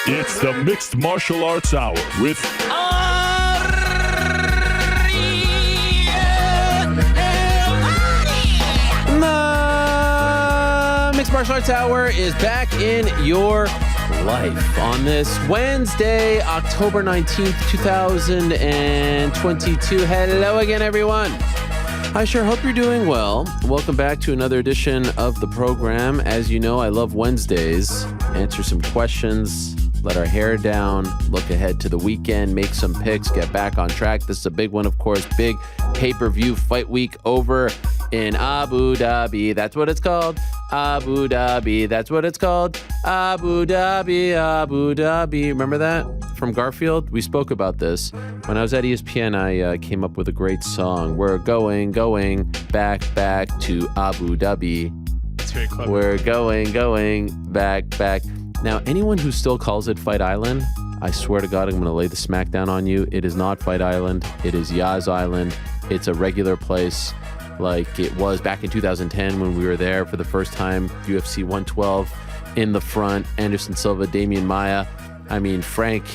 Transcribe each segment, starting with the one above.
It's the Mixed Martial Arts Hour with The Mixed Martial Arts Hour is back in your life on this Wednesday, October 19th, 2022. Hello again, everyone. I sure hope you're doing well. Welcome back to another edition of the program. As you know, I love Wednesdays. Answer some questions, let our hair down, look ahead to the weekend, make some picks, get back on track. This is a big one, of course. Big pay-per-view fight week over in Abu Dhabi. That's what it's called. Abu Dhabi. That's what it's called. Abu Dhabi, Abu Dhabi. Remember that from Garfield? We spoke about this. When I was at ESPN, I came up with a great song. We're going back to Abu Dhabi. It's very clever. We're going back. Now, anyone who still calls it Fight Island, I swear to God, I'm going to lay the smackdown on you. It is not Fight Island. It is Yaz Island. It's a regular place like it was back in 2010 when we were there for the first time. UFC 112 in the front. Anderson Silva, Damian Maia. I mean, Frank,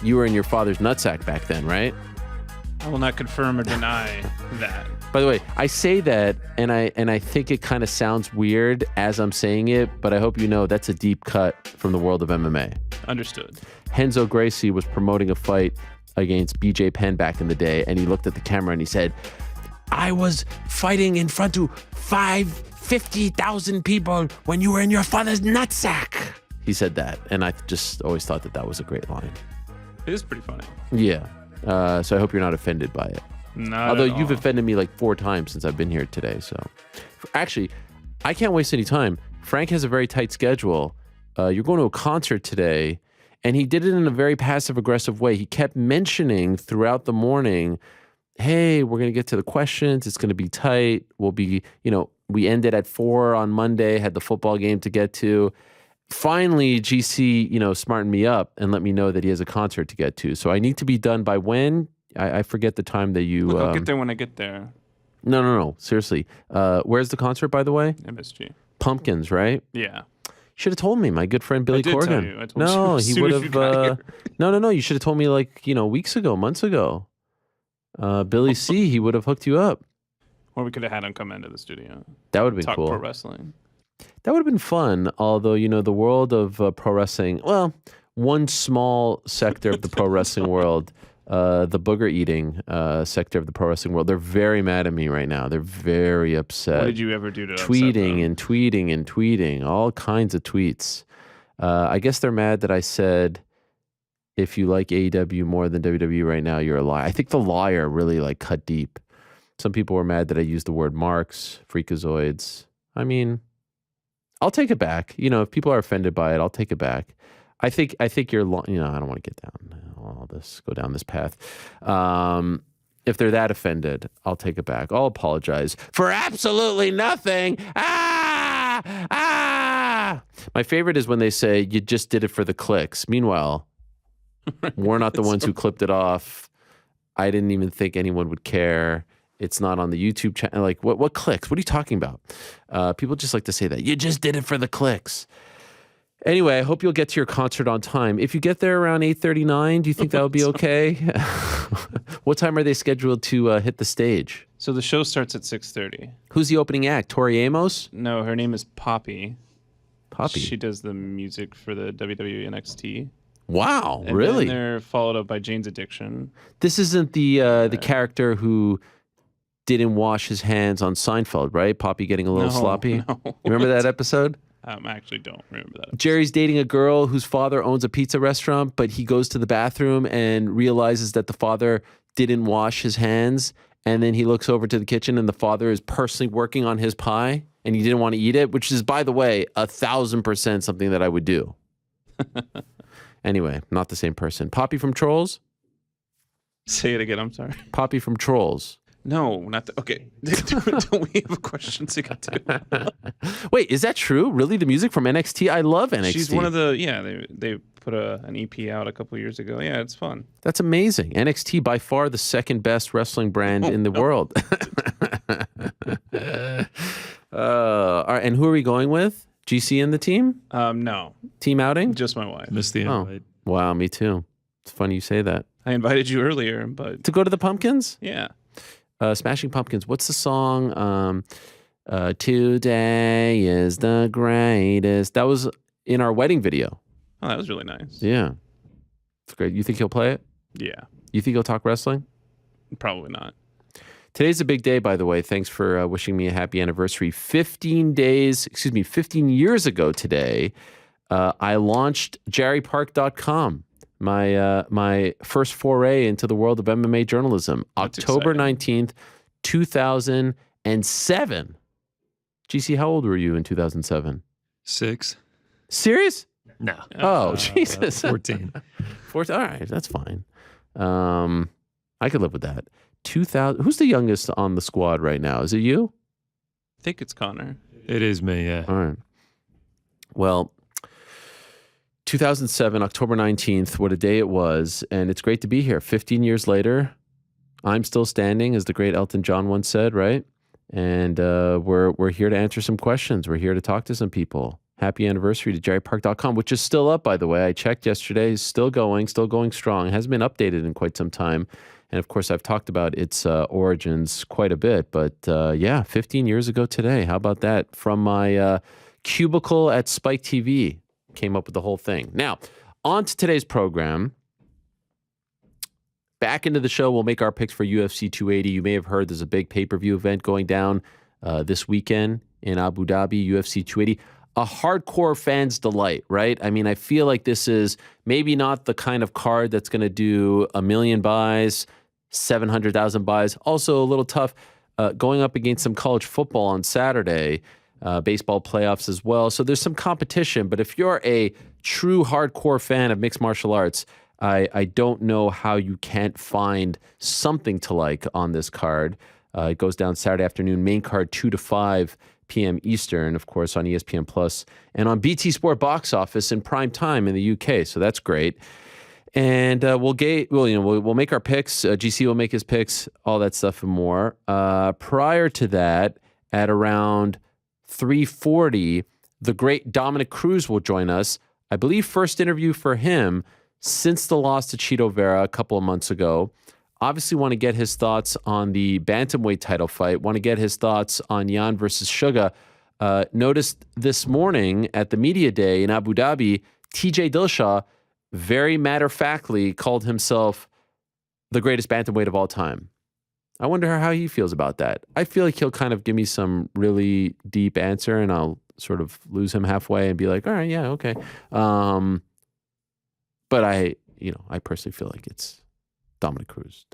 you were in your father's nutsack back then, right? I will not confirm or deny that. By the way, I say that, and I think it kind of sounds weird as I'm saying it, but I hope you know that's a deep cut from the world of MMA. Understood. Renzo Gracie was promoting a fight against BJ Penn back in the day, and he looked at the camera and he said, I was fighting in front of 50,000 people when you were in your father's nutsack. He said that, and I just always thought that was a great line. It is pretty funny. Yeah. So I hope you're not offended by it. Although you've offended me like 4 times since I've been here today. So actually, I can't waste any time. Frank has a very tight schedule. You're going to a concert today, and he did it in a very passive-aggressive way. He kept mentioning throughout the morning, hey, we're going to get to the questions. It's going to be tight. We'll be, we ended at 4 on Monday, had the football game to get to. Finally, GC, smartened me up and let me know that he has a concert to get to. So I need to be done by when? I forget the time that you... Look, I'll get there when I get there. No. Seriously. Where's the concert, by the way? MSG. Pumpkins, right? Yeah. Should have told me, my good friend Billy Corgan. Tell you. I told you he would have... No. You should have told me weeks ago, months ago. Billy C, he would have hooked you up. Or we could have had him come into the studio. That would have been Talk cool. pro wrestling. That would have been fun, although, the world of pro wrestling, well, one small sector of the pro wrestling world, the booger eating sector of the pro wrestling world, they're very mad at me right now. They're very upset. What did you ever do to tweeting and tweeting, all kinds of tweets. I guess they're mad that I said, if you like AEW more than WWE right now, you're a liar. I think the liar really cut deep. Some people were mad that I used the word marks, freakazoids. I mean... I'll take it back. If people are offended by it, I'll take it back. I think you're, I don't want to get down all this, go down this path. If they're that offended, I'll take it back. I'll apologize for absolutely nothing. My favorite is when they say, you just did it for the clicks. Meanwhile, we're not the ones who clipped it off. I didn't even think anyone would care. It's not on the YouTube channel. Like, what clicks? What are you talking about? People just like to say that. You just did it for the clicks. Anyway, I hope you'll get to your concert on time. If you get there around 8:39, do you think that would be okay? What time are they scheduled to hit the stage? So the show starts at 6:30. Who's the opening act? Tori Amos? No, her name is Poppy. Poppy? She does the music for the WWE NXT. Wow, and really? And they're followed up by Jane's Addiction. This isn't the character who didn't wash his hands on Seinfeld, right? Poppy getting a little sloppy. No. You remember that episode? I actually don't remember that episode. Jerry's dating a girl whose father owns a pizza restaurant, but he goes to the bathroom and realizes that the father didn't wash his hands. And then he looks over to the kitchen and the father is personally working on his pie and he didn't want to eat it, which is, by the way, 1,000% something that I would do. Anyway, not the same person. Poppy from Trolls? Say it again, I'm sorry. Poppy from Trolls. No, not the... Okay. Don't we have a question to get to? Wait, is that true? Really? The music from NXT? I love NXT. She's one of the... Yeah, they put an EP out a couple years ago. Yeah, it's fun. That's amazing. NXT, by far the second best wrestling brand in the world. All right, and who are we going with? GC and the team? No. Team outing? Just my wife. Missed the invite. Wow, me too. It's funny you say that. I invited you earlier, but To go to the Pumpkins? yeah. Smashing Pumpkins. What's the song? Today is the greatest. That was in our wedding video. Oh, that was really nice. Yeah. It's great. You think he'll play it? Yeah, You think he'll talk wrestling? probably not. Today's a big day, by the way. Thanks for wishing me a happy anniversary. 15 years ago today, I launched jerrypark.com, my first foray into the world of MMA journalism. That's October exciting. 19th, 2007. GC, how old were you in 2007? 6. Serious? No. Oh, Jesus. 14. 14. All right, that's fine. I could live with that. 2000. Who's the youngest on the squad right now? Is it you? I think it's Connor. It is me, yeah. All right. Well, 2007, October 19th, what a day it was. And it's great to be here. 15 years later, I'm still standing, as the great Elton John once said, right? And we're here to answer some questions. We're here to talk to some people. Happy anniversary to jerrypark.com, which is still up, by the way. I checked yesterday. It's still going strong. It hasn't been updated in quite some time. And of course, I've talked about its origins quite a bit. But yeah, 15 years ago today. How about that? From my cubicle at Spike TV, came up with the whole thing. Now, on to today's program. Back into the show, we'll make our picks for UFC 280. You may have heard there's a big pay-per-view event going down this weekend in Abu Dhabi, UFC 280. A hardcore fan's delight, right? I mean, I feel like this is maybe not the kind of card that's going to do 1 million buys, 700,000 buys. Also a little tough going up against some college football on Saturday, baseball playoffs as well. So there's some competition. But if you're a true hardcore fan of mixed martial arts, I don't know how you can't find something to like on this card. It goes down Saturday afternoon, main card 2 to 5 p.m. Eastern, of course, on ESPN Plus, and on BT Sport Box Office in prime time in the UK. So that's great. And we'll make our picks. GC will make his picks, all that stuff and more. Prior to that, at around 3:40, the great Dominick Cruz will join us. I believe first interview for him since the loss to Chito Vera a couple of months ago. Obviously want to get his thoughts on the bantamweight title fight. Want to get his thoughts on Jan versus Sugar. Noticed this morning at the media day in Abu Dhabi, TJ Dillashaw very matter-of-factly called himself the greatest bantamweight of all time. I wonder how he feels about that. I feel like he'll kind of give me some really deep answer, and I'll sort of lose him halfway and be like, all right, yeah, okay. But I personally feel like it's Dominick Cruz.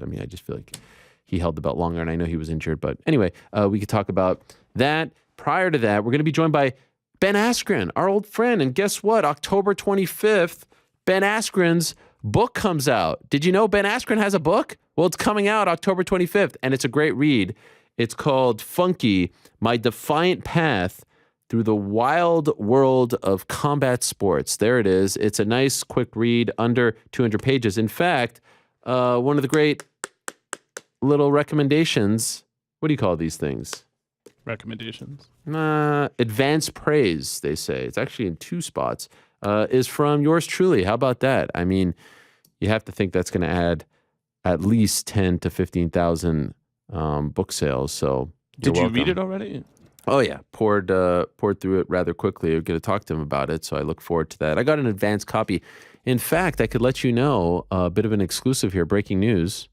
I mean, I just feel like he held the belt longer, and I know he was injured. But anyway, we could talk about that. Prior to that, we're going to be joined by Ben Askren, our old friend. And guess what? October 25th, Ben Askren's book comes out. Did you know Ben Askren has a book? Well, it's coming out October 25th, and it's a great read. It's called Funky, My Defiant Path Through the Wild World of Combat Sports. There it is. It's a nice, quick read, under 200 pages. In fact, one of the great little recommendations. What do you call these things? Recommendations. Advanced praise, they say. It's actually in 2 spots. Is from yours truly. How about that? I mean, you have to think that's going to add at least 10 to 15,000 book sales. So Did you read it already? Oh yeah, poured through it rather quickly. We're going to talk to him about it, so I look forward to that. I got an advanced copy. In fact, I could let you know a bit of an exclusive here. Breaking news.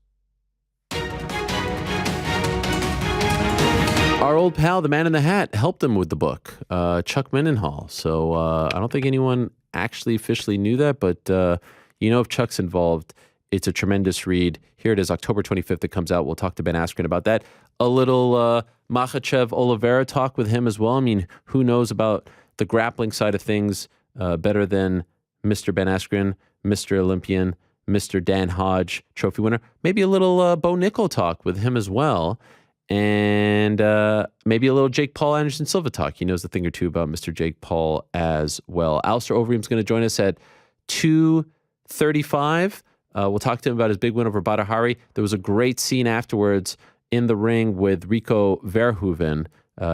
Our old pal, the man in the hat, helped him with the book, Chuck Mendenhall. So I don't think anyone actually officially knew that, but if Chuck's involved, it's a tremendous read. Here it is, October 25th. It comes out. We'll talk to Ben Askren about that. A little Makhachev Oliveira talk with him as well. I mean, who knows about the grappling side of things better than Mr. Ben Askren, Mr. Olympian, Mr. Dan Hodge, trophy winner. Maybe a little Bo Nickel talk with him as well. And maybe a little Jake Paul Anderson Silva talk. He knows a thing or two about Mr. Jake Paul as well. Alistair Overeem is going to join us at 2:35. We'll talk to him about his big win over Badr Hari. There was a great scene afterwards in the ring with Rico Verhoeven.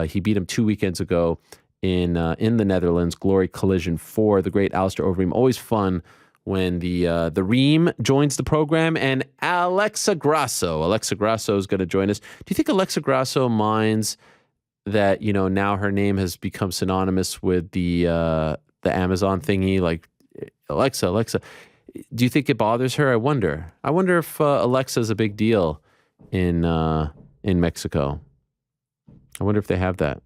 He beat him 2 weekends ago in the Netherlands. Glory Collision 4. The great Alistair Overeem. Always fun when the Reem joins the program, and Alexa Grasso. Alexa Grasso is going to join us. Do you think Alexa Grasso minds that, you know, now her name has become synonymous with the Amazon thingy? Like, Alexa. Do you think it bothers her? I wonder if Alexa is a big deal in Mexico. I wonder if they have that.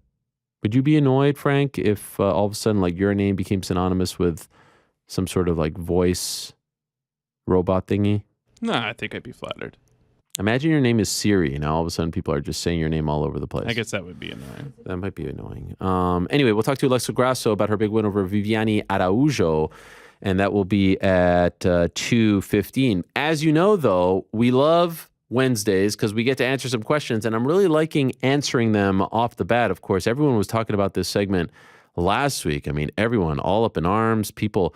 Would you be annoyed, Frank, if all of a sudden, like, your name became synonymous with some sort of, like, voice robot thingy? No, I think I'd be flattered. Imagine your name is Siri, and all of a sudden people are just saying your name all over the place. I guess that would be annoying. That might be annoying. Anyway, we'll talk to Alexa Grasso about her big win over Viviane Araujo, and that will be at 2:15. As you know, though, we love Wednesdays because we get to answer some questions, and I'm really liking answering them off the bat. Of course, everyone was talking about this segment last week. I mean, everyone all up in arms, people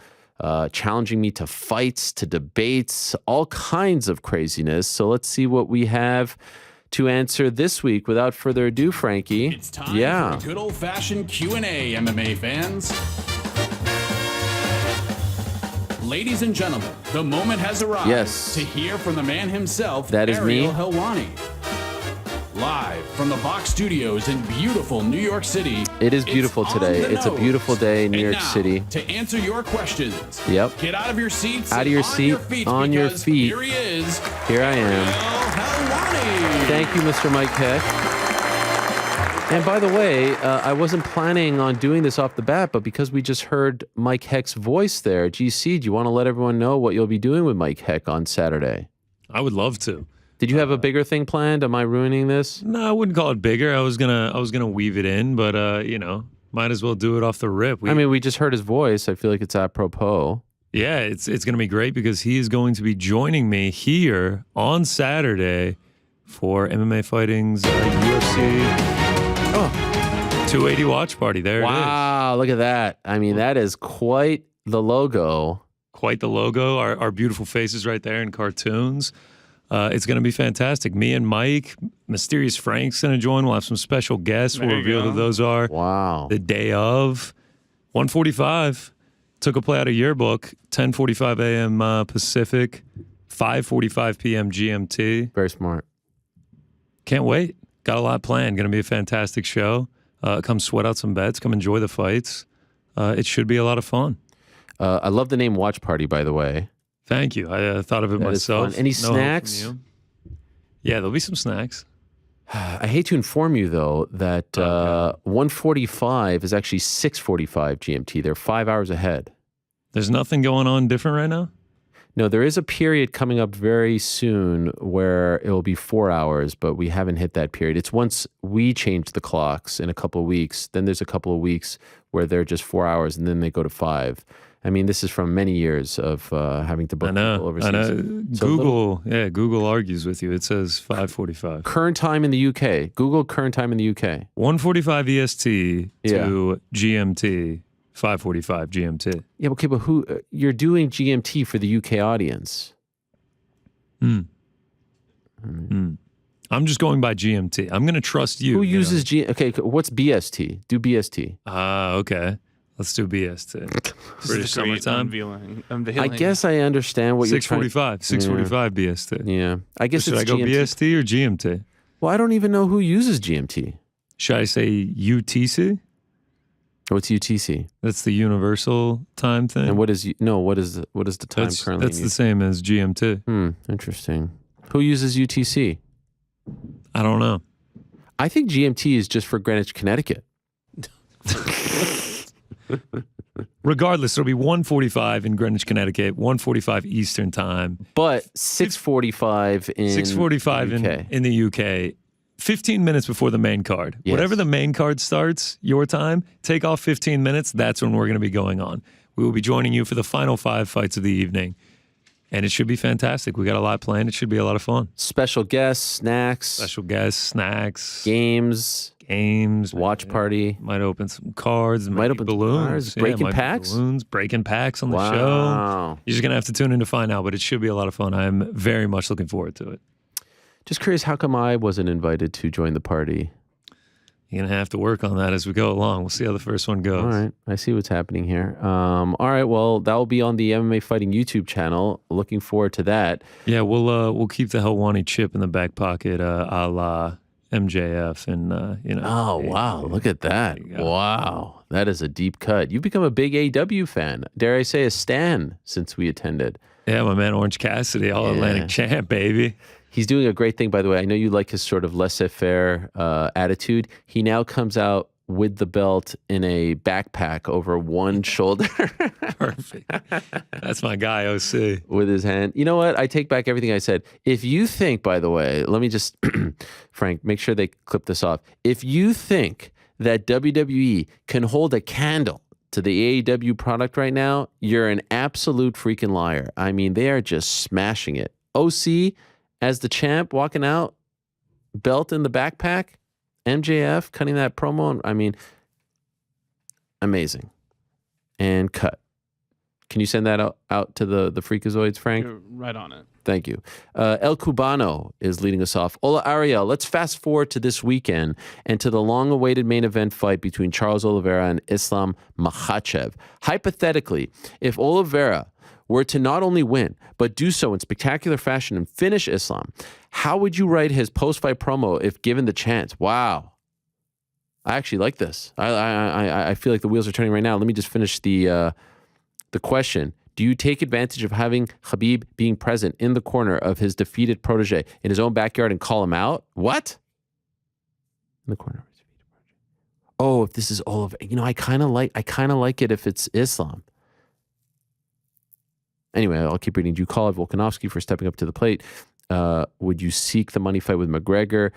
challenging me to fights, to debates, all kinds of craziness. So let's see what we have to answer this week. Without further ado, Frankie. It's time for a good old-fashioned Q&A, MMA fans. Ladies and gentlemen, the moment has arrived to hear from the man himself, that is Ariel me. Helwani. Live from the Box Studios in beautiful New York City. It is beautiful today. It's a beautiful day in New York City. To answer your questions, get out of your seats, out of your seat, on your feet. Here he is. Here I am. Helwani. Thank you, Mr. Mike Heck. And by the way, I wasn't planning on doing this off the bat, but because we just heard Mike Heck's voice there, GC, do you want to let everyone know what you'll be doing with Mike Heck on Saturday? I would love to. Did you have a bigger thing planned? Am I ruining this? No, I wouldn't call it bigger. I was gonna weave it in, but you know, might as well do it off the rip. We just heard his voice. I feel like it's apropos. Yeah, it's gonna be great because he is going to be joining me here on Saturday for MMA Fighting's UFC 280 watch party. There it is. Wow, look at that. I mean, that is quite the logo. Quite the logo. Our beautiful faces right there in cartoons. It's going to be fantastic. Me and Mike, Mysterious Frank's going to join. We'll have some special guests. We'll reveal who those are. Wow. The day of 1:45. Took a play out of your book. 10:45 a.m. Pacific, 5:45 p.m. GMT. Very smart. Can't wait. Got a lot planned. Going to be a fantastic show. Come sweat out some bets. Come enjoy the fights. It should be a lot of fun. I love the name Watch Party, by the way. Thank you. I thought of it myself. Any snacks? Yeah, there'll be some snacks. I hate to inform you, though, that 1:45 is actually 6:45 GMT. They're 5 hours ahead. There's nothing going on different right now? No, there is a period coming up very soon where it will be 4 hours, but we haven't hit that period. It's once we change the clocks in a couple of weeks, then there's a couple of weeks where they're just 4 hours, and then they go to 5. I mean, this is from many years of having to book people overseas. I know. So Google argues with you. It says 5:45. Current time in the UK. Google current time in the UK. 1:45 EST to GMT, 5:45 GMT. Yeah, okay, but you're doing GMT for the UK audience. I'm just going by GMT. I'm going to trust you. Who uses Okay, what's BST? Do BST. Okay. Let's do BST. British summertime. I guess I understand what you're trying. 6:45 BST. Yeah, I guess Should it's I go GMT. BST or GMT? Well, I don't even know who uses GMT. Should I say UTC? What's UTC? That's the universal time thing. And what is the time currently? That's the same as GMT. Interesting. Who uses UTC? I don't know. I think GMT is just for Greenwich, Connecticut. Regardless, it'll be 1:45 in Greenwich, Connecticut, 1:45 Eastern time. But 6:45 in 6:45 in the UK. 15 minutes before the main card. Yes. Whatever the main card starts, your time, take off 15 minutes. That's when we're going to be going on. We will be joining you for the final 5 fights of the evening. And it should be fantastic. We got a lot planned. It should be a lot of fun. Special guests, snacks, games, watch party. Might open some cards. Might open balloons. Breaking packs? Breaking packs on the show. You're just going to have to tune in to find out, but it should be a lot of fun. I'm very much looking forward to it. Just curious, how come I wasn't invited to join the party? You're going to have to work on that as we go along. We'll see how the first one goes. All right. I see what's happening here. All right. Well, that will be on the MMA Fighting YouTube channel. Looking forward to that. Yeah, we'll keep the Helwani chip in the back pocket a la MJF. And, Oh, wow. Look at that. Wow. That is a deep cut. You've become a big AW fan. Dare I say a stan since we attended. Yeah, my man Orange Cassidy, All-Atlantic champ, baby. He's doing a great thing, by the way. I know you like his sort of laissez-faire attitude. He now comes out with the belt in a backpack over one shoulder. Perfect. That's my guy, OC. With his hand. You know what? I take back everything I said. If you think, by the way, let me just, Frank, make sure they clip this off. If you think that WWE can hold a candle to the AEW product right now, you're an absolute freaking liar. I mean, they are just smashing it. OC as the champ walking out, belt in the backpack, MJF cutting that promo. I mean, amazing. And cut. Can you send that out to the Freakazoids, Frank? You're right on it. Thank you. El Cubano is leading us off. Hola, Ariel. Let's fast forward to this weekend and to the long-awaited main event fight between Charles Oliveira and Islam Makhachev. Hypothetically, if Oliveira were to not only win, but do so in spectacular fashion and finish Islam, how would you write his post-fight promo if given the chance? Wow. I actually like this. I feel like the wheels are turning right now. Let me just finish the question. Do you take advantage of having Khabib being present in the corner of his defeated protege in his own backyard and call him out? What? In the corner of his defeated protege. Oh, if this is Oliver, I kind of like it if it's Islam. Anyway, I'll keep reading. Do you call out Volkanovski for stepping up to the plate? Would you seek the money fight with McGregor?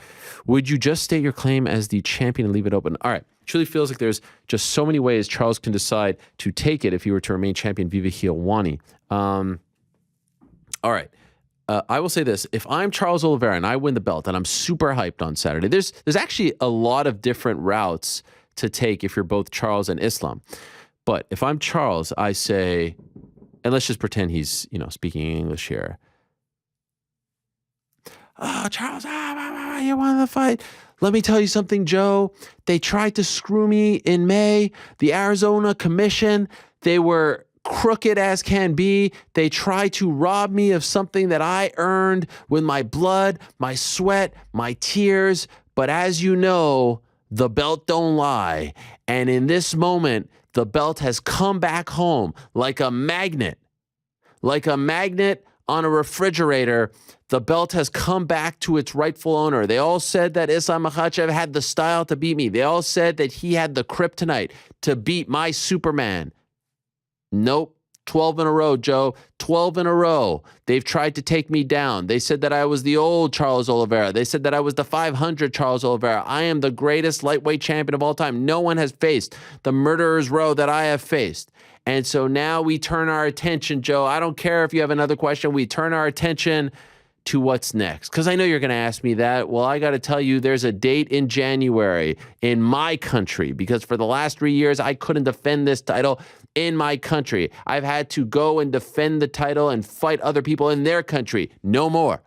Would you just state your claim as the champion and leave it open? All right. It truly feels like there's just so many ways Charles can decide to take it if he were to remain champion. Viva Helwani. All right. I will say this. If I'm Charles Oliveira and I win the belt and I'm super hyped on Saturday, there's actually a lot of different routes to take if you're both Charles and Islam. But if I'm Charles, I say, and let's just pretend he's, speaking English here. Oh, Charles, you won the fight. Let me tell you something, Joe. They tried to screw me in May. The Arizona Commission, they were crooked as can be. They tried to rob me of something that I earned with my blood, my sweat, my tears. But as you know, the belt don't lie. And in this moment, the belt has come back home like a magnet. Like a magnet on a refrigerator, the belt has come back to its rightful owner. They all said that Islam Makhachev had the style to beat me. They all said that he had the kryptonite to beat my Superman. Nope. 12 in a row, Joe. 12 in a row. They've tried to take me down. They said that I was the old Charles Oliveira. They said that I was the 500 Charles Oliveira. I am the greatest lightweight champion of all time. No one has faced the murderer's row that I have faced. And so now we turn our attention, Joe. I don't care if you have another question. We turn our attention to what's next. Because I know you're going to ask me that. Well, I got to tell you, there's a date in January in my country. Because for the last 3 years, I couldn't defend this title in my country. I've had to go and defend the title and fight other people in their country. No more.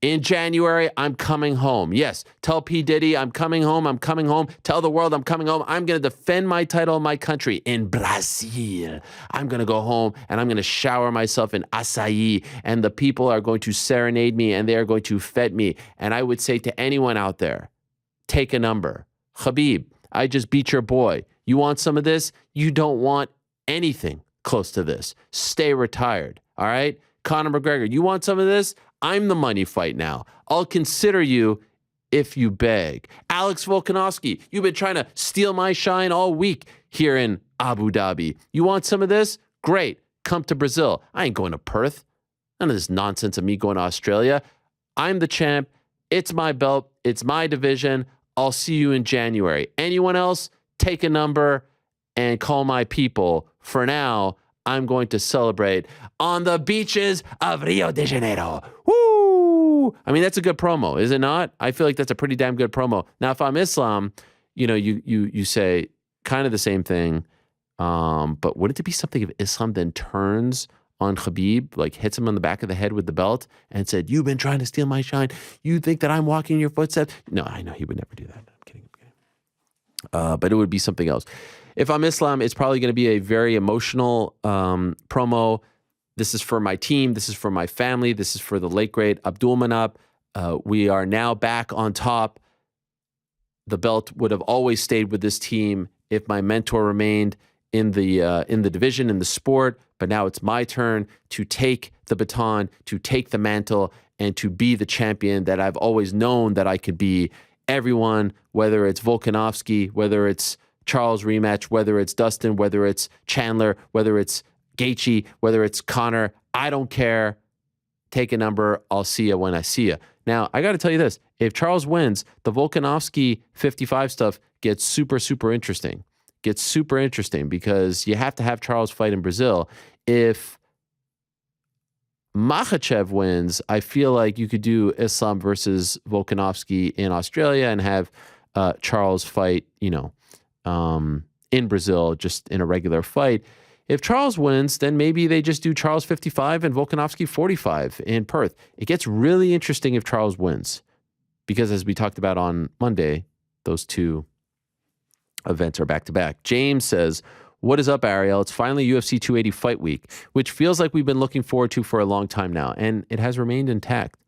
In January, I'm coming home. Yes, tell P. Diddy I'm coming home. I'm coming home. Tell the world I'm coming home. I'm going to defend my title in my country, in Brazil. I'm going to go home and I'm going to shower myself in acai, and the people are going to serenade me and they are going to fed me. And I would say to anyone out there, take a number. Khabib, I just beat your boy. You want some of this? You don't want anything close to this. Stay retired, all right? Conor McGregor, you want some of this? I'm the money fight now. I'll consider you if you beg. Alex Volkanovski, you've been trying to steal my shine all week here in Abu Dhabi. You want some of this? Great. Come to Brazil. I ain't going to Perth. None of this nonsense of me going to Australia. I'm the champ. It's my belt. It's my division. I'll see you in January. Anyone else? Take a number and call my people. For now, I'm going to celebrate on the beaches of Rio de Janeiro. Woo! I mean, that's a good promo, is it not? I feel like that's a pretty damn good promo. Now, if I'm Islam, you say kind of the same thing, but wouldn't it be something if Islam then turns on Khabib, like hits him on the back of the head with the belt and said, you've been trying to steal my shine. You think that I'm walking in your footsteps? No, I know he would never do that. I'm kidding. But it would be something else. If I'm Islam, it's probably going to be a very emotional promo. This is for my team. This is for my family. This is for the late, great Abdul Manap. We are now back on top. The belt would have always stayed with this team if my mentor remained in the division, in the sport. But now it's my turn to take the baton, to take the mantle, and to be the champion that I've always known that I could be. Everyone, whether it's Volkanovski, whether it's Charles rematch, whether it's Dustin, whether it's Chandler, whether it's Gaethje, whether it's Connor, I don't care. Take a number. I'll see you when I see you. Now, I got to tell you this. If Charles wins, the Volkanovski 55 stuff gets super, super interesting. Gets super interesting because you have to have Charles fight in Brazil. If Makhachev wins, I feel like you could do Islam versus Volkanovski in Australia and have Charles fight, in Brazil, just in a regular fight. If Charles wins, then maybe they just do Charles 55 and Volkanovski 45 in Perth. It gets really interesting if Charles wins because, as we talked about on Monday, those two events are back-to-back. James says, what is up, Ariel? It's finally UFC 280 fight week, which feels like we've been looking forward to for a long time now, and it has remained intact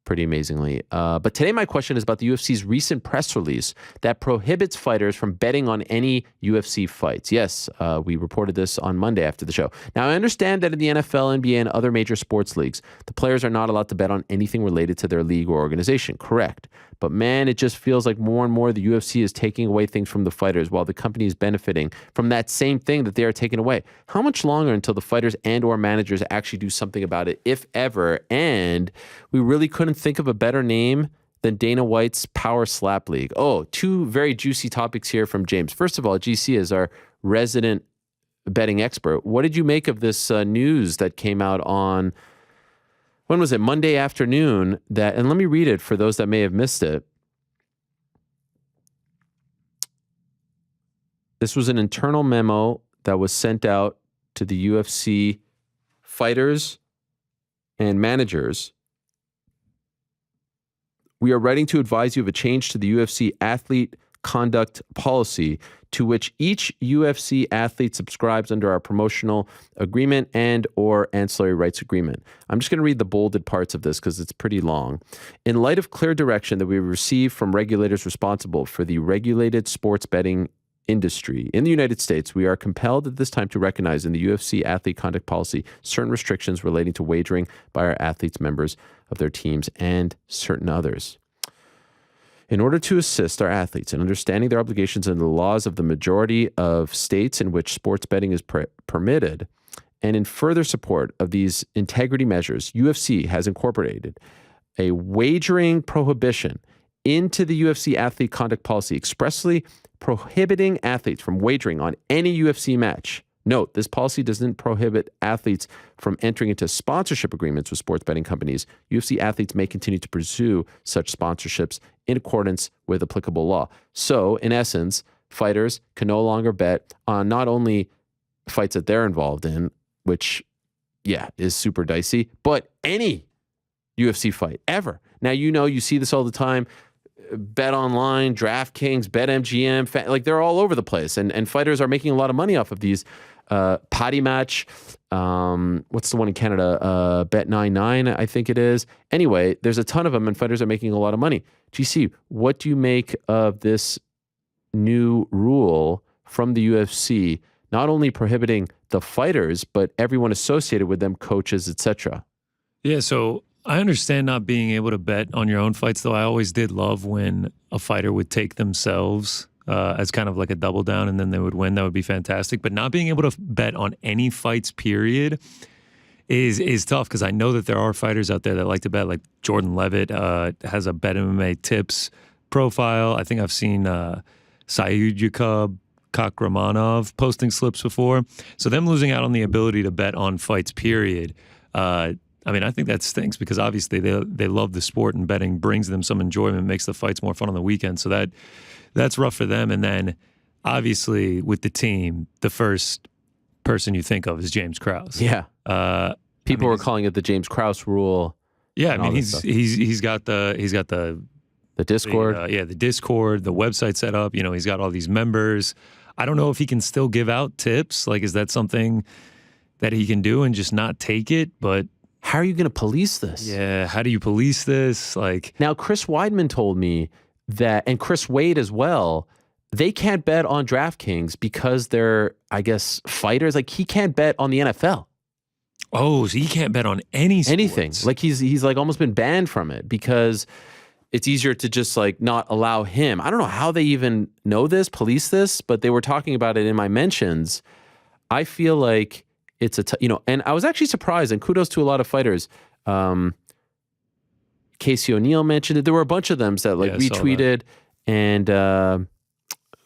pretty amazingly. But today my question is about the UFC's recent press release that prohibits fighters from betting on any UFC fights. Yes, we reported this on Monday after the show. Now, I understand that in the NFL, NBA, and other major sports leagues, the players are not allowed to bet on anything related to their league or organization. Correct. But man, it just feels like more and more the UFC is taking away things from the fighters while the company is benefiting from that same thing that they are taking away. How much longer until the fighters and or managers actually do something about it, if ever? And we really couldn't think of a better name than Dana White's Power Slap League. Oh, two very juicy topics here from James. First of all, GC is our resident betting expert. What did you make of this news that came out on, when was it? Monday afternoon. That, and let me read it for those that may have missed it. This was an internal memo that was sent out to the UFC fighters and managers. We are writing to advise you of a change to the UFC athlete conduct policy to which each UFC athlete subscribes under our promotional agreement and or ancillary rights agreement. I'm just going to read the bolded parts of this because it's pretty long. In light of clear direction that we received from regulators responsible for the regulated sports betting industry in the United States, we are compelled at this time to recognize in the UFC athlete conduct policy certain restrictions relating to wagering by our athletes, members of their teams, and certain others. In order to assist our athletes in understanding their obligations and the laws of the majority of states in which sports betting is permitted, and in further support of these integrity measures, UFC has incorporated a wagering prohibition into the UFC athlete conduct policy, expressly prohibiting athletes from wagering on any UFC match. Note, this policy doesn't prohibit athletes from entering into sponsorship agreements with sports betting companies. UFC athletes may continue to pursue such sponsorships in accordance with applicable law. So, in essence, fighters can no longer bet on not only fights that they're involved in, which, is super dicey, but any UFC fight ever. Now, you see this all the time. Bet Online, DraftKings, BetMGM, like they're all over the place. And fighters are making a lot of money off of these. Potty Match, what's the one in Canada? Bet99, I think it is. Anyway, there's a ton of them and fighters are making a lot of money. GC, what do you make of this new rule from the UFC, not only prohibiting the fighters, but everyone associated with them, coaches, etc.? Yeah, so I understand not being able to bet on your own fights, though I always did love when a fighter would take themselves as kind of like a double down and then they would win. That would be fantastic. But not being able to bet on any fights, period, is tough because I know that there are fighters out there that like to bet. Like Jordan Levitt has a Bet MMA Tips profile. I think I've seen Sayud Kakramanov posting slips before. So them losing out on the ability to bet on fights, period, I think that stinks because obviously they love the sport and betting brings them some enjoyment, makes the fights more fun on the weekend. So that's rough for them. And then obviously with the team, the first person you think of is James Krause. Yeah. People were calling it the James Krause rule. Yeah, he's got the The Discord. The Discord, the website set up. He's got all these members. I don't know if he can still give out tips. Like, is that something that he can do and just not take it? But how are you going to police this? Yeah, how do you police this? Like, now, Chris Weidman told me that, and Chris Wade as well, they can't bet on DraftKings because they're, I guess, fighters. Like, he can't bet on the NFL. Oh, so he can't bet on anything. Like, he's like almost been banned from it because it's easier to just like not allow him. I don't know how they even know this, police this, but they were talking about it in my mentions. I feel like it's and I was actually surprised, and kudos to a lot of fighters. Casey O'Neill mentioned it. There were a bunch of them that like retweeted, and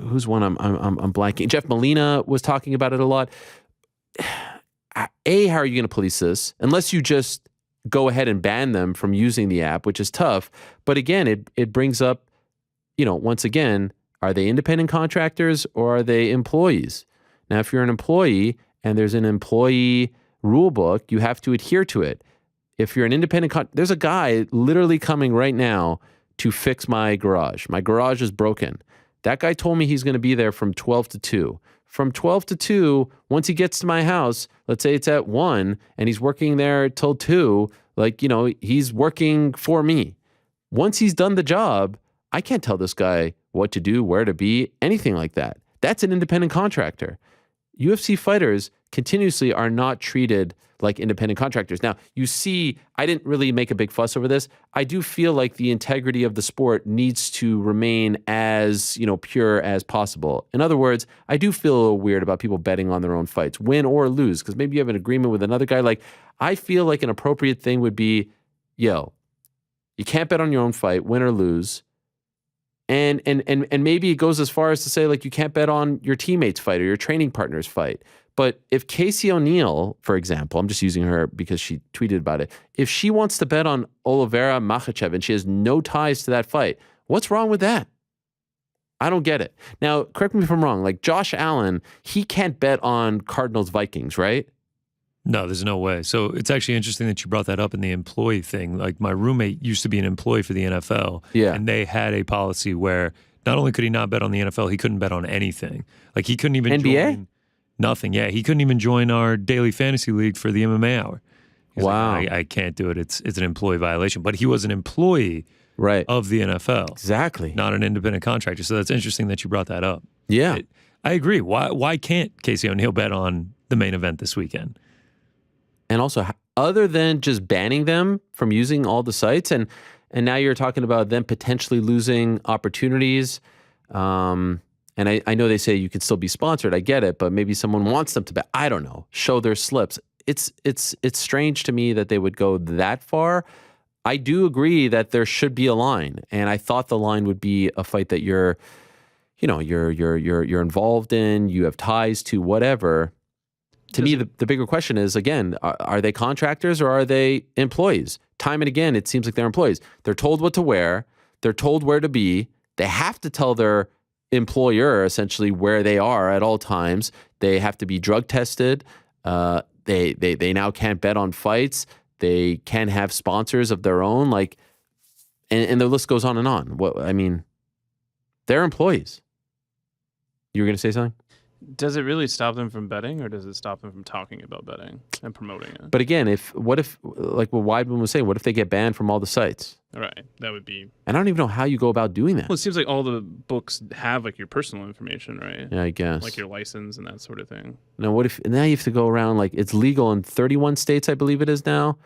who's one? I'm blanking. Jeff Molina was talking about it a lot. How are you going to police this? Unless you just go ahead and ban them from using the app, which is tough. But again, it brings up, once again, are they independent contractors or are they employees? Now, if you're an employee and there's an employee rule book, you have to adhere to it. If you're an independent there's a guy literally coming right now to fix my garage. My garage is broken. That guy told me he's going to be there from 12 to 2. From 12 to 2, once he gets to my house, let's say it's at 1, and he's working there till 2, he's working for me. Once he's done the job, I can't tell this guy what to do, where to be, anything like that. That's an independent contractor. UFC fighters continuously are not treated like independent contractors. Now, you see, I didn't really make a big fuss over this. I do feel like the integrity of the sport needs to remain as, pure as possible. In other words, I do feel a little weird about people betting on their own fights, win or lose, because maybe you have an agreement with another guy. Like, I feel like an appropriate thing would be, you can't bet on your own fight, win or lose. And maybe it goes as far as to say, like, you can't bet on your teammate's fight or your training partner's fight. But if Casey O'Neill, for example, I'm just using her because she tweeted about it, if she wants to bet on Oliveira Makhachev and she has no ties to that fight, what's wrong with that? I don't get it. Now, correct me if I'm wrong, like Josh Allen, he can't bet on Cardinals Vikings, right? No, there's no way. So it's actually interesting that you brought that up in the employee thing. Like, my roommate used to be an employee for the NFL. Yeah. And they had a policy where not only could he not bet on the NFL, he couldn't bet on anything. Like, he couldn't even NBA? Nothing. Yeah, he couldn't even join our daily fantasy league for the MMA hour. He's wow. Like, I can't do it. It's an employee violation. But he was an employee of the NFL. Exactly. Not an independent contractor. So that's interesting that you brought that up. Yeah. I agree. Why can't Casey O'Neill bet on the main event this weekend? And also, other than just banning them from using all the sites, and now you're talking about them potentially losing opportunities. And I know they say you could still be sponsored. I get it, but maybe someone wants them to bet. I don't know. Show their slips. It's strange to me that they would go that far. I do agree that there should be a line, and I thought the line would be a fight that you're involved in, you have ties to, whatever. To me, the bigger question is, again, are they contractors or are they employees? Time and again, it seems like they're employees. They're told what to wear. They're told where to be. They have to tell their employer essentially where they are at all times. They have to be drug tested. They now can't bet on fights. They can't have sponsors of their own. Like, and the list goes on and on. They're employees. You were going to say something? Does it really stop them from betting, or does it stop them from talking about betting and promoting it? But again, what if, like what Weidman was saying, what if they get banned from all the sites? Right, that would be... And I don't even know how you go about doing that. Well, it seems like all the books have like your personal information, right? Yeah, I guess. Like your license and that sort of thing. Now, what if now you have to go around, like, it's legal in 31 states, I believe it is now,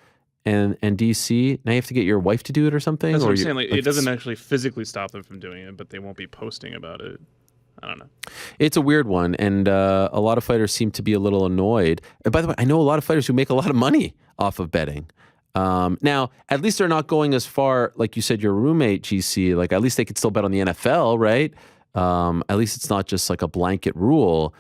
and DC. Now you have to get your wife to do it or something? That's what I'm saying. Like, it doesn't actually physically stop them from doing it, but they won't be posting about it. I don't know. It's a weird one, and a lot of fighters seem to be a little annoyed. And by the way, I know a lot of fighters who make a lot of money off of betting. Now, at least they're not going as far, like you said, your roommate, GC, like at least they could still bet on the NFL, right? At least it's not just like a blanket rule.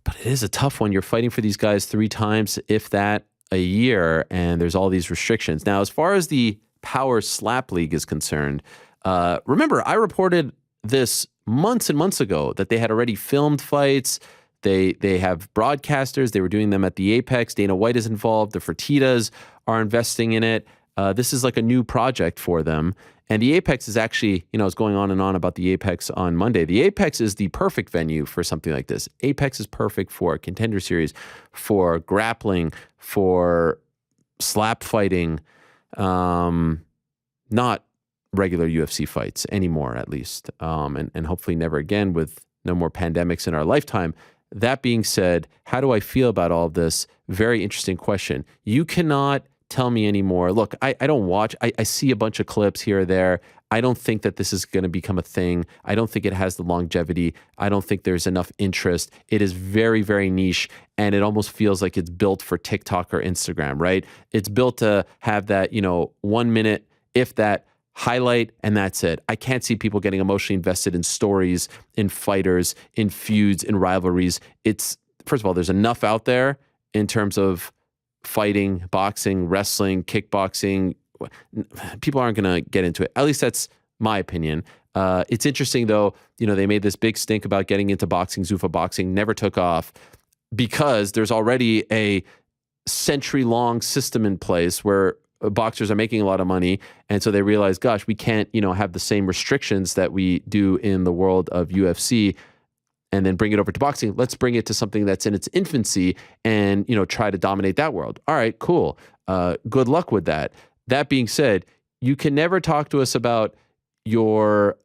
But it is a tough one. You're fighting for these guys 3 times, if that, a year, and there's all these restrictions. Now, as far as the Power Slap League is concerned, remember, I reported this months and months ago that they had already filmed fights. They have broadcasters. They were doing them at the Apex. Dana White is involved. The Fertittas are investing in it. This is like a new project for them. And the Apex is actually, I was going on and on about the Apex on Monday. The Apex is the perfect venue for something like this. Apex is perfect for a contender series, for grappling, for slap fighting, not regular UFC fights anymore, at least, and hopefully never again with no more pandemics in our lifetime. That being said, how do I feel about all of this? Very interesting question. You cannot tell me anymore. Look, I don't watch. I see a bunch of clips here or there. I don't think that this is going to become a thing. I don't think it has the longevity. I don't think there's enough interest. It is very, very niche, and it almost feels like it's built for TikTok or Instagram, right? It's built to have that, 1 minute, if that, highlight, and that's it. I can't see people getting emotionally invested in stories, in fighters, in feuds, in rivalries. It's, first of all, there's enough out there in terms of fighting, boxing, wrestling, kickboxing. People aren't going to get into it. At least that's my opinion. It's interesting, though, they made this big stink about getting into boxing. Zuffa boxing never took off because there's already a century-long system in place where boxers are making a lot of money. And so they realize, gosh, we can't, have the same restrictions that we do in the world of UFC and then bring it over to boxing. Let's bring it to something that's in its infancy and, try to dominate that world. All right, cool. Good luck with that. That being said, you can never talk to us about your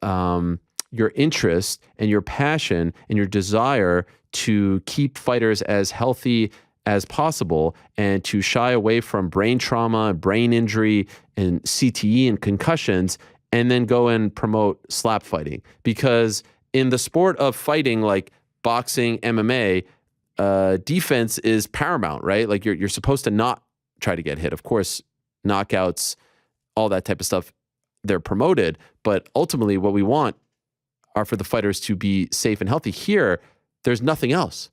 interest and your passion and your desire to keep fighters as healthy as possible and to shy away from brain trauma, brain injury, and CTE and concussions, and then go and promote slap fighting. Because in the sport of fighting, like boxing, MMA, defense is paramount, right? Like you're supposed to not try to get hit. Of course, knockouts, all that type of stuff, they're promoted. But ultimately, what we want are for the fighters to be safe and healthy. Here, there's nothing else.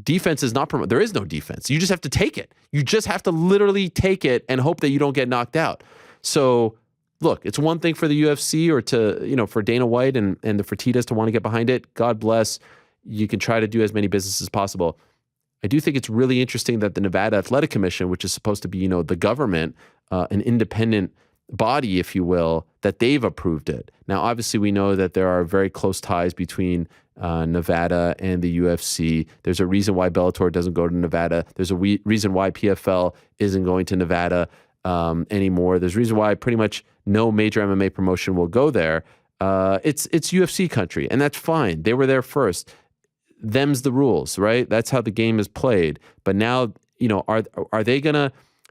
Defense is not promoted. There is no defense. You just have to take it. You just have to literally take it and hope that you don't get knocked out. So, look, it's one thing for the UFC or to, for Dana White and the Fertittas to want to get behind it. God bless. You can try to do as many businesses as possible. I do think it's really interesting that the Nevada Athletic Commission, which is supposed to be, the government, an independent body, if you will, that they've approved it. Now, obviously, we know that there are very close ties between Nevada and the UFC. There's a reason why Bellator doesn't go to Nevada. There's a reason why PFL isn't going to Nevada anymore. There's a reason why pretty much no major MMA promotion will go there. It's UFC country, and that's fine. They were there first. Them's the rules, right? That's how the game is played. But now,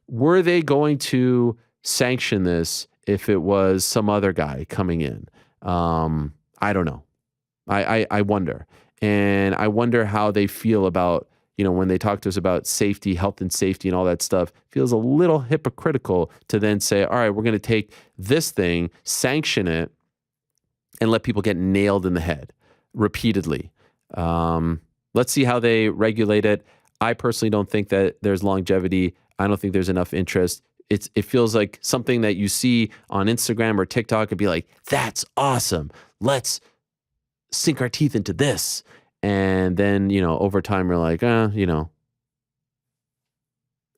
were they going to sanction this if it was some other guy coming in? I don't know. I wonder. And I wonder how they feel about, when they talk to us about safety, health and safety and all that stuff. Feels a little hypocritical to then say, all right, we're going to take this thing, sanction it, and let people get nailed in the head repeatedly. Let's see how they regulate it. I personally don't think that there's longevity. I don't think there's enough interest. It feels like something that you see on Instagram or TikTok and be like, that's awesome. Let's sink our teeth into this. And then, over time, you're like,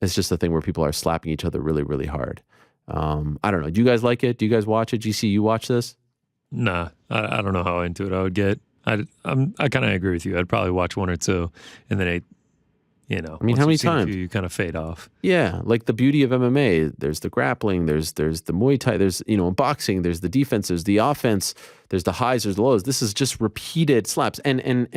it's just a thing where people are slapping each other really, really hard. I don't know. Do you guys like it? Do you guys watch it? GC, you watch this? Nah, I don't know how into it I would get. I kind of agree with you. I'd probably watch one or two, and then how many times you kind of fade off? Yeah, like the beauty of MMA. There's the grappling. There's the Muay Thai. There's in boxing. There's the defense. There's the offense. There's the highs. There's the lows. This is just repeated slaps. And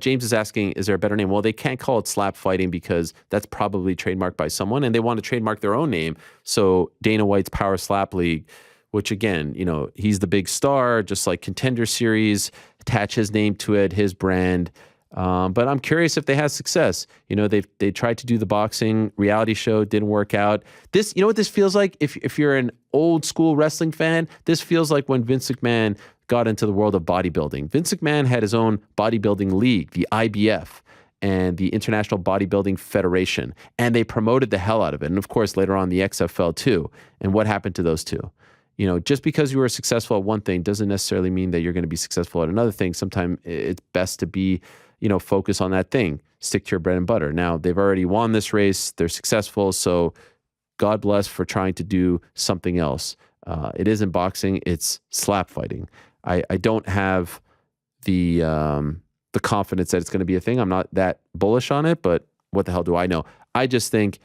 James is asking, is there a better name? Well, they can't call it slap fighting because that's probably trademarked by someone, and they want to trademark their own name. So Dana White's Power Slap League, which again, he's the big star, just like Contender Series. Attach his name to it, his brand. But I'm curious if they have success. They tried to do the boxing reality show, didn't work out. This, what this feels like? If you're an old school wrestling fan, this feels like when Vince McMahon got into the world of bodybuilding. Vince McMahon had his own bodybuilding league, the IBF, and the International Bodybuilding Federation, and they promoted the hell out of it. And of course, later on, the XFL too. And what happened to those two? Just because you were successful at one thing doesn't necessarily mean that you're going to be successful at another thing. Sometimes it's best to be, focus on that thing. Stick to your bread and butter. Now, they've already won this race. They're successful. So God bless for trying to do something else. It isn't boxing, it's slap fighting. I don't have the confidence that it's going to be a thing. I'm not that bullish on it, but what the hell do I know? I just think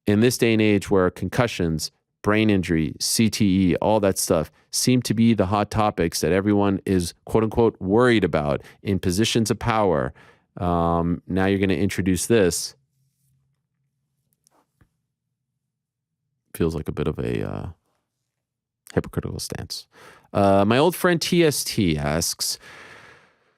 in this day and age where concussions, brain injury, CTE, all that stuff seem to be the hot topics that everyone is quote unquote worried about in positions of power. Now you're going to introduce this. Feels like a bit of a hypocritical stance. My old friend TST asks,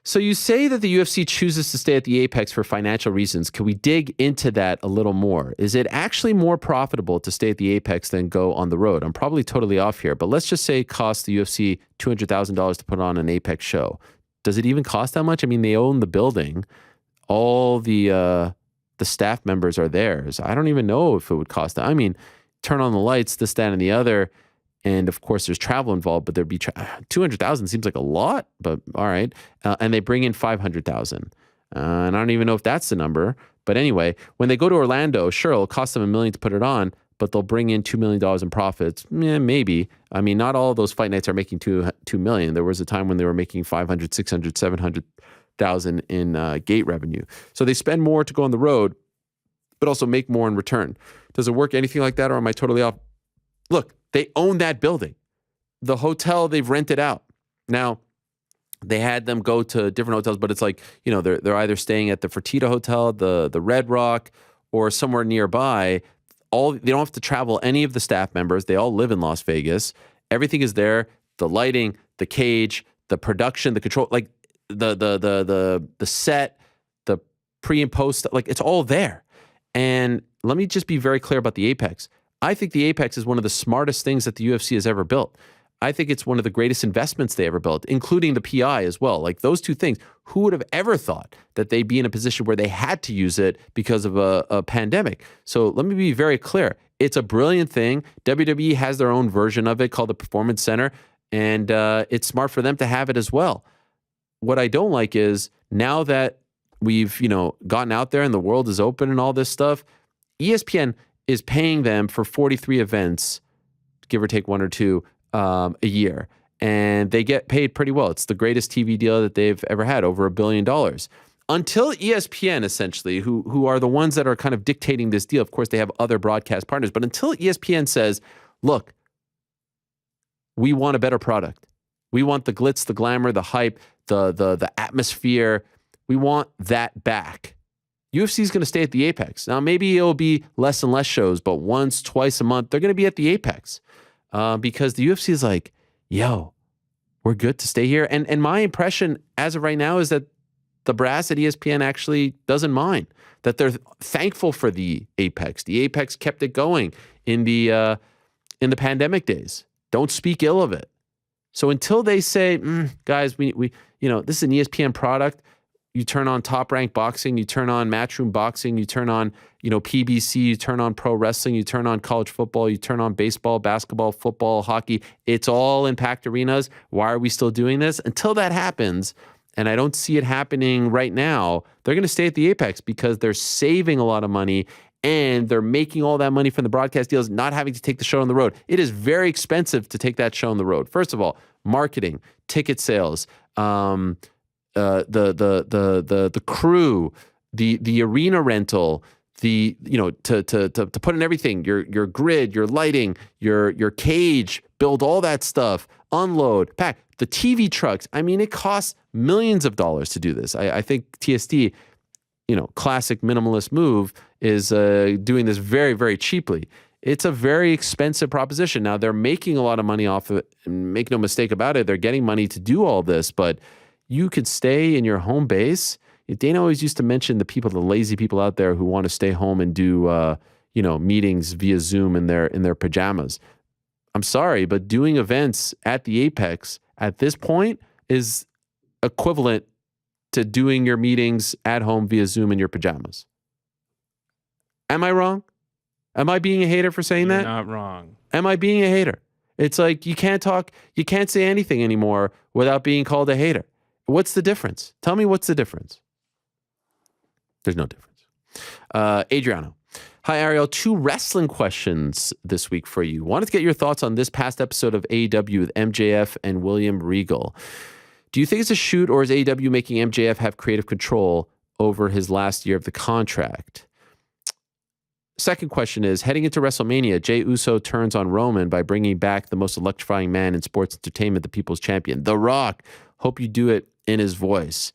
so you say that the UFC chooses to stay at the Apex for financial reasons. Can we dig into that a little more? Is it actually more profitable to stay at the Apex than go on the road? I'm probably totally off here, but let's just say it costs the UFC $200,000 to put on an Apex show. Does it even cost that much? I mean, they own the building. All the staff members are theirs. I don't even know if it would cost that. I mean, turn on the lights, this, that, and the other. And of course, there's travel involved, but there'd be $200,000 seems like a lot, but all right. And they bring in $500,000. And I don't even know if that's the number. But anyway, when they go to Orlando, sure, it'll cost them $1 million to put it on, but they'll bring in $2 million in profits. Yeah, maybe. I mean, not all of those fight nights are making $2 million. There was a time when they were making $500,000, $600,000, $700,000 in gate revenue. So they spend more to go on the road, but also make more in return. Does it work anything like that, or am I totally off? Look, they own that building. The hotel they've rented out. Now, they had them go to different hotels, but it's like, you know, they're either staying at the Fertitta Hotel, the Red Rock, or somewhere nearby. They don't have to travel any of the staff members. They all live in Las Vegas. Everything is there. The lighting, the cage, the production, the control, like the set, the pre and post, like it's all there. And let me just be very clear about the Apex. I think the Apex is one of the smartest things that the UFC has ever built. I think it's one of the greatest investments they ever built, including the PI as well. Like those two things, who would have ever thought that they'd be in a position where they had to use it because of a pandemic? So let me be very clear. It's a brilliant thing. WWE has their own version of it called the Performance Center, and it's smart for them to have it as well. What I don't like is now that we've, gotten out there and the world is open and all this stuff, ESPN is paying them for 43 events, give or take one or two, a year. And they get paid pretty well. It's the greatest TV deal that they've ever had, over $1 billion. Until ESPN, essentially, who are the ones that are kind of dictating this deal. Of course, they have other broadcast partners. But until ESPN says, look, we want a better product. We want the glitz, the glamour, the hype, the atmosphere. We want that back. UFC is going to stay at the Apex. Now, maybe it'll be less and less shows, but once, twice a month, they're going to be at the Apex because the UFC is like, yo, we're good to stay here. And my impression as of right now is that the brass at ESPN actually doesn't mind, that they're thankful for the Apex. The Apex kept it going in the pandemic days. Don't speak ill of it. So until they say, guys, we this is an ESPN product. You turn on Top Rank Boxing, you turn on Matchroom Boxing, you turn on, PBC, you turn on pro wrestling, you turn on college football, you turn on baseball, basketball, football, hockey. It's all in packed arenas. Why are we still doing this? Until that happens, and I don't see it happening right now, they're going to stay at the Apex because they're saving a lot of money and they're making all that money from the broadcast deals, not having to take the show on the road. It is very expensive to take that show on the road. First of all, marketing, ticket sales, the crew, the arena rental, to put in everything, your grid, your lighting, your cage, build all that stuff, unload, pack, the TV trucks. I mean, it costs millions of dollars to do this. I think TSD, classic minimalist move is doing this very, very cheaply. It's a very expensive proposition. Now, they're making a lot of money off of it, and make no mistake about it, they're getting money to do all this, but you could stay in your home base. Dana always used to mention the lazy people out there who want to stay home and do, meetings via Zoom in their pajamas. I'm sorry, but doing events at the Apex at this point is equivalent to doing your meetings at home via Zoom in your pajamas. Am I wrong? Am I being a hater for saying that? You're not wrong. Am I being a hater? It's like you can't say anything anymore without being called a hater. What's the difference? Tell me what's the difference. There's no difference. Adriano. Hi, Ariel. 2 wrestling questions this week for you. Wanted to get your thoughts on this past episode of AEW with MJF and William Regal. Do you think it's a shoot, or is AEW making MJF have creative control over his last year of the contract? Second question is, heading into WrestleMania, Jey Uso turns on Roman by bringing back the most electrifying man in sports entertainment, the People's Champion, The Rock. Hope you do it in his voice.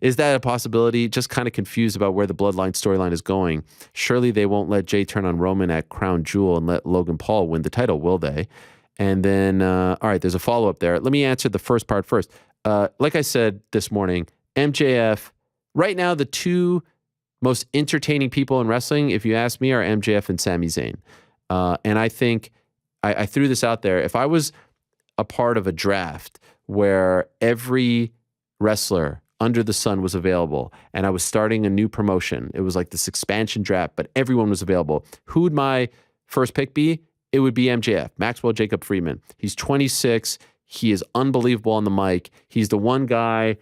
Is that a possibility? Just kind of confused about where the Bloodline storyline is going. Surely they won't let Jey turn on Roman at Crown Jewel and let Logan Paul win the title, will they? And then, all right, there's a follow-up there. Let me answer the first part first. Like I said this morning, MJF, right now the 2 most entertaining people in wrestling, if you ask me, are MJF and Sami Zayn. And I think, I threw this out there, if I was a part of a draft where every wrestler under the sun was available, and I was starting a new promotion. It was like this expansion draft, but everyone was available. Who would my first pick be? It would be MJF, Maxwell Jacob Friedman. He's 26. He is unbelievable on the mic. He's the one guy,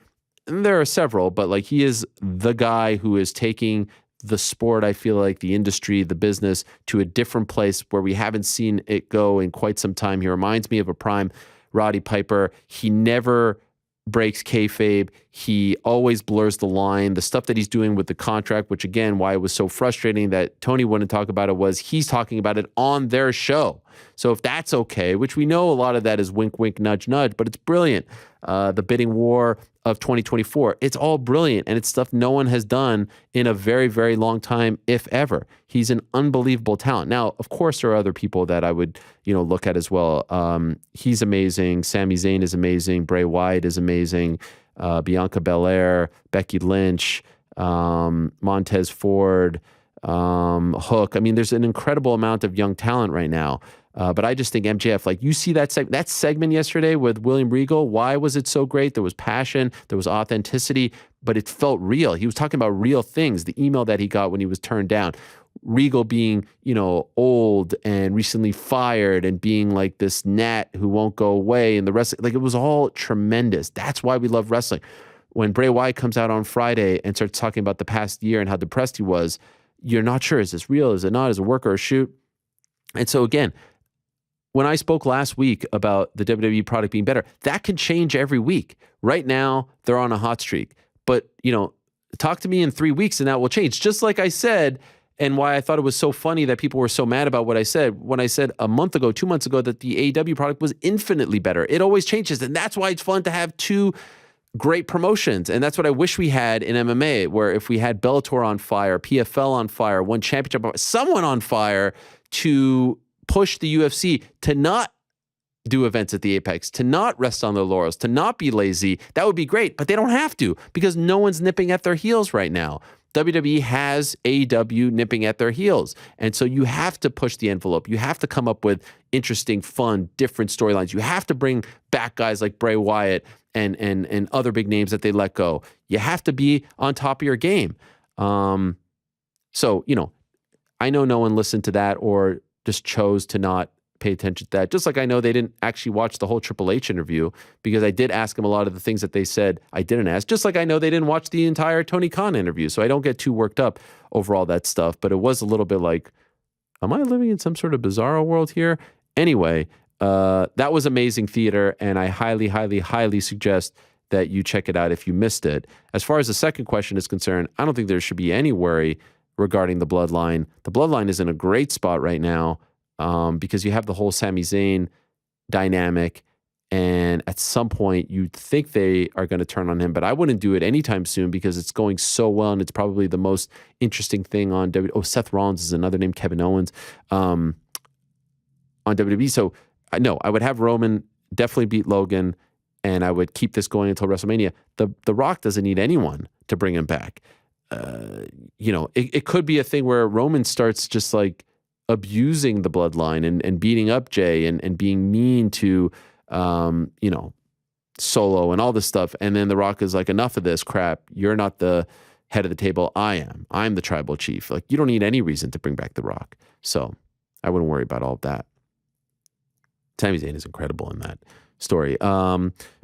and there are several, but like he is the guy who is taking the sport, I feel like, the industry, the business, to a different place where we haven't seen it go in quite some time. He reminds me of a prime Roddy Piper. He never breaks kayfabe. He always blurs the line. The stuff that he's doing with the contract, which again, why it was so frustrating that Tony wouldn't talk about it, was he's talking about it on their show. So if that's okay, which we know a lot of that is wink, wink, nudge, nudge, but it's brilliant. The bidding war of 2024, it's all brilliant, and it's stuff no one has done in a very, very long time, if ever. He's an unbelievable talent. Now, of course, there are other people that I would, look at as well. He's amazing. Sami Zayn is amazing. Bray Wyatt is amazing. Bianca Belair, Becky Lynch, Montez Ford, Hook. I mean, there's an incredible amount of young talent right now. But I just think MJF, like you see that segment yesterday with William Regal, why was it so great? There was passion, there was authenticity, but it felt real. He was talking about real things. The email that he got when he was turned down, Regal being, old and recently fired and being like this gnat who won't go away, and the rest, like it was all tremendous. That's why we love wrestling. When Bray Wyatt comes out on Friday and starts talking about the past year and how depressed he was, you're not sure, is this real? Is it not? Is it a work or a shoot? And so again, when I spoke last week about the WWE product being better, that can change every week. Right now, they're on a hot streak. But, talk to me in 3 weeks and that will change. Just like I said, and why I thought it was so funny that people were so mad about what I said, when I said a month ago, 2 months ago, that the AEW product was infinitely better. It always changes. And that's why it's fun to have 2 great promotions. And that's what I wish we had in MMA, where if we had Bellator on fire, PFL on fire, one championship, someone on fire to push the UFC to not do events at the Apex, to not rest on their laurels, to not be lazy, that would be great. But they don't have to, because no one's nipping at their heels right now. WWE has AEW nipping at their heels. And so you have to push the envelope. You have to come up with interesting, fun, different storylines. You have to bring back guys like Bray Wyatt and other big names that they let go. You have to be on top of your game. So, I know no one listened to that or just chose to not pay attention to that. Just like I know they didn't actually watch the whole Triple H interview, because I did ask him a lot of the things that they said I didn't ask. Just like I know they didn't watch the entire Tony Khan interview. So I don't get too worked up over all that stuff. But it was a little bit like, am I living in some sort of bizarro world here? Anyway, that was amazing theater, and I highly, highly, highly suggest that you check it out if you missed it. As far as the second question is concerned, I don't think there should be any worry regarding the Bloodline. The Bloodline is in a great spot right now because you have the whole Sami Zayn dynamic, and at some point you'd think they are going to turn on him, but I wouldn't do it anytime soon because it's going so well, and it's probably the most interesting thing on WWE. Oh, Seth Rollins is another name, Kevin Owens on WWE. So no, I would have Roman definitely beat Logan, and I would keep this going until WrestleMania. The Rock doesn't need anyone to bring him back. It could be a thing where Roman starts just like abusing the Bloodline and beating up Jey and being mean to, Solo and all this stuff. And then The Rock is like, enough of this crap. You're not the head of the table. I am. I'm the tribal chief. Like, you don't need any reason to bring back The Rock. So I wouldn't worry about all of that. Sami Zayn is incredible in that. story.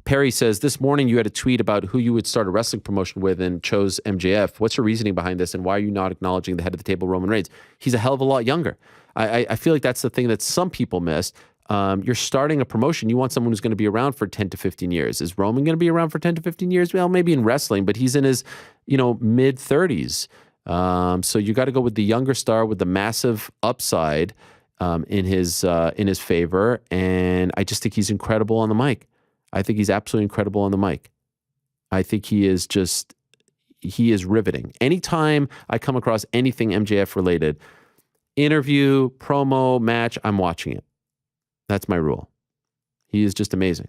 Perry says, this morning you had a tweet about who you would start a wrestling promotion with and chose MJF. What's your reasoning behind this, and why are you not acknowledging the head of the table, Roman Reigns? He's a hell of a lot younger. I feel like that's the thing that some people miss. You're starting a promotion. You want someone who's going to be around for 10 to 15 years. Is Roman going to be around for 10 to 15 years? Well, maybe in wrestling, but he's in his, mid 30s. So you got to go with the younger star with the massive upside in his favor. And I just think he's incredible on the mic. I think he's absolutely incredible on the mic. I think he is riveting. Anytime I come across anything MJF related, interview, promo, match, I'm watching it. That's my rule. He is just amazing.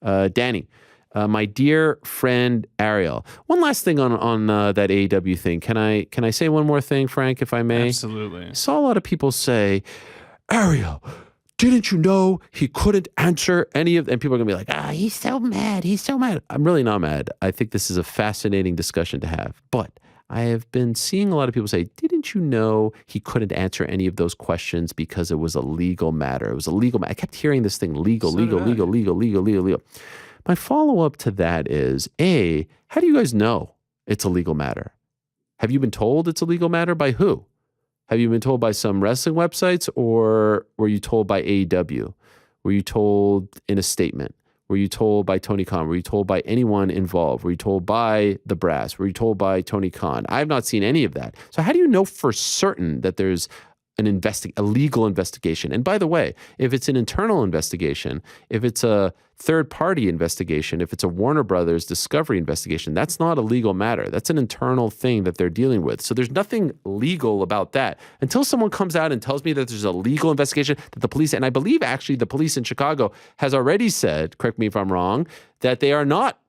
Danny, my dear friend Ariel. One last thing on that AEW thing. Can I say one more thing, Frank, if I may? Absolutely. I saw a lot of people say, Ariel, didn't you know he couldn't answer any of... And people are going to be like, he's so mad. He's so mad. I'm really not mad. I think this is a fascinating discussion to have. But I have been seeing a lot of people say, didn't you know he couldn't answer any of those questions because it was a legal matter? It was a legal matter. I kept hearing this thing, legal. My follow-up to that is, A, how do you guys know it's a legal matter? Have you been told it's a legal matter? By who? Have you been told by some wrestling websites, or were you told by AEW? Were you told in a statement? Were you told by Tony Khan? Were you told by anyone involved? Were you told by the brass? Were you told by Tony Khan? I have not seen any of that. So how do you know for certain that there's a legal investigation? And by the way, if it's an internal investigation, if it's a third-party investigation, if it's a Warner Brothers Discovery investigation, that's not a legal matter. That's an internal thing that they're dealing with. So there's nothing legal about that until someone comes out and tells me that there's a legal investigation that the police, and I believe actually the police in Chicago has already said, correct me if I'm wrong, that they are not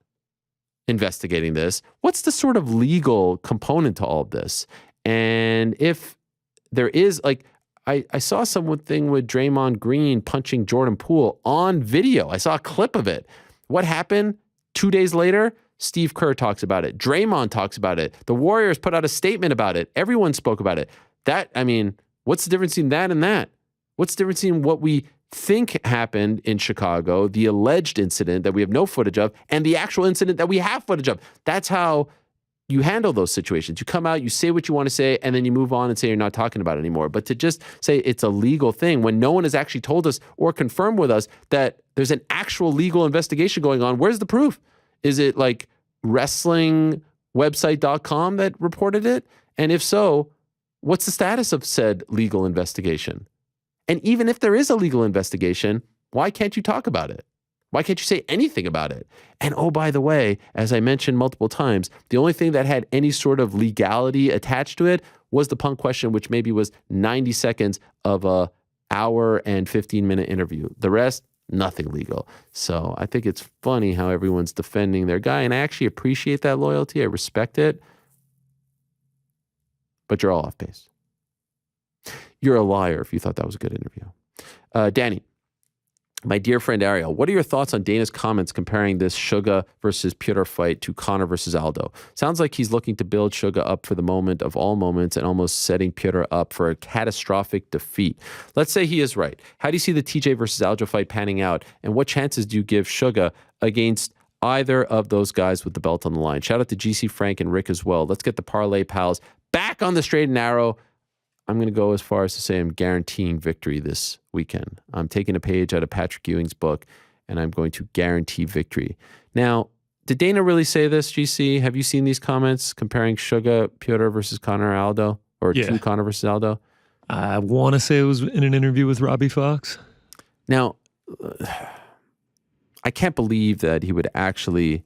investigating this. What's the sort of legal component to all of this? And if there is, I saw something with Draymond Green punching Jordan Poole on video. I saw a clip of it. What happened 2 days later? Steve Kerr talks about it. Draymond talks about it. The Warriors put out a statement about it. Everyone spoke about it. What's the difference between that and that? What's the difference between what we think happened in Chicago, the alleged incident that we have no footage of, and the actual incident that we have footage of? That's how you handle those situations. You come out, you say what you want to say, and then you move on and say you're not talking about it anymore. But to just say it's a legal thing when no one has actually told us or confirmed with us that there's an actual legal investigation going on, where's the proof? Is it like wrestlingwebsite.com that reported it? And if so, what's the status of said legal investigation? And even if there is a legal investigation, why can't you talk about it? Why can't you say anything about it? And oh, by the way, as I mentioned multiple times, the only thing that had any sort of legality attached to it was the Punk question, which maybe was 90 seconds of a hour and 15-minute interview. The rest, nothing legal. So I think it's funny how everyone's defending their guy, and I actually appreciate that loyalty. I respect it. But you're all off base. You're a liar if you thought that was a good interview. Danny. My dear friend Ariel, what are your thoughts on Dana's comments comparing this Suga versus Pyotr fight to Conor versus Aldo? Sounds like he's looking to build Suga up for the moment of all moments and almost setting Pyotr up for a catastrophic defeat. Let's say he is right. How do you see the TJ versus Aldo fight panning out? And what chances do you give Suga against either of those guys with the belt on the line? Shout out to GC Frank and Rick as well. Let's get the Parlay Pals back on the straight and narrow. I'm going to go as far as to say I'm guaranteeing victory this weekend. I'm taking a page out of Patrick Ewing's book, and I'm going to guarantee victory. Now, did Dana really say this, GC? Have you seen these comments comparing Suga, Pyotr versus Conor Aldo? Or to Conor versus Aldo? I want to say it was in an interview with Robbie Fox. Now, I can't believe that he would actually...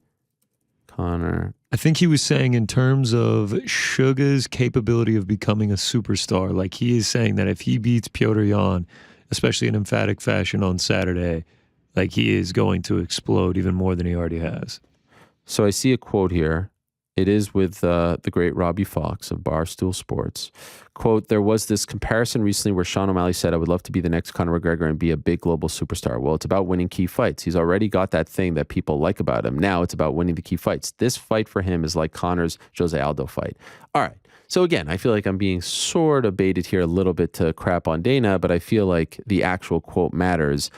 Conor... I think he was saying in terms of Suga's capability of becoming a superstar, like he is saying that if he beats Pyotr Yan, especially in emphatic fashion on Saturday, like he is going to explode even more than he already has. So I see a quote here. It is with the great Robbie Fox of Barstool Sports. Quote, there was this comparison recently where Sean O'Malley said, I would love to be the next Conor McGregor and be a big global superstar. Well, it's about winning key fights. He's already got that thing that people like about him. Now it's about winning the key fights. This fight for him is like Conor's Jose Aldo fight. All right. So again, I feel like I'm being sort of baited here a little bit to crap on Dana, but I feel like the actual quote matters.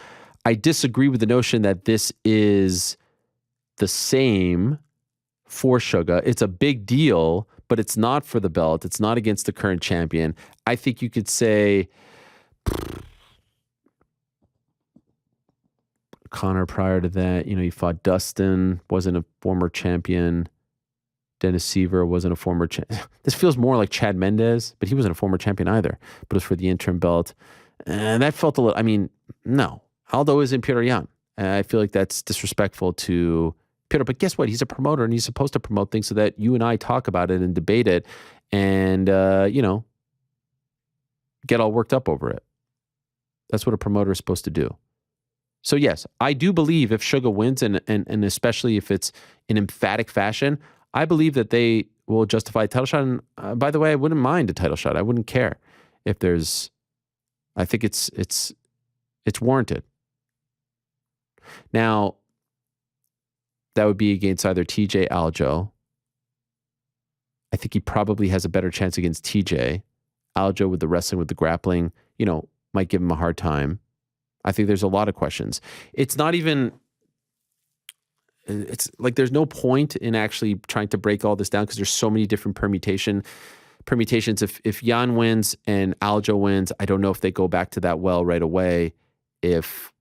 I disagree with the notion that this is the same for Sugar. It's a big deal, but it's not for the belt. It's not against the current champion. I think you could say Connor prior to that, he fought Dustin, wasn't a former champion. Dennis Seaver wasn't a former champion. This feels more like Chad Mendez, but he wasn't a former champion either, but it was for the interim belt. And that felt a little, no. Aldo isn't Peter Yan. I feel like that's disrespectful to Peter. But guess what? He's a promoter, and he's supposed to promote things so that you and I talk about it and debate it and, get all worked up over it. That's what a promoter is supposed to do. So, yes, I do believe if Sugar wins, and especially if it's in emphatic fashion, I believe that they will justify a title shot. And by the way, I wouldn't mind a title shot. I wouldn't care if there's. I think it's warranted. Now, that would be against either TJ Aljo. I think he probably has a better chance against TJ. Aljo with the wrestling, with the grappling, might give him a hard time. I think there's a lot of questions. It's not even. It's like there's no point in actually trying to break all this down because there's so many different permutations. If Jan wins and Aljo wins, I don't know if they go back to that well right away. If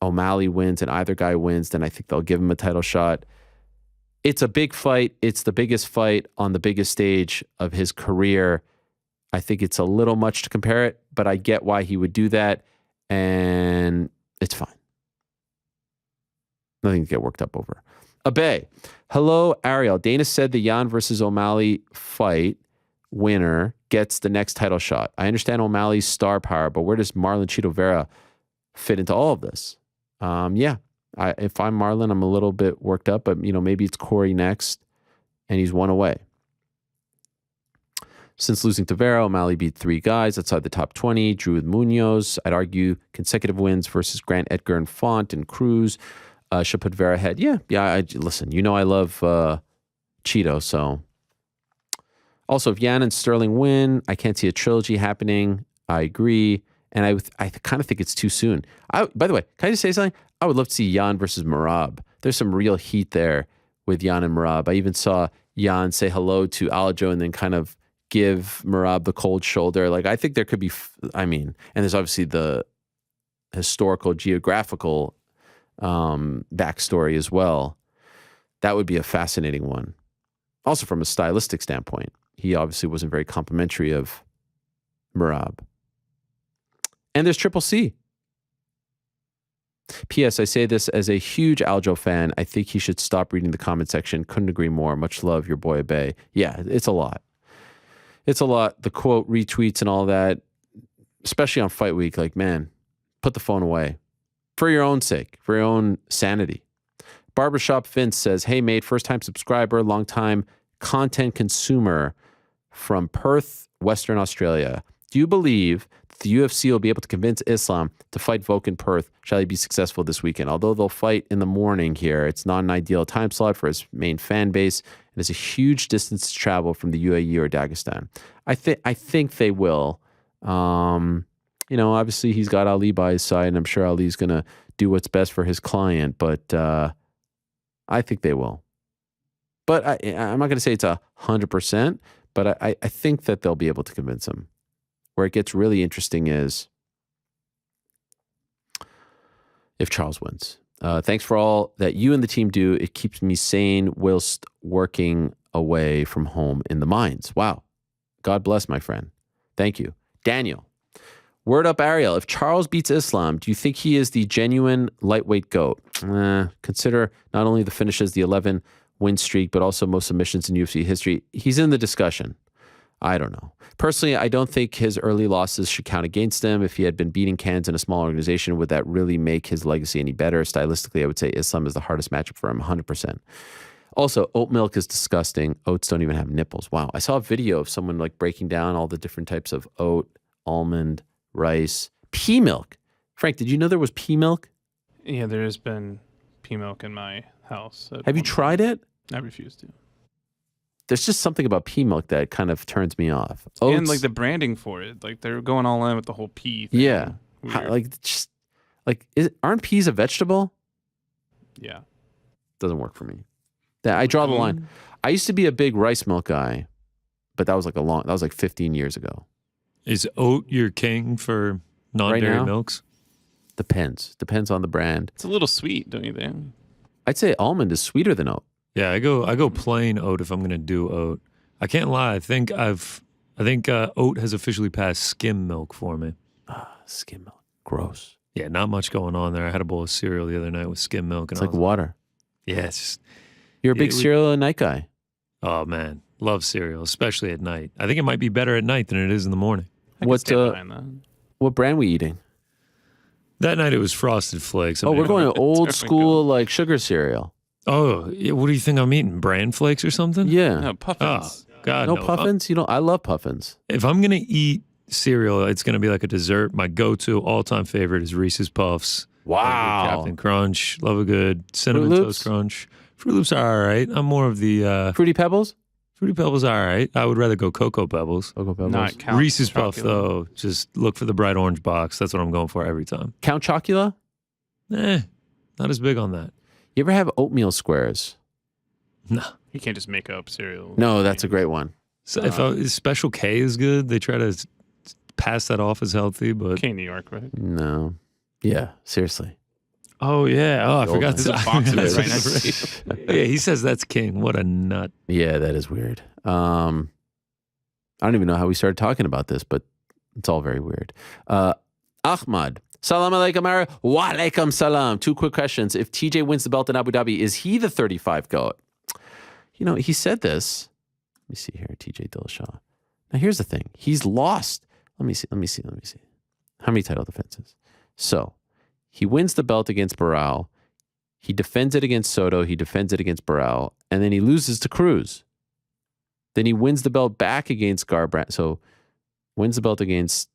O'Malley wins and either guy wins, then I think they'll give him a title shot. It's a big fight. It's the biggest fight on the biggest stage of his career. I think it's a little much to compare it, but I get why he would do that, and it's fine. Nothing to get worked up over. Abe, hello, Ariel. Dana said the Jan versus O'Malley fight winner gets the next title shot. I understand O'Malley's star power, but where does Marlon Chito Vera fit into all of this? If I'm Marlon, I'm a little bit worked up, but maybe it's Corey next, and he's one away. Since losing to Vera, O'Malley beat 3 guys outside the top 20. Drew with Munoz. I'd argue consecutive wins versus Grant, Edgar, and Font and Cruz should put Vera ahead. Listen, I love Cheeto, so. Also, if Yan and Sterling win, I can't see a trilogy happening. I agree. And I kind of think it's too soon. By the way, can I just say something? I would love to see Yan versus Merab. There's some real heat there with Yan and Merab. I even saw Yan say hello to Aljo and then kind of give Merab the cold shoulder. Like, I think there could be, and there's obviously the historical, geographical backstory as well. That would be a fascinating one. Also from a stylistic standpoint, he obviously wasn't very complimentary of Merab. And there's Triple C. P.S. I say this as a huge Aljo fan. I think he should stop reading the comment section. Couldn't agree more. Much love, your boy Abe. Yeah, it's a lot. It's a lot. The quote retweets and all that, especially on fight week. Like, man, put the phone away. For your own sake, for your own sanity. Barbershop Vince says, hey, mate, first-time subscriber, long-time content consumer from Perth, Western Australia. Do you believe the UFC will be able to convince Islam to fight Volk in Perth? Shall he be successful this weekend? Although they'll fight in the morning here, it's not an ideal time slot for his main fan base. It is a huge distance to travel from the UAE or Dagestan. I think they will. Obviously he's got Ali by his side, and I'm sure Ali's going to do what's best for his client, but I think they will. But I'm not going to say it's 100%, but I think that they'll be able to convince him. Where it gets really interesting is if Charles wins. Thanks for all that you and the team do. It keeps me sane whilst working away from home in the mines. Wow. God bless, my friend. Thank you. Daniel. Word up, Ariel. If Charles beats Islam, do you think he is the genuine lightweight GOAT? Consider not only the finishes, the 11 win streak, but also most submissions in UFC history. He's in the discussion. I don't know. Personally, I don't think his early losses should count against him. If he had been beating cans in a small organization, would that really make his legacy any better? Stylistically, I would say Islam is the hardest matchup for him, 100%. Also, oat milk is disgusting. Oats don't even have nipples. Wow. I saw a video of someone like breaking down all the different types of oat, almond, rice, pea milk. Frank, did you know there was pea milk? Yeah, there has been pea milk in my house. Have you tried it? I refuse to. There's just something about pea milk that kind of turns me off. Oats, and like the branding for it, like they're going all in with the whole pea thing. Yeah, Like, aren't peas a vegetable? Yeah. Doesn't work for me. I draw the line. I used to be a big rice milk guy, but that was like 15 years ago. Is oat your king for non-dairy milks? Depends on the brand. It's a little sweet, don't you think? I'd say almond is sweeter than oat. Yeah, I go plain oat if I'm going to do oat. I can't lie. I think oat has officially passed skim milk for me. Skim milk. Gross. Yeah, not much going on there. I had a bowl of cereal the other night with skim milk. And It's like water. Yeah, it's just... You're a big cereal at night guy. Oh, man. Love cereal, especially at night. I think it might be better at night than it is in the morning. What brand we eating? That night it was Frosted Flakes. We're going to old school like sugar cereal. Oh, what do you think I'm eating? Bran Flakes or something? Yeah. No, Puffins. Oh, God, no Puffins? I love Puffins. If I'm going to eat cereal, it's going to be like a dessert. My go-to all-time favorite is Reese's Puffs. Wow. Captain Crunch. Love a good Cinnamon Toast Crunch. Fruit Loops are all right. I'm more of the... Fruity Pebbles? Fruity Pebbles are all right. I would rather go Cocoa Pebbles. Cocoa Pebbles. Not Count Reese's Puff, Chocula. though. Just look for the bright orange box. That's what I'm going for every time. Count Chocula? Not as big on that. You ever have oatmeal squares? No. You can't just make up cereal. No, that's a great one. So if Special K is good, they try to pass that off as healthy, but... Okay, New York, right? No. Yeah, seriously. Oh, yeah. Oh, I forgot There's a box of it right next to you. Yeah, he says that's king. What a nut. Yeah, that is weird. I don't even know how we started talking about this, but it's all very weird. Ahmad. Salam alaikum, Ara. Wa alaikum salam. 2 quick questions. If TJ wins the belt in Abu Dhabi, is he the 35 GOAT? He said this. Let me see here, TJ Dillashaw. Now, here's the thing. He's lost. Let me see. How many title defenses? So, he wins the belt against Barao. He defends it against Soto. He defends it against Barao. And then he loses to Cruz. Then he wins the belt back against Garbrandt. So, wins the belt against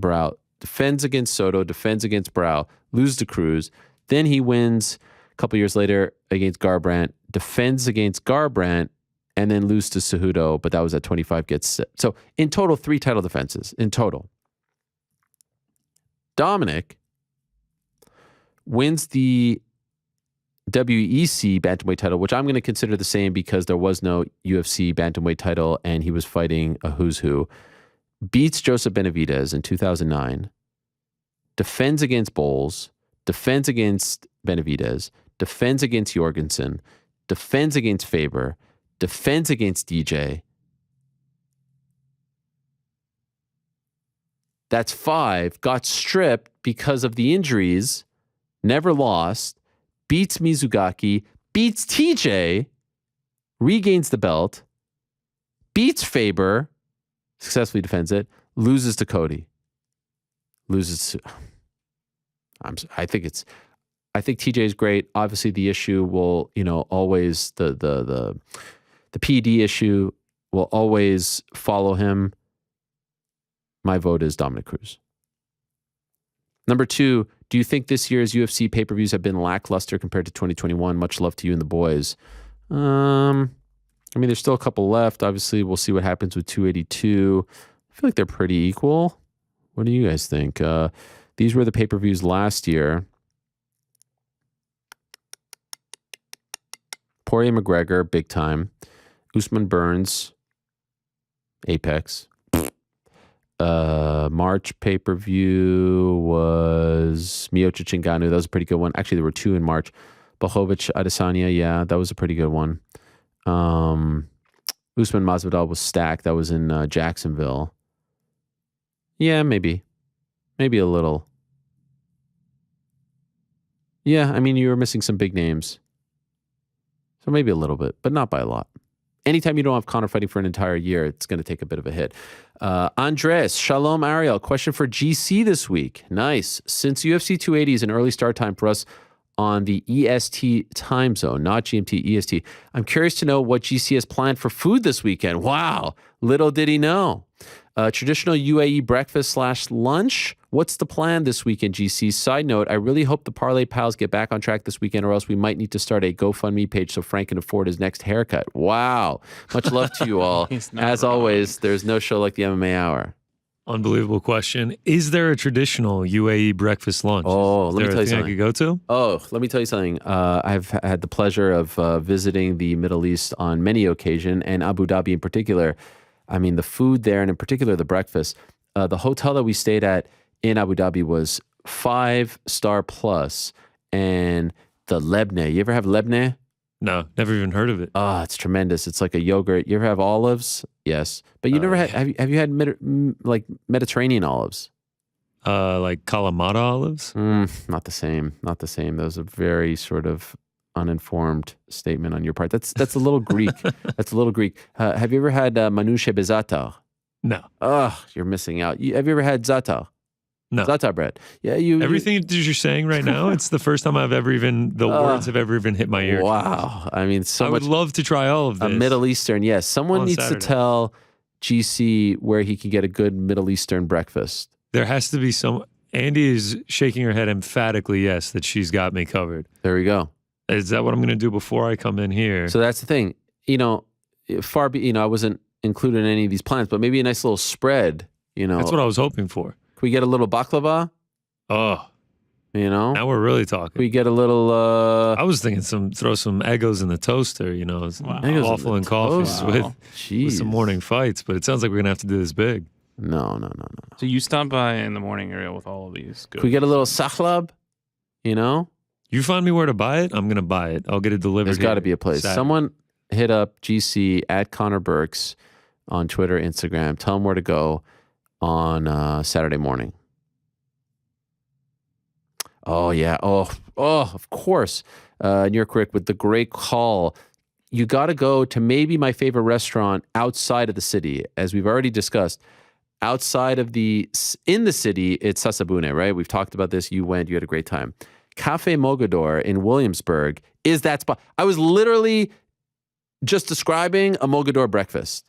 Barao. Defends against Soto. Defends against Barao. Loses to Cruz. Then he wins a couple years later against Garbrandt. Defends against Garbrandt. And then loses to Cejudo. But that was at 25. So, in total, 3 title defenses. In total. Dominick wins the WEC bantamweight title, which I'm going to consider the same because there was no UFC bantamweight title and he was fighting a who's who. Beats Joseph Benavidez in 2009. Defends against Bowles. Defends against Benavidez. Defends against Jorgensen. Defends against Faber. Defends against DJ. That's 5. Got stripped because of the injuries. Never lost. Beats Mizugaki. Beats TJ. Regains the belt. Beats Faber. Successfully defends it. Loses to Cody. Loses to... I think TJ is great. Obviously, the issue will, always the PD issue will always follow him. My vote is Dominick Cruz. Number 2, do you think this year's UFC pay-per-views have been lackluster compared to 2021? Much love to you and the boys. There's still a couple left. Obviously, we'll see what happens with 282. I feel like they're pretty equal. What do you guys think? These were the pay-per-views last year. Poirier McGregor, big time. Usman Burns, Apex. March pay-per-view was Miocic Ngannou. That was a pretty good one. Actually, there were 2 in March. Blachowicz Adesanya, yeah, that was a pretty good one. Usman Masvidal was stacked. That was in Jacksonville. Yeah, maybe a little. Yeah, you were missing some big names. So maybe a little bit, but not by a lot. Anytime you don't have Conor fighting for an entire year, it's going to take a bit of a hit. Andres, Shalom Ariel, question for GC this week. Nice. Since UFC 280 is an early start time for us on the EST time zone, not GMT, EST, I'm curious to know what GC has planned for food this weekend. Wow. Little did he know. Traditional UAE breakfast / lunch. What's the plan this weekend, GC? Side note, I really hope the Parlay Pals get back on track this weekend or else we might need to start a GoFundMe page so Frank can afford his next haircut. Wow. Much love to you all. As always, there's no show like the MMA Hour. Unbelievable question. Is there a traditional UAE breakfast lunch? Oh, let me tell you I something. could go to? Oh, let me tell you something. I've had the pleasure of visiting the Middle East on many occasions, and Abu Dhabi in particular. I mean, the food there, and in particular the breakfast. The hotel that we stayed at in Abu Dhabi was 5-star plus, and the lebne. You ever have lebne? No, never even heard of it. Oh, it's tremendous. It's like a yogurt. You ever have olives? Yes, but you never had. Have you had like Mediterranean olives? Like Kalamata olives? Not the same. Not the same. That was a very sort of uninformed statement on your part. That's a little Greek. That's a little Greek. Have you ever had manouche bezatar? No. Oh, you're missing out. Have you ever had zatar? No. Za'atar bread. Yeah, Everything that you're saying right now, it's the first time I've ever the words have ever even hit my ear. Wow. I mean, I would love to try all of this. A Middle Eastern, yes. Someone needs to tell GC where he can get a good Middle Eastern breakfast. There has to be some. Andy is shaking her head emphatically, yes, that she's got me covered. There we go. Is that what I'm going to do before I come in here? So that's the thing. I wasn't included in any of these plans, but maybe a nice little spread, That's what I was hoping for. Can we get a little baklava? Oh. Now we're really talking. Can we get a little... I was thinking throw some Eggos in the toaster, waffle and coffee with some morning fights, but it sounds like we're going to have to do this big. No. So you stop by in the morning area with all of these. Can we get a little sahlab? You find me where to buy it, I'm going to buy it. I'll get it delivered. There's got to be a place. Someone hit up GC at Connor Burks on Twitter, Instagram. Tell him where to go on Saturday morning. Oh, yeah. Oh, of course. New York Rick with the great call. You got to go to maybe my favorite restaurant outside of the city. As we've already discussed, outside of in the city, it's Sasabune, right? We've talked about this. You went, you had a great time. Cafe Mogador in Williamsburg is that spot. I was literally just describing a Mogador breakfast.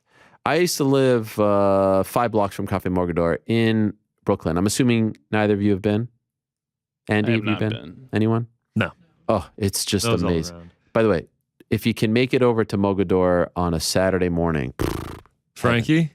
I used to live 5 blocks from Cafe Mogador in Brooklyn. I'm assuming neither of you have been. Andy, have you been? Anyone? No. Oh, it's just amazing. By the way, if you can make it over to Mogador on a Saturday morning, Frankie,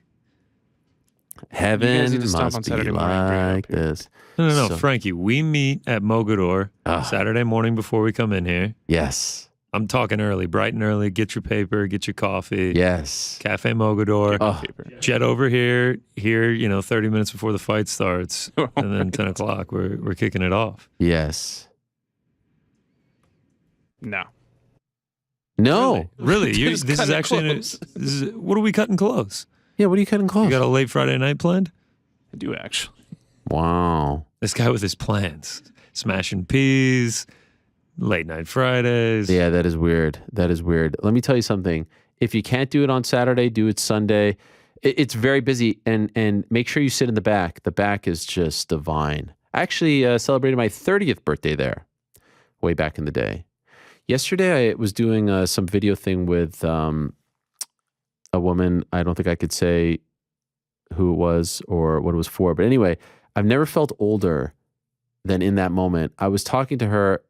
heaven must be like this. No, Frankie, we meet at Mogador Saturday morning before we come in here. Yes. I'm talking early, bright and early. Get your paper, get your coffee. Yes. Cafe Mogador. Jet over here, 30 minutes before the fight starts. And then 10 o'clock, we're kicking it off. Yes. No. Really? This is actually, what are we cutting close? Yeah, what are you cutting close? You got a late Friday night planned? I do, actually. Wow. This guy with his plans. Smashing peas. Late night Fridays. Yeah, that is weird. Let me tell you something. If you can't do it on Saturday, do it Sunday. It's very busy, and make sure you sit in the back. The back is just divine. I actually celebrated my 30th birthday there way back in the day. Yesterday, I was doing some video thing with a woman. I don't think I could say who it was or what it was for. But anyway, I've never felt older than in that moment. I was talking to her.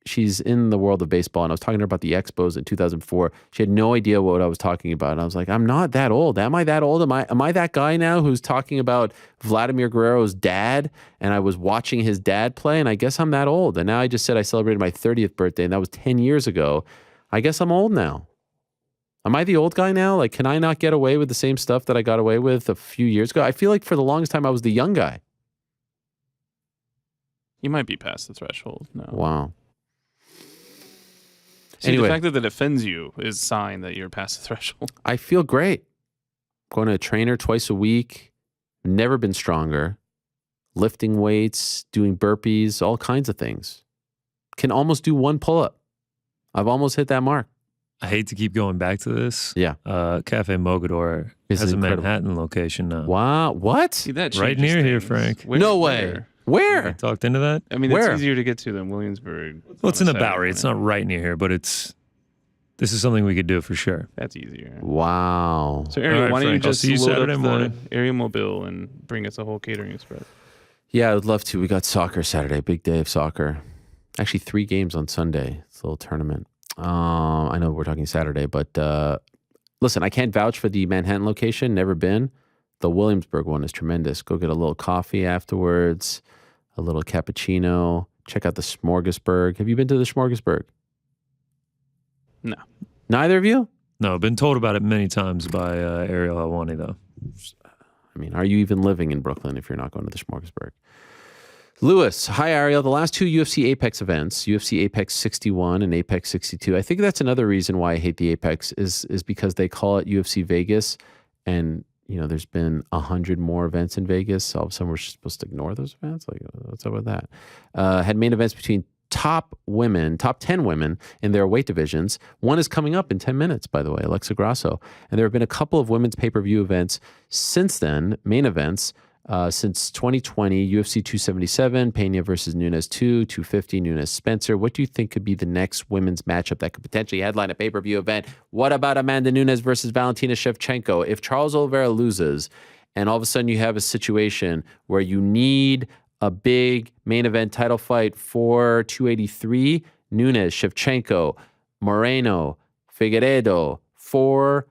She's in the world of baseball, and I was talking to her about the Expos in 2004. She had no idea what I was talking about. And I was like, I'm not that old. Am I that old? Am I that guy now who's talking about Vladimir Guerrero's dad? And I was watching his dad play, and I guess I'm that old. And now I just said I celebrated my 30th birthday, and that was 10 years ago. I guess I'm old now. Am I the old guy now? Like, can I not get away with the same stuff that I got away with a few years ago? I feel like for the longest time I was the young guy. You might be past the threshold. No. Wow. See, anyway, the fact that it offends you is a sign that you're past the threshold. I feel great. Going to a trainer twice a week. Never been stronger. Lifting weights, doing burpees, all kinds of things. Can almost do one pull-up. I've almost hit that mark. I hate to keep going back to this. Yeah. Cafe Mogador has a Manhattan location now. Wow. What? See, that right near here, Frank. No way. Where? I talked into that. I mean, it's easier to get to than Williamsburg. Well, it's in the Bowery. It's not right near here, but this is something we could do for sure. That's easier. Wow. So, Ariel, why don't you just load Saturday up morning. the Area Mobile and bring us a whole catering spread? Yeah, I would love to. We got soccer Saturday. Big day of soccer. Actually, 3 games on Sunday. It's a little tournament. I know we're talking Saturday, but listen, I can't vouch for the Manhattan location. Never been. The Williamsburg one is tremendous. Go get a little coffee afterwards, a little cappuccino. Check out the Smorgasburg. Have you been to the Smorgasburg? No. Neither of you? No, been told about it many times by Ariel Helwani, though. I mean, are you even living in Brooklyn if you're not going to the Smorgasburg? Lewis, hi Ariel. The last two UFC Apex events, UFC Apex 61 and Apex 62. I think that's another reason why I hate the Apex is because they call it UFC Vegas, and there's been 100 more events in Vegas. All of a sudden, we're supposed to ignore those events. Like, what's up with that? Had main events between top 10 women in their weight divisions. One is coming up in 10 minutes, by the way, Alexa Grasso. And there have been a couple of women's pay-per-view events since then, main events, since 2020, UFC 277, Pena versus Nunes 2, 250, Nunes Spencer. What do you think could be the next women's matchup that could potentially headline a pay-per-view event? What about Amanda Nunes versus Valentina Shevchenko? If Charles Oliveira loses, and all of a sudden you have a situation where you need a big main event title fight for 283, Nunes, Shevchenko, Moreno, Figueiredo, 4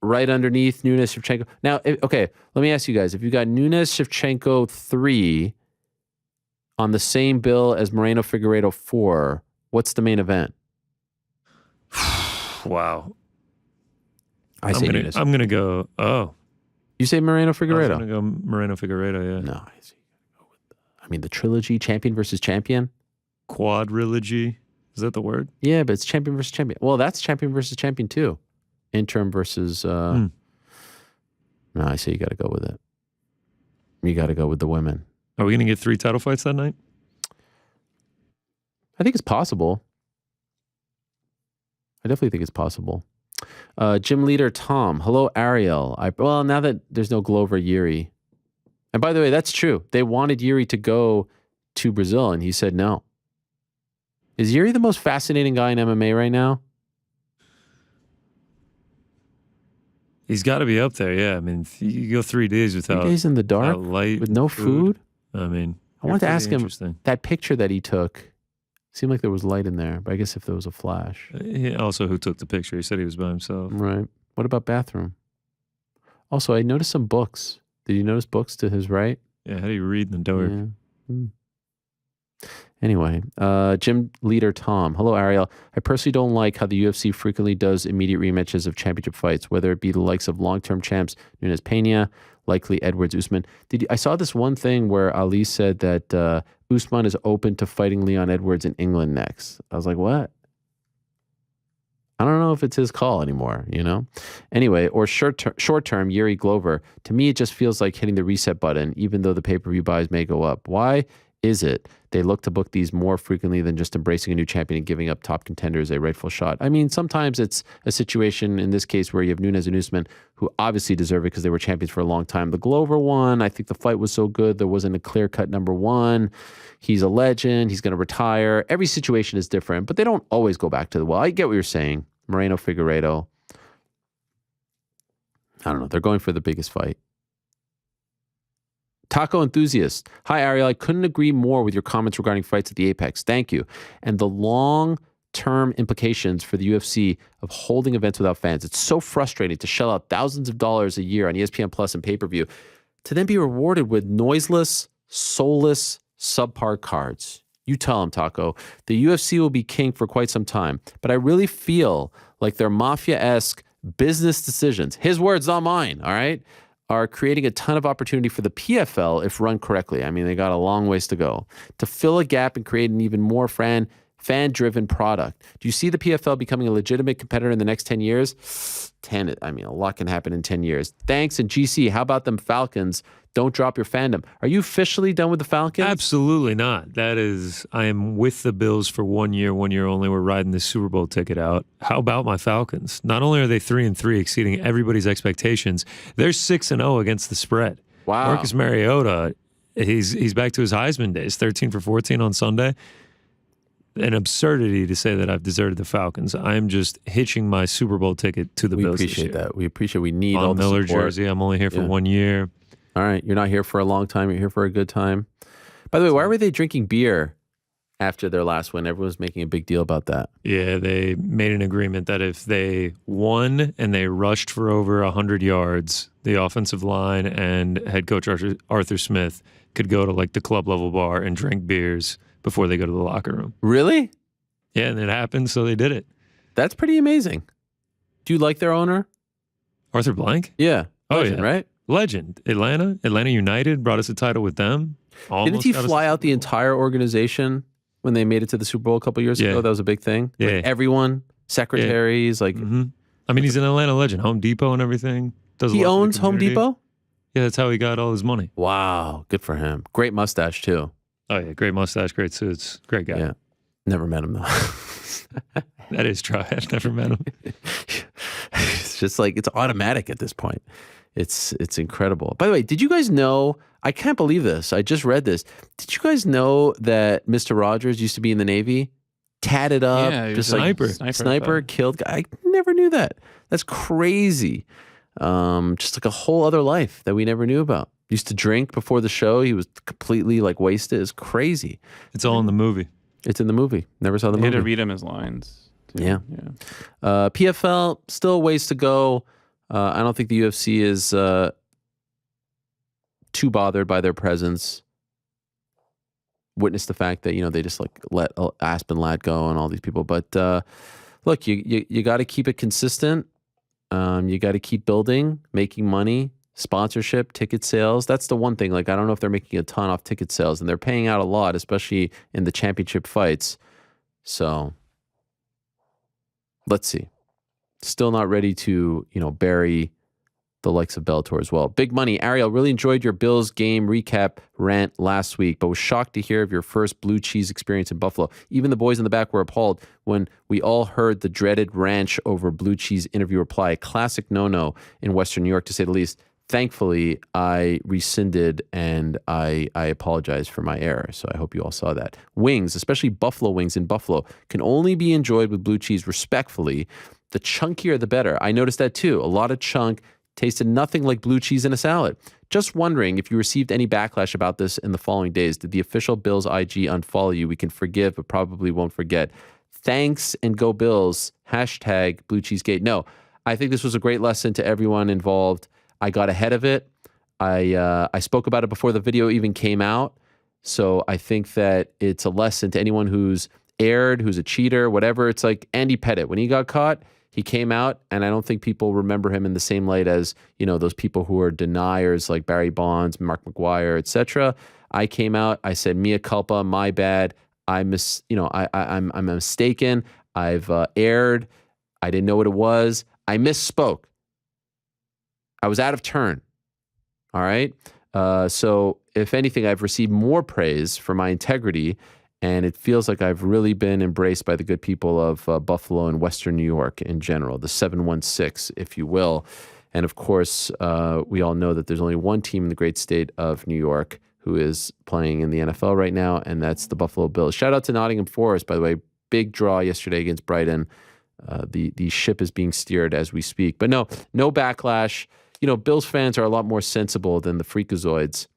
right underneath Nunes, Shevchenko. Now, okay, let me ask you guys. If you got Nunes, Shevchenko 3 on the same bill as Moreno, Figueiredo 4, what's the main event? Wow. I say Nunes. I'm going to go, You say Moreno, Figueiredo? I'm going to go Moreno, Figueiredo, yeah. No, I mean, the trilogy, champion versus champion. Quadrilogy. Is that the word? Yeah, but it's champion versus champion. Well, that's champion versus champion too. Interim versus... No, I say you got to go with it. You got to go with the women. Are we going to get 3 title fights that night? I think it's possible. I definitely think it's possible. Gym leader Tom. Hello, Ariel. Well, now that there's no Glover Yuri... And by the way, that's true. They wanted Yuri to go to Brazil, and he said no. Is Yuri the most fascinating guy in MMA right now? He's got to be up there, yeah. I mean, you go 3 days without... 3 days in the dark with no food? I mean, I wanted to ask him, that picture that he took, seemed like there was light in there, but I guess if there was a flash. Also, who took the picture? He said he was by himself. Right. What about bathroom? Also, I noticed some books. Did you notice books to his right? Yeah, how do you read in the dark? Yeah. Anyway, gym leader Tom. Hello, Ariel. I personally don't like how the UFC frequently does immediate rematches of championship fights, whether it be the likes of long-term champs Nunes Pena, likely Edwards Usman. I saw this one thing where Ali said that Usman is open to fighting Leon Edwards in England next. I was like, what? I don't know if it's his call anymore, Anyway, or short-term, Yuri Glover. To me, it just feels like hitting the reset button, even though the pay-per-view buys may go up. Why is it they look to book these more frequently than just embracing a new champion and giving up top contenders a rightful shot? I mean, sometimes it's a situation, in this case, where you have Nunes and Usman, who obviously deserve it because they were champions for a long time. The Glover one, I think the fight was so good, there wasn't a clear-cut number one. He's a legend. He's going to retire. Every situation is different, but they don't always go back to the well. I get what you're saying. Moreno, Figueiredo. I don't know. They're going for the biggest fight. Taco Enthusiast. Hi, Ariel. I couldn't agree more with your comments regarding fights at the Apex. Thank you. And the long-term implications for the UFC of holding events without fans. It's so frustrating to shell out thousands of dollars a year on ESPN Plus and pay-per-view to then be rewarded with noiseless, soulless, subpar cards. You tell him, Taco. The UFC will be king for quite some time, but I really feel like their mafia-esque business decisions, his words, not mine, all right, are creating a ton of opportunity for the PFL if run correctly. I mean, they got a long ways to go to fill a gap and create an even more fan-driven product. Do you see the PFL becoming a legitimate competitor in the next 10 years? 10, I mean, a lot can happen in 10 years. Thanks, and GC, how about them Falcons? Don't drop your fandom. Are you officially done with the Falcons? Absolutely not. I am with the Bills for 1 year, 1 year only. We're riding the Super Bowl ticket out. How about my Falcons? Not only are they 3-3, exceeding everybody's expectations, they're 6-0 against the spread. Wow. Marcus Mariota, he's back to his Heisman days, 13 for 14 on Sunday. An absurdity to say that I've deserted the Falcons. I'm just hitching my Super Bowl ticket to the Bills. We appreciate that. We appreciate. We need Von all the Miller support. jersey. I'm only here for 1 year. All right, you're not here for a long time. You're here for a good time. By the way, why were they drinking beer after their last win. Everyone was making a big deal about that. Yeah, they made an agreement that if they won and they rushed for over 100 yards, the offensive line and head coach Arthur Smith could go to like the club level bar and drink beers before they go to the locker room. Really? Yeah, and it happened, so they did it. That's pretty amazing. Do you like their owner? Arthur Blank? Yeah. Legend, yeah. Right? Legend. Atlanta United brought us a title with them. Didn't he fly out the entire organization when they made it to the Super Bowl a couple years ago? That was a big thing. Yeah. Like everyone, secretaries, like. Mm-hmm. I mean, he's an Atlanta legend. Home Depot and everything. He owns Home Depot? Yeah, that's how he got all his money. Wow. Good for him. Great mustache, too. Oh, yeah. Great mustache, great suits. Great guy. Yeah. Never met him, though. That is true. I've never met him. It's just like, it's automatic at this point. It's incredible. By the way, did you guys know, I can't believe this. I just read this. Did you guys know that Mr. Rogers used to be in the Navy? Tatted up, just like sniper killed guy. I never knew that. That's crazy. Just like a whole other life that we never knew about. Used to drink before the show. He was completely like wasted. It's crazy. It's all in the movie. It's in the movie. Never saw the movie. You had to read him his lines. Too. Yeah. PFL, still ways to go. I don't think the UFC is too bothered by their presence. Witness the fact that, they just like let Aspen Ladd go and all these people. But look, you got to keep it consistent. You got to keep building, making money, sponsorship, ticket sales. That's the one thing. Like, I don't know if they're making a ton off ticket sales, and they're paying out a lot, especially in the championship fights. So let's see. Still not ready to, bury the likes of Bellator as well. Big money. Ariel, really enjoyed your Bills game recap rant last week, but was shocked to hear of your first blue cheese experience in Buffalo. Even the boys in the back were appalled when we all heard the dreaded ranch over blue cheese interview reply. A classic no-no in Western New York, to say the least. Thankfully, I rescinded and I apologize for my error. So I hope you all saw that. Wings, especially buffalo wings in Buffalo, can only be enjoyed with blue cheese respectfully. The chunkier, the better. I noticed that too. A lot of chunk. Tasted nothing like blue cheese in a salad. Just wondering if you received any backlash about this in the following days. Did the official Bills IG unfollow you? We can forgive, but probably won't forget. Thanks and go Bills. Hashtag Blue Cheese Gate. No, I think this was a great lesson to everyone involved. I got ahead of it. I spoke about it before the video even came out. So I think that it's a lesson to anyone who's aired, who's a cheater, whatever. It's like Andy Pettit. When he got caught, he came out, and I don't think people remember him in the same light as, those people who are deniers like Barry Bonds, Mark McGuire, etc. I came out, I said, mea culpa, my bad. I'm mistaken. I've erred. I didn't know what it was. I misspoke. I was out of turn. All right. So if anything, I've received more praise for my integrity. And it feels like I've really been embraced by the good people of Buffalo and Western New York in general, the 716, if you will. And of course, we all know that there's only one team in the great state of New York who is playing in the NFL right now, and that's the Buffalo Bills. Shout out to Nottingham Forest, by the way. Big draw yesterday against Brighton. The ship is being steered as we speak. But no backlash. Bills fans are a lot more sensible than the freakazoids.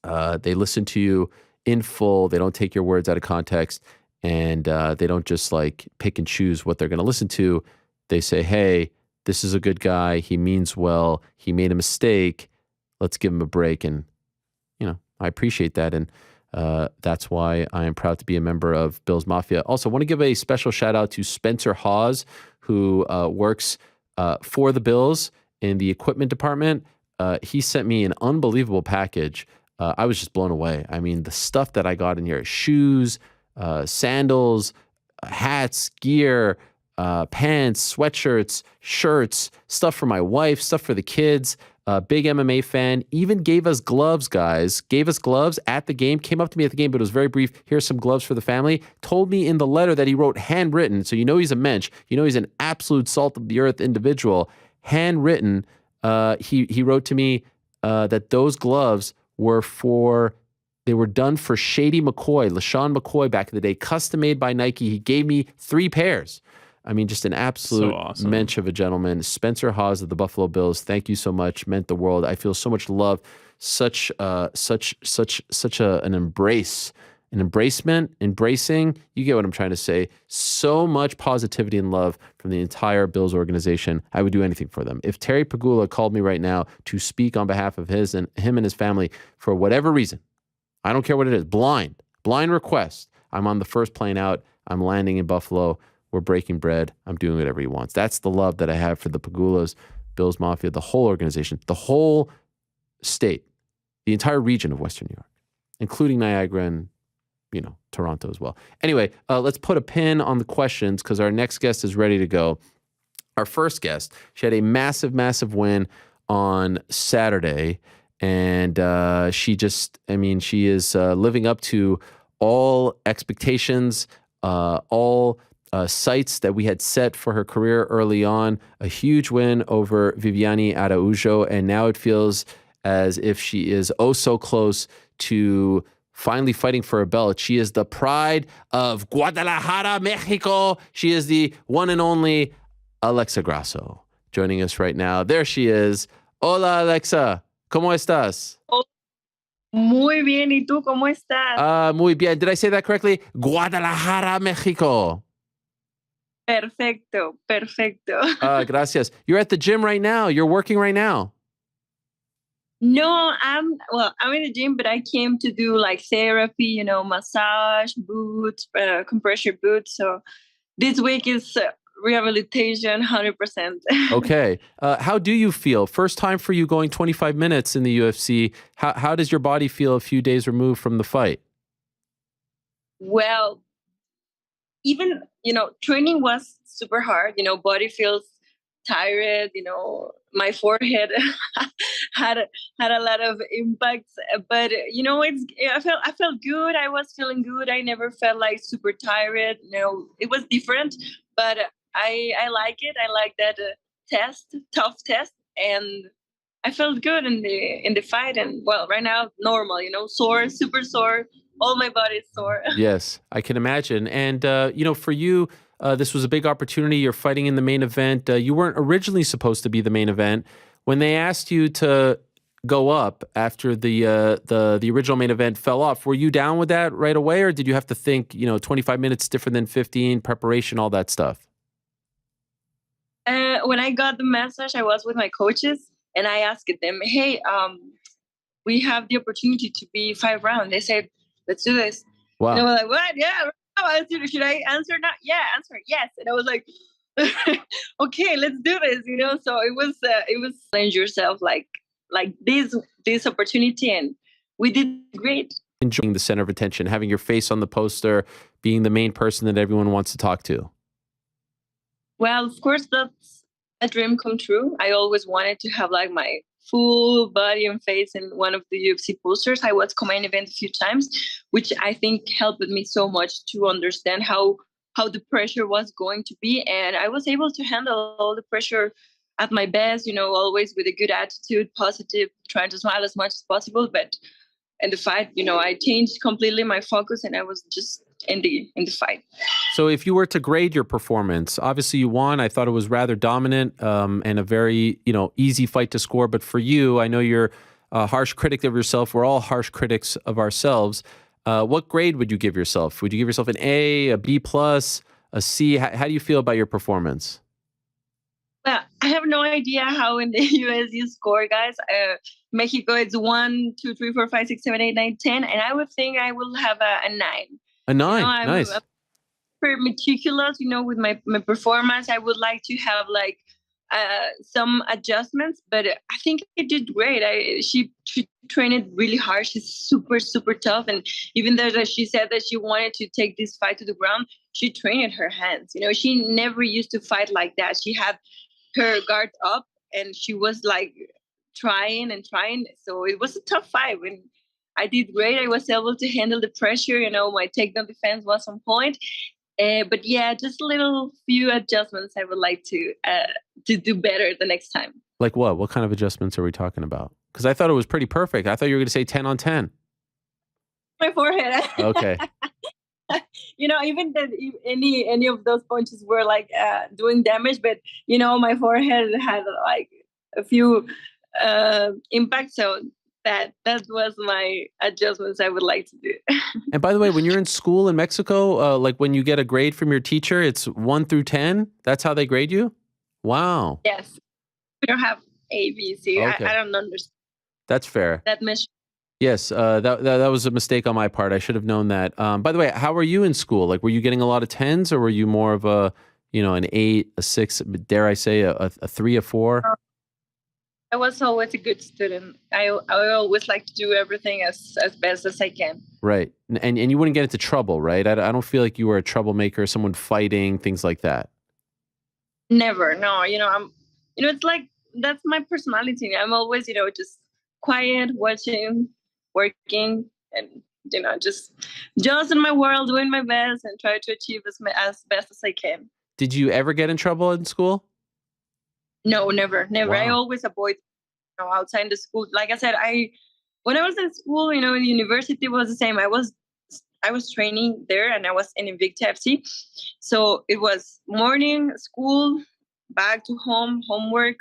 They listen to you in full. They don't take your words out of context, and they don't just like pick and choose what they're going to listen to. They say, hey, this is a good guy. He means well. He made a mistake. Let's give him a break. And, I appreciate that. And that's why I am proud to be a member of Bills Mafia. Also, I want to give a special shout out to Spencer Hawes, who works for the Bills in the equipment department. He sent me an unbelievable package. I was just blown away. I mean, the stuff that I got in here, shoes, sandals, hats, gear, pants, sweatshirts, shirts, stuff for my wife, stuff for the kids. Big MMA fan. Even gave us gloves, guys. Gave us gloves at the game. Came up to me at the game, but it was very brief. Here's some gloves for the family. Told me in the letter that he wrote handwritten. So he's a mensch. He's an absolute salt of the earth individual. Handwritten. He wrote to me that those gloves they were done for Shady McCoy, LaShawn McCoy back in the day, custom made by Nike. He gave me 3 pairs. I mean, just an absolute mensch of a gentleman. Spencer Hawes of the Buffalo Bills, thank you so much. Meant the world. I feel so much love, such an embrace and embracing, you get what I'm trying to say. So much positivity and love from the entire Bills organization. I would do anything for them. If Terry Pegula called me right now to speak on behalf of him and his family for whatever reason, I don't care what it is, blind request, I'm on the first plane out. I'm landing in Buffalo. We're breaking bread. I'm doing whatever he wants. That's the love that I have for the Pegulas, Bills Mafia, the whole organization, the whole state, the entire region of Western New York, including Niagara and, Toronto as well. Anyway, let's put a pin on the questions because our next guest is ready to go. Our first guest, she had a massive, massive win on Saturday. And she is living up to all expectations, all sights that we had set for her career early on. A huge win over Viviane Araujo. And now it feels as if she is oh so close to finally fighting for a belt. She is the pride of Guadalajara, Mexico. She is the one and only Alexa Grasso joining us right now. There she is. Hola, Alexa. ¿Cómo estás? Muy bien. ¿Y tú cómo estás? Muy bien. Did I say that correctly? Guadalajara, Mexico. Perfecto. Gracias. You're at the gym right now. You're working right now. No, I'm in the gym, but I came to do like therapy, massage, boots, compression boots. So this week is rehabilitation, 100%. Okay. How do you feel? First time for you going 25 minutes in the UFC. How does your body feel a few days removed from the fight? Well, even, training was super hard. Body feels tired. My forehead had a lot of impacts, but I felt good. I was feeling good. I never felt like super tired. It was different, but I like it. I like that tough test, and I felt good in the fight. And right now normal. Sore, super sore. All my body is sore. Yes, I can imagine. And for you, this was a big opportunity. You're fighting in the main event. You weren't originally supposed to be the main event. When they asked you to go up after the original main event fell off, were you down with that right away, or did you have to think 25 minutes different than 15, preparation, all that stuff? When I got the message, I was with my coaches and I asked them, "Hey, we have the opportunity to be 5 rounds." They said, "Let's do this." Wow. And I was like, "What? Yeah. Should I answer? Not? Yeah, answer yes." And I was like, "Okay, let's do this." So it was challenge yourself like this opportunity, and we did great. Enjoying the center of attention, having your face on the poster, being the main person that everyone wants to talk to. Well, of course, that's a dream come true. I always wanted to have like my full body and face in one of the UFC posters. I was co-main event a few times, which I think helped me so much to understand how the pressure was going to be. And I was able to handle all the pressure at my best, always with a good attitude, positive, trying to smile as much as possible. But in the fight, I changed completely my focus and I was just in the fight. So if you were to grade your performance, obviously you won. I thought it was rather dominant and a very, easy fight to score. But for you, I know you're a harsh critic of yourself. We're all harsh critics of ourselves. What grade would you give yourself? Would you give yourself an A, a B+, a C? How do you feel about your performance? Well, I have no idea how in the US you score, guys. Mexico, it's 1, 2, 3, 4, 5, 6, 7, 8, 9, 10. And I would think I will have a 9. A 9, nice. I'm very meticulous, with my performance. I would like to have like some adjustments, but I think I did great. She trained really hard. She's super, super tough. And even though she said that she wanted to take this fight to the ground, she trained her hands. She never used to fight like that. She had her guard up and she was like trying. So it was a tough fight. When I did great. I was able to handle the pressure. My takedown defense was on point. But yeah, just a little few adjustments I would like to do better the next time. Like what? What kind of adjustments are we talking about? Because I thought it was pretty perfect. I thought you were going to say 10 on 10. My forehead. Okay. Even that any of those punches were like doing damage, but my forehead had like a few impacts. So that was my adjustments I would like to do. And by the way, when you're in school in Mexico, like when you get a grade from your teacher, it's 1 through 10. That's how they grade you? Wow. Yes. We don't have A, B, C. Okay. I don't understand That's fair. that mission. Yes, that was a mistake on my part. I should have known that. By the way, how were you in school? Like, were you getting a lot of 10s, or were you more of a, an 8, a 6, dare I say, a 3, a 4? I was always a good student. I always like to do everything as best as I can. Right, and you wouldn't get into trouble, right? I don't feel like you were a troublemaker, someone fighting, things like that. Never, no. It's like that's my personality. I'm always, just quiet, watching, working, and just in my world, doing my best, and try to achieve as best as I can. Did you ever get in trouble in school? No, never. Wow. I always avoid outside the school. Like I said, when I was in school, in the university was the same. I was training there, and I was in Invicta FC. So it was morning, school, back to home, homework,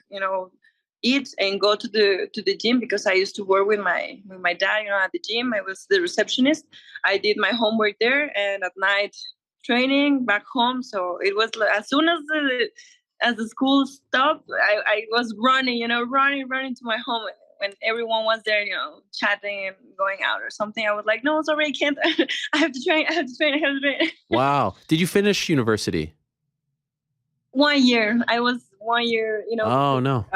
eat and go to the gym, because I used to work with my dad, at the gym. I was the receptionist. I did my homework there, and at night training back home. So it was as soon as the school stopped, I was running to my home. When everyone was there, chatting and going out or something, I was like, no, sorry, I can't. I have to train. Wow. Did you finish university? 1 year. I was 1 year, Oh, no.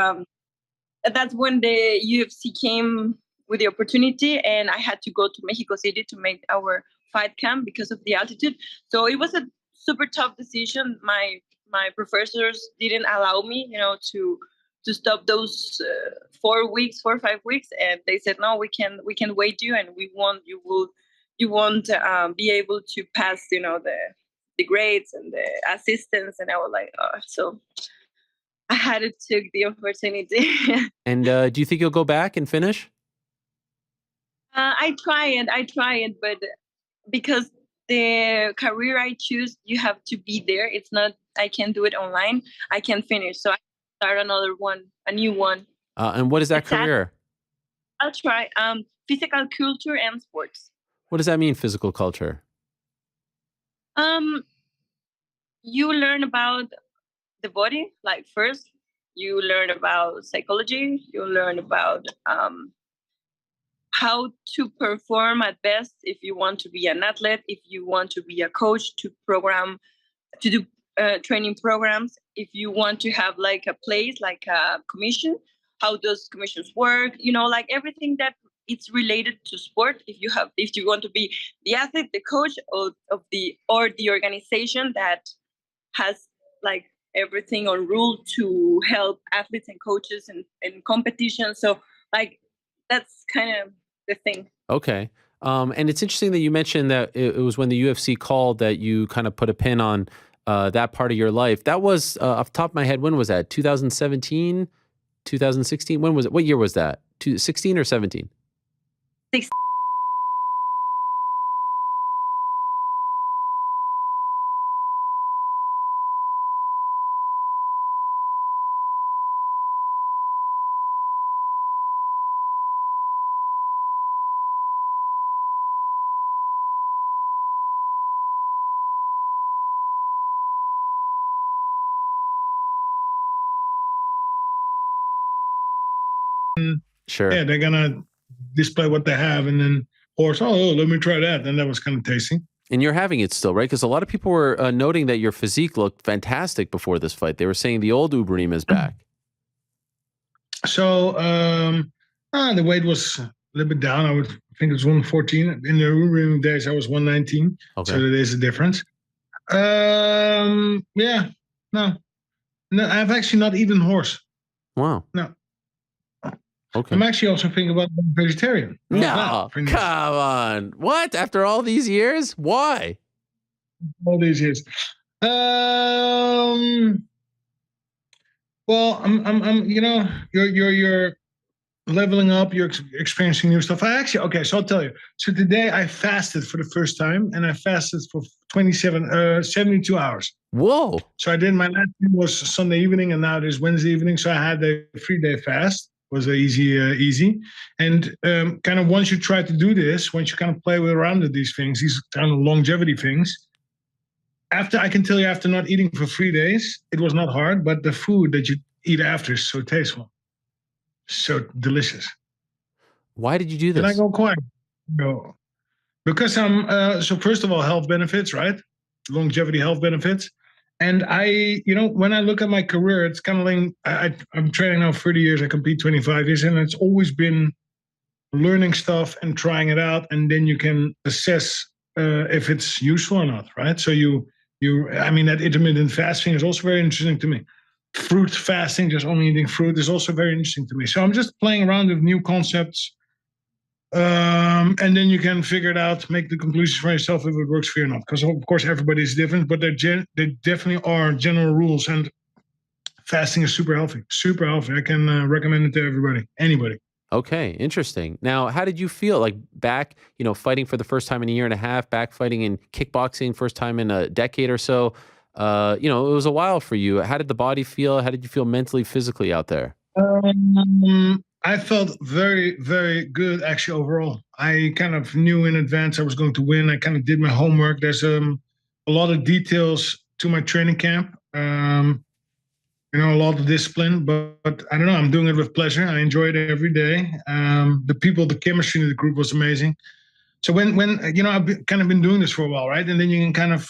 That's when the UFC came with the opportunity, and I had to go to Mexico City to make our fight camp because of the altitude. So it was a super tough decision. My professors didn't allow me, to stop those 4 or 5 weeks, and they said, no, we can wait you, and you won't be able to pass, the grades and the assistance. And I was like, oh, so I had to take the opportunity. And do you think you'll go back and finish? I try it, but because the career I choose, you have to be there. It's not, I can't do it online. I can't finish. So I start another one, a new one. And what is that career? I'll try physical culture and sports. What does that mean, physical culture? You learn about the body. Like first, you learn about psychology. You learn about how to perform at best if you want to be an athlete, if you want to be a coach, to do training programs, if you want to have like a place, like a commission, how those commissions work, like everything that it's related to sport. If you want to be the athlete, the coach or the organization that has like everything on rule to help athletes and coaches and competition. So like that's kind of the thing. Okay. And it's interesting that you mentioned that it was when the UFC called that you kind of put a pin on that part of your life. That was, off the top of my head, when was that? 2017? 2016? When was it? What year was that? 16 or 17? 16. Sure. Yeah, they're gonna display what they have, and then horse, let me try that. And that was kind of tasty. And you're having it still, right? Because a lot of people were noting that your physique looked fantastic before this fight. They were saying the old Overeem is back. So the weight was a little bit down. I think it was 114. In the Overeem days, I was 119. Okay. So there is a difference. Yeah, no, I've actually not eaten horse. Wow. No. Okay. I'm actually also thinking about being vegetarian. No, come on. What? After all these years? Why? All these years. Well, I'm you're leveling up, you're experiencing new stuff. So I'll tell you. So today I fasted for the first time, and I fasted for 72 hours. Whoa. So I did, my last meal was Sunday evening, and now it is Wednesday evening. So I had a 3-day fast. was easy. And kind of once you try to do this, once you kind of play around with these things, these kind of longevity things, I can tell you after not eating for 3 days, it was not hard, but the food that you eat after is so tasteful, so delicious. Why did you do this? Can I go quiet? No. Because so first of all, health benefits, right? Longevity health benefits. And when I look at my career, it's kind of like I'm training now 30 years. I compete 25 years, and it's always been learning stuff and trying it out, and then you can assess if it's useful or not, right? So that intermittent fasting is also very interesting to me. Fruit fasting, just only eating fruit, is also very interesting to me. So I'm just playing around with new concepts, and then you can figure it out, make the conclusions for yourself if it works for you or not. Because of course everybody's different, but there definitely are general rules, and fasting is super healthy. Super healthy. I can recommend it to everybody, anybody. Okay, interesting. Now, how did you feel like back, fighting for the first time in a year and a half, back fighting in kickboxing, first time in a decade or so? It was a while for you. How did the body feel? How did you feel mentally, physically out there? I felt very, very good, actually, overall. I kind of knew in advance I was going to win. I kind of did my homework. There's a lot of details to my training camp. A lot of discipline, but I don't know. I'm doing it with pleasure. I enjoy it every day. The chemistry in the group was amazing. So when I've kind of been doing this for a while, right? And then you can kind of,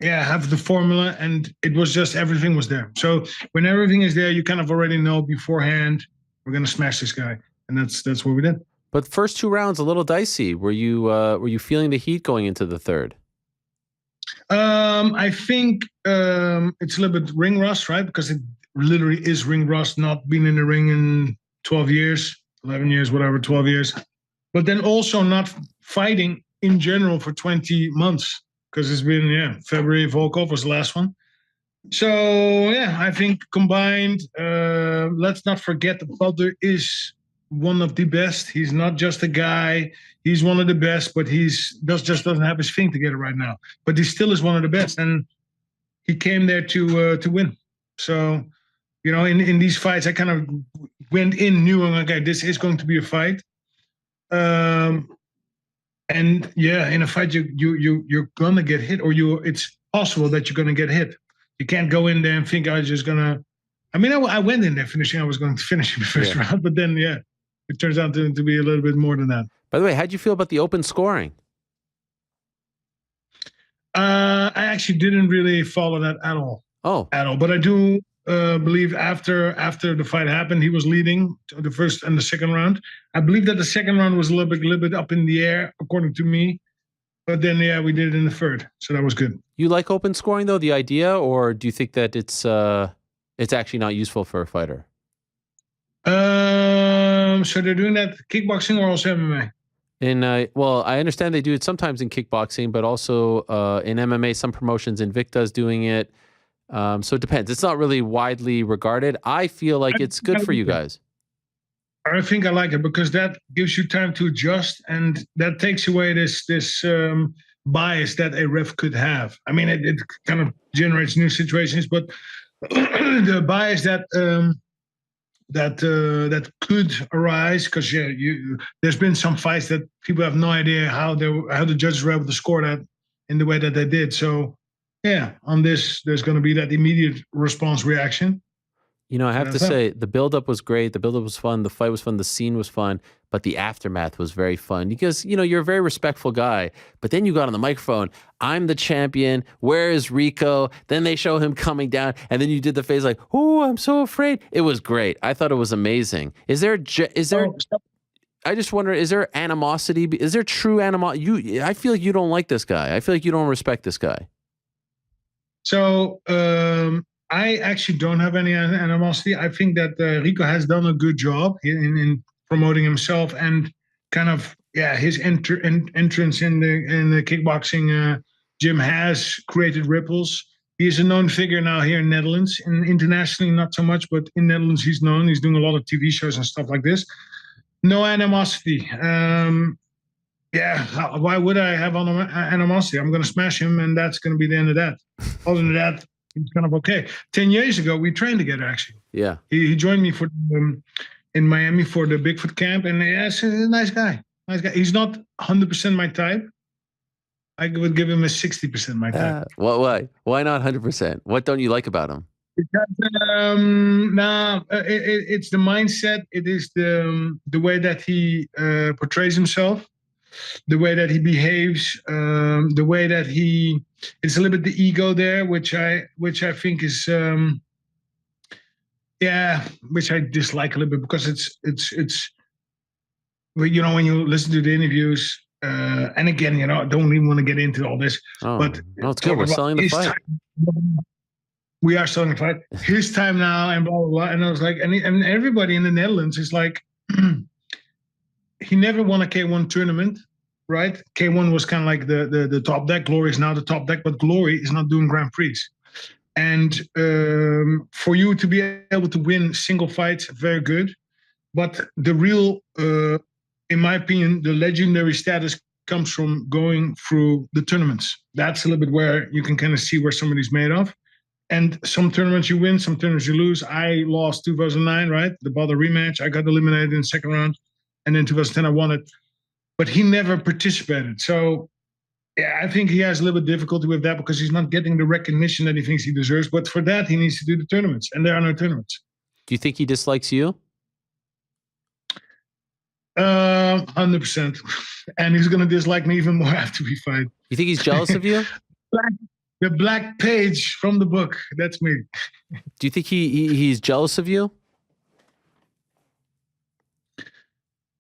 have the formula, and it was just everything was there. So when everything is there, you kind of already know beforehand we're gonna smash this guy, and that's what we did. But the first 2 rounds a little dicey. Were you feeling the heat going into the third? I think it's a little bit ring rust, right? Because it literally is ring rust, not being in the ring in 12 years, 11 years, whatever, 12 years. But then also not fighting in general for 20 months, because it's been, February, Volkov was the last one. So, I think combined, let's not forget that Badr is one of the best. He's not just a guy. He's one of the best, but just doesn't have his thing together right now. But he still is one of the best, and he came there to win. So, in these fights, I kind of went in knowing, okay, this is going to be a fight. And in a fight, you're gonna get hit, or it's possible that you're gonna get hit. You can't go in there and think I was just gonna. I went in there finishing. I was going to finish in the first round, but then it turns out to be a little bit more than that. By the way, how'd you feel about the open scoring? I actually didn't really follow that at all. Oh, at all. But I do believe after the fight happened, he was leading the first and the second round. I believe that the second round was a little bit up in the air, according to me. But then, we did it in the third, so that was good. You like open scoring though, the idea, or do you think that it's actually not useful for a fighter? So they're doing that kickboxing or also MMA? I understand they do it sometimes in kickboxing, but also in MMA. Some promotions, Invicta's doing it. So it depends. It's not really widely regarded. I feel like it's good for you guys. I think I like it because that gives you time to adjust, and that takes away this bias that a ref could have. It kind of generates new situations, but the bias that could arise, because there's been some fights that people have no idea how the judges were able to score that in the way that they did. So on this, there's going to be that immediate response reaction. I have to say, the buildup was great. The buildup was fun. The fight was fun. The scene was fun. But the aftermath was very fun because, you're a very respectful guy. But then you got on the microphone. I'm the champion. Where is Rico? Then they show him coming down. And then you did the face like, oh, I'm so afraid. It was great. I thought it was amazing. I just wonder, is there animosity? Is there true animosity? I feel like you don't like this guy. I feel like you don't respect this guy. So, I actually don't have any animosity. I think that Rico has done a good job in promoting himself, and kind of his entrance in the kickboxing gym has created ripples. He is a known figure now here in Netherlands, and internationally not so much, but in Netherlands he's known. He's doing a lot of TV shows and stuff like this. No animosity. Why would I have animosity? I'm going to smash him, and that's going to be the end of that. Other than that, it's kind of okay. 10 years ago, we trained together, actually. Yeah. He joined me for in Miami for the Bigfoot camp, and he's a nice guy. Nice guy. He's not 100% my type. I would give him a 60% my type. Why? Why not 100%? What don't you like about him? Because it's the mindset. It is the way that he portrays himself, the way that he behaves, the way that it's a little bit the ego there, which I think is which I dislike a little bit, because it's when you listen to the interviews, and again, I don't even want to get into all this, but no, it's good. We're selling the fight. We are selling the fight. His time now, and blah blah blah. And I was like, and everybody in the Netherlands is like, he never won a K1 tournament, right? K1 was kind of like the top deck. Glory is now the top deck, but Glory is not doing Grand Prix. And for you to be able to win single fights, very good. But the real, in my opinion, the legendary status comes from going through the tournaments. That's a little bit where you can kind of see where somebody's made of. And some tournaments you win, some tournaments you lose. I lost 2009, right? The Badr rematch. I got eliminated in the second round. And then 2010, I won it. But he never participated. So yeah, I think he has a little bit difficulty with that, because he's not getting the recognition that he thinks he deserves. But for that, he needs to do the tournaments. And there are no tournaments. Do you think he dislikes you? 100%. And he's going to dislike me even more after we fight. You think he's jealous of you? The black page from the book. That's me. Do you think he's jealous of you?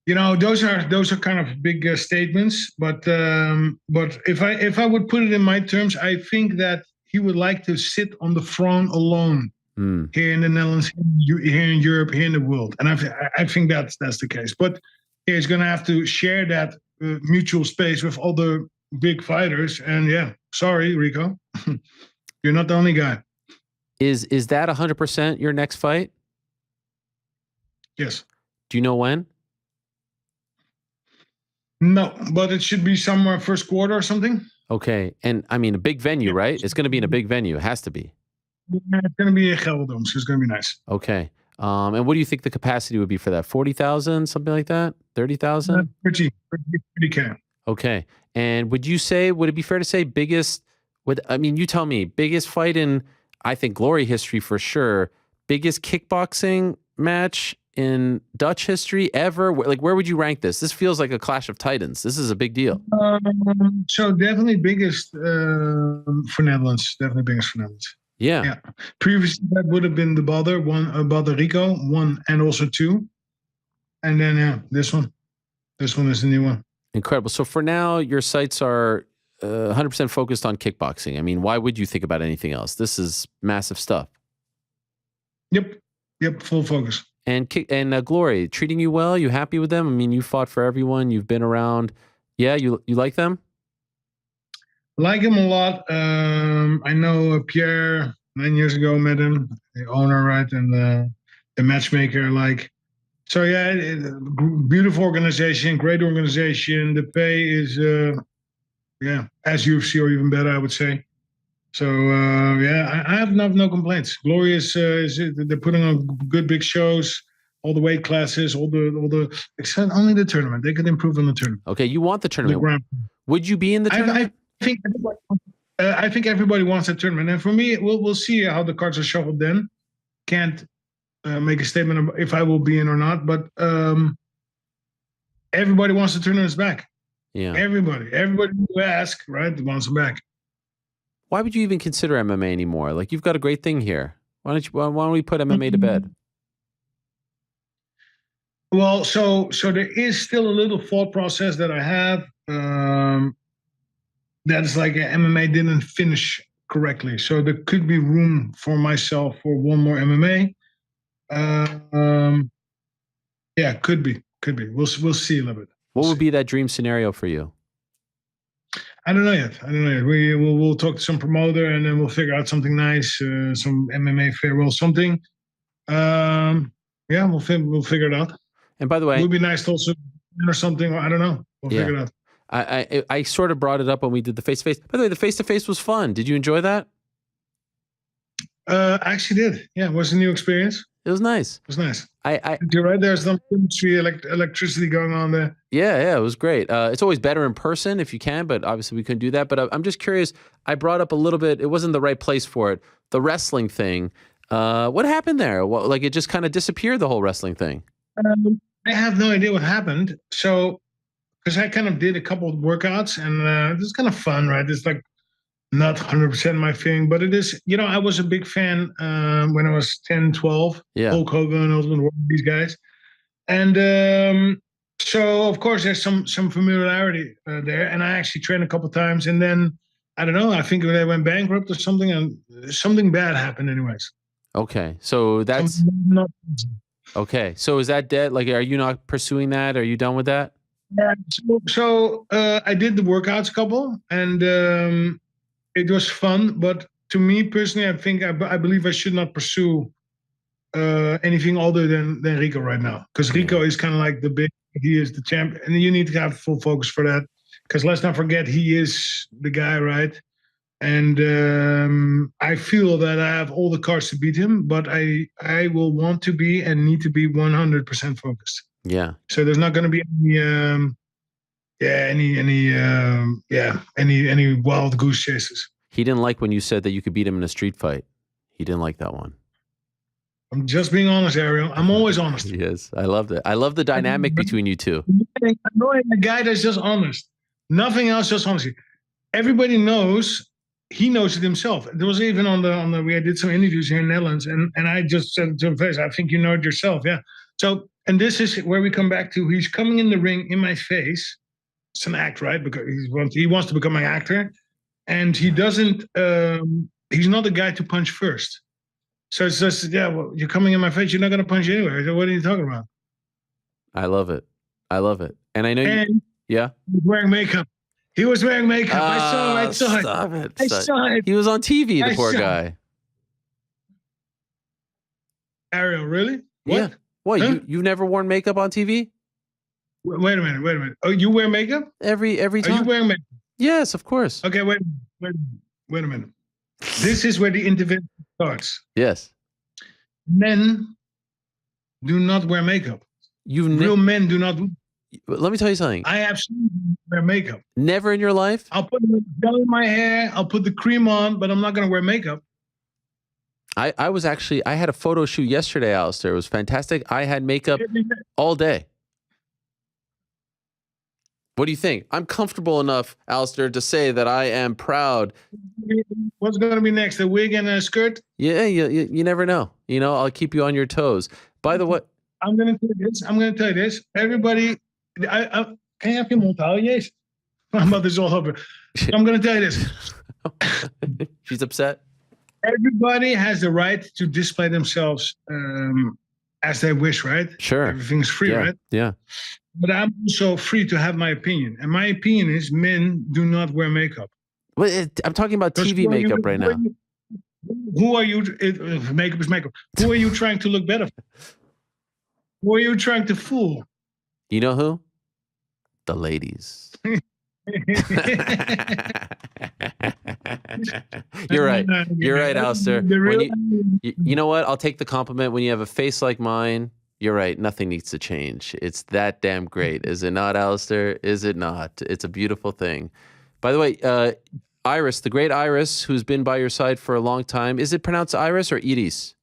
Those are kind of big statements. But if I would put it in my terms, I think that he would like to sit on the throne alone here in the Netherlands, here in Europe, here in the world. And I think that's the case. But he's going to have to share that mutual space with other big fighters. And yeah, sorry, Rico. You're not the only guy. Is that 100% your next fight? Yes. Do you know when? No, but it should be somewhere first quarter or something. Okay. And I mean, a big venue, right? It's going to be in a big venue. It has to be. Yeah, it's going to be a Gelderdoom, so it's going to be nice. Okay. And what do you think the capacity would be for that? 40,000, something like that? 30,000? 30K. Okay. And would it be fair to say you tell me, biggest fight in, I think, Glory history for sure, biggest kickboxing match in Dutch history ever? Like, where would you rank this? This feels like a clash of titans. This is a big deal. So definitely biggest for Netherlands. Definitely biggest for Netherlands. Yeah. Previously, that would have been the Badr, Badr Rico, 1 and also 2. And then, this one. This one is the new one. Incredible. So for now, your sights are 100% focused on kickboxing. I mean, why would you think about anything else? This is massive stuff. Yep. Full focus. And Glory, treating you well? You happy with them? I mean, you fought for everyone. You've been around. Yeah, you like them? Like him a lot. I know Pierre 9 years ago, met him, the owner, right, and the matchmaker. So yeah, beautiful organization, great organization. The pay is as UFC or even better, I would say. So I have no complaints. Glory is they're putting on good big shows, all the weight classes, all the except only the tournament. They could improve on the tournament. Okay, you want the tournament? Would you be in the tournament? I think everybody wants a tournament, and for me, we'll see how the cards are shuffled. Then can't make a statement if I will be in or not, but everybody wants the tournaments back. Yeah, everybody who asks, right, wants them back. Why would you even consider MMA anymore? Like, you've got a great thing here. Why don't we put MMA to bed? Well, so there is still a little thought process that I have. That is like MMA didn't finish correctly. So there could be room for myself for one more MMA. Could be. We'll see a little bit. What would be that dream scenario for you? I don't know yet. We'll talk to some promoter, and then we'll figure out something nice, some MMA farewell, something. We'll figure it out. And by the way, it would be nice to also or something. I don't know. We'll figure it out. I sort of brought it up when we did the face-to-face. By the way, the face-to-face was fun. Did you enjoy that? I actually did. Yeah, it was a new experience. It was nice. It was nice. I You're right. There's some chemistry, electricity going on there. Yeah, it was great. It's always better in person if you can, but obviously we couldn't do that. But I'm just curious. I brought up a little bit. It wasn't the right place for it. The wrestling thing. What happened there? Like it just kind of disappeared. The whole wrestling thing. I have no idea what happened. So, because I kind of did a couple of workouts, and it's kind of fun, right? It's like not 100% my thing, but it is. I was a big fan when I was 10, 12. Yeah. Hulk Hogan, Ultimate Warrior, these guys, and so of course there's some familiarity there. And I actually trained a couple of times, and then I don't know. I think they went bankrupt or something, and something bad happened, anyways. Okay, so that's okay. So is that dead? Like, are you not pursuing that? Are you done with that? Yeah. So I did the workouts couple, and it was fun. But to me personally, I believe I should not pursue anything other than Rico right now, because Rico is kind of like he is the champ, and you need to have full focus for that. Because let's not forget, he is the guy, right? And I feel that I have all the cards to beat him, but I will want to be and need to be 100% focused. Yeah. So there's not going to be any wild goose chases. He didn't like when you said that you could beat him in a street fight. He didn't like that one. I'm just being honest, Ariel. I'm always honest. Yes, I loved it. I love the dynamic between you two. I'm knowing a guy that's just honest. Nothing else, just honesty. Everybody knows. He knows it himself. There was even on the we did some interviews here in the Netherlands, and I just said to him face, I think you know it yourself. Yeah. So, and this is where we come back to, he's coming in the ring in my face. It's an act, right? Because he wants to become an actor, and he doesn't, he's not the guy to punch first. So it's just, well, you're coming in my face, you're not going to punch anyway. So what are you talking about? I love it. And I know yeah. He's wearing makeup. He was wearing makeup. I saw it. Stop it. I saw it. He was on TV, the poor guy. Ariel, really? What? Yeah. What? Huh? You've never worn makeup on TV? Wait a minute. Oh, you wear makeup? Every time. Are you wearing makeup? Yes, of course. Okay, wait a minute. This is where the intervention starts. Yes. Men do not wear makeup. Real men do not. Let me tell you something. I absolutely wear makeup. Never in your life? I'll put gel in my hair. I'll put the cream on, but I'm not going to wear makeup. I had a photo shoot yesterday, Alistair. It was fantastic. I had makeup all day. What do you think? I'm comfortable enough, Alistair, to say that I am proud. What's going to be next? A wig and a skirt? Yeah, you never know. I'll keep you on your toes. By the way, I'm going to tell you this. Everybody, can you have your mond houden? Jezus. My mother's all over. I'm going to tell you this. She's upset. Everybody has the right to display themselves as they wish, right? Sure. Everything's free, right? Yeah. But I'm also free to have my opinion. And my opinion is men do not wear makeup. Well, I'm talking about TV makeup right now. Who are you? Makeup is makeup. Who are you trying to look better for? Who are you trying to fool? You know who? The ladies. You're right. You're right, Alistair. You know what? I'll take the compliment. When you have a face like mine, you're right. Nothing needs to change. It's that damn great. Is it not, Alistair? Is it not? It's a beautiful thing. By the way, Iris, the great Iris, who's been by your side for a long time. Is it pronounced Iris or Iris?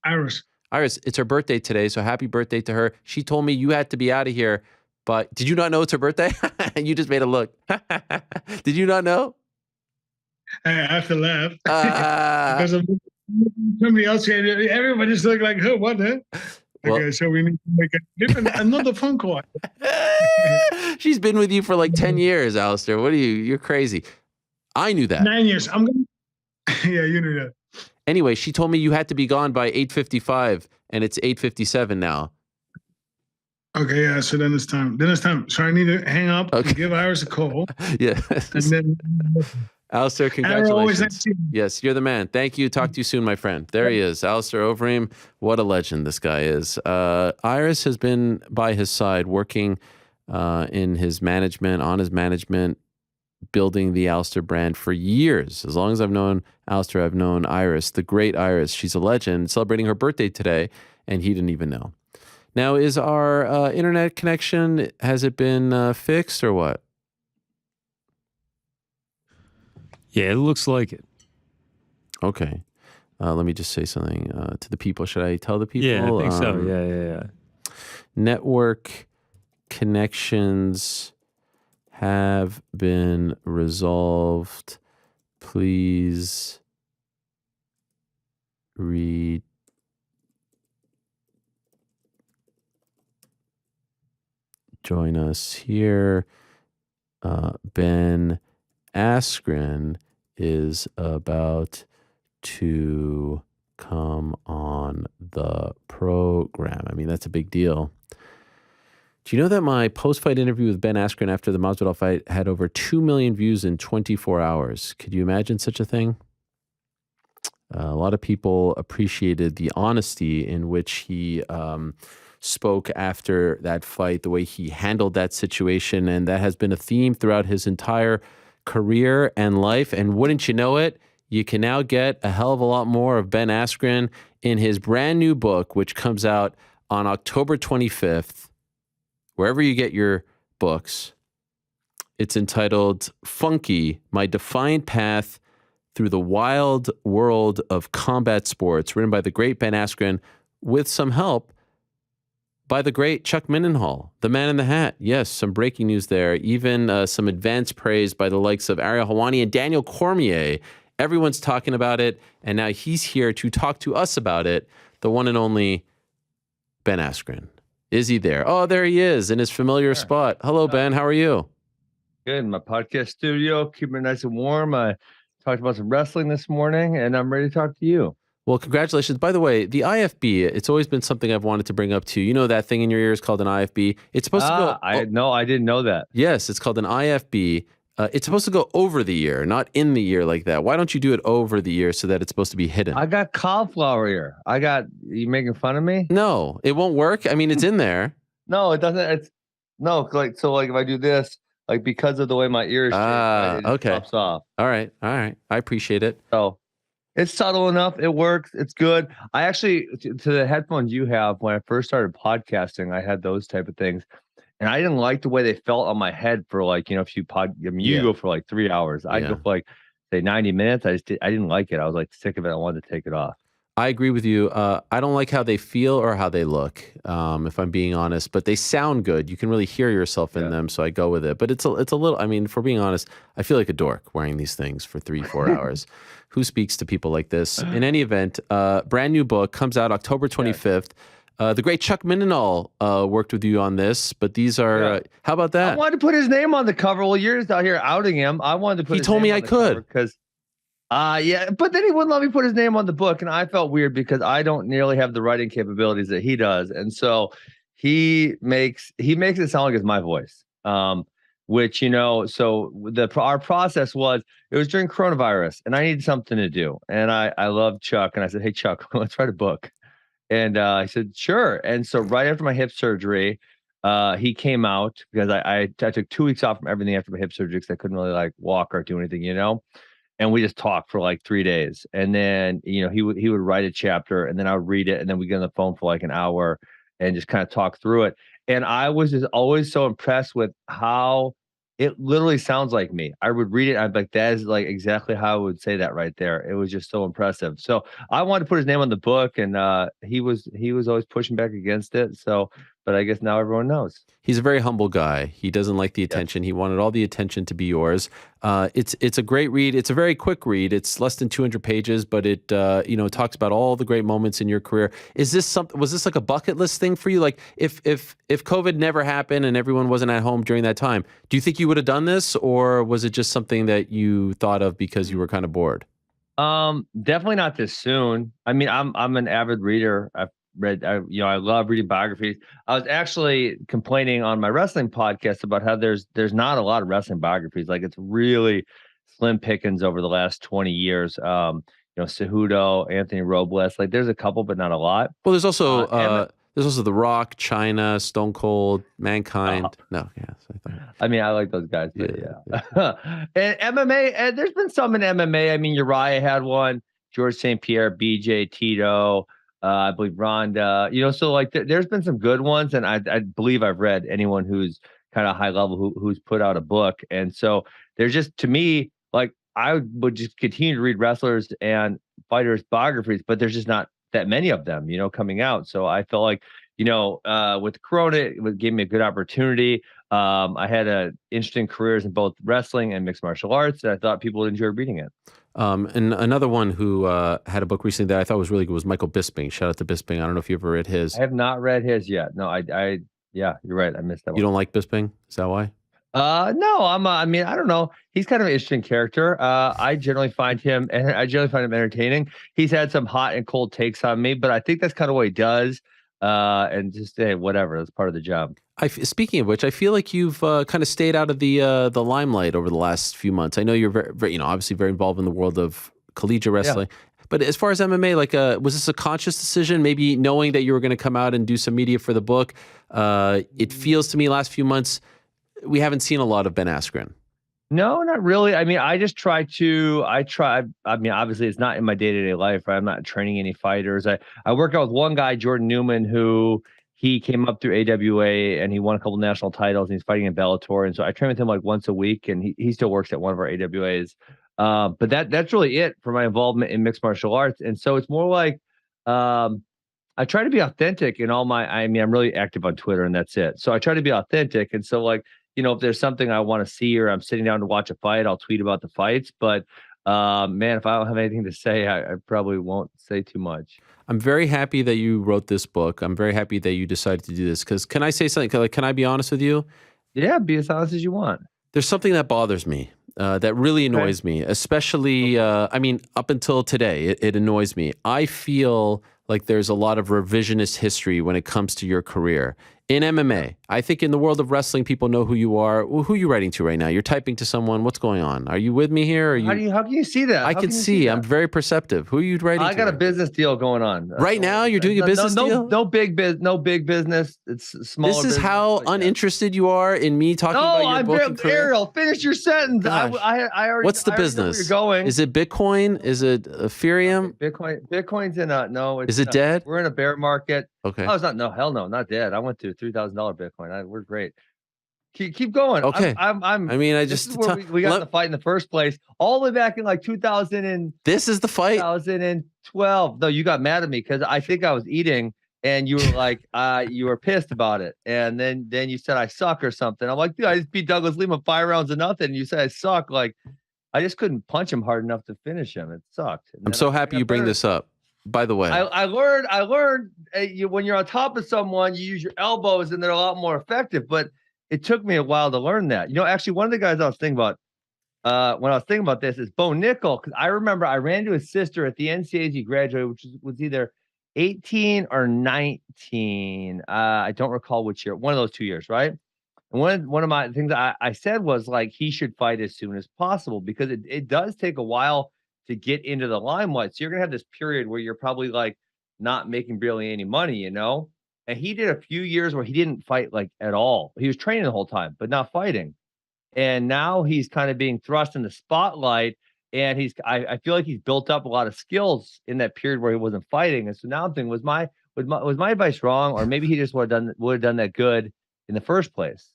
Iris. Iris, it's her birthday today, so happy birthday to her. She told me you had to be out of here, but did you not know it's her birthday? You just made a look. Did you not know? I have to laugh because of somebody else here. Everybody's looking like, oh, what? Huh? Well, okay, so we need to make a different another phone call. She's been with you for like 10 years, Alistair. What are you? You're crazy. I knew that. 9 years. Yeah, you knew that. Anyway, she told me you had to be gone by 8:55, and it's 8:57 now. Okay, yeah, so then it's time. So I need to hang up and give Iris a call. Yeah. And then, Alistair, congratulations. Yes, you're the man. Thank you. Talk to you soon, my friend. There he is, Alistair Overeem. What a legend this guy is. Iris has been by his side, working in his management, on his management, building the Alistair brand for years. As long as I've known Alistair, I've known Iris, the great Iris. She's a legend, celebrating her birthday today, and he didn't even know. Now, is our internet connection, has it been fixed or what? Yeah, it looks like it. Okay. Let me just say something to the people. Should I tell the people? Yeah, I think so. Yeah. Network connections have been resolved. Please read. Join us here. Ben Askren is about to come on the program. I mean, that's a big deal. Do you know that my post-fight interview with Ben Askren after the Masvidal fight had over 2 million views in 24 hours? Could you imagine such a thing? A lot of people appreciated the honesty in which he spoke after that fight, the way he handled that situation, and that has been a theme throughout his entire career and life. And wouldn't you know it, you can now get a hell of a lot more of Ben Askren in his brand new book, which comes out on October 25th, wherever you get your books. It's entitled Funky, My Defiant Path Through the Wild World of Combat Sports, written by the great Ben Askren with some help by the great Chuck Mindenhall, the man in the hat. Yes, some breaking news there. Even some advanced praise by the likes of Ariel Helwani and Daniel Cormier. Everyone's talking about it, and now he's here to talk to us about it, the one and only Ben Askren. Is he there? Oh, there he is in his familiar spot. Hello, Ben. How are you? Good. In my podcast studio, keeping it nice and warm. I talked about some wrestling this morning, and I'm ready to talk to you. Well, congratulations. By the way, the IFB, it's always been something I've wanted to bring up to you. You know that thing in your ears called an IFB? It's supposed to go... I didn't know that. Yes, it's called an IFB. It's supposed to go over the ear, not in the ear like that. Why don't you do it over the ear so that it's supposed to be hidden? I got cauliflower ear. You making fun of me? No, it won't work. I mean, it's in there. No, it doesn't. Like if I do this, like because of the way my ear is shaped, it pops off. All right. I appreciate it. So it's subtle enough. It works. It's good. I actually, to the headphones you have, when I first started podcasting, I had those type of things. And I didn't like the way they felt on my head for if you go for like 3 hours. I go for say 90 minutes. I didn't like it. I was like sick of it. I wanted to take it off. I agree with you. I don't like how they feel or how they look, if I'm being honest, but they sound good. You can really hear yourself in them, so I go with it. But it's a little, I mean, for being honest, I feel like a dork wearing these things for 3-4 hours. Who speaks to people like this? In any event, brand new book comes out October 25th. The great Chuck Mindenhall worked with you on this, but these are, how about that? I wanted to put his name on the cover. Well, you're just out here outing him. I wanted to put He told me I could. Because, but then he wouldn't let me put his name on the book. And I felt weird because I don't nearly have the writing capabilities that he does. And so he makes it sound like it's my voice, which, so our process was, it was during coronavirus and I needed something to do. And I love Chuck. And I said, hey, Chuck, let's write a book. And he said, sure. And so right after my hip surgery, he came out because I took 2 weeks off from everything after my hip surgery because I couldn't really walk or do anything, and we just talked for 3 days. And then, he would write a chapter and then I would read it. And then we get on the phone for an hour and just kind of talk through it. And I was just always so impressed with how it literally sounds like me. I would read it. I'd be like, that is exactly how I would say that right there. It was just so impressive. So I wanted to put his name on the book, and he was always pushing back against it. So, but I guess now everyone knows. He's a very humble guy. He doesn't like the attention. He wanted all the attention to be yours. It's a great read. It's a very quick read. It's less than 200 pages, but it talks about all the great moments in your career. Was this like a bucket list thing for you? If COVID never happened and everyone wasn't at home during that time, do you think you would have done this, or was it just something that you thought of because you were kind of bored? Definitely not this soon. I mean, I'm an avid reader. I love reading biographies. I was actually complaining on my wrestling podcast about how there's not a lot of wrestling biographies. It's really slim pickings over the last 20 years. Cejudo, Anthony Robles, there's a couple, but not a lot. Well, there's also There's also The Rock, China, Stone Cold, Mankind. No, yes, I mean, I like those guys, but yeah. And MMA, and there's been some in MMA. I mean, Uriah had one, George St. Pierre, BJ, Tito, I believe Ronda. So like there's been some good ones, and I believe I've read anyone who's kind of high level who's put out a book. And so there's just, to me, like I would just continue to read wrestlers and fighters biographies, but there's just not that many of them, coming out. So I felt like, with Corona, it gave me a good opportunity. I had interesting careers in both wrestling and mixed martial arts, and I thought people would enjoy reading it. And another one who had a book recently that I thought was really good was Michael Bisping. Shout out to Bisping. I don't know if you ever read his. I have not read his yet. No, yeah, you're right. I missed that one. You don't like Bisping? Is that why? No, I mean, I don't know. He's kind of an interesting character. I generally find him entertaining. He's had some hot and cold takes on me, but I think that's kind of what he does. And just whatever, that's part of the job. Speaking of which, I feel like you've kind of stayed out of the limelight over the last few months. I know you're very, obviously very involved in the world of collegiate wrestling. Yeah. But as far as MMA, like, was this a conscious decision? Maybe knowing that you were going to come out and do some media for the book. It feels to me last few months we haven't seen a lot of Ben Askren. No, not really. I mean, I mean, obviously it's not in my day-to-day life, right? I'm not training any fighters. I work out with one guy, Jordan Newman, who he came up through AWA and he won a couple national titles and he's fighting in Bellator. And so I train with him like once a week, and he still works at one of our AWAs. But that's really it for my involvement in mixed martial arts. And so it's more like, I try to be authentic in all I'm really active on Twitter, and that's it. So I try to be authentic. And so like, if there's something I want to see or I'm sitting down to watch a fight, I'll tweet about the fights. But man, if I don't have anything to say, I probably won't say too much. I'm very happy that you wrote this book. I'm very happy that you decided to do this. Because can I say something? Like, can I be honest with you? Yeah, be as honest as you want. There's something that bothers me. That really annoys me, especially, I mean, up until today, it annoys me. I feel like there's a lot of revisionist history when it comes to your career. In MMA, I think in the world of wrestling, people know who you are. Who are you writing to right now? You're typing to someone. What's going on? Are you with me here? How can you see that? I can see. I'm very perceptive. Who are you writing to? I got a business deal going on. Right now, you're doing a business deal? No big business. It's smaller. This is how uninterested you are in me talking about your book and career? Ariel, finish your sentence. I already. What's the business? Where you're going. Is it Bitcoin? Is it Ethereum? Bitcoin's in a no. Is it dead? We're in a bear market. Okay. Oh, it's not. No, hell no, not dead. I went to $3,000 Bitcoin. We're great. Keep going. Okay. We got the fight in the first place all the way back in like 2000 and this is the fight. 2012. No, you got mad at me because I think I was eating and you were like, you were pissed about it, and then you said I suck or something. I'm like, dude, I just beat Douglas Lima 5 rounds to nothing. And you said I suck. Like, I just couldn't punch him hard enough to finish him. It sucked. I'm so happy you bring this up. By the way, I learned when you're on top of someone, you use your elbows and they're a lot more effective. But it took me a while to learn that. Actually, one of the guys I was thinking about when I was thinking about this is Bo Nickel, because I remember I ran to his sister at the NCAA he graduated, which was either 18 or 19. I don't recall which year. One of those 2 years, right? And one of my things I said was like he should fight as soon as possible because it does take a while to get into the limelight. So you're gonna have this period where you're probably like not making barely any money, And he did a few years where he didn't fight like at all. He was training the whole time, but not fighting. And now he's kind of being thrust in the spotlight. And I feel like he's built up a lot of skills in that period where he wasn't fighting. And so now I'm thinking, was my advice wrong? Or maybe he just would have done that good in the first place.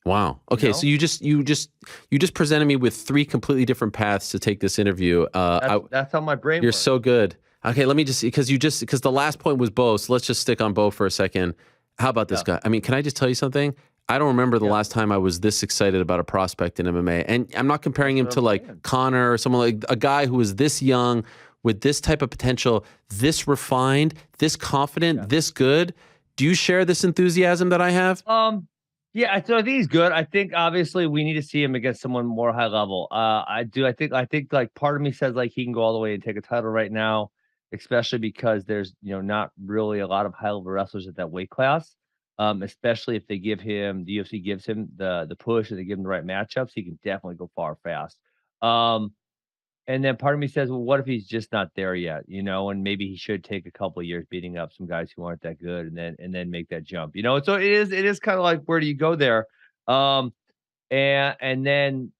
Wow. Okay, so you just presented me with 3 completely different paths to take this interview. That's how my brain works. So good. Okay, let me because the last point was Bo, so let's just stick on Bo for a second. How about this guy? I mean, can I just tell you something? I don't remember the last time I was this excited about a prospect in MMA. And I'm not comparing him to like Connor or someone like a guy who was this young with this type of potential, this refined, this confident, this good. Do you share this enthusiasm that I have? Yeah, so I think he's good. I think obviously we need to see him against someone more high level. I do. I think like part of me says like he can go all the way and take a title right now, especially because there's not really a lot of high level wrestlers at that weight class. Especially if the UFC gives him the push and they give him the right matchups, he can definitely go far fast. And And then part of me says, well, what if he's just not there yet, and maybe he should take a couple of years beating up some guys who aren't that good and then make that jump, So it is kind of like, where do you go there? And then,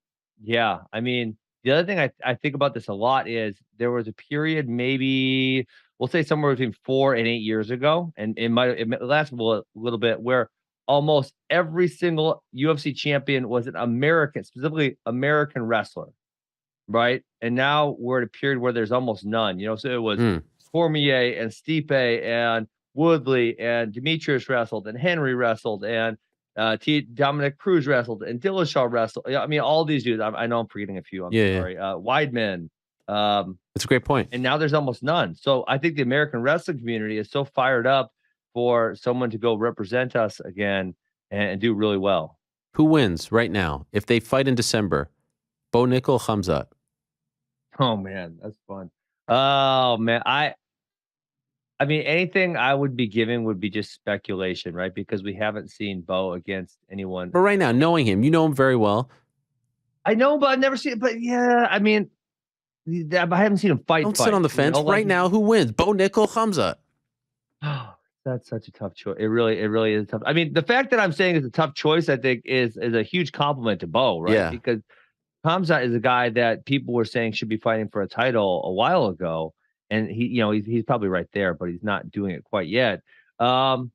yeah, I mean, the other thing I think about this a lot is there was a period, maybe we'll say somewhere between 4 and 8 years ago, and it lasted a little bit, where almost every single UFC champion was an American, specifically American wrestler, right? And now we're at a period where there's almost none, So it was Cormier and Stipe and Woodley and Demetrius wrestled and Henry wrestled and Dominick Cruz wrestled and Dillashaw wrestled. Yeah, I mean, all these dudes. I know I'm forgetting a few. I'm sorry. Weidman. That's a great point. And now there's almost none. So I think the American wrestling community is so fired up for someone to go represent us again and do really well. Who wins right now if they fight in December? Bo Nickel, Khamzat. Oh man, that's fun. Oh man, I mean, anything I would be giving would be just speculation, right? Because we haven't seen Bo against anyone. But right now, knowing him, you know him very well. I know, but I've never seen it. But yeah, I mean, I haven't seen him fight. Don't sit on the fence. Right now, who wins? Bo Nickel, Khamzat. Oh, that's such a tough choice. It really is tough. I mean, the fact that I'm saying it's a tough choice, I think, is a huge compliment to Bo, right? Yeah. Because Khamzat is a guy that people were saying should be fighting for a title a while ago. And he's probably right there, but he's not doing it quite yet. I'll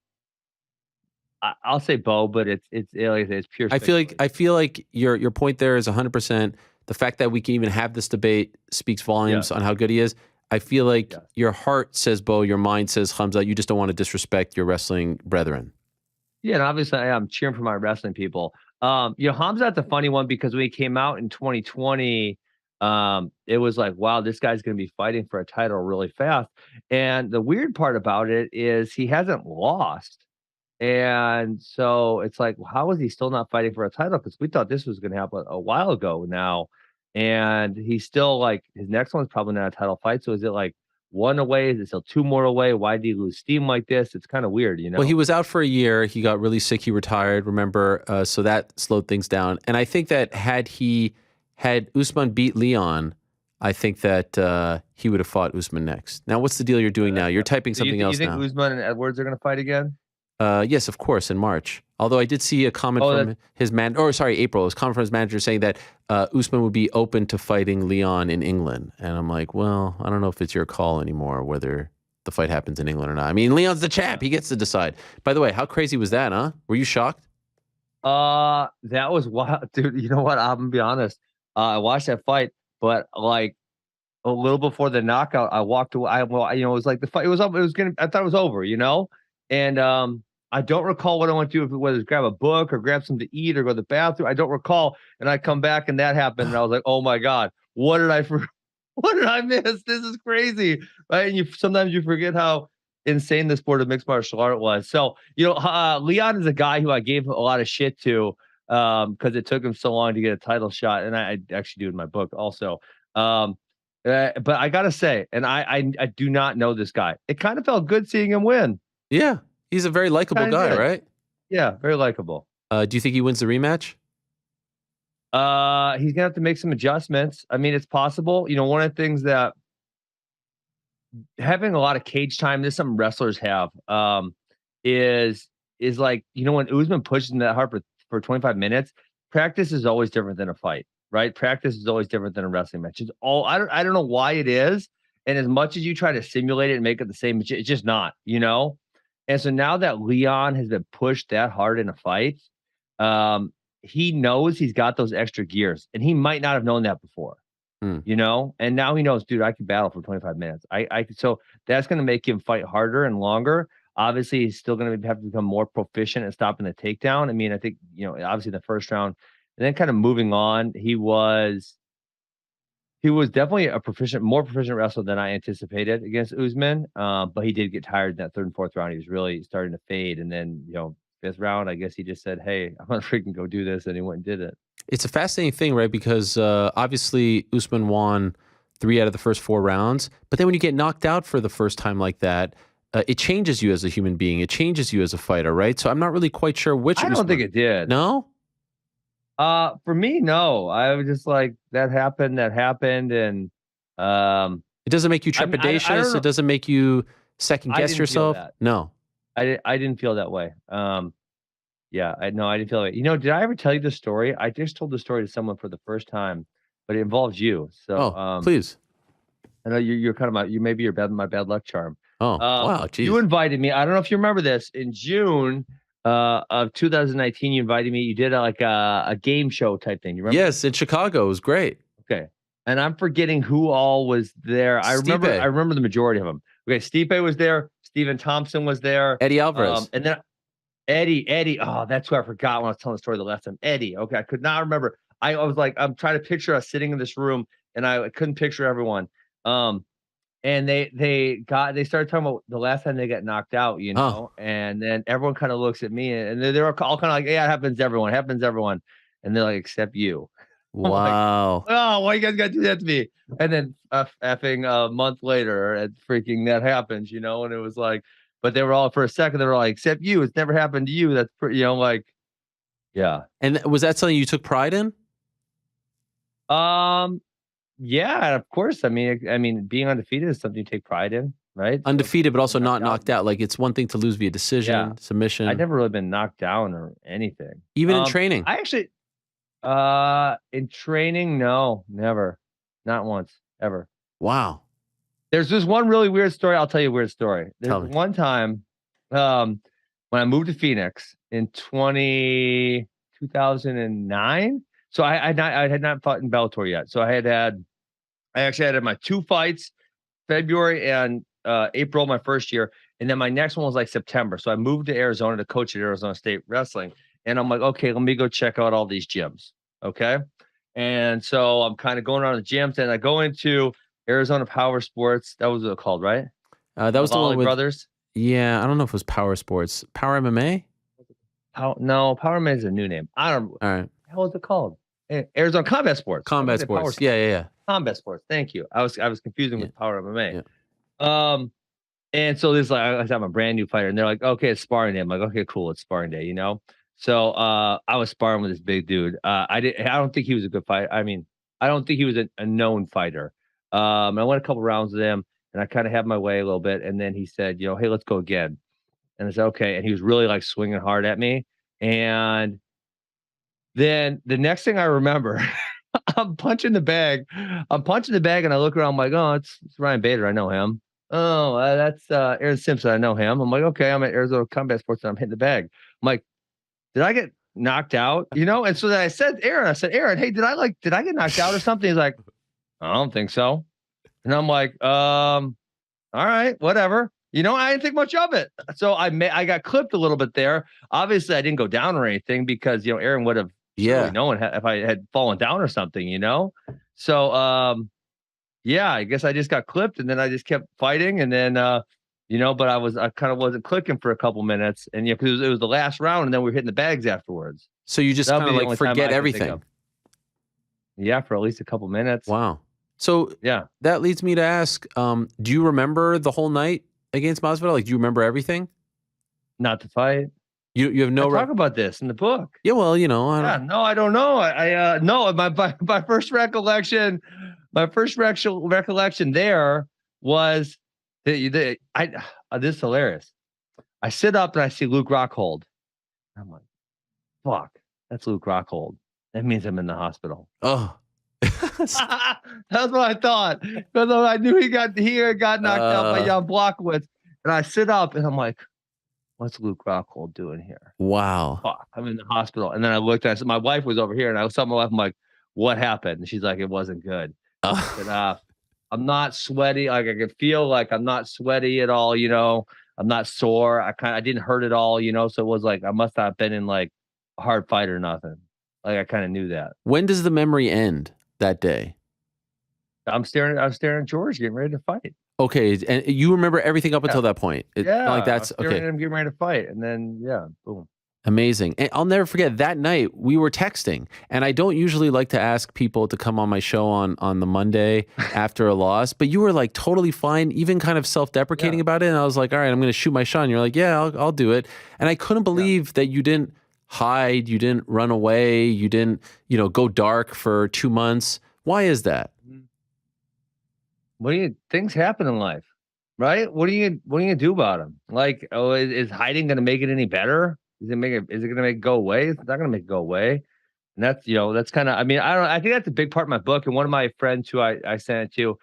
say Bo, but it's pure. I feel like your point there is 100%. The fact that we can even have this debate speaks volumes on how good he is. I feel like your heart says Bo, your mind says Khamzat. You just don't want to disrespect your wrestling brethren. Yeah, and obviously I'm cheering for my wrestling people. Khamzat's a funny one because when he came out in 2020. It was like, wow, this guy's going to be fighting for a title really fast. And the weird part about it is he hasn't lost. And so it's like, well, how is he still not fighting for a title? Because we thought this was going to happen a while ago now. And he's still like, his next one's probably not a title fight. So is it like 1 away? Is it still 2 more away? Why did he lose steam like this? It's kind of weird, Well, he was out for a year. He got really sick. He retired, remember? So that slowed things down. And I think that had Usman beat Leon, I think that he would have fought Usman next. Now, what's the deal you're doing now? You're typing something else now. You think Usman and Edwards are going to fight again? Yes, of course, in March. Although I did see a comment from his man, April. It was a comment from his manager saying that Usman would be open to fighting Leon in England. And I'm like, well, I don't know if it's your call anymore, whether the fight happens in England or not. I mean, Leon's the champ. He gets to decide. By the way, how crazy was that, huh? Were you shocked? That was wild, dude. You know what? I'm going to be honest. I watched that fight, but like a little before the knockout, I walked away. It was like the fight. I thought it was over, and I don't recall what I went to, whether it's grab a book or grab something to eat or go to the bathroom. I don't recall. And I come back and that happened, and I was like, oh my God, what did I miss? This is crazy, right? And sometimes you forget how insane the sport of mixed martial art was. So Leon is a guy who I gave a lot of shit to. Because it took him so long to get a title shot, and I actually do in my book also. But I gotta say, and I do not know this guy. It kind of felt good seeing him win. Yeah, he's a very likable guy, good. Right? Yeah, very likable. Do you think he wins the rematch? He's gonna have to make some adjustments. I mean, it's possible. One of the things that having a lot of cage time, this some wrestlers have, is like, when Usman pushes him that hard for 25 minutes, practice is always different than a fight, right? Practice is always different than a wrestling match. It's I don't know why it is. And as much as you try to simulate it and make it the same, it's just not, And so now that Leon has been pushed that hard in a fight, he knows he's got those extra gears, and he might not have known that before, And now he knows, dude, I can battle for 25 minutes. So that's going to make him fight harder and longer. Obviously, he's still going to have to become more proficient at stopping the takedown. I mean, I think, obviously the first round, and then kind of moving on, he was definitely more proficient wrestler than I anticipated against Usman. But he did get tired in that 3rd and 4th round. He was really starting to fade. And then, 5th round, I guess he just said, hey, I'm going to freaking go do this. And he went and did it. It's a fascinating thing, right? Because obviously Usman won 3 out of the first 4 rounds. But then when you get knocked out for the first time like that, it changes you as a human being. It changes you as a fighter, right? So I'm not really quite sure which. I don't think it did. No? For me, no. I was just like, that happened. And It doesn't make you trepidatious. I don't know. It doesn't make you second I guess didn't feel yourself. that. No. I didn't feel that way. Yeah, I didn't feel that. You know, did I ever tell you the story? I just told the story to someone for the first time, but it involves you. So, please. I know you're kind of maybe my bad luck charm. Oh, wow, geez. You invited me. I don't know if you remember this. In June of 2019, you invited me. You did a game show type thing. You remember? Yes, in Chicago. It was great. Okay. And I'm forgetting who all was there. I remember the majority of them. Okay, Stipe was there. Stephen Thompson was there. Eddie Alvarez. And then Eddie. Oh, that's who I forgot when I was telling the story the last time. Eddie. Okay, I could not remember. I was like, I'm trying to picture us sitting in this room, and I couldn't picture everyone. And they started talking about the last time they got knocked out, you know, and then everyone kind of looks at me, and they're all kind of like, yeah, it happens to everyone. And they're like, except you. Wow. Like, oh, why you guys got to do that to me? And then effing a month later, freaking that happens, you know, and it was like, but they were all, for a second, they were like, except you, it's never happened to you. That's pretty, you know, like, yeah. And was that something you took pride in? Yeah, of course. I mean, being undefeated is something you take pride in, right? Undefeated, but also not knocked out. Like, it's one thing to lose via decision, submission. I've never really been knocked down or anything. Even in training? I actually, in training, no, never. Not once, ever. Wow. There's this one really weird story. I'll tell you a weird story. There's one time when I moved to Phoenix in 2009. So I had not fought in Bellator yet. So I actually had my 2 fights, February and April, my first year. And then my next one was like September. So I moved to Arizona to coach at Arizona State Wrestling. And I'm like, okay, let me go check out all these gyms. Okay. And so I'm kind of going around the gyms, and I go into Arizona Power Sports. That was what it called, right? That was the one with Brothers. Yeah. I don't know if it was Power Sports. Power MMA? No, Power MMA is a new name. I don't. All right. How was it called? Arizona Combat Sports. Combat Sports. Yeah. Combat Sports. Thank you. I was confusing with Power MMA. Yeah. And so this, like, I have a brand new fighter, and they're like, okay, it's sparring day. I'm like, okay, cool, it's sparring day, you know. So I was sparring with this big dude. I don't think he was a good fighter. I mean, I don't think he was a known fighter. I went a couple rounds with him, and I kind of had my way a little bit. And then he said, you know, hey, let's go again. And I said, okay. And he was really like swinging hard at me. And then the next thing I remember, I'm punching the bag, and I look around. I'm like, oh, it's Ryan Bader. I know him. Oh, that's Aaron Simpson. I know him. I'm like, okay, I'm at Arizona Combat Sports, and I'm hitting the bag. I'm like, did I get knocked out? You know? And so then I said, Aaron, hey, did I get knocked out or something? He's like, I don't think so. And I'm like, all right, whatever. You know, I didn't think much of it. So I got clipped a little bit there. Obviously, I didn't go down or anything because, you know, Aaron would have really known if I had fallen down or something, you know? So, yeah, I guess I just got clipped, and then I just kept fighting, and then, you know, but I kind of wasn't clicking for a couple minutes, and, you know, because it was the last round, and then we were hitting the bags afterwards. So you just kind of like forget everything. Yeah, for at least a couple minutes. Wow. So yeah, that leads me to ask, do you remember the whole night against Masvidal? Like, do you remember everything? Not the fight. You have no. I talk about this in the book. Yeah, well, you know. No, I don't know. No, my first recollection. My first recollection there was this is hilarious. I sit up and I see Luke Rockhold. I'm like, fuck, that's Luke Rockhold. That means I'm in the hospital. Oh. That's what I thought. Because I knew he got knocked out by Jan Blachowicz. And I sit up and I'm like, what's Luke Rockhold doing here? Wow. Fuck, I'm in the hospital. And then I looked, and I said, my wife was over here, and I was telling my wife, I'm like, what happened? And she's like, it wasn't good. I said, I'm not sweaty. Like, I can feel like I'm not sweaty at all, you know. I'm not sore. I didn't hurt at all, you know. So it was like I must not have been in like a hard fight or nothing. Like, I kind of knew that. When does the memory end that day? I was staring at George getting ready to fight. Okay, and you remember everything up until that point. Like that's okay. I'm getting ready to fight, and then boom. Amazing. And I'll never forget that night we were texting, and I don't usually like to ask people to come on my show on the Monday after a loss, but you were like totally fine, even kind of self-deprecating about it. And I was like, all right, I'm going to shoot my shot. And you're like, yeah, I'll do it. And I couldn't believe that you didn't hide, you didn't run away, you didn't, go dark for 2 months. Why is that? things happen in life, right? What are you gonna do about them? Like, oh, is hiding gonna make it any better? Is it gonna make it go away? It's not gonna make it go away. And that's kind of, I mean, I think that's a big part of my book. And one of my friends who I sent it to,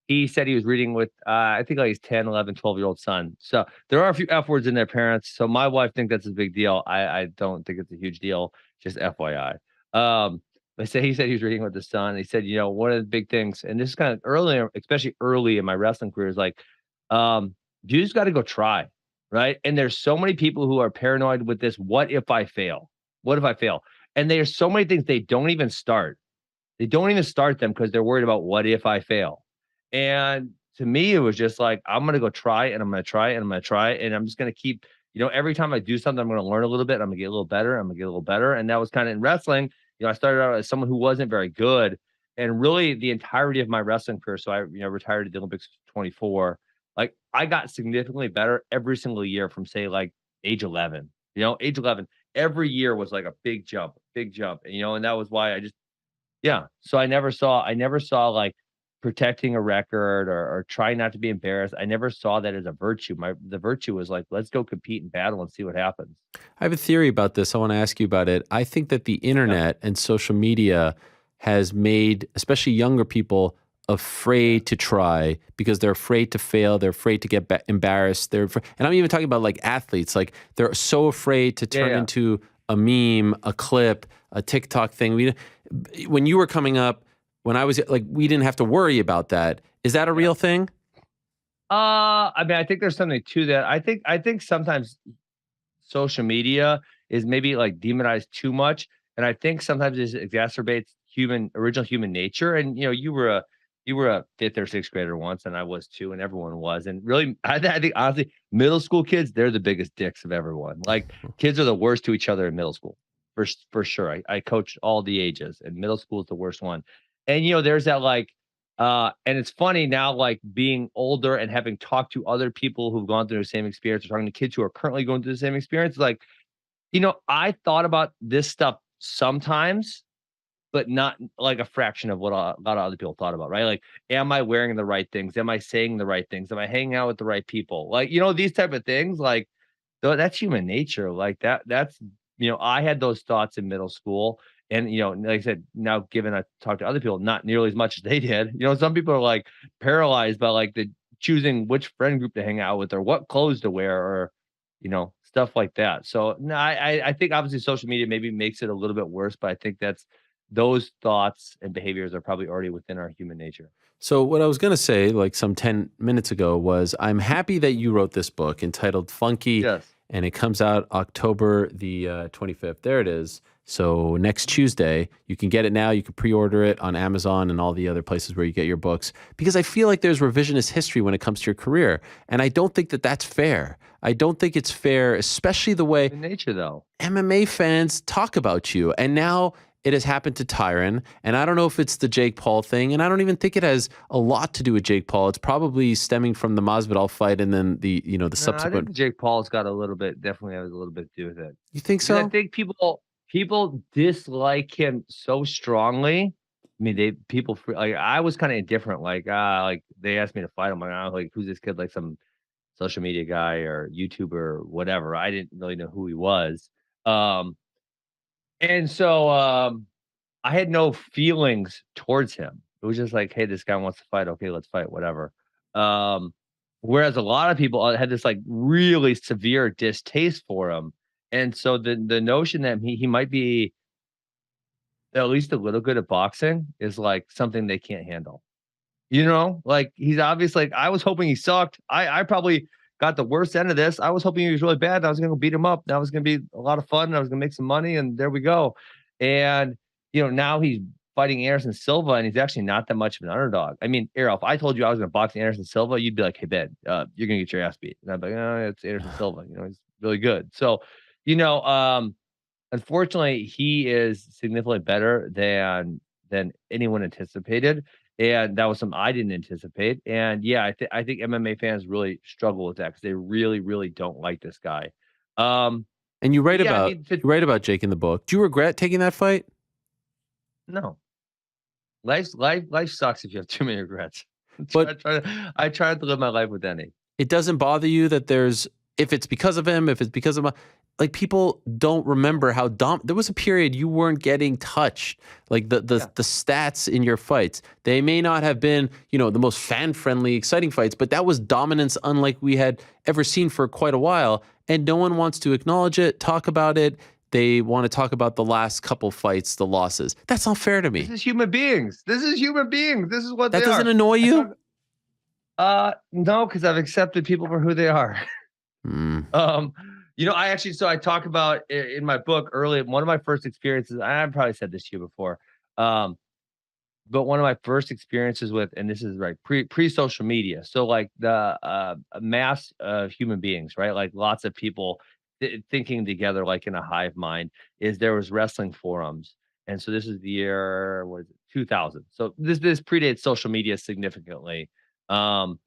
he said he was reading with, I think like his 10, 11, 12-year-old son. So there are a few F words in their parents. So my wife thinks that's a big deal. I don't think it's a huge deal, just FYI. He said he was reading with his son. He said, one of the big things, and this is kind of earlier, especially early in my wrestling career, is like, you just got to go try, right? And there's so many people who are paranoid with this. What if I fail? What if I fail? And there's so many things they don't even start. They don't even start them because they're worried about what if I fail. And to me, it was just like, I'm going to go try and I'm going to try and I'm going to try. And I'm just going to keep, every time I do something, I'm going to learn a little bit. I'm going to get a little better. I'm going to get a little better. And that was kind of in wrestling. I started out as someone who wasn't very good. And really the entirety of my wrestling career. So I, retired at the Olympics 24. Like I got significantly better every single year from say like age 11, age 11. Every year was like a big jump, and that was why So I never saw like protecting a record or trying not to be embarrassed. I never saw that as a virtue. The virtue was like, let's go compete in battle and see what happens. I have a theory about this. I want to ask you about it. I think that the internet and social media has made, especially younger people, afraid to try because they're afraid to fail. They're afraid to get embarrassed. And I'm even talking about like athletes. Like they're so afraid to turn into a meme, a clip, a TikTok thing. When you were coming up, when I was like, we didn't have to worry about that. Is that a real thing? I mean, I think there's something to that. I think sometimes social media is maybe like demonized too much. And I think sometimes it exacerbates original human nature. And, you were a 5th or 6th grader once, and I was too, and everyone was. And really, I think honestly, middle school kids, they're the biggest dicks of everyone. Like kids are the worst to each other in middle school, for sure. I coached all the ages, and middle school is the worst one. And there's that like, and it's funny now, like being older and having talked to other people who've gone through the same experience, or talking to kids who are currently going through the same experience. Like, I thought about this stuff sometimes, but not like a fraction of what a lot of other people thought about, right? Like, am I wearing the right things? Am I saying the right things? Am I hanging out with the right people? Like, these type of things, like, that's human nature. Like that's, I had those thoughts in middle school. And, like I said, now given I talk to other people, not nearly as much as they did. Some people are like paralyzed by like the choosing which friend group to hang out with or what clothes to wear or, stuff like that. So no, I think obviously social media maybe makes it a little bit worse, but I think those thoughts and behaviors are probably already within our human nature. So what I was going to say like some 10 minutes ago was I'm happy that you wrote this book entitled Funky. Yes. And it comes out October the 25th. There it is. So next Tuesday, you can get it now. You can pre-order it on Amazon and all the other places where you get your books. Because I feel like there's revisionist history when it comes to your career. And I don't think that that's fair. I don't think it's fair, especially the way in nature, though, MMA fans talk about you. And now it has happened to Tyron, and I don't know if it's the Jake Paul thing, and I don't even think it has a lot to do with Jake Paul. It's probably stemming from the Masvidal fight and then the subsequent. I think Jake Paul's got definitely has a little bit to do with it. You think so? I think people dislike him so strongly. I mean, I was kind of indifferent. Like they asked me to fight him. Like who's this kid? Like some social media guy or YouTuber or whatever. I didn't really know who he was. And so I had no feelings towards him. It was just like, hey, this guy wants to fight. Okay, let's fight, whatever. Whereas a lot of people had this like really severe distaste for him. And so the notion that he might be at least a little good at boxing is like something they can't handle. Like he's obviously like, I was hoping he sucked. I probably got the worst end of this. I was hoping he was really bad. I was going to beat him up. That was going to be a lot of fun. And I was going to make some money. And there we go. And, now he's fighting Anderson Silva, and he's actually not that much of an underdog. I mean, Errol, if I told you I was going to box Anderson Silva, you'd be like, hey, Ben, you're going to get your ass beat. And I'd be like, oh, it's Anderson Silva. He's really good. So, unfortunately, he is significantly better than anyone anticipated. And that was something I didn't anticipate. And yeah, I think MMA fans really struggle with that because they really, really don't like this guy. And you write about Jake in the book. Do you regret taking that fight? No. Life sucks if you have too many regrets. But I try to live my life with any. it doesn't bother you that if it's because of him, if it's because of like people don't remember how there was a period you weren't getting touched. Like the stats in your fights, they may not have been, the most fan-friendly, exciting fights, but that was dominance unlike we had ever seen for quite a while. And no one wants to acknowledge it, talk about it. They want to talk about the last couple fights, the losses. That's not fair to me. This is human beings. This is what they are. That doesn't annoy you? No, because I've accepted people for who they are. I talk about in my book early, one of my first experiences, I've probably said this to you before, but one of my first experiences with, and this is right, pre-social media. So like the mass of human beings, right? Like lots of people thinking together like in a hive mind, is there was wrestling forums. And so this is the year, 2000. So this predates social media significantly. Have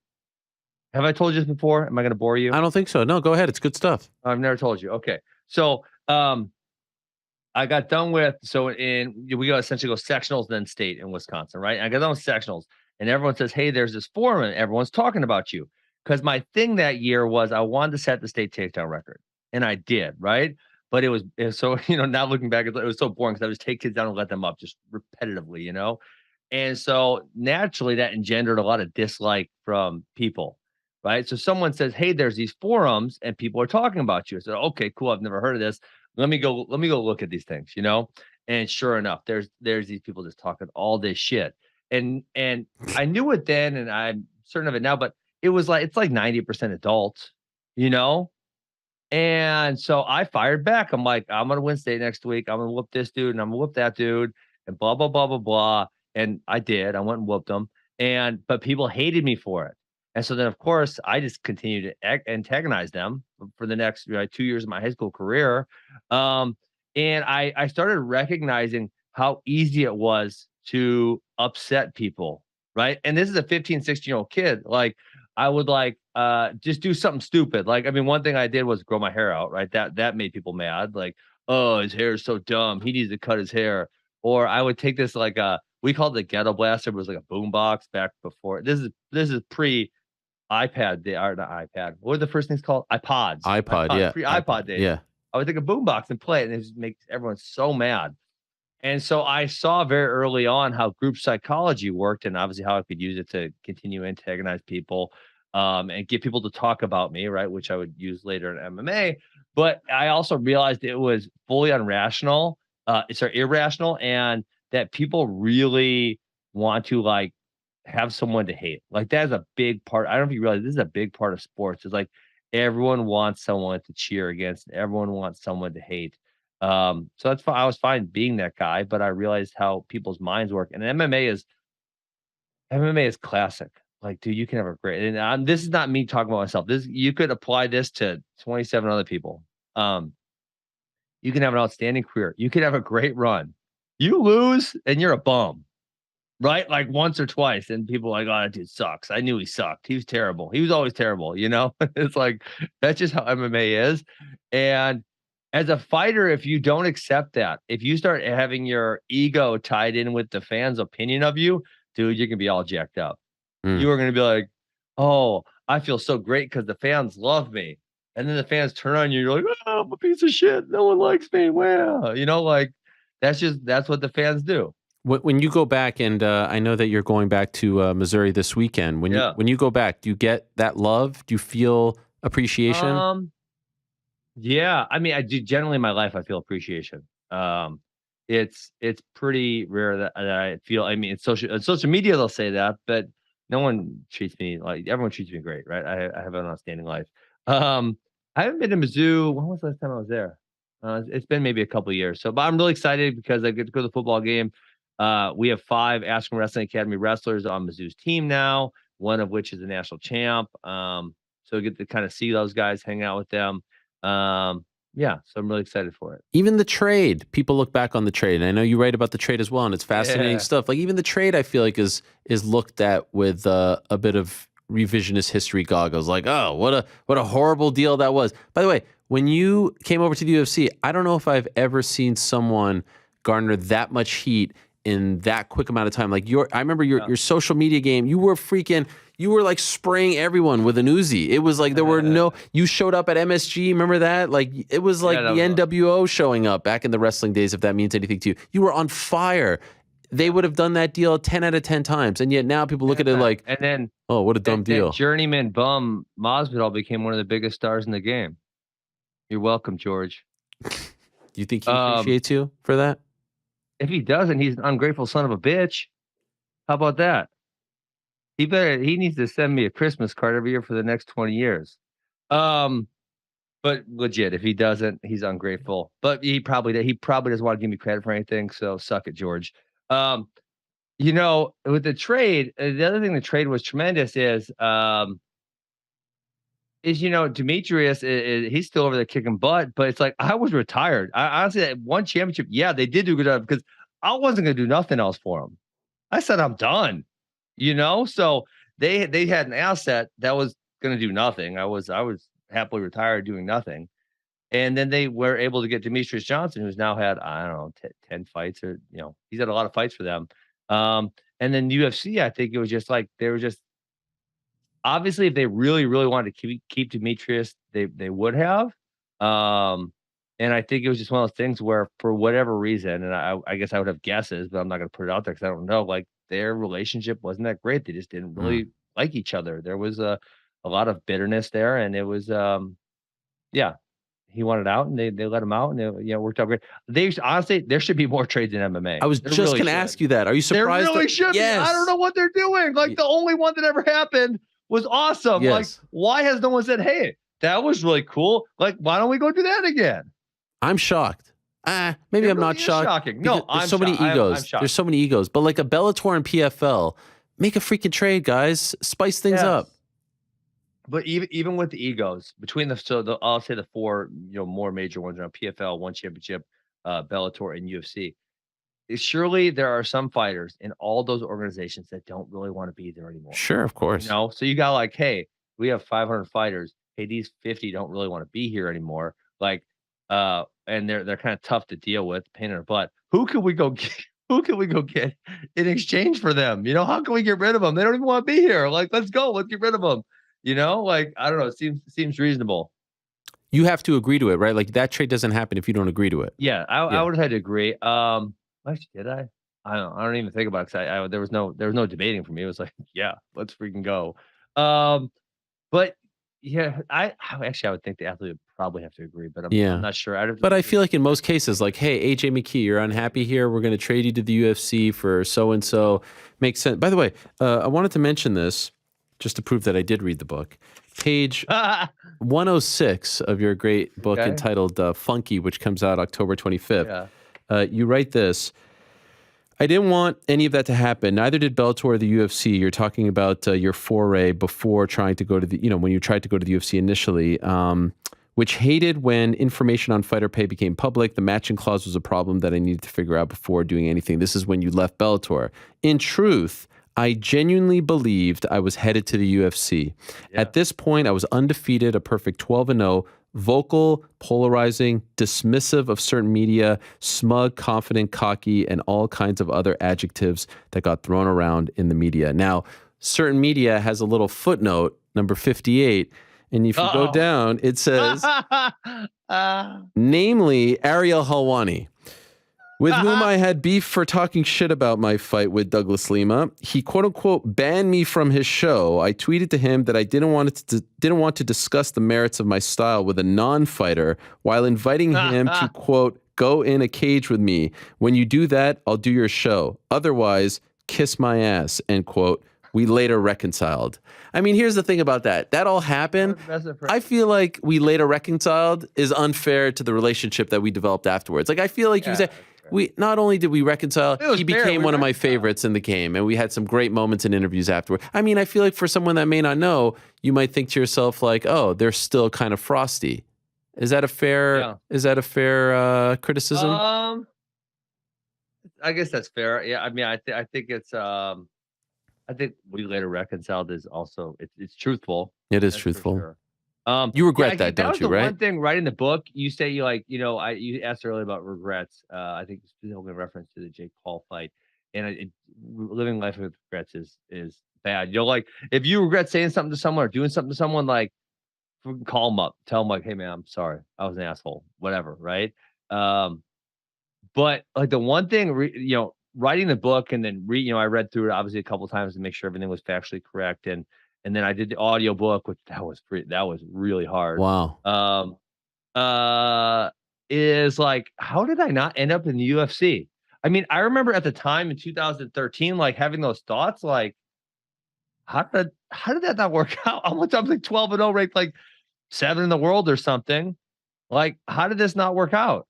I told you this before? Am I going to bore you? I don't think so. No, go ahead. It's good stuff. I've never told you. Okay. So I got done with, we essentially go sectionals, then state in Wisconsin, right? And I got done with sectionals and everyone says, hey, there's this forum and everyone's talking about you. Because my thing that year was I wanted to set the state takedown record. And I did, right? But it was so, now looking back, it was so boring because I would just take kids down and let them up just repetitively, And so naturally that engendered a lot of dislike from people, right? So someone says, hey, there's these forums and people are talking about you. I said, okay, cool. I've never heard of this. Let me go look at these things, And sure enough, there's these people just talking all this shit. And I knew it then, and I'm certain of it now, but it's like 90% adults, And so I fired back. I'm like, I'm going to win state next week. I'm going to whoop this dude and I'm going to whoop that dude and blah, blah, blah, blah, blah. And I did. I went and whooped them. But people hated me for it. And so then, of course, I just continued to antagonize them for the next 2 years of my high school career. And I started recognizing how easy it was to upset people, right? And this is a 15, 16-year-old kid. Like, I would just do something stupid. One thing I did was grow my hair out, right? That made people mad. Like, oh, his hair is so dumb. He needs to cut his hair. Or I would take this we called it a ghetto blaster. It was like a boom box back before. This is pre iPad. They are not iPad. What were the first things called? iPods. Yeah. Pre iPod days. Yeah. I would take a boom box and play it, and it just makes everyone so mad. And so I saw very early on how group psychology worked, and obviously how I could use it to continue to antagonize people, and get people to talk about me, right? Which I would use later in MMA. But I also realized it was fully irrational, and that people really want to have someone to hate. Like that is a big part. I don't know if you realize this is a big part of sports. It's like everyone wants someone to cheer against. Everyone wants someone to hate. So that's fine. I was fine being that guy, but I realized how people's minds work. And MMA is classic. Like, dude, you can have a great. And this is not me talking about myself. You could apply this to 27 other people. You can have an outstanding career. You could have a great run. You lose and you're a bum, right? Like once or twice, and people are like, oh, that dude sucks. I knew he sucked. He was terrible. He was always terrible. It's like that's just how MMA is. And as a fighter, if you don't accept that, if you start having your ego tied in with the fans' opinion of you, dude, you can be all jacked up. You are going to be like, oh, I feel so great because the fans love me. And then the fans turn on you. You're like, oh, I'm a piece of shit. No one likes me. Wow. That's what the fans do. When you go back, and I know that you're going back to Missouri this weekend. When you go back, do you get that love? Do you feel appreciation? Yeah. I do generally in my life. I feel appreciation. It's pretty rare that I feel. It's social media. They'll say that, but no one treats me everyone treats me great, right? I have an outstanding life. I haven't been to Mizzou. When was the last time I was there? It's been maybe a couple of years. But I'm really excited because I get to go to the football game. We have 5 Askren Wrestling Academy wrestlers on Mizzou's team now, one of which is a national champ. So I get to kind of see those guys, hang out with them. So I'm really excited for it. Even the trade, people look back on the trade. And I know you write about the trade as well, and it's fascinating stuff. Like even the trade, I feel like is looked at with a bit of revisionist history goggles. Like, oh, what a horrible deal that was. By the way, when you came over to the UFC, I don't know if I've ever seen someone garner that much heat in that quick amount of time. Like I remember your social media game. You were like spraying everyone with an Uzi. It was like there were you showed up at MSG. Remember that? Like it was like the NWO showing up back in the wrestling days, if that means anything to you. You were on fire. They would have done that deal 10 out of 10 times. And yet now people look at it like, and then, oh, what a dumb deal. Journeyman bum Masvidal became one of the biggest stars in the game. You're welcome, George. You think he appreciates you for that? If he doesn't, he's an ungrateful son of a bitch. How about that? He needs to send me a Christmas card every year for the next 20 years. But legit, if he doesn't, he's ungrateful. But he probably doesn't want to give me credit for anything. So suck it, George. With the trade, the other thing the trade was tremendous is Demetrius he's still over there kicking butt, but it's like I was retired. I honestly, at one championship, yeah, they did do a good job because I wasn't gonna do nothing else for him. I said I'm done. So they had an asset that was gonna do nothing. I was happily retired doing nothing. And then they were able to get Demetrius Johnson, who's now had, I don't know, 10 fights, or he's had a lot of fights for them. And then UFC, I think it was just like they were just obviously if they really, really wanted to keep Demetrius, they would have. And I think it was just one of those things where for whatever reason, and I guess I would have guesses, but I'm not going to put it out there because I don't know. Like their relationship wasn't that great. They just didn't really like each other. There was a lot of bitterness there, and it was he wanted out, and they let him out, and it worked out great. Honestly, there should be more trades in MMA. I was just going to ask you that. Are you surprised? There really should be. I don't know what they're doing. Like the only one that ever happened was awesome. Yes. Like why has no one said, "Hey, that was really cool"? Like why don't we go do that again? I'm shocked. Maybe I'm not shocked. Shocking. No, there's so many egos. There's so many egos. But like a Bellator and PFL, make a freaking trade, guys. Spice things up. But even with the egos between I'll say the four more major ones around PFL, One Championship, Bellator, and UFC. Surely there are some fighters in all those organizations that don't really want to be there anymore. Sure, of course. So you got like, hey, we have 500 fighters. Hey, these 50 don't really want to be here anymore. Like, and they're kind of tough to deal with, pain in their butt. Who can we go get? Who can we go get in exchange for them? How can we get rid of them? They don't even want to be here. Like, let's go. Let's get rid of them. Like I don't know. It seems reasonable. You have to agree to it, right? Like that trade doesn't happen if you don't agree to it. Yeah, I would have had to agree. Actually, did I? I don't even think about it because there was no debating for me. It was like, yeah, let's freaking go. But yeah, I would think the athlete would probably have to agree, but I'm not sure. I feel like in most cases, like, hey, AJ McKee, you're unhappy here. We're going to trade you to the UFC for so and so. Makes sense. By the way, I wanted to mention this just to prove that I did read the book. Page 106 of your great book entitled Funky, which comes out October 25th. Yeah. You write this. I didn't want any of that to happen. Neither did Bellator or the UFC. You're talking about your foray before trying to go to the, when you tried to go to the UFC initially, which hated when information on fighter pay became public. The matching clause was a problem that I needed to figure out before doing anything. This is when you left Bellator. In truth, I genuinely believed I was headed to the UFC. Yeah. At this point, I was undefeated, a perfect 12-0, vocal, polarizing, dismissive of certain media, smug, confident, cocky, and all kinds of other adjectives that got thrown around in the media. Now, certain media has a little footnote, number 58, and if you go down, it says, namely Ariel Helwani, with whom I had beef for talking shit about my fight with Douglas Lima. He quote-unquote banned me from his show. I tweeted to him that I didn't want to discuss the merits of my style with a non-fighter while inviting him to quote go in a cage with me. When you do that, I'll do your show. Otherwise, kiss my ass, end quote. We later reconciled. I mean, here's the thing about that. That all happened. I feel like we later reconciled is unfair to the relationship that we developed afterwards. Like, I feel like you said, we not only did we reconcile, he became one of my favorites in the game, and we had some great moments and interviews afterward. I mean, I feel like for someone that may not know, you might think to yourself like, "Oh, they're still kind of frosty." Is that a fair? Is that a fair criticism? I guess that's fair. Yeah, I mean, I think it's. I think we later reconciled is also it's truthful. It is truthful. Sure. You regret that, don't you? Right. One thing, right in the book, you say you asked earlier about regrets. I think specifically in reference to the Jake Paul fight. and living life with regrets is bad. Like if you regret saying something to someone or doing something to someone, like call them up, tell them like, hey man, I'm sorry, I was an asshole, whatever, right? But like the one thing, writing the book and then I read through it obviously a couple of times to make sure everything was factually correct, and then I did the audio book, which that was really hard. Wow. Is like, how did I not end up in the UFC? I mean, I remember at the time in 2013, like having those thoughts, like, how did that not work out? I'm like 12-0, ranked like 7 in the world or something. Like, how did this not work out?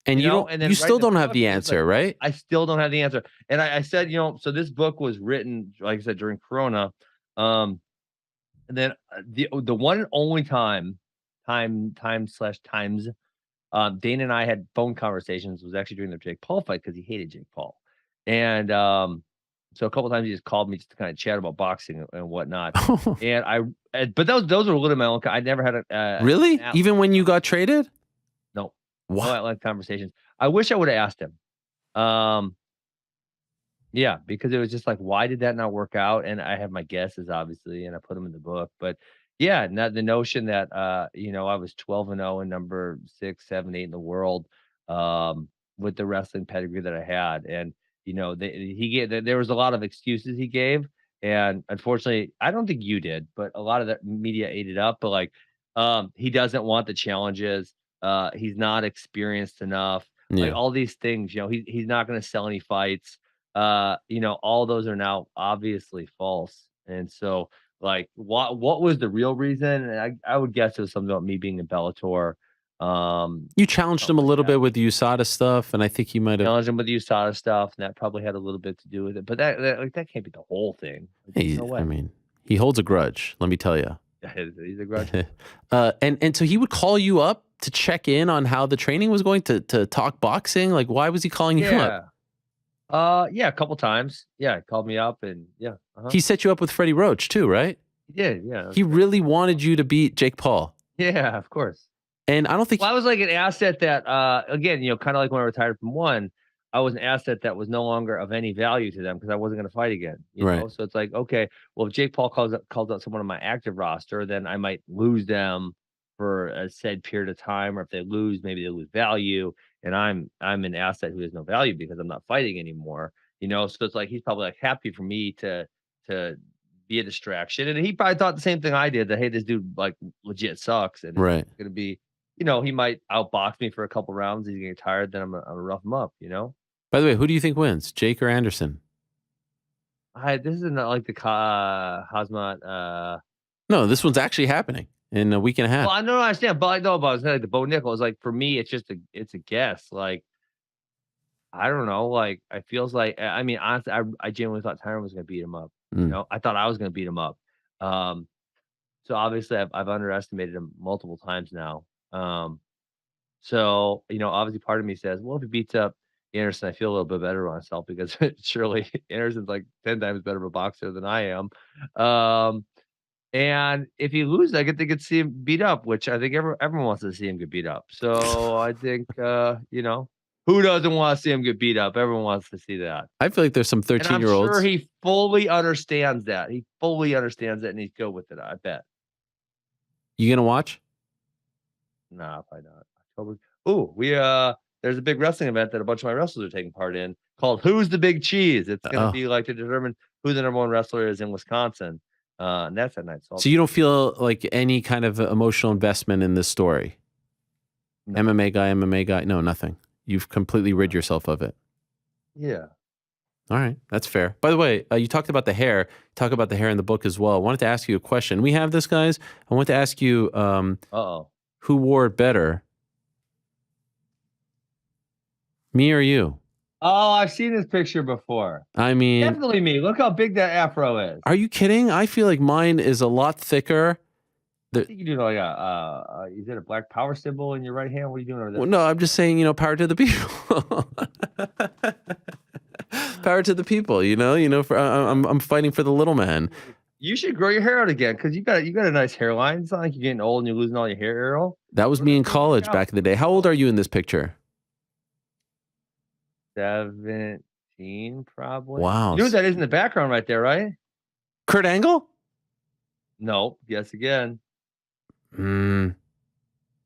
And you still don't have the answer, right? I still don't have the answer. And I said, so this book was written, like I said, during Corona. And then the one and only times Dana and I had phone conversations was actually during the Jake Paul fight, because he hated Jake Paul. And so a couple of times he just called me just to kind of chat about boxing and whatnot. But those were a little my own. I never had a really? Even when you got traded? No. Wow. No, I like conversations. I wish I would have asked him. Yeah, because it was just like, why did that not work out? And I have my guesses, obviously, and I put them in the book. But yeah, the notion that I was 12-0 and number 6, 7, 8 in the world, with the wrestling pedigree that I had, and there was a lot of excuses he gave, and unfortunately, I don't think you did, but a lot of the media ate it up. But like, he doesn't want the challenges. He's not experienced enough. Yeah. Like all these things, he's not going to sell any fights. All those are now obviously false. And so, like, what was the real reason? And I would guess it was something about me being in Bellator. You challenged him a little bit with the USADA stuff, and I think you might have challenged him with the USADA stuff, and that probably had a little bit to do with it. But that can't be the whole thing. No way. I mean, he holds a grudge, let me tell you. He's a grudge. And so he would call you up to check in on how the training was going, to talk boxing. Like, why was he calling you up? Yeah, a couple times. Yeah, he called me up, and yeah. He set you up with Freddie Roach too, right? He did, yeah. He really wanted you to beat Jake Paul. Yeah, of course. And I don't think I was like an asset that, again, kind of like when I retired from one, I was an asset that was no longer of any value to them because I wasn't going to fight again. You know? So it's like, okay, well, if Jake Paul calls out someone on my active roster, then I might lose them for a said period of time, or if they lose, maybe they lose value, and I'm an asset who has no value because I'm not fighting anymore. So it's like he's probably like happy for me to be a distraction, and he probably thought the same thing I did, that hey, this dude like legit sucks, and it's going to be, he might outbox me for a couple rounds. He's gonna get tired, then I'm gonna rough him up. By the way, who do you think wins, Jake or Anderson? This isn't like the Hazmat. No, this one's actually happening in a week and a half. Well, I don't understand, but I know about like the Bo Nichols. Like for me, it's a guess. Like I don't know. Like it feels like, I mean, honestly, I genuinely thought Tyron was gonna beat him up. I thought I was gonna beat him up. So obviously I've underestimated him multiple times now. So obviously part of me says, well, if he beats up Anderson, I feel a little bit better about myself, because surely Anderson's like 10 times better of a boxer than I am. And if he loses, I get to see him beat up, which I think everyone wants to see him get beat up. So I think, who doesn't want to see him get beat up? Everyone wants to see that. I feel like there's some 13-year-olds. I'm sure he fully understands that. He fully understands it, and he's good with it, I bet. You going to watch? Nah, probably not. October. There's a big wrestling event that a bunch of my wrestlers are taking part in called Who's the Big Cheese? It's going to be like to determine who the number one wrestler is in Wisconsin. And that's at night. So you don't feel like any kind of emotional investment in this story? No. MMA guy? No, nothing. You've completely rid yourself of it. Yeah. All right. That's fair. By the way, you talked about the hair. Talk about the hair in the book as well. I wanted to ask you a question. We have this, guys. I want to ask you who wore it better? Me or you? Oh, I've seen this picture before. I mean, definitely me. Look how big that afro is. Are you kidding? I feel like mine is a lot thicker. I think you do like is it a black power symbol in your right hand? What are you doing over there? Well, no, I'm just saying, power to the people. Power to the people, I'm fighting for the little man. You should grow your hair out again, because you got a nice hairline. It's not like you're getting old and you're losing all your hair, Errol. That was me in college back in the day. How old are you in this picture? 17. 2013, probably. Wow. You know who that is in the background right there, right? Kurt Angle? No. Guess again. Mm,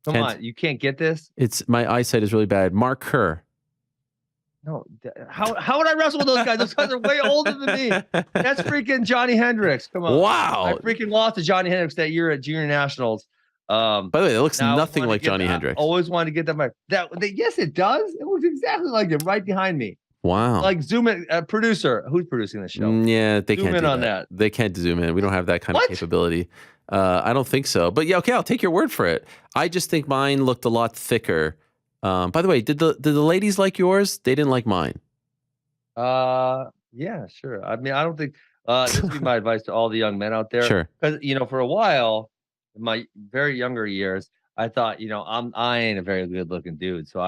Come on. You can't get this? My eyesight is really bad. Mark Kerr. No. How would I wrestle with those guys? Those guys are way older than me. That's freaking Johnny Hendricks. Come on. Wow. I freaking lost to Johnny Hendricks that year at Junior Nationals. By the way, it looks nothing like Johnny Hendricks. I always wanted to get that back. Yes, it does. It looks exactly like him right behind me. Wow. Like zoom in, producer. Who's producing the show? Yeah, they zoom can't in do on that. They can't zoom in. We don't have that kind of capability. I don't think so. But yeah, okay, I'll take your word for it. I just think mine looked a lot thicker. By the way, did the ladies like yours? They didn't like mine. Yeah, sure. I mean, I don't think this would be my advice to all the young men out there. Sure. Because for a while, in my very younger years, I thought, I ain't a very good looking dude, so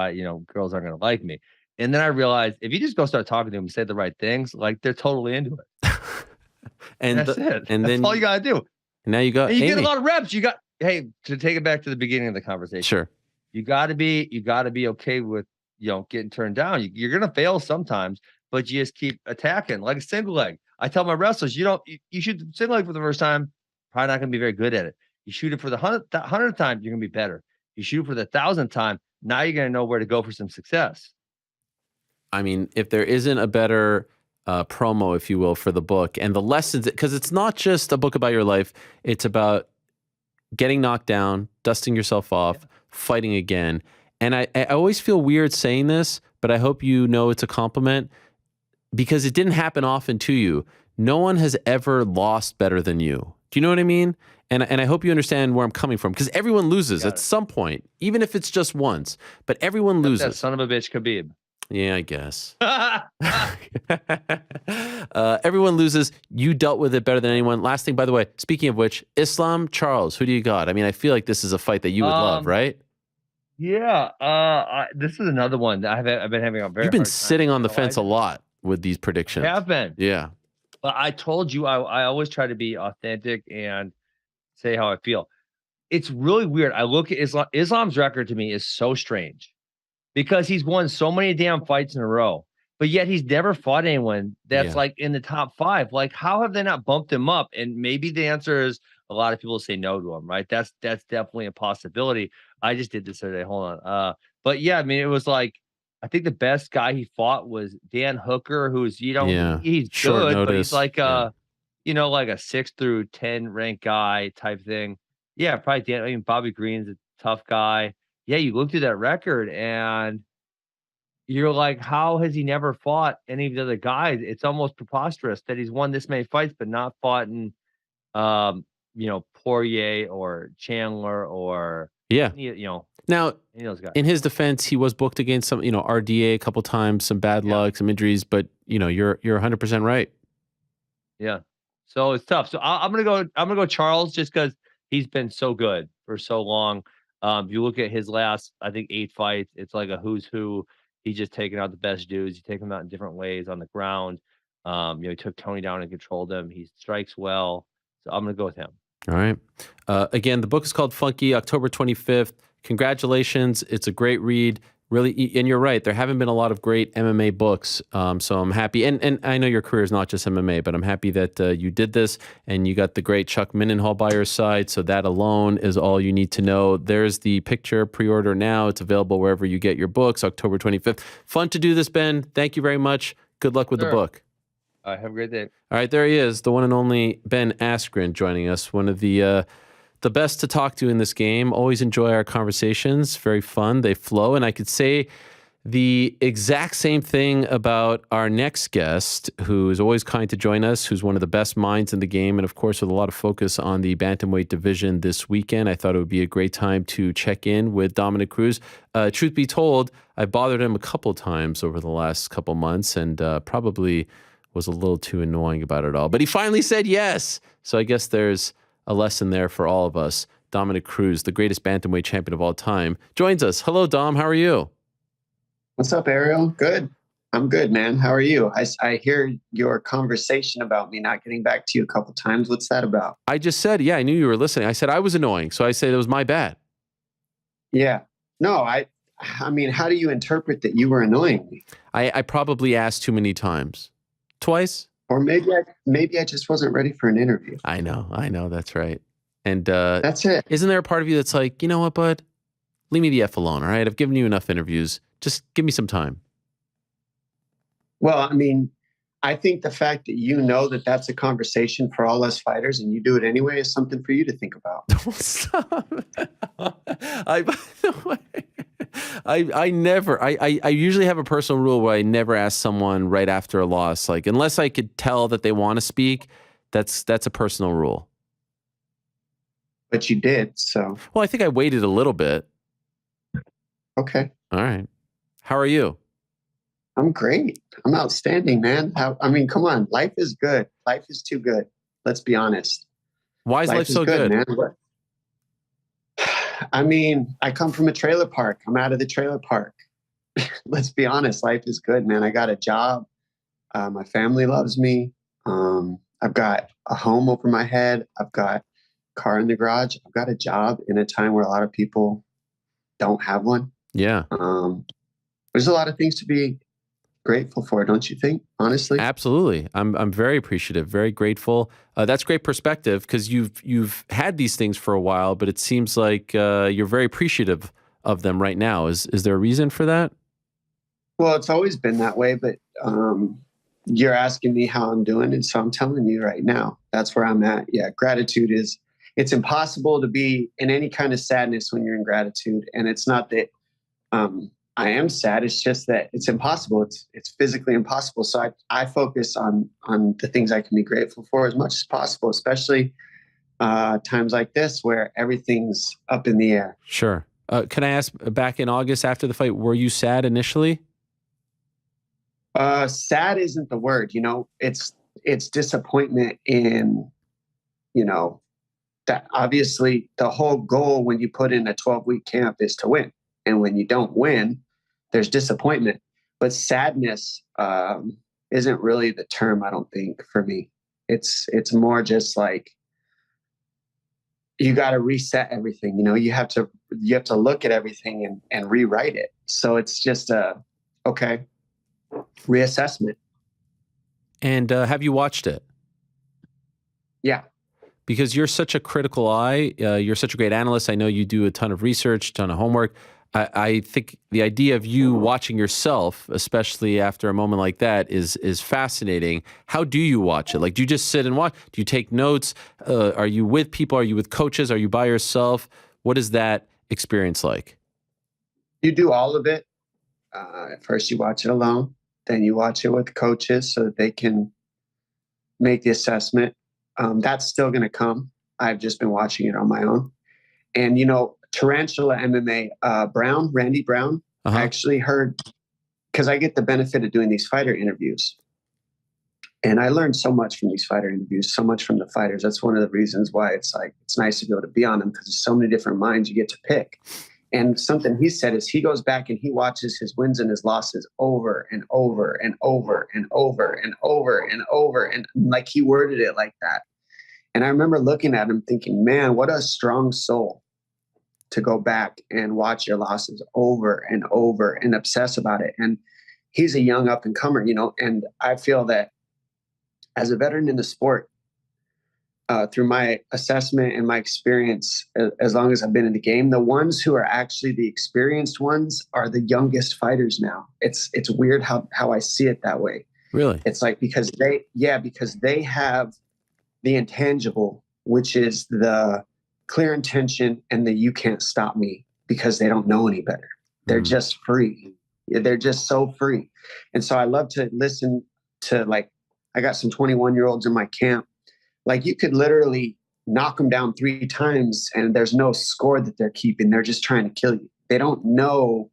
girls aren't gonna like me. And then I realized if you just go start talking to them and say the right things, like they're totally into it. And that's it. And that's then all you gotta do. Now you got. And you get a lot of reps. To take it back to the beginning of the conversation. Sure. You gotta be okay with getting turned down. You're gonna fail sometimes, but you just keep attacking like a single leg. I tell my wrestlers, you shoot the single leg for the first time, probably not gonna be very good at it. You shoot it for the 100th time, you're gonna be better. You shoot it for the 1,000th time, now you're gonna know where to go for some success. I mean, if there isn't a better promo, if you will, for the book and the lessons, because it's not just a book about your life, it's about getting knocked down, dusting yourself off, fighting again. And I always feel weird saying this, but I hope you know it's a compliment because it didn't happen often to you. No one has ever lost better than you. Do you know what I mean? And I hope you understand where I'm coming from because everyone loses at some point, even if it's just once, but everyone loses. That son of a bitch, Khabib. Yeah, I guess. Everyone loses. You dealt with it better than anyone. Last thing, by the way, speaking of which, Islam, Charles, who do you got? I mean, I feel like this is a fight that you would love, right? Yeah. This is another one that I've been having a very. You've been sitting on the fence a lot with these predictions. I have been. Yeah. But I told you I always try to be authentic and say how I feel. It's really weird. I look at Islam's record to me is so strange. Because he's won so many damn fights in a row, but yet he's never fought anyone that's like in the top 5. Like, how have they not bumped him up? And maybe the answer is a lot of people say no to him, right? That's definitely a possibility. I just did this today. Hold on. But yeah, I mean, it was like I think the best guy he fought was Dan Hooker, who's he's short good, notice. but he's like like a 6 through 10 ranked guy type thing. Yeah, probably Dan. I mean, Bobby Green's a tough guy. Yeah, you look through that record and you're like, how has he never fought any of the other guys? It's almost preposterous that he's won this many fights, but not fought in, Poirier or Chandler or now any of those guys. In his defense, he was booked against some, RDA a couple times, some bad luck, some injuries, but you're 100% right. Yeah, so it's tough. So I'm gonna go Charles just because he's been so good for so long. If you look at his last, I think 8 fights, it's like a who's who. He's just taking out the best dudes. You take them out in different ways on the ground. He took Tony down and controlled him. He strikes well. So I'm going to go with him. All right. Again, the book is called Funky, October 25th. Congratulations. It's a great read. Really, and you're right. There haven't been a lot of great MMA books, so I'm happy. And I know your career is not just MMA, but I'm happy that you did this, and you got the great Chuck Mindenhall by your side, so that alone is all you need to know. There's the picture, pre-order now. It's available wherever you get your books, October 25th. Fun to do this, Ben. Thank you very much. Good luck with the book. All right, have a great day. All right, there he is, the one and only Ben Askren joining us, one of the best to talk to in this game. Always enjoy our conversations. Very fun. They flow. And I could say the exact same thing about our next guest, who is always kind to join us, who's one of the best minds in the game, and of course with a lot of focus on the bantamweight division this weekend. I thought it would be a great time to check in with Dominick Cruz. Truth be told, I bothered him a couple times over the last couple months and probably was a little too annoying about it all. But he finally said yes. So I guess there's a lesson there for all of us. Dominick Cruz, the greatest bantamweight champion of all time, joins us. Hello, Dom. How are you? What's up, Ariel? Good. I'm good, man. How are you? I hear your conversation about me not getting back to you a couple times. What's that about? I just said, I knew you were listening. I said I was annoying, so I said it was my bad. Yeah. No, I mean, how do you interpret that you were annoying me? I probably asked too many times. Twice? Or maybe I just wasn't ready for an interview. I know. That's right. And that's it. Isn't there a part of you that's like, you know what, bud? Leave me the F alone, all right? I've given you enough interviews. Just give me some time. Well, I mean, I think the fact that you know that that's a conversation for all us fighters and you do it anyway is something for you to think about. Stop. By the way, I usually have a personal rule where I never ask someone right after a loss. Like, unless I could tell that they want to speak, that's a personal rule. But you did, so. Well, I think I waited a little bit. Okay. All right. How are you? I'm great. I'm outstanding, man. I mean, come on. Life is good. Life is too good. Let's be honest. Why is life so good? Man. I mean, I come from a trailer park. I'm out of the trailer park. Let's be honest. Life is good, man. I got a job. My family loves me. I've got a home over my head. I've got a car in the garage. I've got a job in a time where a lot of people don't have one. Yeah. There's a lot of things to be grateful for, don't you think? Honestly, absolutely. I'm very appreciative, very grateful. That's great perspective because you've had these things for a while, but it seems like you're very appreciative of them right now. Is there a reason for that? Well, it's always been that way, but you're asking me how I'm doing, and so I'm telling you right now. That's where I'm at. Yeah, gratitude is. It's impossible to be in any kind of sadness when you're in gratitude, and it's not that. I am sad. It's just that it's impossible. It's physically impossible. So I focus on the things I can be grateful for as much as possible, especially times like this where everything's up in the air. Sure. Can I ask, back in August after the fight, were you sad initially? Sad isn't the word. You know, it's disappointment in, you know, that obviously the whole goal when you put in a 12-week camp is to win. And when you don't win, there's disappointment. But sadness isn't really the term, I don't think, for me. It's more just like you got to reset everything. You know, you have to look at everything and rewrite it. So it's just okay, reassessment. And have you watched it? Yeah. Because you're such a critical eye. You're such a great analyst. I know you do a ton of research, ton of homework. I think the idea of you watching yourself, especially after a moment like that, is fascinating. How do you watch it? Like, do you just sit and watch? Do you take notes? Are you with people? Are you with coaches? Are you by yourself? What is that experience like? You do all of it. At first, you watch it alone. Then you watch it with coaches so that they can make the assessment. That's still going to come. I've just been watching it on my own. And, you know, Tarantula MMA, Randy Brown, I actually heard, because I get the benefit of doing these fighter interviews. And I learned so much from these fighter interviews, so much from the fighters. That's one of the reasons why it's nice to be able to be on them, because there's so many different minds you get to pick. And something he said is he goes back and he watches his wins and his losses over and over and over and over and over and over. And like he worded it like that. And I remember looking at him thinking, man, what a strong soul to go back and watch your losses over and over and obsess about it. And he's a young up and comer, you know, and I feel that as a veteran in the sport, through my assessment and my experience, as long as I've been in the game, the ones who are actually the experienced ones are the youngest fighters now. It's weird how I see it that way. Really? It's like, because they have the intangible, which is the clear intention and the you can't stop me, because they don't know any better. They're just free. They're just so free. And so I love to listen to, like, I got some 21-year-olds in my camp. Like, you could literally knock them down 3 times and there's no score that they're keeping. They're just trying to kill you. They don't know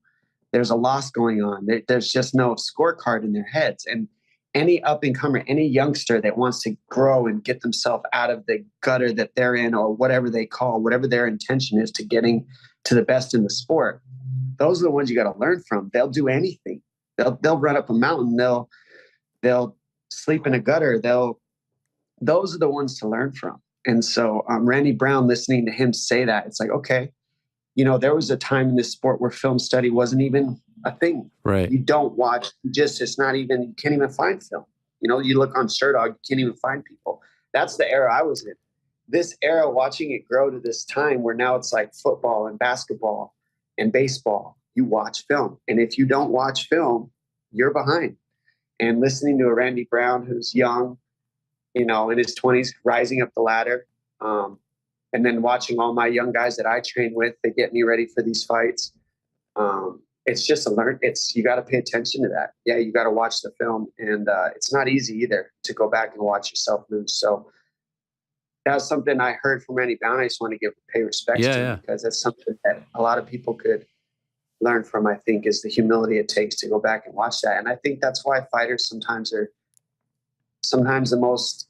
there's a loss going on. There's just no scorecard in their heads. And any up-and-comer, any youngster that wants to grow and get themselves out of the gutter that they're in, or whatever they call, whatever their intention is to getting to the best in the sport, those are the ones you got to learn from. They'll do anything. They'll run up a mountain. They'll sleep in a gutter. Those are the ones to learn from. And so Randy Brown, listening to him say that, it's like, okay, there was a time in this sport where film study wasn't even a thing. Right. You don't watch, it's not even, you can't even find film. You look on Sherdog, you can't even find people. That's the era I was in. This era, watching it grow to this time where now it's like football and basketball and baseball, you watch film. And if you don't watch film, you're behind. And listening to a Randy Brown who's young, in his 20s, rising up the ladder, and then watching all my young guys that I train with, they get me ready for these fights. It's just you got to pay attention to that. Yeah, you got to watch the film, and it's not easy either to go back and watch yourself lose. So that's something I heard from Randy Brown. I just want to pay respect to because that's something that a lot of people could learn from, I think, is the humility it takes to go back and watch that. And I think that's why fighters sometimes are the most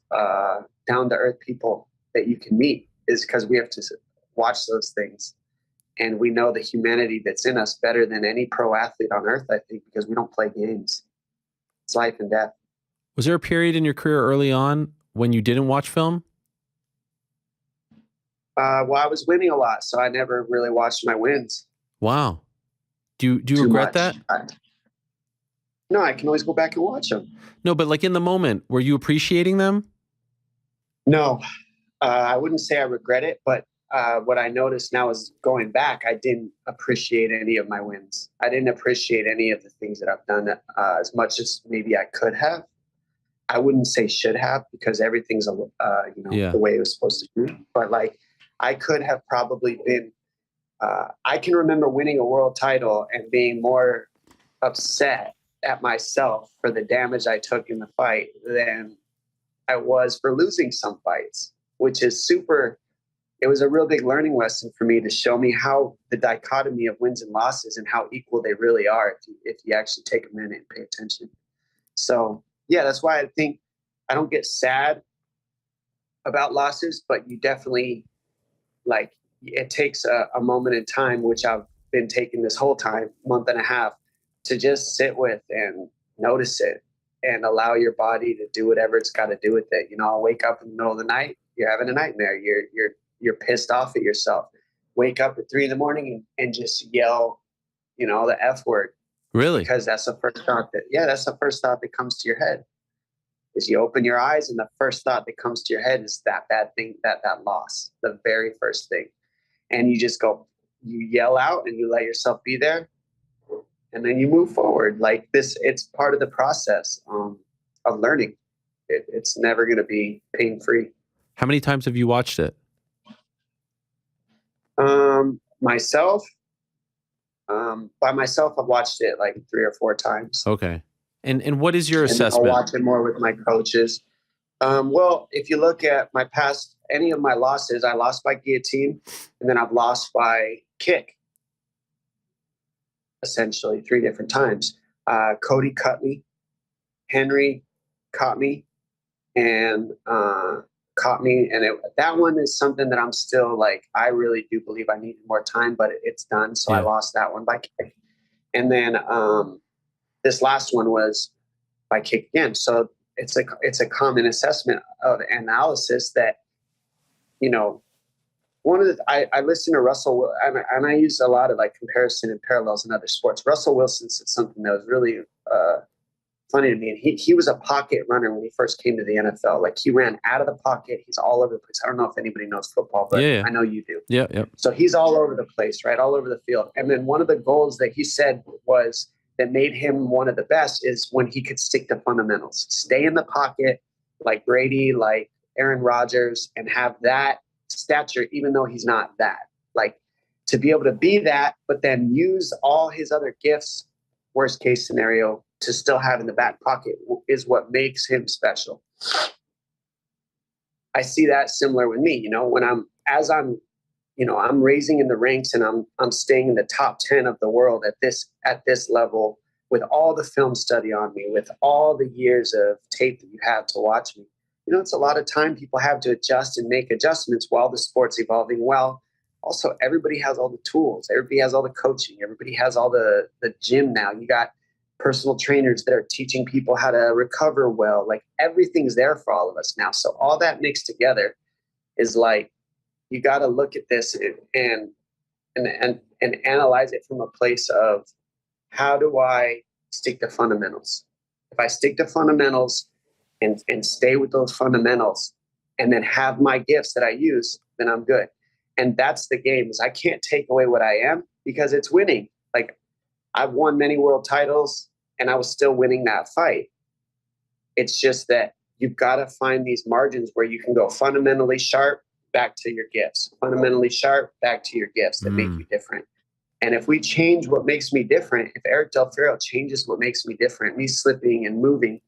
down-to-earth people that you can meet, is because we have to watch those things. And we know the humanity that's in us better than any pro athlete on earth, I think, because we don't play games. It's life and death. Was there a period in your career early on when you didn't watch film? Well, I was winning a lot, so I never really watched my wins. Wow. Do you regret that? No, I can always go back and watch them. No, but like in the moment, were you appreciating them? No, I wouldn't say I regret it, but what I noticed now is going back, I didn't appreciate any of my wins. I didn't appreciate any of the things that I've done as much as maybe I could have. I wouldn't say should have, because everything's the way it was supposed to be. But like, I could have probably been. I can remember winning a world title and being more upset at myself for the damage I took in the fight than I was for losing some fights, which is super. It was a real big learning lesson for me to show me how the dichotomy of wins and losses and how equal they really are if you actually take a minute and pay attention. So yeah, that's why I think I don't get sad about losses, but you definitely, like, it takes a moment in time, which I've been taking this whole time, month and a half, to just sit with and notice it and allow your body to do whatever it's got to do with it. I'll wake up in the middle of the night, you're having a nightmare, you're pissed off at yourself. Wake up at 3 a.m. and just yell, the F word. Really? Because that's the first thought that comes to your head. Is you open your eyes and the first thought that comes to your head is that bad thing, that loss, the very first thing. And you just you yell out and you let yourself be there. And then you move forward like this. It's part of the process of learning. It's never going to be pain-free. How many times have you watched it? Myself, by myself, I've watched it like 3 or 4 times. Okay. And what is your assessment? I'll watch it more with my coaches. Well, if you look at my past, any of my losses, I lost by guillotine, and then I've lost by kick, essentially 3 different times. Cody cut me, Henry caught me, and that one is something that I'm still like, I really do believe I needed more time, but it's done. So I lost that one by kick. And then this last one was by kick again. So it's a common assessment of analysis that, I listen to Russell, and I use a lot of like comparison and parallels in other sports. Russell Wilson said something that was really funny to me. And he was a pocket runner when he first came to the NFL. Like, he ran out of the pocket. He's all over the place. I don't know if anybody knows football, but I know you do. Yeah. So he's all over the place, right? All over the field. And then one of the goals that he said was that made him one of the best is when he could stick to fundamentals, stay in the pocket like Brady, like Aaron Rodgers, and have that stature, even though he's not that. Like, to be able to be that, but then use all his other gifts, worst case scenario, to still have in the back pocket is what makes him special. I see that similar with me, when I'm raising in the ranks and I'm staying in the top 10 of the world at this level, with all the film study on me, with all the years of tape that you have to watch me. It's a lot of time people have to adjust and make adjustments while the sport's evolving well. Also, everybody has all the tools. Everybody has all the coaching. Everybody has all the gym now. You got personal trainers that are teaching people how to recover well. Like, everything's there for all of us now. So all that mixed together is like, you got to look at this and and analyze it from a place of how do I stick to fundamentals? If I stick to fundamentals and stay with those fundamentals and then have my gifts that I use, then I'm good. And that's the game, is I can't take away what I am because it's winning. Like, I've won many world titles and I was still winning that fight. It's just that you've got to find these margins where you can go fundamentally sharp back to your gifts, fundamentally sharp back to your gifts that make you different. And if we change what makes me different, if Eric Del Fierro changes what makes me different, me slipping and moving,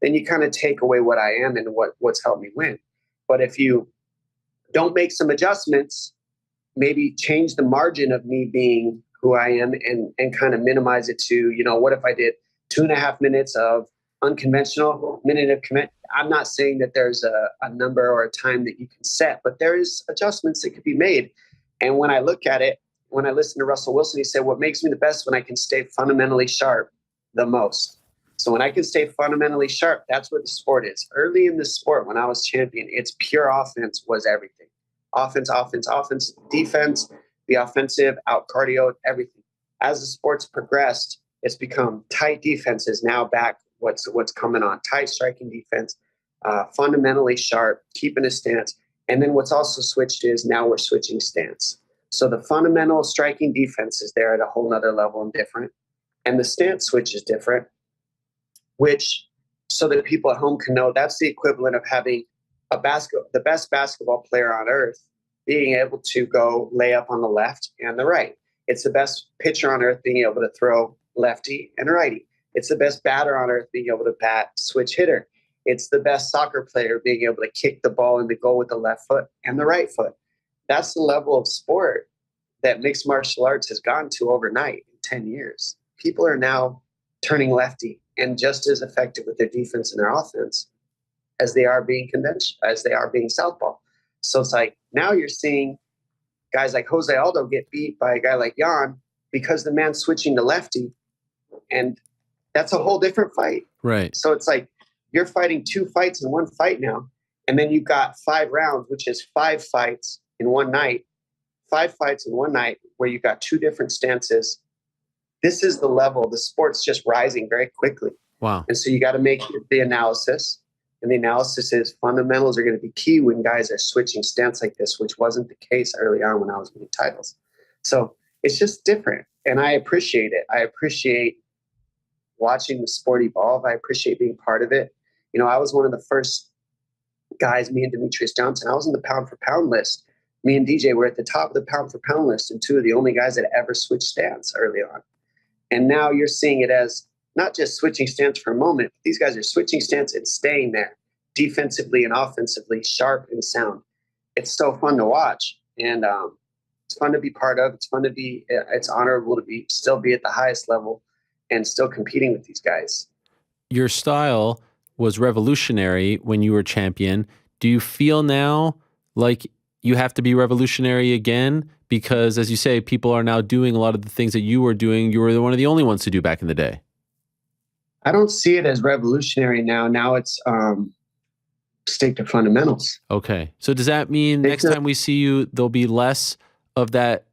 then you kind of take away what I am and what's helped me win. But if you don't make some adjustments, maybe change the margin of me being who I am and kind of minimize it to, what if I did 2.5 minutes of unconventional, minute of commit? I'm not saying that there's a number or a time that you can set, but there is adjustments that could be made. And when I look at it, when I listen to Russell Wilson, he said, what makes me the best when I can stay fundamentally sharp the most. So when I can stay fundamentally sharp, that's what the sport is. Early in the sport, when I was champion, it's pure offense was everything. Offense, defense, be offensive, out cardio, everything. As the sport's progressed, it's become tight defenses now back what's coming on. Tight striking defense, fundamentally sharp, keeping a stance. And then what's also switched is now we're switching stance. So the fundamental striking defense is there at a whole nother level and different. And the stance switch is different, which, so that people at home can know, that's the equivalent of having the best basketball player on earth being able to go lay up on the left and the right. It's the best pitcher on earth being able to throw lefty and righty. It's the best batter on earth being able to bat switch hitter. It's the best soccer player being able to kick the ball in the goal with the left foot and the right foot. That's the level of sport that mixed martial arts has gone to overnight in 10 years. People are now turning lefty and just as effective with their defense and their offense as they are being conventional, as they are being southpaw. So it's like, now you're seeing guys like Jose Aldo get beat by a guy like Jan because the man's switching to lefty, and that's a whole different fight. Right. So it's like, you're fighting 2 fights in one fight now, and then you've got 5 rounds, which is 5 fights in one night, 5 fights in one night where you've got 2 different stances. This is the level. The sport's just rising very quickly. Wow. And so you got to make the analysis. And the analysis is fundamentals are going to be key when guys are switching stance like this, which wasn't the case early on when I was winning titles. So it's just different. And I appreciate it. I appreciate watching the sport evolve. I appreciate being part of it. I was one of the first guys, me and Demetrius Johnson, I was in the pound for pound list. Me and DJ were at the top of the pound for pound list and 2 of the only guys that ever switched stance early on. And now you're seeing it as not just switching stance for a moment. These guys are switching stance and staying there defensively and offensively, sharp and sound. It's so fun to watch. And it's fun to be part of. It's fun to be, it's honorable to still be at the highest level and still competing with these guys. Your style was revolutionary when you were champion. Do you feel now like you have to be revolutionary again? Because as you say, people are now doing a lot of the things that you were doing. You were one of the only ones to do back in the day. I don't see it as revolutionary now. Now it's stick to fundamentals. Okay. So does that mean next time we see you, there'll be less of that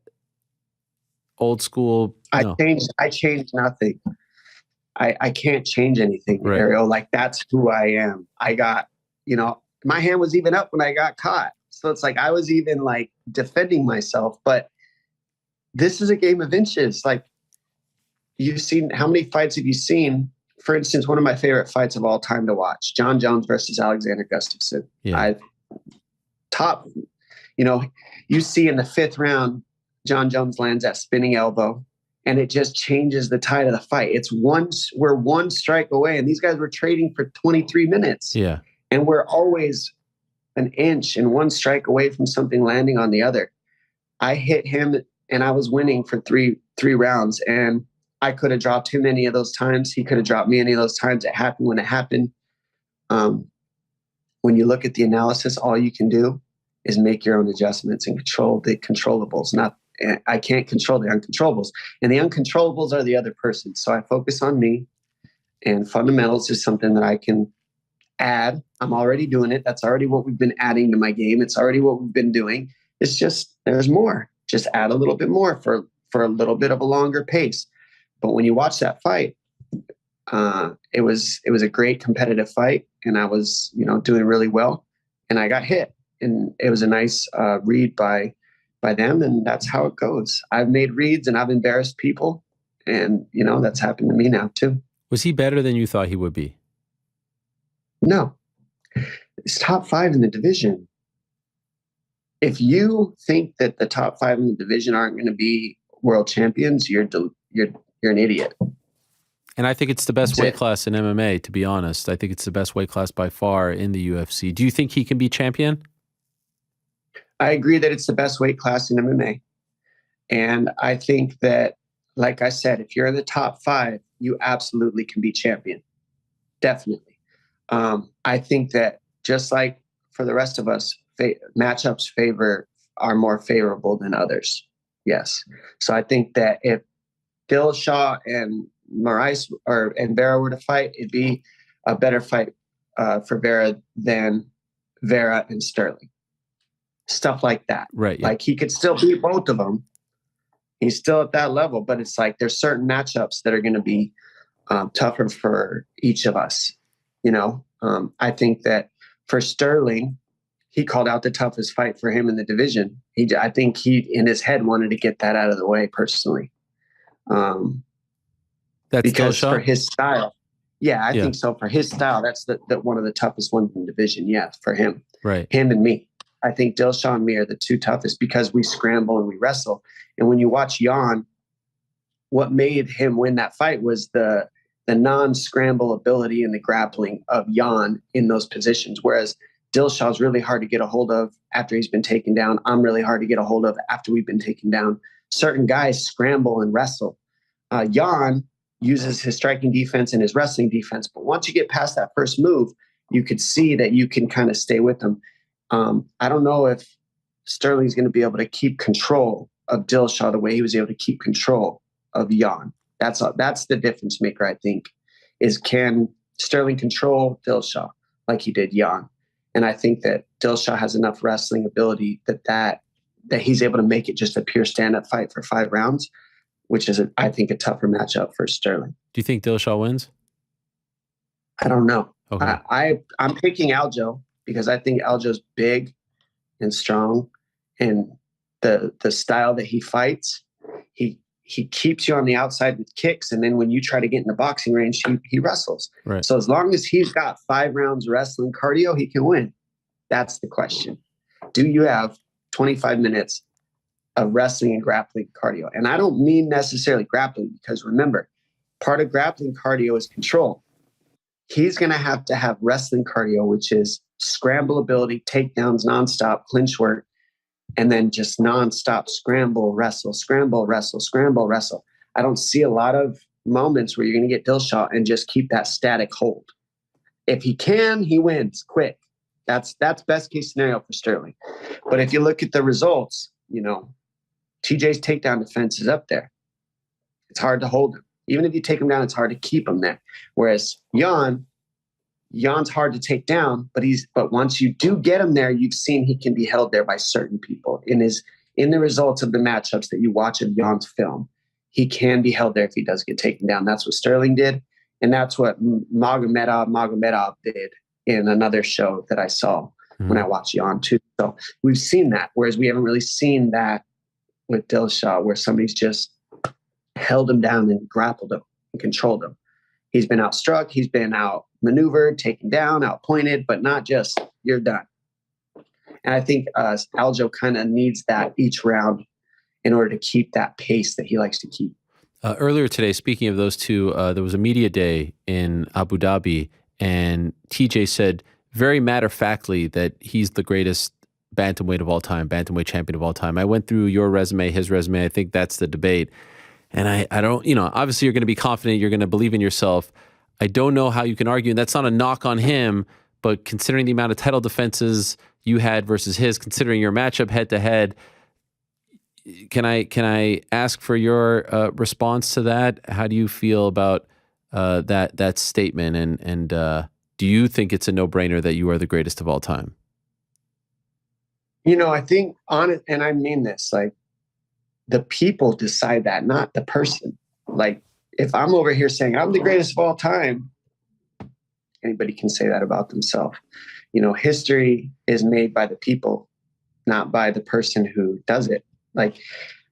old school? No. I changed nothing. I can't change anything, right. Ariel. Like, that's who I am. I got, my hand was even up when I got caught. So it's like I was even like defending myself. But this is a game of inches. Like, you've seen, how many fights have you seen? For instance, one of my favorite fights of all time to watch, John Jones versus Alexander Gustafsson. Yeah. You see in the 5th round, John Jones lands that spinning elbow, and it just changes the tide of the fight. We're 1 strike away, and these guys were trading for 23 minutes. Yeah. And we're always an inch and 1 strike away from something landing on the other. I hit him, and I was winning for three rounds, and I could have dropped him any of those times. He could have dropped me any of those times. It happened when it happened. When you look at the analysis, all you can do is make your own adjustments and control the controllables. I can't control the uncontrollables. And the uncontrollables are the other person. So I focus on me, and fundamentals is something that I can add. I'm already doing it. That's already what we've been adding to my game. It's already what we've been doing. It's just, there's more. just add a little bit more for a little bit of a longer pace. But when you watch that fight, it was a great competitive fight, and I was, doing really well, and I got hit, and it was a nice read by them, and that's how it goes. I've made reads and I've embarrassed people, and that's happened to me now too. Was he better than you thought he would be? No, it's top 5 in the division. If you think that the top 5 in the division aren't going to be world champions, you're an idiot. And I think it's the best weight class in MMA, to be honest. I think it's the best weight class by far in the UFC. Do you think he can be champion? I agree that it's the best weight class in MMA. And I think that, like I said, if you're in the top 5, you absolutely can be champion. Definitely. I think that just like for the rest of us, matchups are more favorable than others. Yes. So I think that if Dillashaw and Moraes and Vera were to fight, it'd be a better fight for Vera than Vera and Sterling. Stuff like that. Right. Yeah. Like he could still beat both of them. He's still at that level, but it's like there's certain matchups that are going to be tougher for each of us. I think that for Sterling, he called out the toughest fight for him in the division. I think he, in his head, wanted to get that out of the way personally. That's because Dillashaw? For his style. Yeah, I think so. For his style, that's the one of the toughest ones in the division. Yeah, for him. Right. Him and me. I think Dillashaw and me are the two toughest because we scramble and we wrestle. And when you watch Jan, what made him win that fight was the non-scramble ability and the grappling of Jan in those positions. Whereas Dillashaw's really hard to get a hold of after he's been taken down. I'm really hard to get a hold of after we've been taken down. Certain guys scramble and wrestle. Jan uses his striking defense and his wrestling defense. But once you get past that first move, you could see that you can kind of stay with them. I don't know if Sterling's going to be able to keep control of Dillashaw the way he was able to keep control of Jan. That's the difference maker, I think, is can Sterling control Dillashaw like he did Jan? And I think that Dillashaw has enough wrestling ability that he's able to make it just a pure stand-up fight for 5 rounds, which is, I think, a tougher matchup for Sterling. Do you think Dillashaw wins? I don't know. Okay. I'm picking Aljo because I think Aljo's big and strong, and the style that he fights, he keeps you on the outside with kicks, and then when you try to get in the boxing range, he wrestles. Right. So as long as he's got 5 rounds wrestling cardio, he can win. That's the question. Do you have 25 minutes of wrestling and grappling cardio? And I don't mean necessarily grappling, because remember, part of grappling cardio is control. He's going to have wrestling cardio, which is scramble ability, takedowns, nonstop, clinch work, and then just nonstop scramble, wrestle, scramble, wrestle, scramble, wrestle. I don't see a lot of moments where you're going to get Dillashaw and just keep that static hold. If he can, he wins quick. That's best case scenario for Sterling. But if you look at the results, TJ's takedown defense is up there. It's hard to hold him. Even if you take him down, it's hard to keep him there. Whereas Jan's hard to take down, but once you do get him there, you've seen he can be held there by certain people. In the results of the matchups that you watch of Jan's film, he can be held there if he does get taken down. That's what Sterling did, and that's what Magomedov did in another show that I saw when I watched Jan too. So we've seen that, whereas we haven't really seen that with Dillashaw, where somebody's just held him down and grappled him and controlled him. He's been outstruck, he's been outmaneuvered, taken down, outpointed, but not just, you're done. And I think Aljo kind of needs that each round in order to keep that pace that he likes to keep. Earlier today, speaking of those two, there was a media day in Abu Dhabi, and TJ said very matter-of-factly that he's the greatest bantamweight of all time, bantamweight champion of all time. I went through your resume, his resume. I think that's the debate. And I don't, obviously you're going to be confident, you're going to believe in yourself. I don't know how you can argue, and that's not a knock on him, but considering the amount of title defenses you had versus his, considering your matchup head-to-head, can I ask for your response to that? How do you feel about that statement, and do you think it's a no-brainer that you are the greatest of all time? I think on it, and I mean this, like, the people decide that, not the person. Like, if I'm over here saying I'm the greatest of all time, anybody can say that about themselves. History is made by the people, not by the person who does it. Like,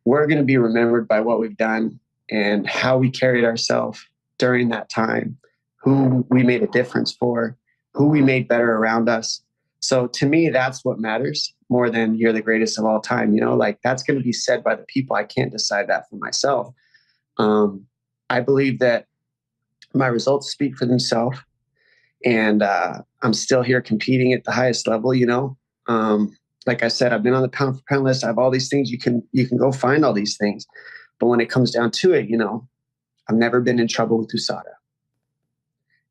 we're going to be remembered by what we've done and how we carried ourselves during that time, who we made a difference for, who we made better around us. So to me, that's what matters more than you're the greatest of all time. Like, that's going to be said by the people. I can't decide that for myself. I believe that my results speak for themselves, and I'm still here competing at the highest level. Like I said, I've been on the pound for pound list. I have all these things. You can go find all these things. But when it comes down to it, I've never been in trouble with USADA.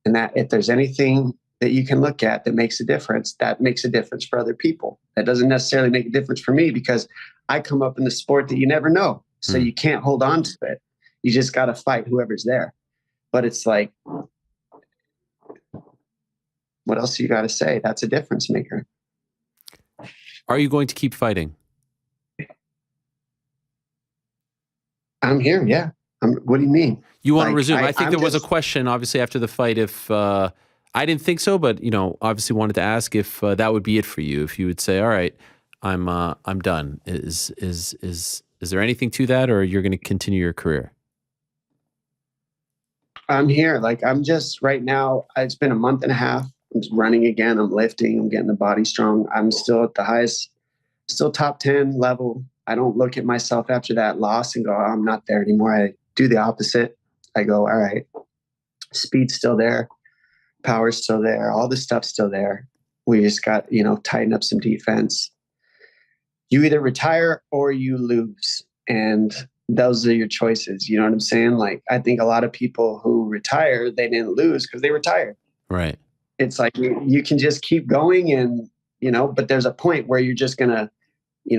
And that if there's anything that you can look at that makes a difference, that makes a difference for other people. That doesn't necessarily make a difference for me, because I come up in the sport that you never know. So you can't hold on to it. You just got to fight whoever's there. But it's like, what else you got to say? That's a difference maker. Are you going to keep fighting? I'm here. Yeah. What do you mean? You want to resume? I think there was a question, obviously, after the fight. If I didn't think so, but obviously wanted to ask if that would be it for you. If you would say, "All right, I'm done." Is there anything to that, or you're going to continue your career? I'm here. Like, I'm just right now. It's been a month and a half. I'm just running again. I'm lifting. I'm getting the body strong. I'm still at the highest, still top 10 level. I don't look at myself after that loss and go, oh, I'm not there anymore. I do the opposite. I go, all right, speed's still there. Power's still there. All the stuff's still there. We just got, tighten up some defense. You either retire or you lose. And those are your choices. You know what I'm saying? Like, I think a lot of people who retire, they didn't lose because they retired. Right. It's like you can just keep going and, but there's a point where you're just going to,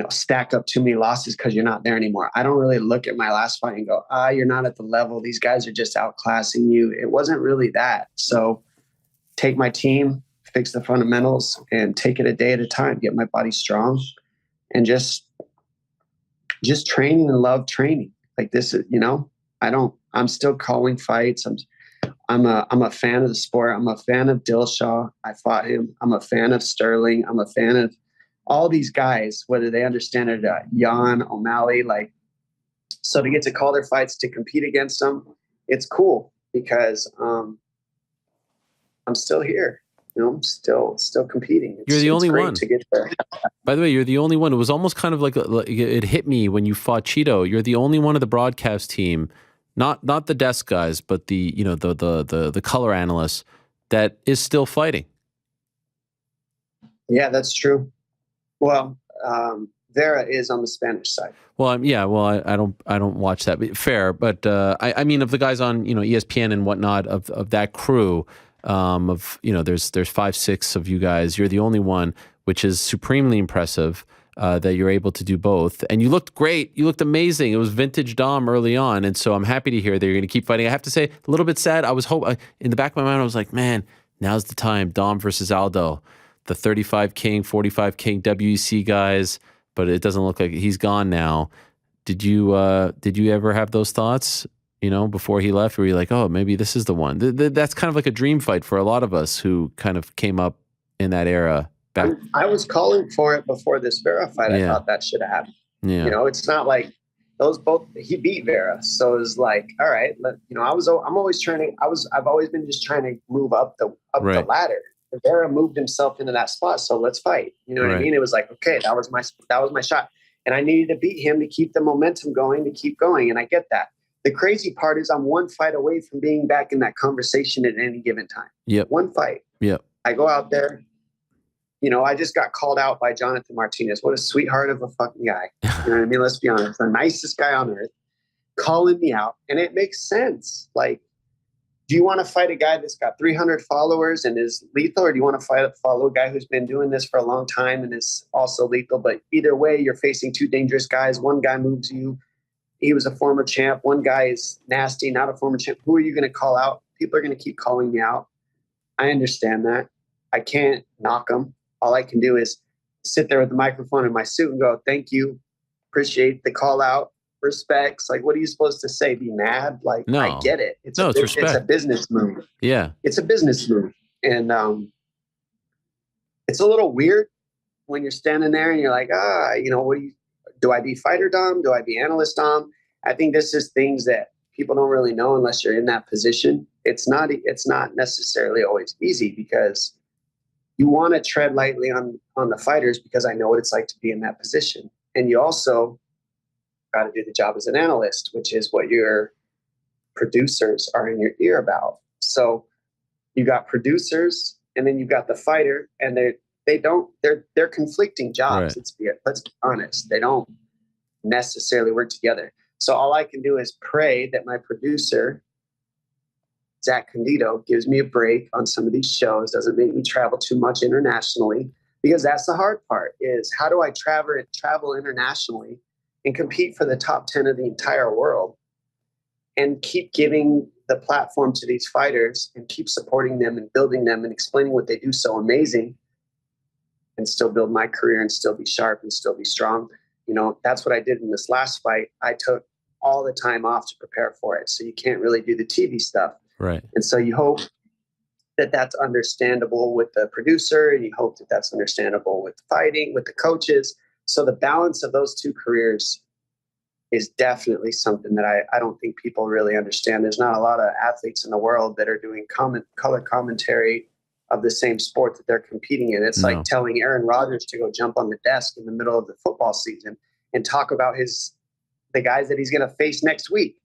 stack up too many losses because you're not there anymore. I don't really look at my last fight and go, you're not at the level. These guys are just outclassing you. It wasn't really that. So take my team, fix the fundamentals, and take it a day at a time, get my body strong, and just training and love training. Like this is, I'm still calling fights. I'm a fan of the sport. I'm a fan of Dillashaw. I fought him. I'm a fan of Sterling. I'm a fan of all these guys, whether they understand it, Jan, O'Malley, so to get to call their fights, to compete against them, it's cool because I'm still here. I'm still competing. You're the only one to get there. By the way, you're the only one. It was almost kind of like it hit me when you fought Cheeto. You're the only one of the broadcast team, not the desk guys, but the color analysts that is still fighting. Yeah, that's true. Well, Vera is on the Spanish side. Well, I don't watch that. Fair, but I mean, of the guys on ESPN and whatnot of that crew, there's 5-6 of you guys. You're the only one, which is supremely impressive that you're able to do both. And you looked great. You looked amazing. It was vintage Dom early on, and so I'm happy to hear that you're going to keep fighting. I have to say, a little bit sad. I was in the back of my mind, I was like, man, now's the time. Dom versus Aldo. The 35 King, 45 King WEC guys, but it doesn't look like he's gone now. Did you ever have those thoughts, before he left, where you're like, oh, maybe this is the one? That's kind of like a dream fight for a lot of us who kind of came up in that era. Back. I was calling for it before this Vera fight. I thought that should have happened. Yeah. It's not like those both. He beat Vera, so it was like, all right. I'm always trying to. I've always been just trying to move up the ladder. Vera moved himself into that spot, so let's fight. You know what I mean? It was like, okay, that was my shot, and I needed to beat him to keep the momentum going, to keep going, and I get that. The crazy part is I'm one fight away from being back in that conversation at any given time. Yep. One fight. Yep. I go out there. I just got called out by Jonathan Martinez. What a sweetheart of a fucking guy. You know what I mean? Let's be honest. The nicest guy on earth, calling me out, and it makes sense. Like, do you want to fight a guy that's got 300 followers and is lethal, or do you want to follow a guy who's been doing this for a long time and is also lethal? But either way, you're facing two dangerous guys. One guy moves you. He was a former champ. One guy is nasty, not a former champ. Who are you going to call out? People are going to keep calling me out. I understand that. I can't knock them. All I can do is sit there with the microphone in my suit and go, thank you. Appreciate the call out. respects. Like, what are you supposed to say? Be mad? Like, No. I get it. It's respect. It's a business move. Yeah. It's a business move. And it's a little weird when you're standing there and you're like, do I be fighter Dom? Do I be analyst Dom? I think this is things that people don't really know unless you're in that position. It's not necessarily always easy because you want to tread lightly on the fighters because I know what it's like to be in that position. And you also got to do the job as an analyst, which is what your producers are in your ear about. So you got producers and then you've got the fighter, and they're conflicting jobs. Right. Let's be honest. They don't necessarily work together. So all I can do is pray that my producer, Zach Candido, gives me a break on some of these shows, doesn't make me travel too much internationally, because that's the hard part is how do I travel internationally and compete for the top 10 of the entire world and keep giving the platform to these fighters and keep supporting them and building them and explaining what they do so amazing and still build my career and still be sharp and still be strong. That's what I did in this last fight. I took all the time off to prepare for it. So you can't really do the TV stuff. Right. And so you hope that that's understandable with the producer, and you hope that that's understandable with fighting, with the coaches. So the balance of those two careers is definitely something that I don't think people really understand. There's not a lot of athletes in the world that are doing color commentary of the same sport that they're competing in. It's like telling Aaron Rodgers to go jump on the desk in the middle of the football season and talk about the guys that he's going to face next week.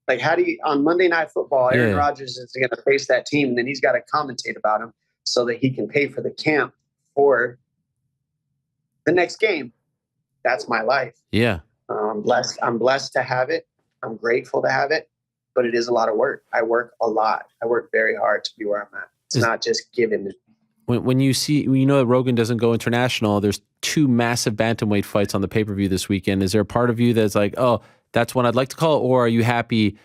Like, how do you, on Monday Night Football, Aaron Rodgers is going to face that team, and then he's got to commentate about him so that he can pay for the camp for the next game. That's my life. Yeah. I'm blessed to have it. I'm grateful to have it, but it is a lot of work. I work a lot. I work very hard to be where I'm at. It's not just given. When you know that Rogan doesn't go international, there's 2 massive bantamweight fights on the pay-per-view this weekend. Is there a part of you that's like, oh, that's one I'd like to call, or are you happy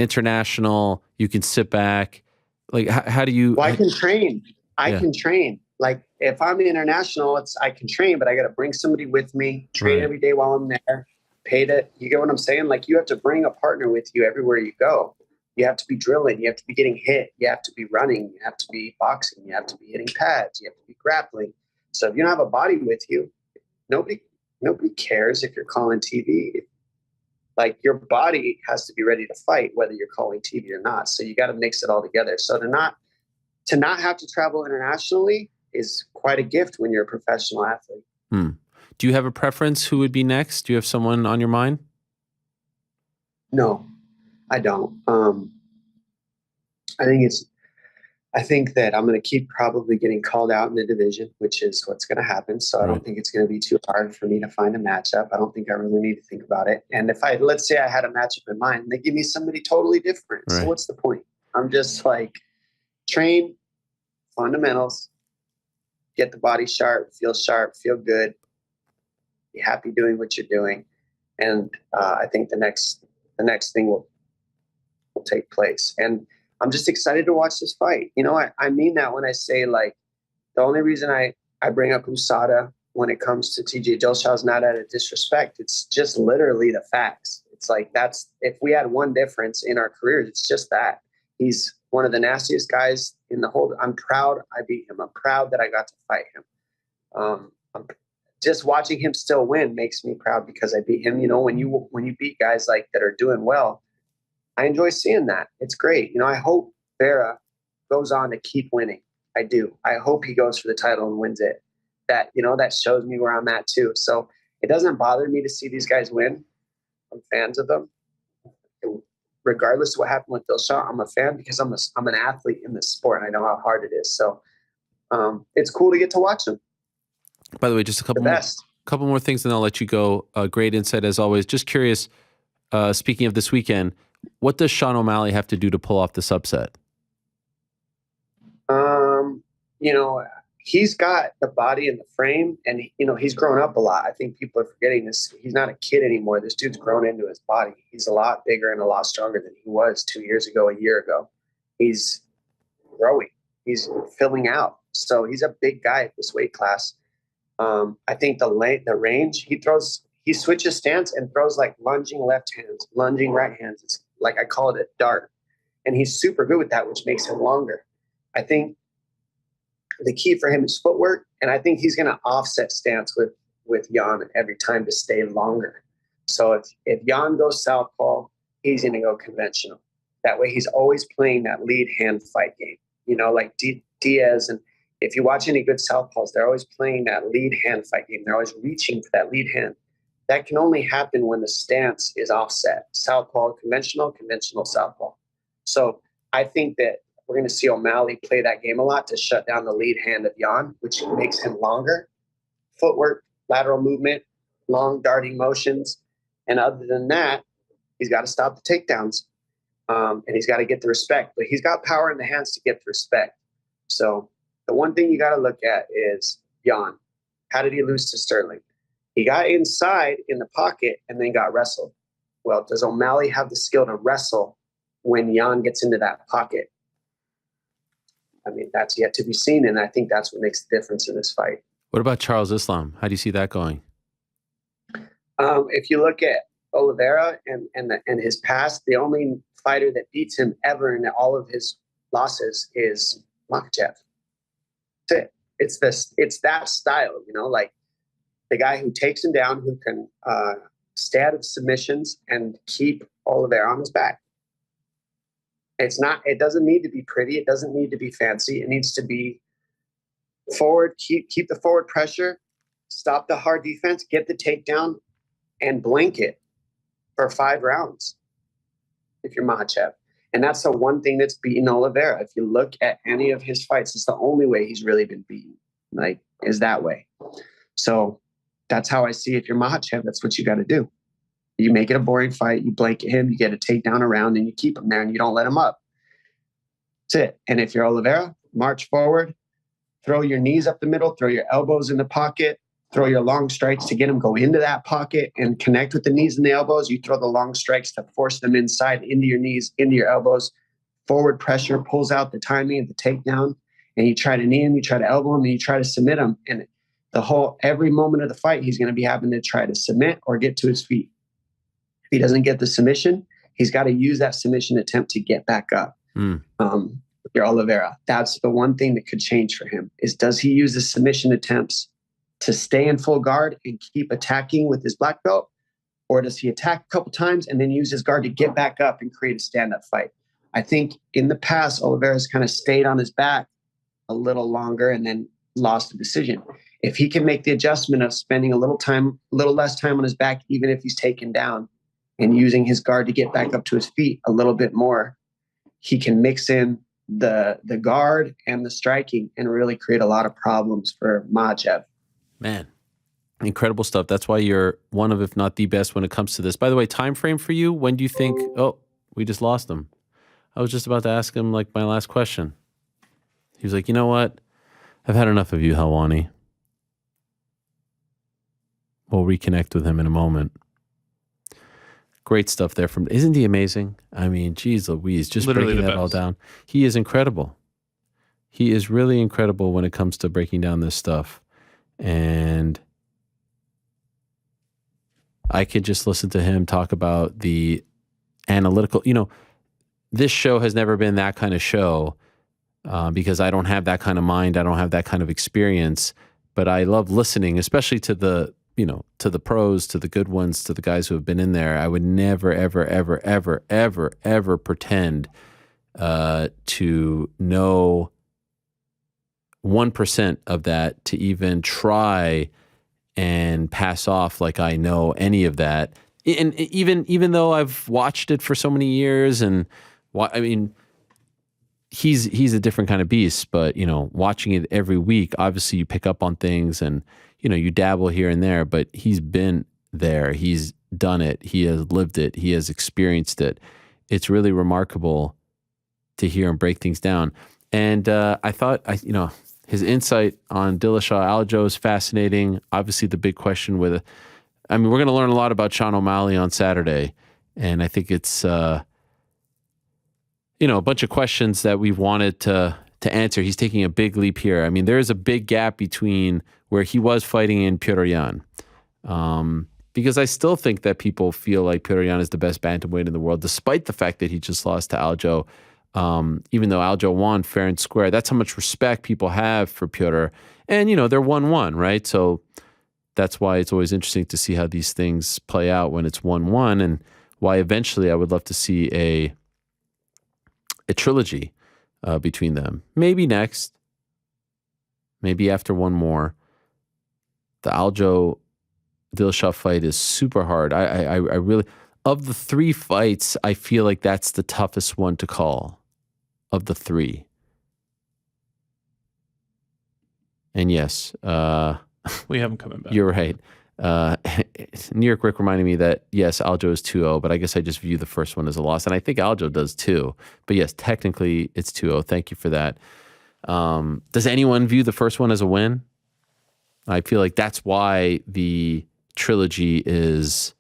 international, you can sit back? Like, how do you... Well, I can train. I can train. Like, if I'm international, I can train, but I got to bring somebody with me, train every day while I'm there, you get what I'm saying? Like, you have to bring a partner with you everywhere you go. You have to be drilling. You have to be getting hit. You have to be running. You have to be boxing. You have to be hitting pads. You have to be grappling. So if you don't have a body with you, nobody cares if you're calling TV. Like, your body has to be ready to fight, whether you're calling TV or not. So you got to mix it all together. So to not have to travel internationally is quite a gift when you're a professional athlete. Do you have a preference who would be next? Do you have someone on your mind? No, I don't. I think that I'm going to keep probably getting called out in the division, which is what's going to happen. So I don't think it's going to be too hard for me to find a matchup. I don't think I really need to think about it. And let's say I had a matchup in mind, and they give me somebody totally different. Right. So what's the point? I'm just like, train, fundamentals, get the body sharp, feel good, be happy doing what you're doing. And I think the next thing will take place. And I'm just excited to watch this fight. I mean that when I say, like, the only reason I bring up USADA when it comes to TJ Dillashaw is not out of disrespect. It's just literally the facts. It's like, if we had one difference in our careers, it's just that. He's one of the nastiest guys in the whole. I'm proud I beat him. I'm proud that I got to fight him. Just watching him still win makes me proud because I beat him. When you beat guys like that are doing well, I enjoy seeing that. It's great. I hope Vera goes on to keep winning. I do. I hope he goes for the title and wins it. That shows me where I'm at too. So it doesn't bother me to see these guys win. I'm fans of them. Regardless of what happened with Dillashaw, I'm a fan because I'm an athlete in this sport and I know how hard it is. So it's cool to get to watch them. By the way, just a couple more things and I'll let you go. Great insight as always. Just curious, speaking of this weekend, what does Sean O'Malley have to do to pull off this upset? He's got the body and the frame, and he's grown up a lot. I think people are forgetting this. He's not a kid anymore. This dude's grown into his body. He's a lot bigger and a lot stronger than he was 2 years ago, a year ago. He's growing. He's filling out. So he's a big guy at this weight class. I think the range he throws he switches stance and throws like lunging left hands, lunging right hands. It's like, I call it a dart. And he's super good with that, which makes him longer. I think the key for him is footwork. And I think he's going to offset stance with Jan every time to stay longer. So if Jan goes southpaw, he's going to go conventional. That way he's always playing that lead hand fight game. Like Diaz, and if you watch any good southpaws, they're always playing that lead hand fight game. They're always reaching for that lead hand. That can only happen when the stance is offset. Southpaw, conventional, southpaw. So I think that we're going to see O'Malley play that game a lot to shut down the lead hand of Jan, which makes him longer. Footwork, lateral movement, long darting motions. And other than that, he's got to stop the takedowns. And he's got to get the respect. But he's got power in the hands to get the respect. So the one thing you got to look at is Jan. How did he lose to Sterling? He got inside in the pocket and then got wrestled. Well, does O'Malley have the skill to wrestle when Jan gets into that pocket? I mean, that's yet to be seen, and I think that's what makes the difference in this fight. What about Charles Islam? How do you see that going? If you look at Oliveira and his past, the only fighter that beats him ever in all of his losses is Makhachev. That's it. It's that style, like the guy who takes him down, who can stay out of submissions and keep Oliveira on his back. It doesn't need to be pretty. It doesn't need to be fancy. It needs to be forward, keep the forward pressure, stop the hard defense, get the takedown, and blanket for 5 rounds if you're Makhachev. And that's the one thing that's beaten Oliveira. If you look at any of his fights, it's the only way he's really been beaten, is that way. So that's how I see it. If you're Makhachev, that's what you got to do. You make it a boring fight, you blanket him, you get a takedown around, and you keep him there, and you don't let him up. That's it. And if you're Oliveira, march forward, throw your knees up the middle, throw your elbows in the pocket, throw your long strikes to get him go into that pocket and connect with the knees and the elbows. You throw the long strikes to force them inside, into your knees, into your elbows. Forward pressure pulls out the timing of the takedown, and you try to knee him, you try to elbow him, and you try to submit him. And every moment of the fight, he's going to be having to try to submit or get to his feet. If he doesn't get the submission, he's got to use that submission attempt to get back up. Your Oliveira, that's the one thing that could change for him, is does he use the submission attempts to stay in full guard and keep attacking with his black belt? Or does he attack a couple times and then use his guard to get back up and create a stand-up fight? I think in the past, Oliveira's kind of stayed on his back a little longer and then lost the decision. If he can make the adjustment of spending a little less time on his back, even if he's taken down, and using his guard to get back up to his feet a little bit more, he can mix in the guard and the striking and really create a lot of problems for Makhachev. Man, incredible stuff. That's why you're one of, if not the best when it comes to this. By the way, time frame for you, when do you think, we just lost him? I was just about to ask him my last question. He was like, you know what? I've had enough of you, Helwani. We'll reconnect with him in a moment. Great stuff there isn't he amazing? I mean, geez Louise, just Literally breaking that all down. He is incredible. He is really incredible when it comes to breaking down this stuff. And I could just listen to him talk about the analytical, this show has never been that kind of show because I don't have that kind of mind. I don't have that kind of experience, but I love listening, especially to the pros, to the good ones, to the guys who have been in there. I would never, ever, ever, ever, ever, ever pretend to know 1% of that, to even try and pass off like I know any of that. And even though I've watched it for so many years, and he's a different kind of beast, but watching it every week, obviously you pick up on things and you dabble here and there, but he's been there. He's done it. He has lived it. He has experienced it. It's really remarkable to hear him break things down. And I thought, his insight on Dillashaw Aljo is fascinating. Obviously, the big question we're going to learn a lot about Sean O'Malley on Saturday. And I think it's, a bunch of questions that we've wanted to answer. He's taking a big leap here. I mean, there is a big gap between where he was fighting in Pyongyang. because I still think that people feel like Petr Yan is the best bantamweight in the world, despite the fact that he just lost to Aljo. Even though Aljo won fair and square, that's how much respect people have for Petr. And, they're 1-1, right? So that's why it's always interesting to see how these things play out when it's 1-1, and why eventually I would love to see a trilogy between them. Maybe next. Maybe after one more. The Aljo Dillashaw fight is super hard. I really, of the 3 fights, I feel like that's the toughest one to call of the 3. And yes, we have him coming back. You're right. New York Rick reminded me that, yes, Aljo is 2-0, but I guess I just view the first one as a loss. And I think Aljo does too. But yes, technically it's 2-0. Thank you for that. Does anyone view the first one as a win? I feel like that's why the trilogy is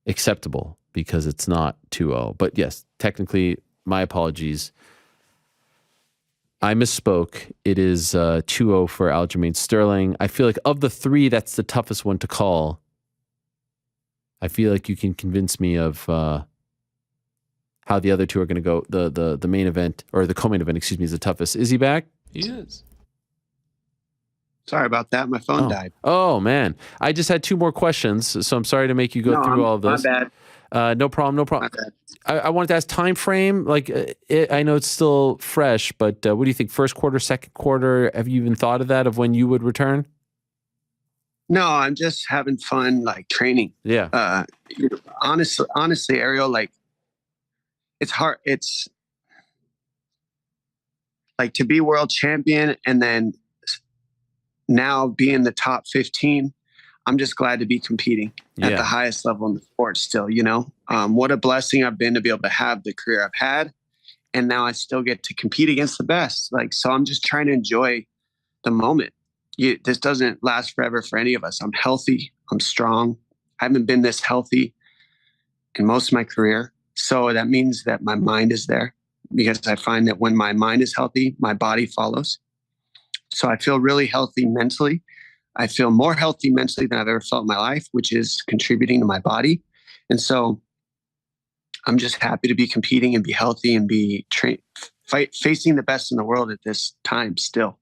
acceptable, because it's not 2-0. But yes, technically, my apologies. I misspoke. It is 2-0 for Aljamain Sterling. I feel like of the 3, that's the toughest one to call. I feel like you can convince me of how the other 2 are going to go. The main event, or the co-main event, excuse me, is the toughest. Is he back? He is. Sorry about that. My phone died. Oh, man. I just had 2 more questions, so I'm sorry to make you go through all of this. My bad. No problem. I wanted to ask time frame. Like, I know it's still fresh, but what do you think? First quarter, second quarter? Have you even thought of that, of when you would return? No, I'm just having fun, like training. Yeah. Honestly, Ariel, like, it's hard. It's like to be world champion and then now be in the top 15. I'm just glad to be competing at the highest level in the sport still, what a blessing I've been to be able to have the career I've had. And now I still get to compete against the best. Like, so I'm just trying to enjoy the moment. This doesn't last forever for any of us. I'm healthy. I'm strong. I haven't been this healthy in most of my career. So that means that my mind is there, because I find that when my mind is healthy, my body follows. So I feel really healthy mentally. I feel more healthy mentally than I've ever felt in my life, which is contributing to my body. And so I'm just happy to be competing and be healthy and be facing the best in the world at this time still.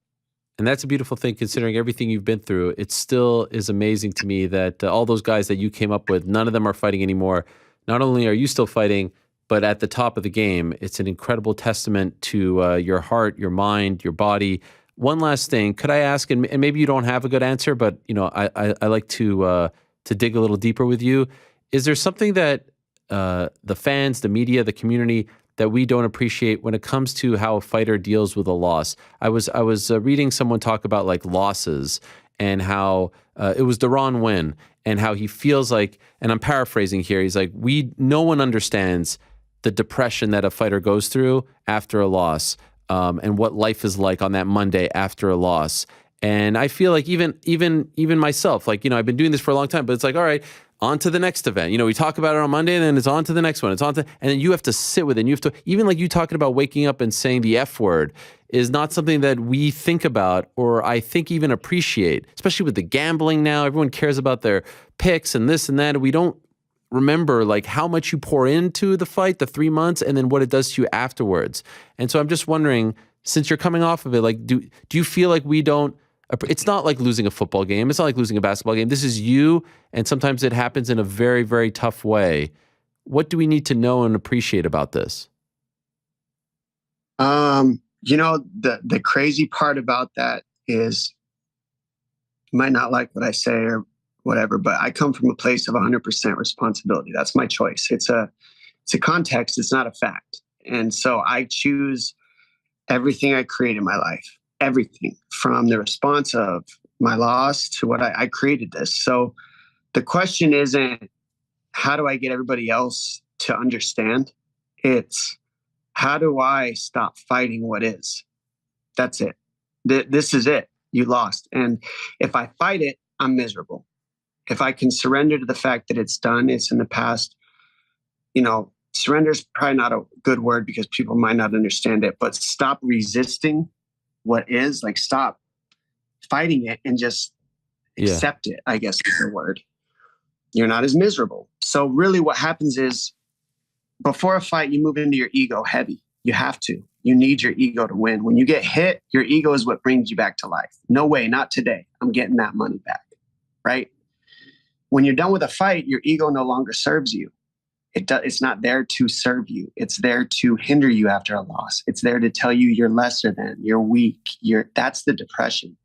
And that's a beautiful thing, considering everything you've been through. It still is amazing to me that all those guys that you came up with, none of them are fighting anymore. Not only are you still fighting, but at the top of the game. It's an incredible testament to your heart, your mind, your body. One last thing, could I ask, and maybe you don't have a good answer, but I like to dig a little deeper with you. Is there something that the fans, the media, the community, that we don't appreciate when it comes to how a fighter deals with a loss? I was reading someone talk about like losses and how it was Deron Wynn and how he feels like, and I'm paraphrasing here, he's like, no one understands the depression that a fighter goes through after a loss. And what life is like on that Monday after a loss. And I feel like even myself, like, I've been doing this for a long time, but it's like, all right, on to the next event. We talk about it on Monday and then it's on to the next one. And then you have to sit with it. And you have to, even like you talking about waking up and saying the F word is not something that we think about, or I think even appreciate, especially with the gambling now. Everyone cares about their picks and this and that. And we don't remember like how much you pour into the fight, the 3 months, and then what it does to you afterwards. And so I'm just wondering, since you're coming off of it, like, do you feel like we don't, it's not like losing a football game. It's not like losing a basketball game. This is you. And sometimes it happens in a very, very tough way. What do we need to know and appreciate about this? The crazy part about that is, you might not like what I say or whatever, but I come from a place of 100% responsibility. That's my choice. It's a context. It's not a fact. And so I choose everything I create in my life, everything from the response of my loss to what I created this. So the question isn't, how do I get everybody else to understand? It's, how do I stop fighting what is? That's it. This is it. You lost. And if I fight it, I'm miserable. If I can surrender to the fact that it's done, it's in the past, surrender is probably not a good word because people might not understand it, but stop resisting what is, like stop fighting it and just accept it, I guess is the word, you're not as miserable. So really what happens is before a fight, you move into your ego heavy. You have to. You need your ego to win. When you get hit, your ego is what brings you back to life. No way, not today. I'm getting that money back, right? When you're done with a fight, your ego no longer serves you. It's not there to serve you. It's there to hinder you after a loss. It's there to tell you you're lesser than, you're weak. That's the depression.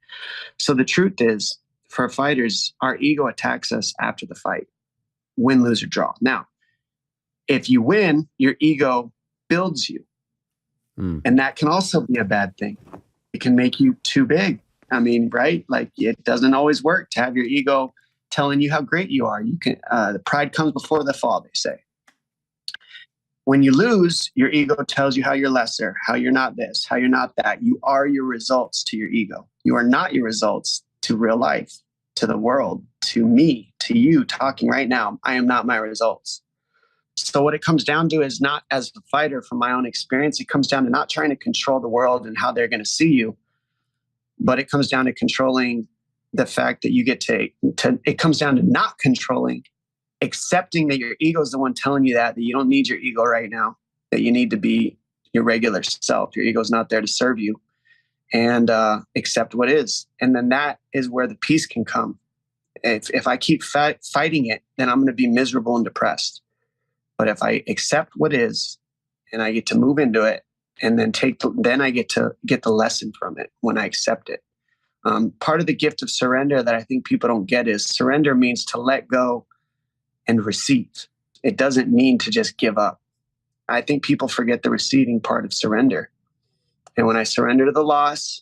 So the truth is, for fighters, our ego attacks us after the fight. Win, lose, or draw. Now, if you win, your ego builds you. And that can also be a bad thing. It can make you too big. I mean, right? Like it doesn't always work to have your ego telling you how great you are. You can, the pride comes before the fall, they say. When you lose, your ego tells you how you're lesser, how you're not this, how you're not that. You are your results to your ego. You are not your results to real life, to the world, to me, to you talking right now. I am not my results. So what it comes down to is not, as a fighter, from my own experience, it comes down to not trying to control the world and how they're going to see you, but it comes down to controlling the fact that you get to it comes down to not controlling, accepting that your ego is the one telling you that you don't need your ego right now, that you need to be your regular self. Your ego is not there to serve you, and accept what is. And then that is where the peace can come. If I keep fighting it, then I'm going to be miserable and depressed. But if I accept what is, and I get to move into it, and then I get to get the lesson from it when I accept it. Part of the gift of surrender that I think people don't get is surrender means to let go and receive. It doesn't mean to just give up. I think people forget the receiving part of surrender. And when I surrender to the loss,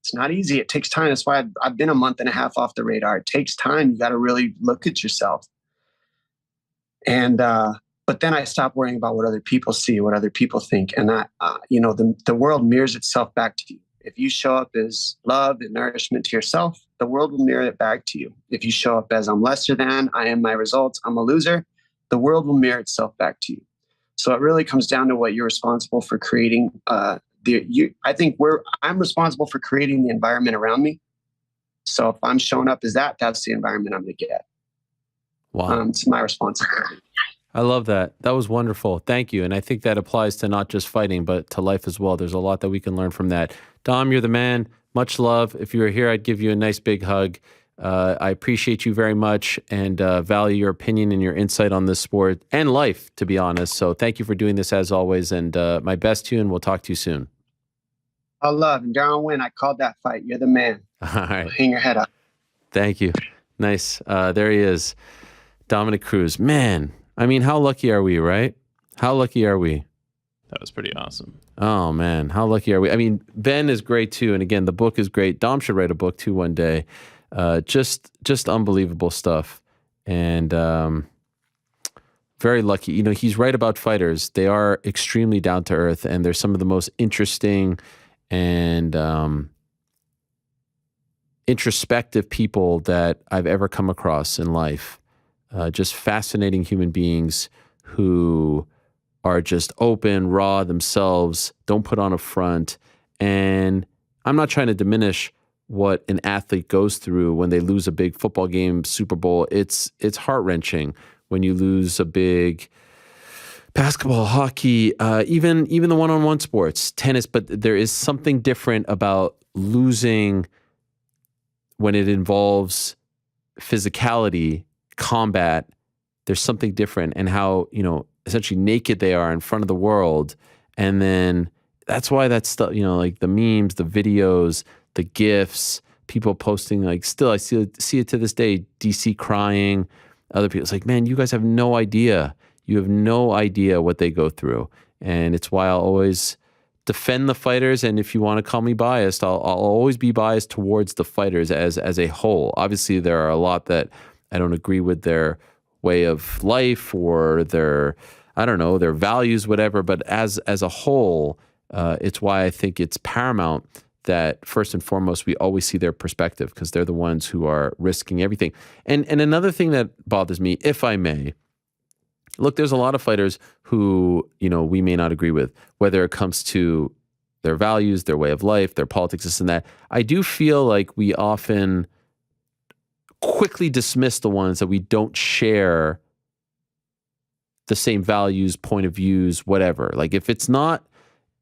it's not easy. It takes time. That's why I've been a month and a half off the radar. It takes time. You got to really look at yourself. And, but then I stop worrying about what other people see, what other people think. And that, the world mirrors itself back to you. If you show up as love and nourishment to yourself, the world will mirror it back to you. If you show up as I'm lesser than, I am my results, I'm a loser, the world will mirror itself back to you. So it really comes down to what you're responsible for creating. I'm responsible for creating the environment around me. So if I'm showing up as that's the environment I'm going to get. Wow. It's my responsibility. I love that. That was wonderful. Thank you. And I think that applies to not just fighting, but to life as well. There's a lot that we can learn from that. Dom, you're the man. Much love. If you were here, I'd give you a nice big hug. I appreciate you very much and value your opinion and your insight on this sport and life, to be honest. So thank you for doing this as always. And my best to you, and we'll talk to you soon. I love. And Darren Wynn, I called that fight. You're the man. All right. Hang your head up. Thank you. Nice. There he is. Dominick Cruz. Man, I mean, how lucky are we, right? How lucky are we? That was pretty awesome. Oh, man. How lucky are we? I mean, Ben is great, too. And again, the book is great. Dom should write a book, too, one day. Just unbelievable stuff. And very lucky. You know, he's right about fighters. They are extremely down to earth, and they're some of the most interesting and introspective people that I've ever come across in life. Just fascinating human beings who are just open, raw themselves, don't put on a front. And I'm not trying to diminish what an athlete goes through when they lose a big football game, Super Bowl. It's heart-wrenching when you lose a big basketball, hockey, even the one-on-one sports, tennis. But there is something different about losing when it involves physicality, combat. There's something different, and how, essentially naked they are in front of the world. And then that's why that stuff, like the memes, the videos, the GIFs, people posting, like, still I see it to this day, DC crying, other people. It's like, man, you guys have no idea. You have no idea what they go through. And it's why I'll always defend the fighters. And if you want to call me biased, I'll always be biased towards the fighters as a whole. Obviously, there are a lot that I don't agree with their way of life or their values, whatever. But as a whole, it's why I think it's paramount that first and foremost, we always see their perspective, because they're the ones who are risking everything. And another thing that bothers me, if I may, look, there's a lot of fighters who, we may not agree with, whether it comes to their values, their way of life, their politics, this and that. I do feel like we often quickly dismiss the ones that we don't share the same values, point of views, whatever. Like if it's not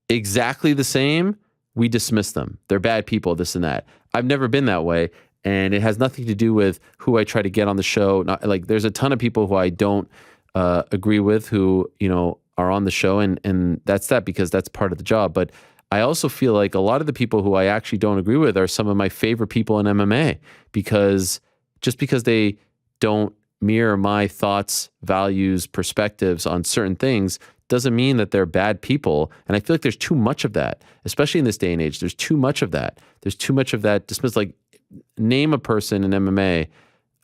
exactly the same, we dismiss them. They're bad people, this and that. I've never been that way. And it has nothing to do with who I try to get on the show. Not, like there's a ton of people who I don't agree with who, you know, are on the show. And that's that because that's part of the job. But I also feel like a lot of the people who I actually don't agree with are some of my favorite people in MMA because just because they don't mirror my thoughts, values, perspectives on certain things doesn't mean that they're bad people. And I feel like there's too much of that, especially in this day and age. There's too much of that. There's too much of that dismissed. Like name a person in MMA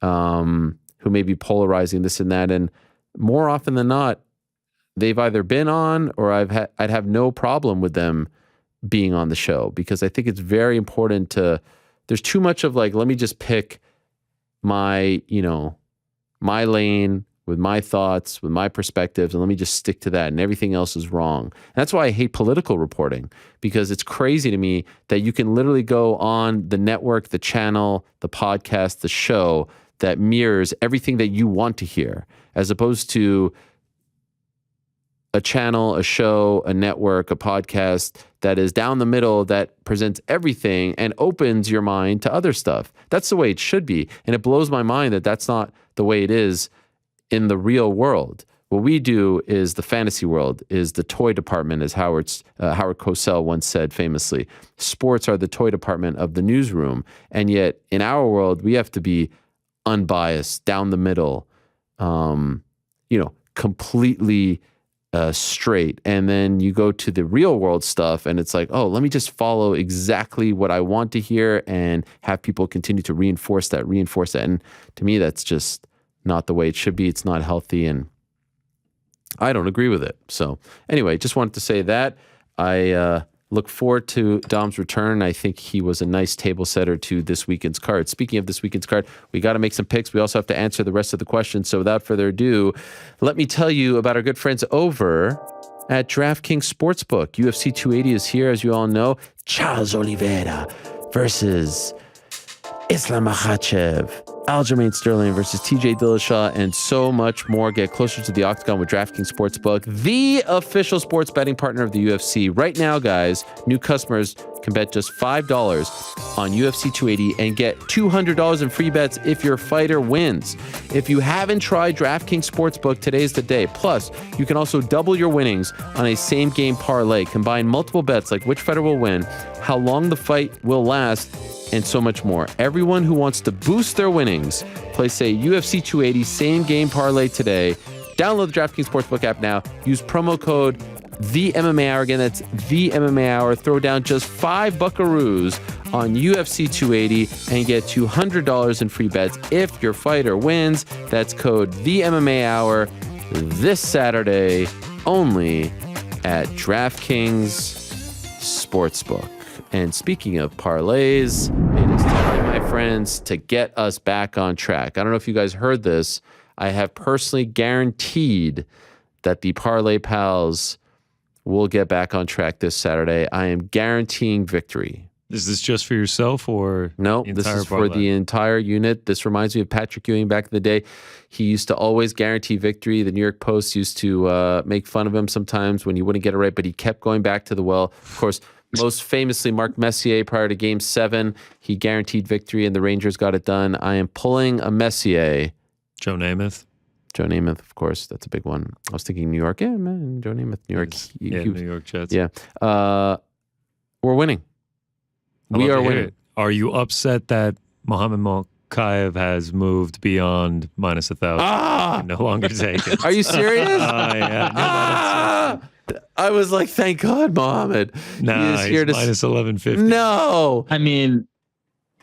who may be polarizing this and that. And more often than not, they've either been on or I'd have no problem with them being on the show because I think it's very important to, there's too much of like, let me just pick my, you know, my lane with my thoughts, with my perspectives, and let me just stick to that and everything else is wrong. And that's why I hate political reporting because it's crazy to me that you can literally go on the network, the channel, the podcast, the show that mirrors everything that you want to hear as opposed to a channel, a show, a network, a podcast that is down the middle that presents everything and opens your mind to other stuff. That's the way it should be. And it blows my mind that that's not the way it is in the real world. What we do is the fantasy world, is the toy department, as Howard Cosell once said famously. Sports are the toy department of the newsroom. And yet in our world, we have to be unbiased, down the middle, completely straight. And then you go to the real world stuff and it's like, oh, let me just follow exactly what I want to hear and have people continue to reinforce that. And to me, that's just not the way it should be. It's not healthy and I don't agree with it. So anyway, just wanted to say that. I look forward to Dom's return. I think he was a nice table setter to this weekend's card. Speaking of this weekend's card, we got to make some picks. We also have to answer the rest of the questions. So without further ado, let me tell you about our good friends over at DraftKings Sportsbook. UFC 280 is here, as you all know. Charles Oliveira versus Islam Makhachev. Aljamain Sterling versus TJ Dillashaw, and so much more. Get closer to the octagon with DraftKings Sportsbook, the official sports betting partner of the UFC. Right now, guys, new customers can bet just $5 on UFC 280 and get $200 in free bets if your fighter wins. If you haven't tried DraftKings Sportsbook, today's the day. Plus, you can also double your winnings on a same-game parlay. Combine multiple bets like which fighter will win, how long the fight will last, and so much more. Everyone who wants to boost their winnings, place a UFC 280 same game parlay today. Download the DraftKings Sportsbook app now. Use promo code THEMMA. Again, that's THEMMA. Throw down just $5 buckaroos on UFC 280 and get $200 in free bets if your fighter wins. That's code THEMMA this Saturday only at DraftKings Sportsbook. And speaking of parlays, it is time, my friends, to get us back on track. I don't know if you guys heard this. I have personally guaranteed that the Parlay Pals will get back on track this Saturday. I am guaranteeing victory. Is this just for yourself or no? This is for the entire unit. This reminds me of Patrick Ewing back in the day. He used to always guarantee victory. The New York Post used to make fun of him sometimes when he wouldn't get it right, but he kept going back to the well. Of course, most famously, Mark Messier, prior to Game 7, he guaranteed victory and the Rangers got it done. I am pulling a Messier. Joe Namath, of course. That's a big one. I was thinking New York. Yeah, man, Joe Namath, New York. New York Jets. Yeah. We're winning. We are winning. Are you upset that Muhammad Mokaev has moved beyond minus 1,000? Ah! No longer take it. Are you serious? Yeah. I was like, thank God, Muhammad. Nah, he's here to minus 1150. No. I mean,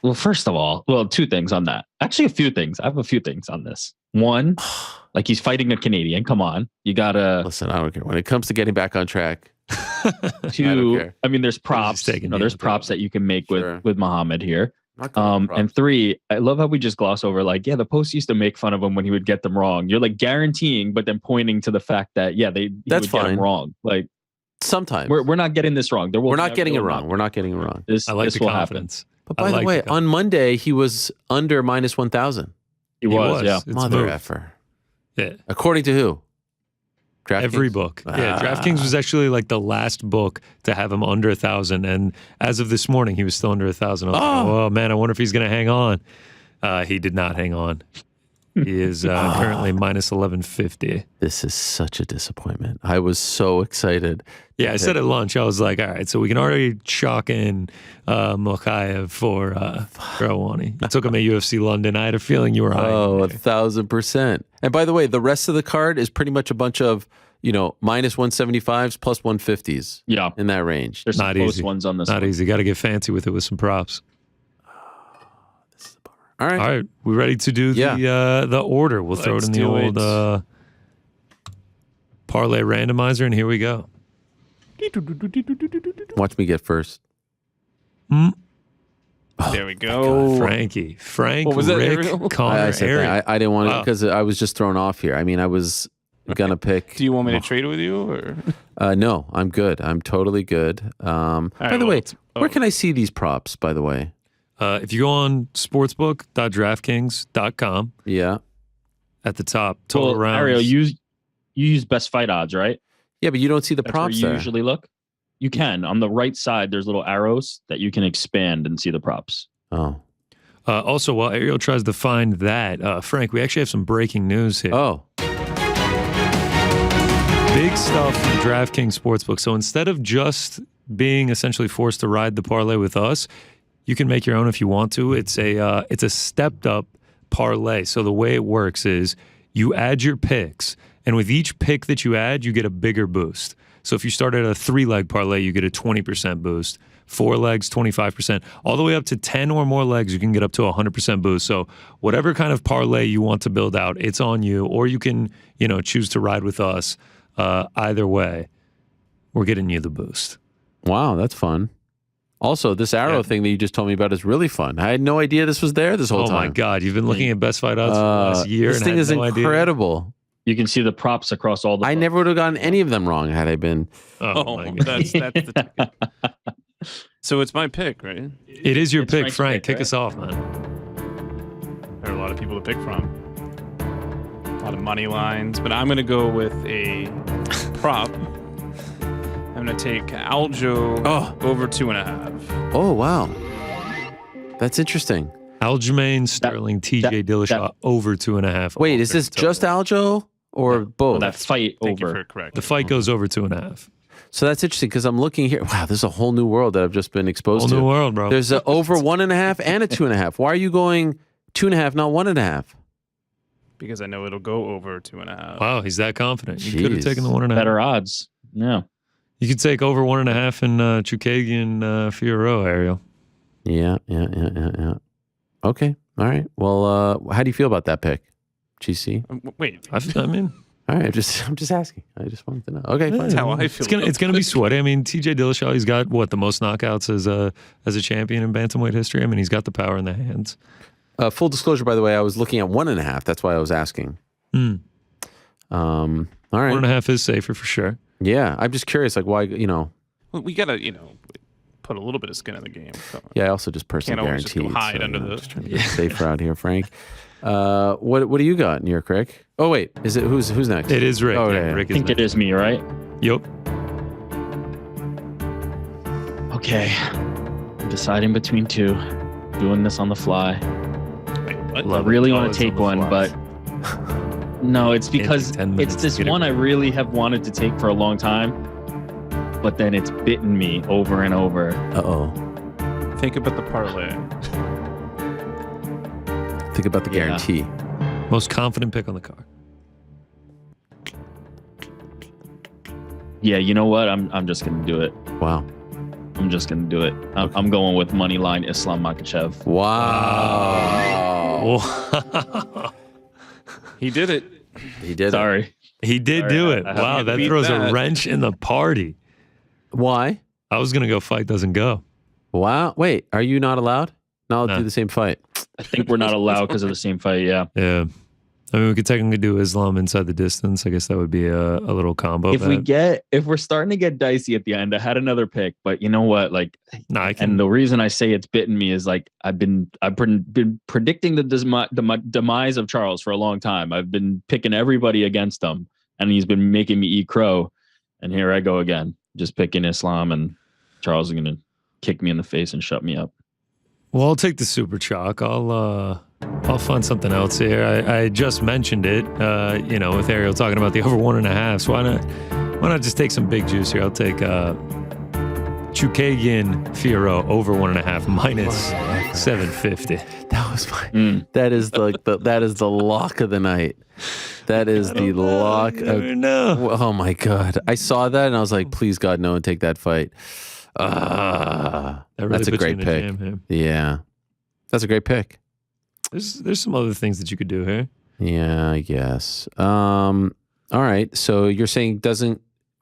well, first of all, two things on that. Actually, a few things. I have a few things on this. One, like he's fighting a Canadian. Come on. You got to... Listen, I don't care. When it comes to getting back on track... Two, I mean, there's props. There's props that you can make with Muhammad here. And three, I love how we just gloss over like, the Post used to make fun of him when he would get them wrong. You're like guaranteeing, but then pointing to the fact that that's fine. Get him wrong. Like sometimes we're not getting this wrong. We're not getting it wrong. We're not getting it wrong. This, I like this the will confidence. happen. But by the way, on Monday, he was under minus 1,000. He was, yeah. Mother effer. Yeah. According to who? DraftKings? Every book. Yeah, DraftKings was actually like the last book to have him under 1,000. And as of this morning, he was still under 1,000. Oh, man, I wonder if he's going to hang on. He did not hang on. He is currently minus 1,150. This is such a disappointment. I was so excited. Yeah, I said at lunch, I was like, all right, so we can already chalk in Mokaev for Rawani. You took him at UFC London. I had a feeling you were high. Oh, 1,000%. And by the way, the rest of the card is pretty much a bunch of, minus 175s plus 150s. Yeah. In that range. There's some close ones on this Not easy. Got to get fancy with it with some props. This is a bummer. All right. We ready to do the order? We'll throw it in the old parlay randomizer, and here we go. Watch me get first. There we go. Frankie. Frank, what was that, Rick, Ariel? Connor, Aaron. I didn't want to because I was just thrown off here. I mean, I was going to pick. Do you want me to trade with you? Or? No, I'm good. I'm totally good. By the way, where can I see these props, by the way? If you go on sportsbook.draftkings.com. Yeah. At the top, total rounds. Ariel, you use best fight odds, right? Yeah, but you don't see the That's props where you there. usually look. You can. On the right side, there's little arrows that you can expand and see the props. Oh. Also, while Ariel tries to find that, Frank, we actually have some breaking news here. Oh. Big stuff from DraftKings Sportsbook. So instead of just being essentially forced to ride the parlay with us, you can make your own if you want to. It's a stepped up parlay. So the way it works is you add your picks, and with each pick that you add, you get a bigger boost. So if you start at a 3-leg parlay, you get a 20% boost. 4 legs, 25%. All the way up to 10 or more legs, you can get up to a 100% boost. So whatever kind of parlay you want to build out, it's on you. Or you can, choose to ride with us. Either way, we're getting you the boost. Wow, that's fun. Also, this arrow thing that you just told me about is really fun. I had no idea this was there this whole time. Oh my God, you've been looking at best fight odds for the last year. This thing is incredible. You can see the props across all the. I never would have gotten any of them wrong had I been. Oh my God. That's the ticket. So it's my pick, right? It is your pick, Frank's Frank. pick, Kick right? us off, man. There are a lot of people to pick from. A lot of money lines, but I'm going to go with a prop. I'm going to take Aljo over 2.5. Oh, wow. That's interesting. Aljamain Sterling, TJ Dillashaw over 2.5. Wait, is this just Aljo or both? That fight Thank you over. for correcting. The fight goes over 2.5. So that's interesting because I'm looking here. Wow, there's a whole new world that I've just been exposed to. Whole new world, bro. There's a over 1.5 and a 2.5. Why are you going 2.5, not 1.5? Because I know it'll go over 2.5. Wow, he's that confident. You could have Jeez. taken the 1.5. Better odds. Yeah. You could take over 1.5 in Chukagian Figueroa, Ariel. Yeah. Okay. All right. Well, how do you feel about that pick, GC? Wait. I mean, all right. I'm just asking. I just wanted to know. Okay. Fine. That's how I feel. It's gonna be sweaty. I mean, TJ Dillashaw, he's got the most knockouts as a champion in bantamweight history. I mean, he's got the power in the hands. Full disclosure, by the way, I was looking at 1.5. That's why I was asking. Mm. All right. 1.5 is safer for sure. Yeah. I'm just curious, like, why, Well, we gotta, put a you get a skin in the game. So Yeah, I also just personally can't always just guaranteed. go hide so, under the. just trying to get a safe route here, Frank. What do you got in your Rick? Oh wait, is it who's next? It is Rick. Oh, yeah, yeah. Rick I think it is me, right? Yup. Okay. I'm deciding between two. Doing this on the fly. Wait, what? I really want to take one, but no, it's because 10 minutes it's this to get it one I right. really have wanted to take for a long time, but then it's bitten me over and over. Uh-oh. Think about the parlay. Think about the guarantee. Most confident pick on the card. Yeah, you know what? I'm just gonna do it. Wow. I'm just gonna do it. I'm going with money line Islam Makhachev. Wow. He did it. He did. Sorry. He did Sorry, do it. I Wow, haven't that beat throws that. a wrench in the party. Why? I was gonna go fight doesn't go. Wow. Wait, are you not allowed? Not allowed to No. do the same fight. I think we're not allowed because of the same fight. Yeah. Yeah. I mean, we could technically do Islam inside the distance. I guess that would be a little combo. If we're starting to get dicey at the end, I had another pick, but you know what? Like, and the reason I say it's bitten me is like I've been predicting the demise of Charles for a long time. I've been picking everybody against him, and he's been making me eat crow. And here I go again, just picking Islam, and Charles is gonna kick me in the face and shut me up. Well, I'll take the super chalk. I'll find something else here. I just mentioned it, with Ariel talking about the over 1.5. So why not just take some big juice here? I'll take Chukagian Fiorot over 1.5 minus 750. That was that is the lock of the night. That is the lock of Oh my God. I saw that and I was like, please God, no one take that fight. That's a great pick. Yeah. That's a great pick. There's some other things that you could do here. Yeah, I guess. All right. So you're saying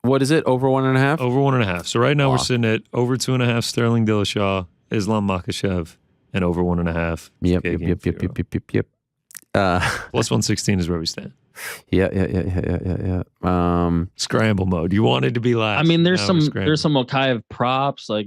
what is it? Over 1.5? Over 1.5. So right now we're sitting at over 2.5 Sterling Dillashaw, Islam Makhachev, and over 1.5. Yep. Plus 116 is where we stand. Yeah. Scramble mode. You wanted to be last. I mean, there's some Mokaev props, like,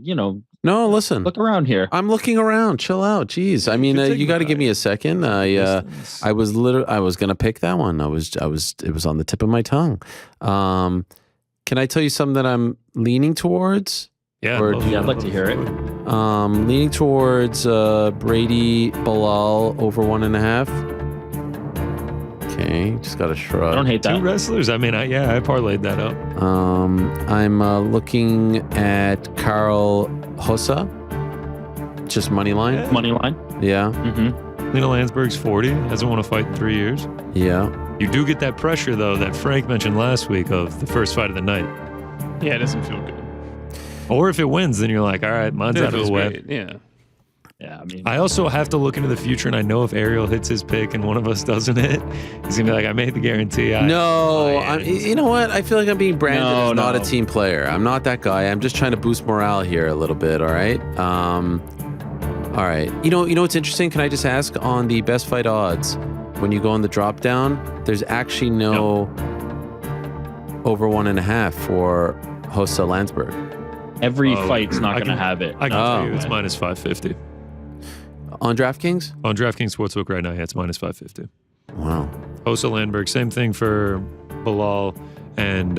No, listen. Look around here. I'm looking around. Chill out. Jeez. I mean, you got to give me a second. I was going to pick that one. It was on the tip of my tongue. Can I tell you something that I'm leaning towards? Yeah. I'd like to hear it. Leaning towards Brady Bilal over 1.5. Okay, just got to shrug. I don't hate that. 2 wrestlers. I mean, I parlayed that up. I'm looking at Carl Hossa. Just money line. Yeah. Money line. Yeah. Mm-hmm. Lena Landsberg's 40. Hasn't won a fight in 3 years. Yeah. You do get that pressure, though, that Frank mentioned last week of the first fight of the night. Yeah, it doesn't feel good. Or if it wins, then you're like, all right, mine's out of the way. Yeah, I mean, I also have to look into the future, and I know if Ariel hits his pick and one of us doesn't hit, he's gonna be like, I made the guarantee. You know what? I feel like I'm being branded as not a team player. I'm not that guy. I'm just trying to boost morale here a little bit. All right. All right. You know what's interesting? Can I just ask on the best fight odds when you go on the drop down? There's actually no over 1.5 for Hossa Landsberg. Every fight's not going to have it. I can tell you, it's minus 550. On DraftKings? On DraftKings Sportsbook right now, yeah, it's minus 550. Wow. Hossa Landberg, same thing for Bilal and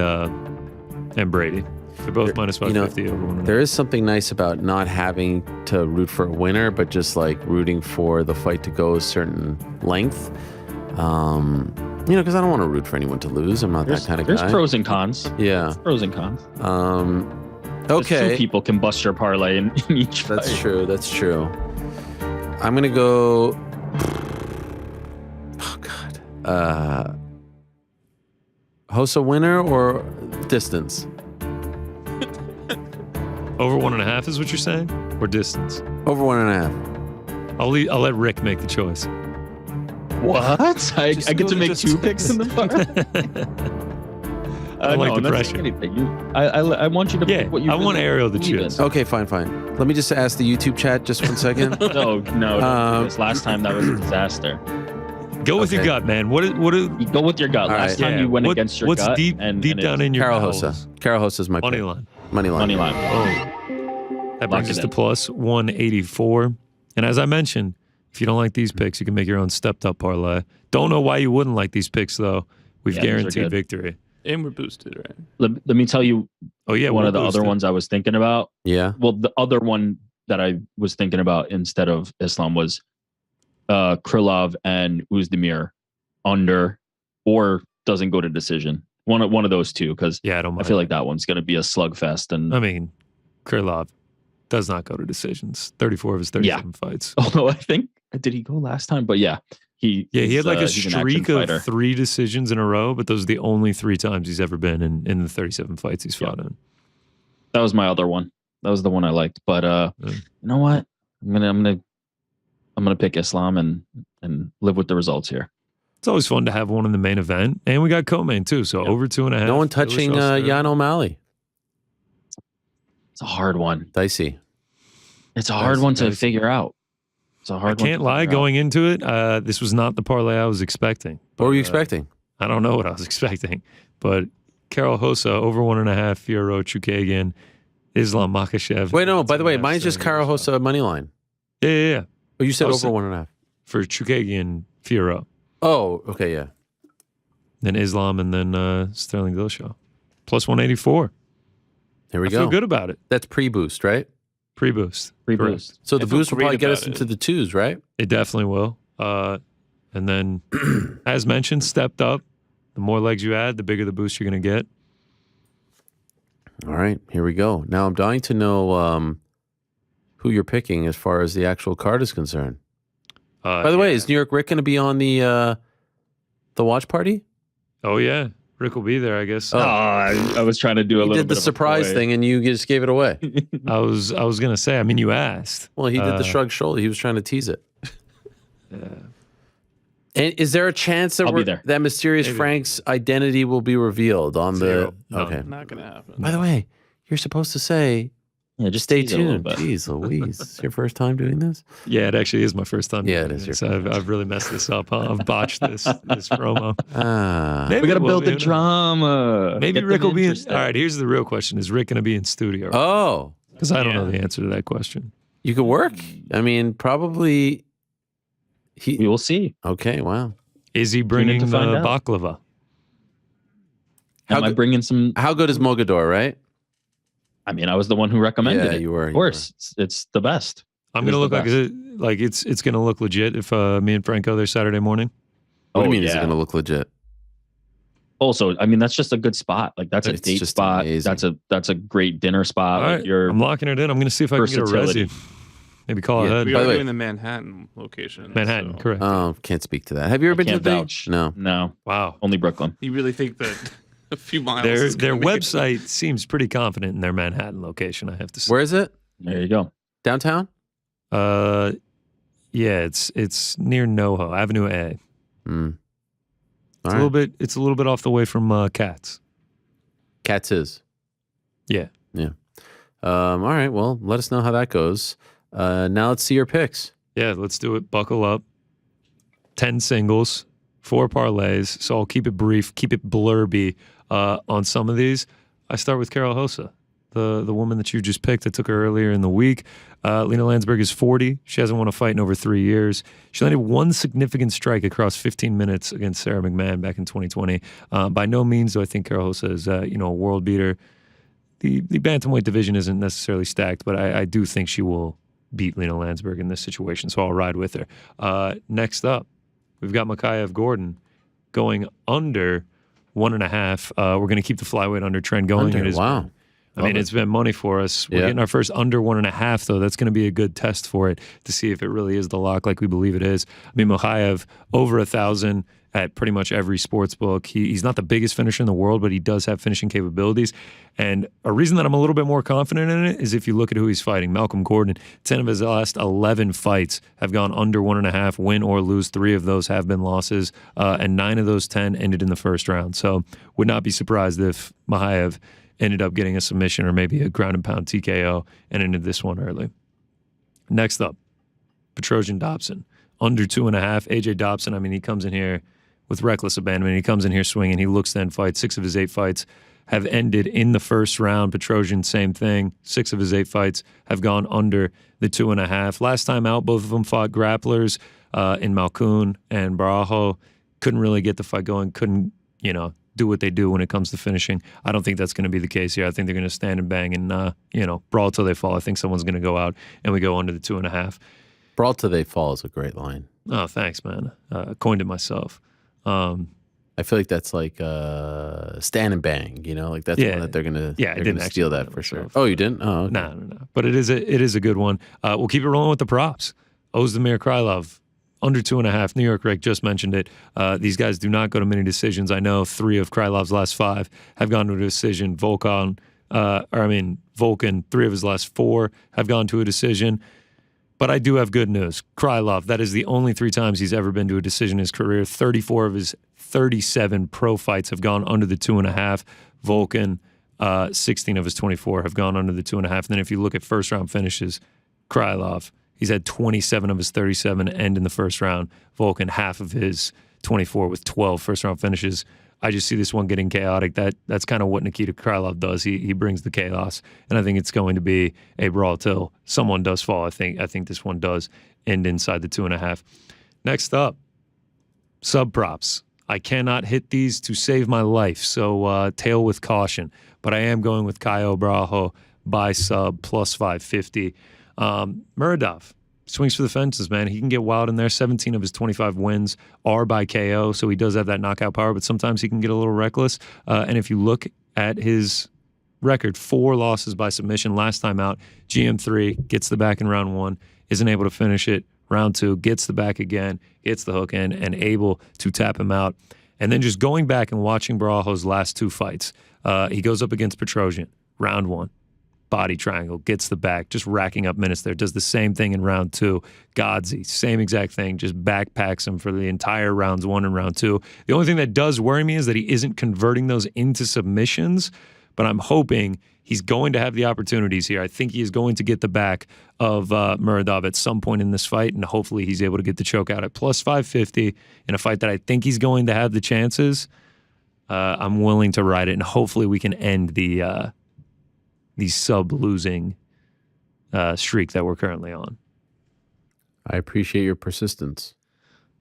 Brady. They're both minus 550 over 1.5. There is something nice about not having to root for a winner, but just like rooting for the fight to go a certain length. Because I don't want to root for anyone to lose. I'm not that kind of guy. There's pros and cons. Yeah. There's pros and cons. Okay. 2 people can bust your parlay in each fight. That's true. I'm going to go... Oh, God. Hossa winner or distance? Over 1.5 is what you're saying? Or distance? Over 1.5. I'll let Rick make the choice. What? I get to make 2 picks in the parlay? I like the pressure. I want you to pick what you I want Ariel to choose. Okay, fine. Let me just ask the YouTube chat just 1 second. No. This last time that was a disaster. Go with your gut, man. What you go with your gut. Last time you went against your gut. What's deep down in your Carol Hossa. Carol Hossa is my money pick. line. Money line. Oh. That brings us to plus 184. And as I mentioned, if you don't like these picks, you can make your own stepped up parlay. Don't know why you wouldn't like these picks, though. We've guaranteed victory. And we're boosted, right? Let me tell you one of the boosted. other ones I was thinking about. Yeah. Well, the other one that I was thinking about instead of Islam was Krylov and Uzdemir under or doesn't go to decision. One of those two, because I feel like that one's going to be a slugfest. And I mean, Krylov does not go to decisions. 34 of his 37 fights. Although I think, did he go last time? But yeah. He had like a streak of 3 decisions in a row, but those are the only 3 times he's ever been in the 37 fights he's fought in. That was my other one. That was the one I liked. But you know what? I'm gonna pick Islam and live with the results here. It's always fun to have one in the main event, and we got co-main too. So over 2.5. No one touching Jan O'Malley. It's a hard one. Dicey. It's a hard one to figure out. It's a hard I can't lie. Going into it, this was not the parlay I was expecting. What were you expecting? I don't know what I was expecting, but Karol Rosa over 1.5, Fiorot Chookagian, Islam Makhachev. Wait, no. By the way, mine's just Karol Rosa money line. Yeah. Oh, you said over 1.5 for Chookagian, Fiorot. Oh, okay, yeah. Then Islam, and then Sterling Dillashaw, plus 184. There we I go. feel good about it. That's pre-boost, right? Pre-boost. So the boost will probably get us into the twos, right? It definitely will. And then, as mentioned, stepped up. The more legs you add, the bigger the boost you're going to get. All right, here we go. Now I'm dying to know who you're picking as far as the actual card is concerned. By the way, is New York Rick going to be on the watch party? Oh yeah, Rick will be there, I guess. Oh, I was trying to do a little bit did the surprise thing, and you just gave it away. I was going to say. I mean, you asked. Well, he did the shrug shoulder. He was trying to tease it. And is there a chance that that mysterious Frank's identity will be revealed on Zero. the? No, Okay, not gonna happen. By the way, you're supposed to say, "Yeah, just stay tease it a little tuned." bit. Jeez, Louise, it's your first time doing this? Yeah, it actually is my first time. Yeah, doing it is. So I've really messed this up. Huh? I've botched this promo. Maybe We got to build the who knows? drama. Maybe Get Rick them will be in. interested. All right, here's the real question: is Rick going to be in studio? Oh, because I don't know the answer to that question. you could work. I mean, probably. We will see. Okay, wow. Is he bringing to the find out. baklava? Am I bringing some? How good is Mogador? Right? I mean, I was the one who recommended Yeah, it. you were. Of course, it's the best. I'm It going to is look the like best. it's going to look legit if me and Frank go there Saturday morning. What do you Oh, mean? Is it yeah. going to look legit? Also, I mean, that's just a good spot. Like that's a It's date just spot. amazing. That's a great dinner spot. All Like right, you're I'm locking it in. I'm going to see if I can get a Versatility. resi. Maybe call Yeah. ahead. We By are the way- doing the Manhattan location. Manhattan, so- correct. Oh, can't speak to that. Have you ever I been to can't the? vouch. No. No, Wow. only Brooklyn. You really think that a few miles? Their is gonna make it? website seems pretty confident in their Manhattan location, I have to say. Where is it? There you go. Downtown? Yeah, it's near NoHo, Avenue A. Hmm. It's a little bit off the way from Cats. Cats is. Yeah. Yeah. All right. Well, let us know how that goes. Now let's see your picks. Yeah, let's do it. Buckle up. 10 singles, 4 parlays. So I'll keep it brief, keep it blurby on some of these. I start with Karol Rosa, the woman that you just picked. I took her earlier in the week. Lena Landsberg is 40. She hasn't won a fight in over 3 years. She landed one significant strike across 15 minutes against Sarah McMahon back in 2020. By no means do I think Karol Rosa is a world beater. The bantamweight division isn't necessarily stacked, but I do think she will beat Lena Landsberg in this situation, so I'll ride with her. Next up, we've got Mikhail Gordon going under 1.5. We're going to keep the flyweight under trend going. Under, It is- wow. I mean, it's been money for us. We're Yeah. getting our first under 1.5, though. That's going to be a good test for it to see if it really is the lock like we believe it is. I mean, Mikhail over 1,000 at pretty much every sports book. He's not the biggest finisher in the world, but he does have finishing capabilities. And a reason that I'm a little bit more confident in it is if you look at who he's fighting. Malcolm Gordon, 10 of his last 11 fights have gone under 1.5, win or lose. 3 of those have been losses, and 9 of those 10 ended in the first round. So would not be surprised if Mahayev ended up getting a submission or maybe a ground and pound TKO and ended this one early. Next up, Petrosian Dobson, under 2.5. AJ Dobson, I mean, he comes in here with reckless abandonment. He comes in here swinging. He looks to end fights. 6 of his 8 fights have ended in the first round. Petrosian, same thing. 6 of his 8 fights have gone under the 2.5. Last time out, both of them fought grapplers in Malkoun and Barajo. Couldn't really get the fight going. Couldn't, do what they do when it comes to finishing. I don't think that's going to be the case here. I think they're going to stand and bang and, brawl till they fall. I think someone's going to go out and we go under the 2.5. Brawl till they fall is a great line. Oh, thanks, man. Coined it myself. I feel like that's like stand and bang, like that's one that they're gonna steal that for sure. Oh, you didn't? Oh, okay. No. But it is a good one. We'll keep it rolling with the props. Ozdemir Krylov, under 2.5. New York Rick just mentioned it. These guys do not go to many decisions. I know 3 of Krylov's last 5 have gone to a decision. Volkan, 3 of his last 4 have gone to a decision. But I do have good news. Krylov, that is the only 3 times he's ever been to a decision in his career. 34 of his 37 pro fights have gone under the 2.5. Volkan, 16 of his 24 have gone under the 2.5. And then if you look at first round finishes, Krylov He's had 27 of his 37 end in the first round. Volkan, half of his 24 with 12 first-round finishes. I just see this one getting chaotic. That's kind of what Nikita Krylov does. He brings the chaos, and I think it's going to be a brawl till someone does fall. I think this one does end inside the 2.5. Next up, sub props. I cannot hit these to save my life, so tail with caution. But I am going with Caio Araujo by sub plus 550. Muradov swings for the fences, man. He can get wild in there. 17 of his 25 wins are by KO, so he does have that knockout power, but sometimes he can get a little reckless. And if you look at his record, 4 losses by submission last time out. GM3 gets the back in round 1, isn't able to finish it. Round 2, gets the back again, gets the hook in, and able to tap him out. And then just going back and watching Araujo's last 2 fights, he goes up against Petrosian, round 1. Body triangle, gets the back, just racking up minutes there. Does the same thing in round 2. Godzi, same exact thing, just backpacks him for the entire rounds 1 and round 2. The only thing that does worry me is that he isn't converting those into submissions, but I'm hoping he's going to have the opportunities here. I think he is going to get the back of Muradov at some point in this fight, and hopefully he's able to get the choke out at plus 550 in a fight that I think he's going to have the chances. I'm willing to ride it, and hopefully we can end the sub-losing streak that we're currently on. I appreciate your persistence.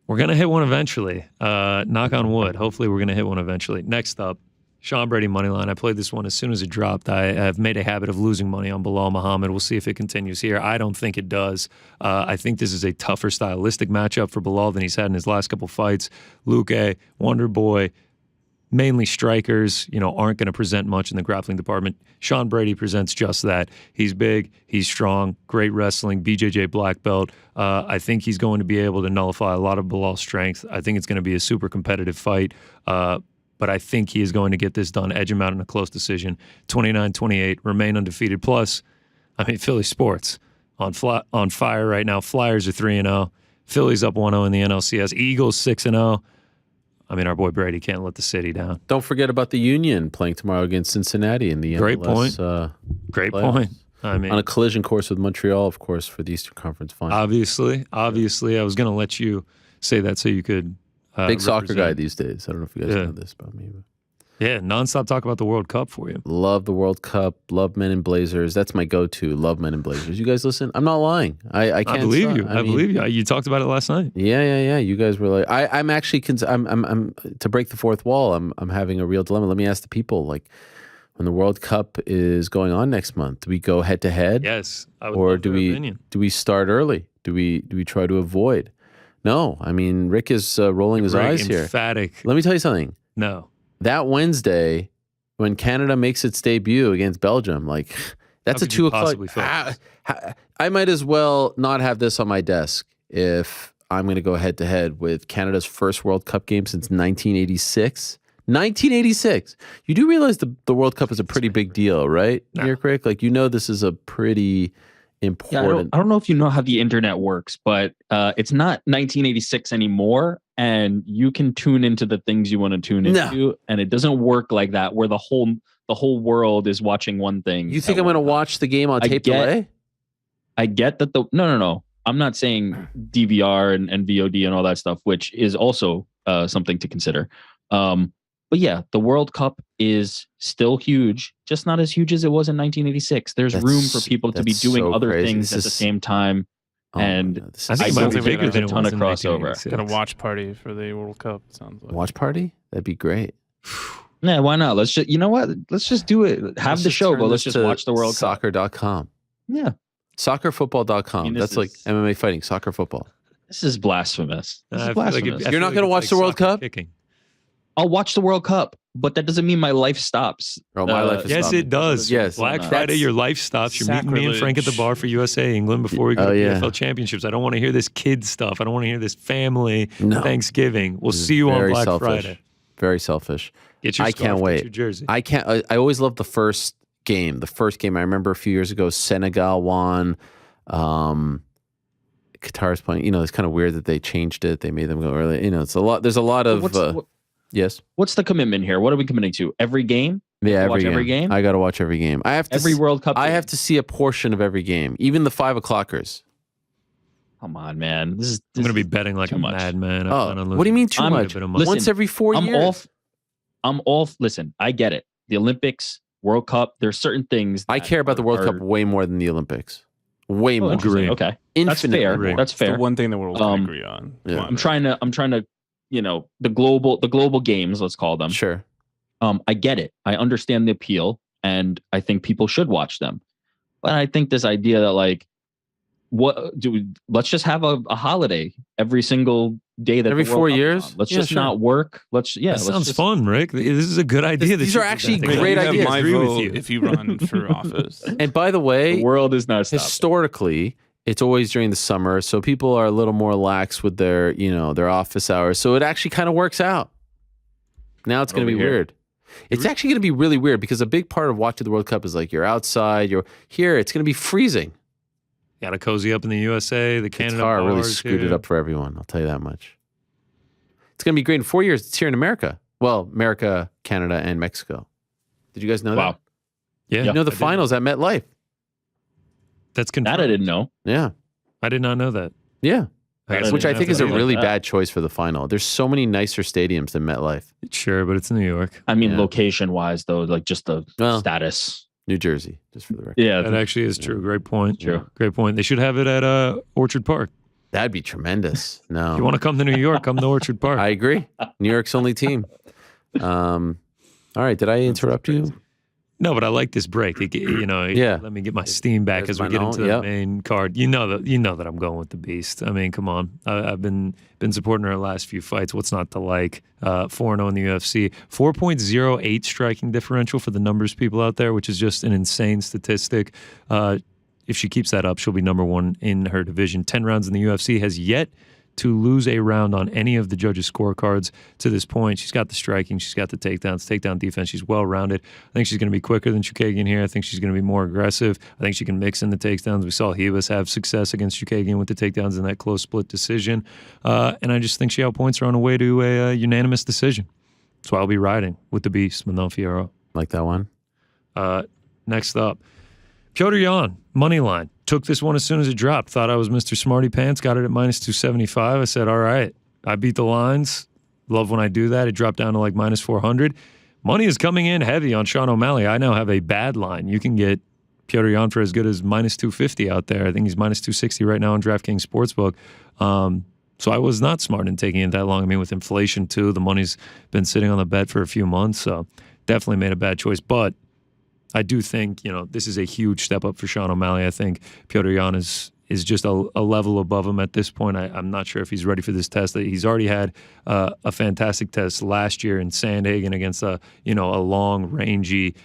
We're going to hit one eventually. Knock on wood. Hopefully we're going to hit one eventually. Next up, Sean Brady moneyline. I played this one as soon as it dropped. I have made a habit of losing money on Bilal Muhammad. We'll see if it continues here. I don't think it does. I think this is a tougher stylistic matchup for Bilal than he's had in his last couple fights. Luque, Wonder Boy, mainly strikers, aren't going to present much in the grappling department. Sean Brady presents just that. He's big, he's strong, great wrestling, BJJ black belt. I think he's going to be able to nullify a lot of Bilal's strength. I think it's going to be a super competitive fight, but I think he is going to get this done, edge him out in a close decision. 29-28, remain undefeated. Plus, Philly sports on fire right now. Flyers are 3-0. Philly's up 1-0 in the NLCS. Eagles 6-0. Our boy Brady can't let the city down. Don't forget about the Union playing tomorrow against Cincinnati in the Great MLS, point. Great playoffs. point. On a collision course with Montreal, of course, for the Eastern Conference Final. Obviously, I was going to let you say that so you could. Big soccer guy these days. I don't know if you guys know this about me. But. Yeah, nonstop talk about the World Cup for you. Love the World Cup. Love Men in Blazers. That's my go-to. Love Men in Blazers. You guys listen? I'm not lying. I can't. I believe you. I believe you. You talked about it last night. Yeah. You guys were like, I'm actually. I'm to break the fourth wall. I'm having a real dilemma. Let me ask the people. Like, when the World Cup is going on next month, do we go head to head? Yes. I would or love do your we opinion. do we start early? Do we try to avoid? No. Rick is rolling his eyes here. Emphatic. Let me tell you something. No. That Wednesday, when Canada makes its debut against Belgium, that's a 2 o'clock. I might as well not have this on my desk if I'm going to go head to head with Canada's first World Cup game since 1986. 1986. You do realize the World Cup is a pretty big deal, right? Here, Rick? This is a pretty important. I don't know if you know how the internet works, but it's not 1986 anymore, and you can tune into the things you want to tune into, and it doesn't work like that where the whole world is watching one thing. You think I'm going to watch the game on tape delay? I get that. No. I'm not saying DVR and VOD and all that stuff, which is also something to consider. But yeah, the World Cup is still huge, just not as huge as it was in 1986. There's room for people to be doing other things at the same time. And I think it might be bigger than a ton of crossover. Got a watch party for the World Cup, it sounds like. Watch party? That'd be great. Yeah, why not? Let's just, let's just do it. Have the show, but let's just watch the World Cup. Soccer.com. Yeah. Soccerfootball.com. That's like MMA fighting, soccer football. This is blasphemous. You're not going to watch the World Cup? I'll watch the World Cup, but that doesn't mean my life stops. My life is yes, stopping. it does. Yes. Black Friday, your life stops. You're meeting me and Frank at the bar for USA England before we go to the NFL Championships. I don't want to hear this kid stuff. I don't want to hear this family Thanksgiving. We'll see you on Black Friday. Very selfish. Get your I scarf, can't wait. Get your jersey. I can't. I always loved the first game. The first game I remember a few years ago, Senegal won. Qatar's playing. It's kind of weird that they changed it. They made them go early. It's a lot. There's a lot of. Yes. What's the commitment here? What are we committing to? Every game? Yeah, every game. I got to watch every game. I have to every World Cup. I have to see a portion of every game, even the 5 o'clockers. Come on, man. This I'm going to be betting like a madman. What do you mean too much? Once every 4 years. I'm off. Listen, I get it. The Olympics, World Cup, there's certain things. I care about the World Cup way more than the Olympics. Way more. Okay. That's fair. More. That's fair. The one thing that we're all agree on. Yeah. I'm trying to, the global games, let's call them. Sure. I get it. I understand the appeal, and I think people should watch them. But I think this idea that let's just have a holiday every single day that every 4 years. Let's just not work. That sounds fun, Rick. This is a good idea. These are actually great ideas. I agree with you if you run for office. And by the way, the world is not historically. It's always during the summer, so people are a little more lax with their office hours. So it actually kind of works out. Now it's going to be weird. It's actually going to be really weird because a big part of watching the World Cup is like you're outside, you're here. It's going to be freezing. Got to cozy up in the USA, the Canada Qatar bars, really screwed it up for everyone. I'll tell you that much. It's going to be great in 4 years. It's here in America. Well, America, Canada, and Mexico. Did you guys know that? Yeah. You know the finals at MetLife. That's confirmed. That I didn't know. Yeah. I did not know that. Yeah. Which I think is a really that. bad choice for the final. There's so many nicer stadiums than MetLife. Sure, but it's New York. I mean, location-wise, though, like just the status. New Jersey, just for the record. Yeah. That actually is true. Great point. True. Great point. They should have it at Orchard Park. That'd be tremendous. No. If you want to come to New York, come to Orchard Park. I agree. New York's only team. All right. Did I interrupt you? No, but I like this break. Let me get my steam back as we get into the main card. You know that I'm going with the beast. I mean, come on. I've been supporting her last few fights. What's not to like? 4-0 in the UFC. 4.08 striking differential for the numbers people out there, which is just an insane statistic. If she keeps that up, she'll be number one in her division. 10 rounds in the UFC, has yet to lose a round on any of the judges' scorecards to this point. She's got the striking. She's got the takedown defense. She's well-rounded. I think she's going to be quicker than Chookagian here. I think she's going to be more aggressive. I think she can mix in the takedowns. We saw Ribas have success against Chookagian with the takedowns in that close split decision. And I just think she outpoints her on the way to a unanimous decision. That's why I'll be riding with the beast, Manon Fiorot. Like that one? Next up, Petr Yan, money line. Took this one as soon as it dropped. Thought I was Mr. Smarty Pants. Got it at minus 275. I said, all right, I beat the lines. Love when I do that. It dropped down to like minus 400. Money is coming in heavy on Sean O'Malley. I now have a bad line. You can get Petr Yan for as good as minus 250 out there. I think he's minus 260 right now on DraftKings Sportsbook. So I was not smart in taking it that long. I mean, with inflation too, the money's been sitting on the bet for a few months. So definitely made a bad choice. But I do think, this is a huge step up for Sean O'Malley. I think Petr Yan is just a level above him at this point. I'm not sure if he's ready for this test. He's already had a fantastic test last year in Sandhagen against a long, rangy,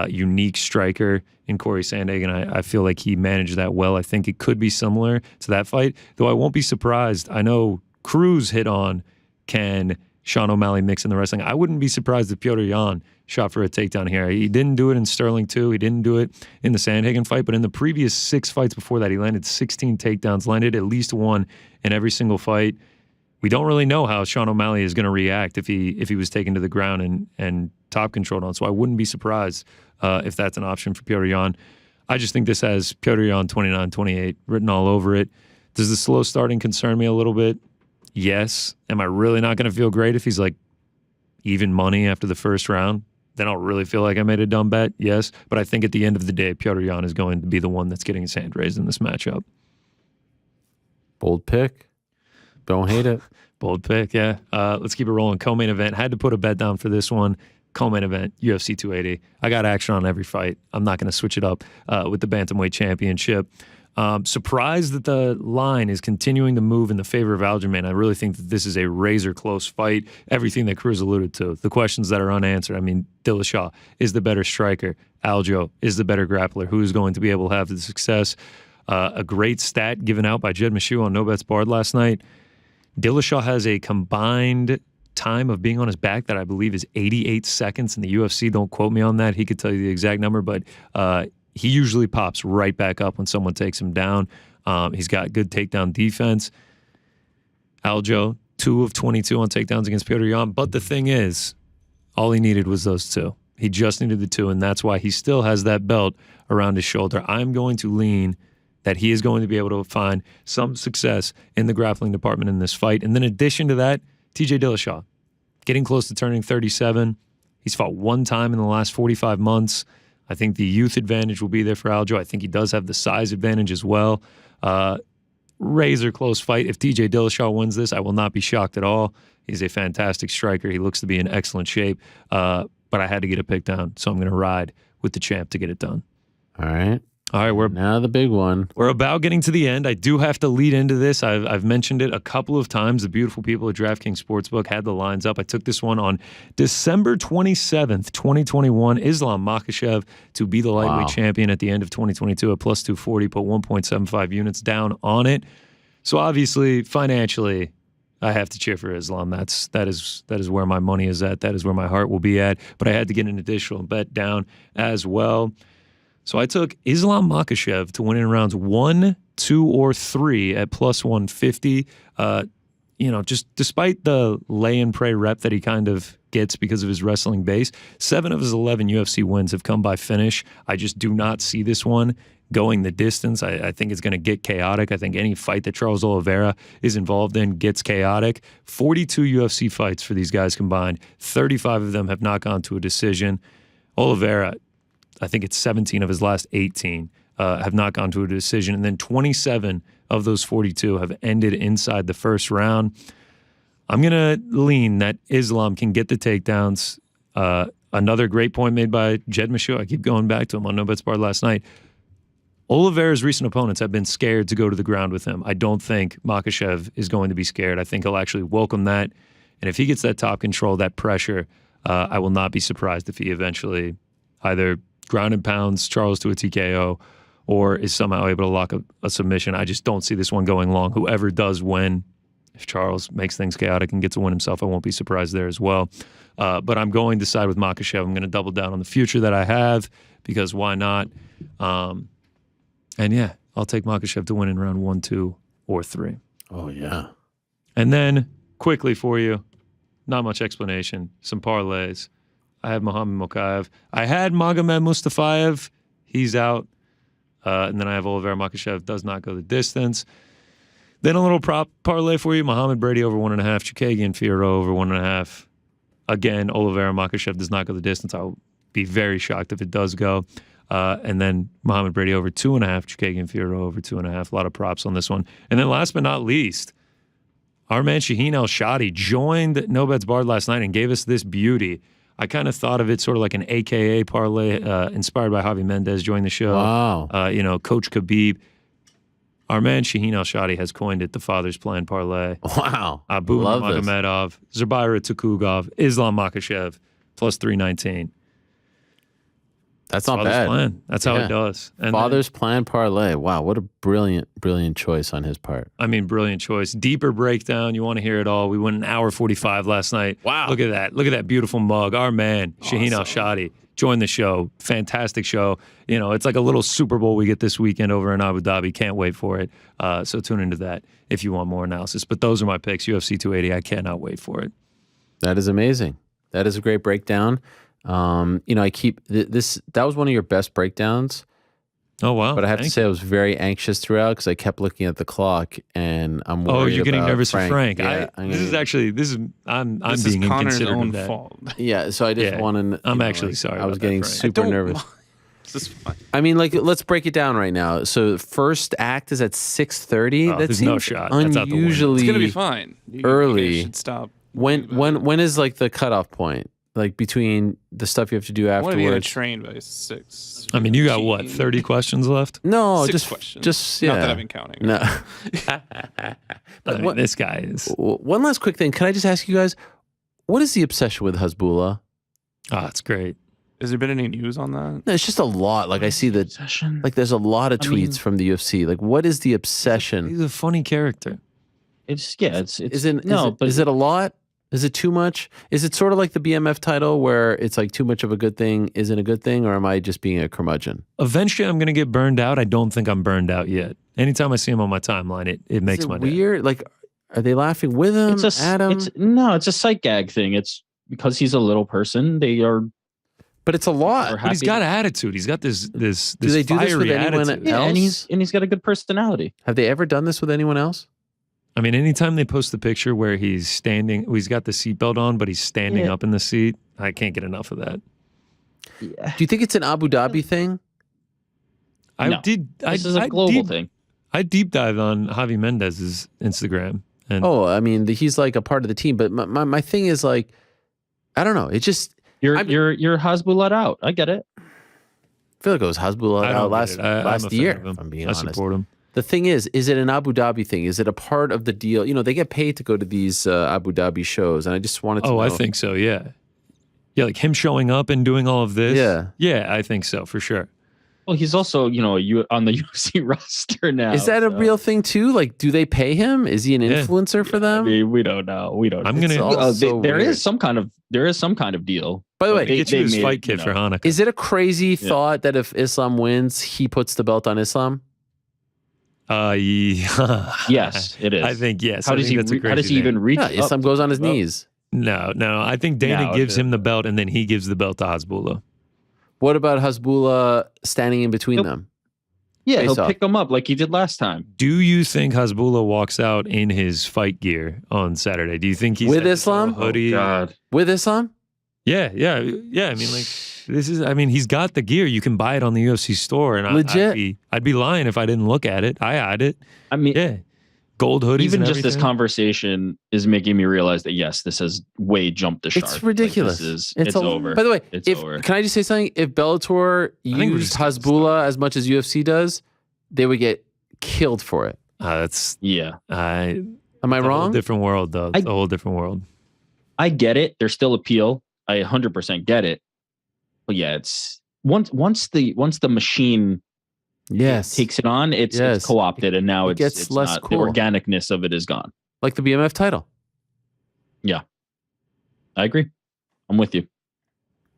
unique striker in Corey Sandhagen. I feel like he managed that well. I think it could be similar to that fight, though I won't be surprised. I know Cruz hit on can Sean O'Malley mix in the wrestling. I wouldn't be surprised if Petr Yan shot for a takedown here. He didn't do it in Sterling 2. He didn't do it in the Sandhagen fight, but in the previous 6 fights before that, he landed 16 takedowns, landed at least one in every single fight. We don't really know how Sean O'Malley is going to react if he was taken to the ground and top controlled on. So I wouldn't be surprised if that's an option for Petr Yan. I just think this has Petr Yan 29-28 written all over it. Does the slow starting concern me a little bit? Yes. Am I really not going to feel great if he's like even money after the first round? Then I'll really feel like I made a dumb bet. Yes. But I think at the end of the day, Petr Yan is going to be the one that's getting his hand raised in this matchup. Bold pick. Don't hate it. Bold pick, yeah. Let's keep it rolling. Co-main event. Had to put a bet down for this one. Co-main event, UFC 280. I got action on every fight. I'm not going to switch it up with the Bantamweight Championship. Surprised that the line is continuing to move in the favor of Aljamain. I really think that this is a razor-close fight. Everything that Cruz alluded to, the questions that are unanswered. I mean, Dillashaw is the better striker. Aljo is the better grappler. Who is going to be able to have the success? A great stat given out by Jed Meshew on No Bets Barred last night. Dillashaw has a combined time of being on his back that I believe is 88 seconds in the UFC. Don't quote me on that. He could tell you the exact number, but he usually pops right back up when someone takes him down. He's got good takedown defense. Aljo, 2 of 22 on takedowns against Petr Yan. But the thing is, all he needed was those 2. He just needed the 2, and that's why he still has that belt around his shoulder. I'm going to lean that he is going to be able to find some success in the grappling department in this fight. And then in addition to that, TJ Dillashaw, getting close to turning 37. He's fought one time in the last 45 months. I think the youth advantage will be there for Aljo. I think he does have the size advantage as well. Razor close fight. If TJ Dillashaw wins this, I will not be shocked at all. He's a fantastic striker. He looks to be in excellent shape. But I had to get a pick down, so I'm going to ride with the champ to get it done. All right. All right, we're now the big one. We're about getting to the end. I do have to lead into this. I've mentioned it a couple of times. The beautiful people at DraftKings Sportsbook had the lines up. I took this one on December 27th, 2021. Islam Makhachev to be the lightweight champion at the end of 2022 at plus 240. Put 1.75 units down on it. So obviously, financially, I have to cheer for Islam. That is where my money is at. That is where my heart will be at. But I had to get an additional bet down as well. So I took Islam Makhachev to win in rounds 1, 2, or 3 at plus 150. Just despite the lay and pray rep that he kind of gets because of his wrestling base, 7 of his 11 UFC wins have come by finish. I just do not see this one going the distance. I think it's going to get chaotic. I think any fight that Charles Oliveira is involved in gets chaotic. 42 UFC fights for these guys combined. 35 of them have not gone to a decision. Oliveira, I think it's 17 of his last 18 have not gone to a decision. And then 27 of those 42 have ended inside the first round. I'm going to lean that Islam can get the takedowns. Another great point made by Jed Meshew. I keep going back to him on No Bets Barred last night. Oliveira's recent opponents have been scared to go to the ground with him. I don't think Makhachev is going to be scared. I think he'll actually welcome that. And if he gets that top control, that pressure, I will not be surprised if he eventually either ground and pounds Charles to a TKO or is somehow able to lock a submission. I just don't see this one going long. Whoever does win, if Charles makes things chaotic and gets a win himself, I won't be surprised there as well. But I'm going to side with Makhachev. I'm going to double down on the future that I have because why not? And yeah, I'll take Makhachev to win in round 1, 2, or 3. Oh, yeah. And then quickly for you, not much explanation, some parlays. I have Muhammad Mokaev. I had Magomed Mustafayev. He's out. And then I have Oliveira Makhachev. Does not go the distance. Then a little prop parlay for you. Muhammad Brady over 1.5. Chikagian Fierro over 1.5. Again, Oliveira Makhachev does not go the distance. I'll be very shocked if it does go. And then Muhammad Brady over 2.5. Chikagian Fierro over 2.5. A lot of props on this one. And then last but not least, our man Shaheen El-Shadi joined No Bets Barred last night and gave us this beauty. I kind of thought of it sort of like an AKA parlay inspired by Javi Mendez joined the show. Wow. Coach Khabib. Our man Shaheen El-Shadi has coined it the Father's Plan parlay. Wow. Abu Nurmagomedov, Zubaira Tukhugov, Islam Makhachev, plus 319. That's not Father's bad. Plan. That's how it does. And Father's Plan parlay. Wow, what a brilliant choice on his part. I mean, brilliant choice. Deeper breakdown. You want to hear it all. We went 1 hour 45 last night. Wow. Look at that. Look at that beautiful mug. Our man, Shaheen El-Shadi, joined the show. Fantastic show. It's like a little Super Bowl we get this weekend over in Abu Dhabi. Can't wait for it. So tune into that if you want more analysis. But those are my picks. UFC 280. I cannot wait for it. That is amazing. That is a great breakdown. I keep this. That was one of your best breakdowns. Oh wow! But I have to say, I was very anxious throughout because I kept looking at the clock, and I'm worried. Oh, you're getting about nervous for Frank. Yeah, I'm being inconsiderate of that. Fault. Yeah, so I just want to. I'm actually sorry. I was getting super nervous. This is fine. I mean, let's break it down right now. So first act is at 6:30. Oh, that there's seems no shot. That's out the window. unusually It's gonna be fine. early. You should stop. When is like the cutoff point? Like between the stuff you have to do I want to be afterwards. trained by 6. I mean, you got what, 30 questions left? No, 6 just questions. Just yeah. Not that I've been counting. No. I mean, this guy is. One last quick thing. Can I just ask you guys, what is the obsession with Hasbulla? Oh, it's great. Has there been any news on that? No, it's just a lot. Like I see that. Obsession? Like there's a lot of tweets from the UFC. Like, what is the obsession? He's a funny character. It's is it a lot? Is it too much? Is it sort of like the BMF title where it's like too much of a good thing isn't a good thing, or am I just being a curmudgeon? Eventually, I'm going to get burned out. I don't think I'm burned out yet. Anytime I see him on my timeline, it makes my day. Weird. Like, are they laughing with him? It's a psych gag thing. It's because he's a little person. They are But it's a lot. But he's got attitude. He's got this Do they do this with anyone attitude. else? And he's got a good personality. Have they ever done this with anyone else? I mean, anytime they post the picture where he's standing, he's got the seatbelt on, but he's standing up in the seat, I can't get enough of that. Yeah. Do you think it's an Abu Dhabi thing? This is a global thing. I deep dived on Javi Mendez's Instagram. And I mean, he's like a part of the team. But my thing is like, I don't know. It just you're Hasbulla out. I get it. I feel like it was Hasbulla out last year. If I'm being honest, I support him. The thing is it an Abu Dhabi thing? Is it a part of the deal? You know, they get paid to go to these Abu Dhabi shows, and I just wanted to know. I think so. Yeah, like him showing up and doing all of this. Yeah, I think so for sure. Well, he's also, on the UFC roster now. Is that a real thing too? Like, do they pay him? Is he an influencer for them? I mean, we don't know. There is some kind of deal. By the way, get you his fight kit for Hanukkah. Is it a crazy thought that if Islam wins, he puts the belt on Islam? Yes, it is. I think yes. How does he even reach? Islam goes on his knees. No. I think Dana gives him the belt, and then he gives the belt to Hasbulla. What about Hasbulla standing in between them? Yeah, he'll pick them up like he did last time. Do you think Hasbulla walks out in his fight gear on Saturday? Do you think he's with Islam? Hoodie? Oh, God. With Islam? Yeah. I mean, like he's got the gear. You can buy it on the UFC store, and legit. I'd be lying if I didn't look at it. I had it. I mean, gold hoodies. Even just this conversation is making me realize that yes, this has way jumped the shark. It's ridiculous. Like, it's over. By the way, over. Can I just say something? If Bellator used Hasbulla as much as UFC does, they would get killed for it. Am I wrong? A different world, though. It's a whole different world. I get it. There's still appeal. I 100% get it. But yeah, it's once the machine takes it on, it's co-opted, and now it's less not, cool. The organicness of it is gone. Like the BMF title. Yeah, I agree. I'm with you.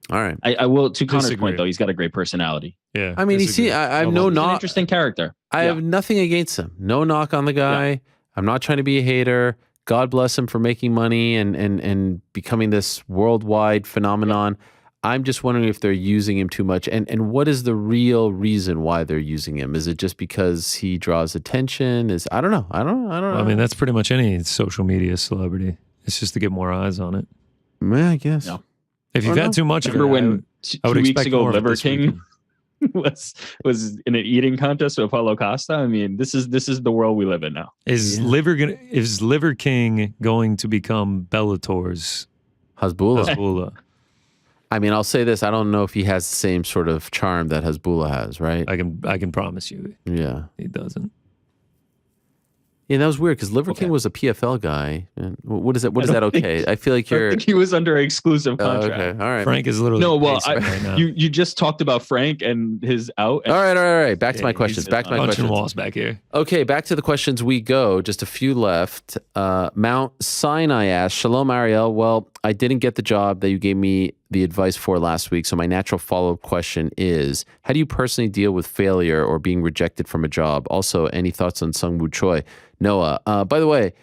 All right. I will, to Connor's point though, he's got a great personality. Yeah. I mean, I have no knock. An interesting character. I have nothing against him. No knock on the guy. Yeah. I'm not trying to be a hater. God bless him for making money and becoming this worldwide phenomenon. Yeah. I'm just wondering if they're using him too much, and what is the real reason why they're using him? Is it just because he draws attention? I don't know. I don't know. I mean, that's pretty much any social media celebrity. It's just to get more eyes on it. Yeah, I guess. No. If you've had too much of it, remember when 2 weeks ago Liver King was in an eating contest with Apollo Costa? I mean, this is the world we live in now. Is Liver King going to become Bellator's Hasbulla? I mean, I'll say this. I don't know if he has the same sort of charm that Hasbulla has, right? I can promise you. Yeah. He doesn't. Yeah, that was weird because Liver King was a PFL guy. And what is that? What is that? Okay, I feel like you're. I think he was under exclusive contract. Okay, all right. Frank is literally. No, well, you just talked about Frank and his out. All right. Back to my questions. Punching walls back here. Okay, back to the questions we go. Just a few left. Mount Sinai asks, Shalom Ariel. Well, I didn't get the job that you gave me the advice for last week. So my natural follow-up question is, how do you personally deal with failure or being rejected from a job? Also, any thoughts on Sungwoo Choi? Noah, by the way,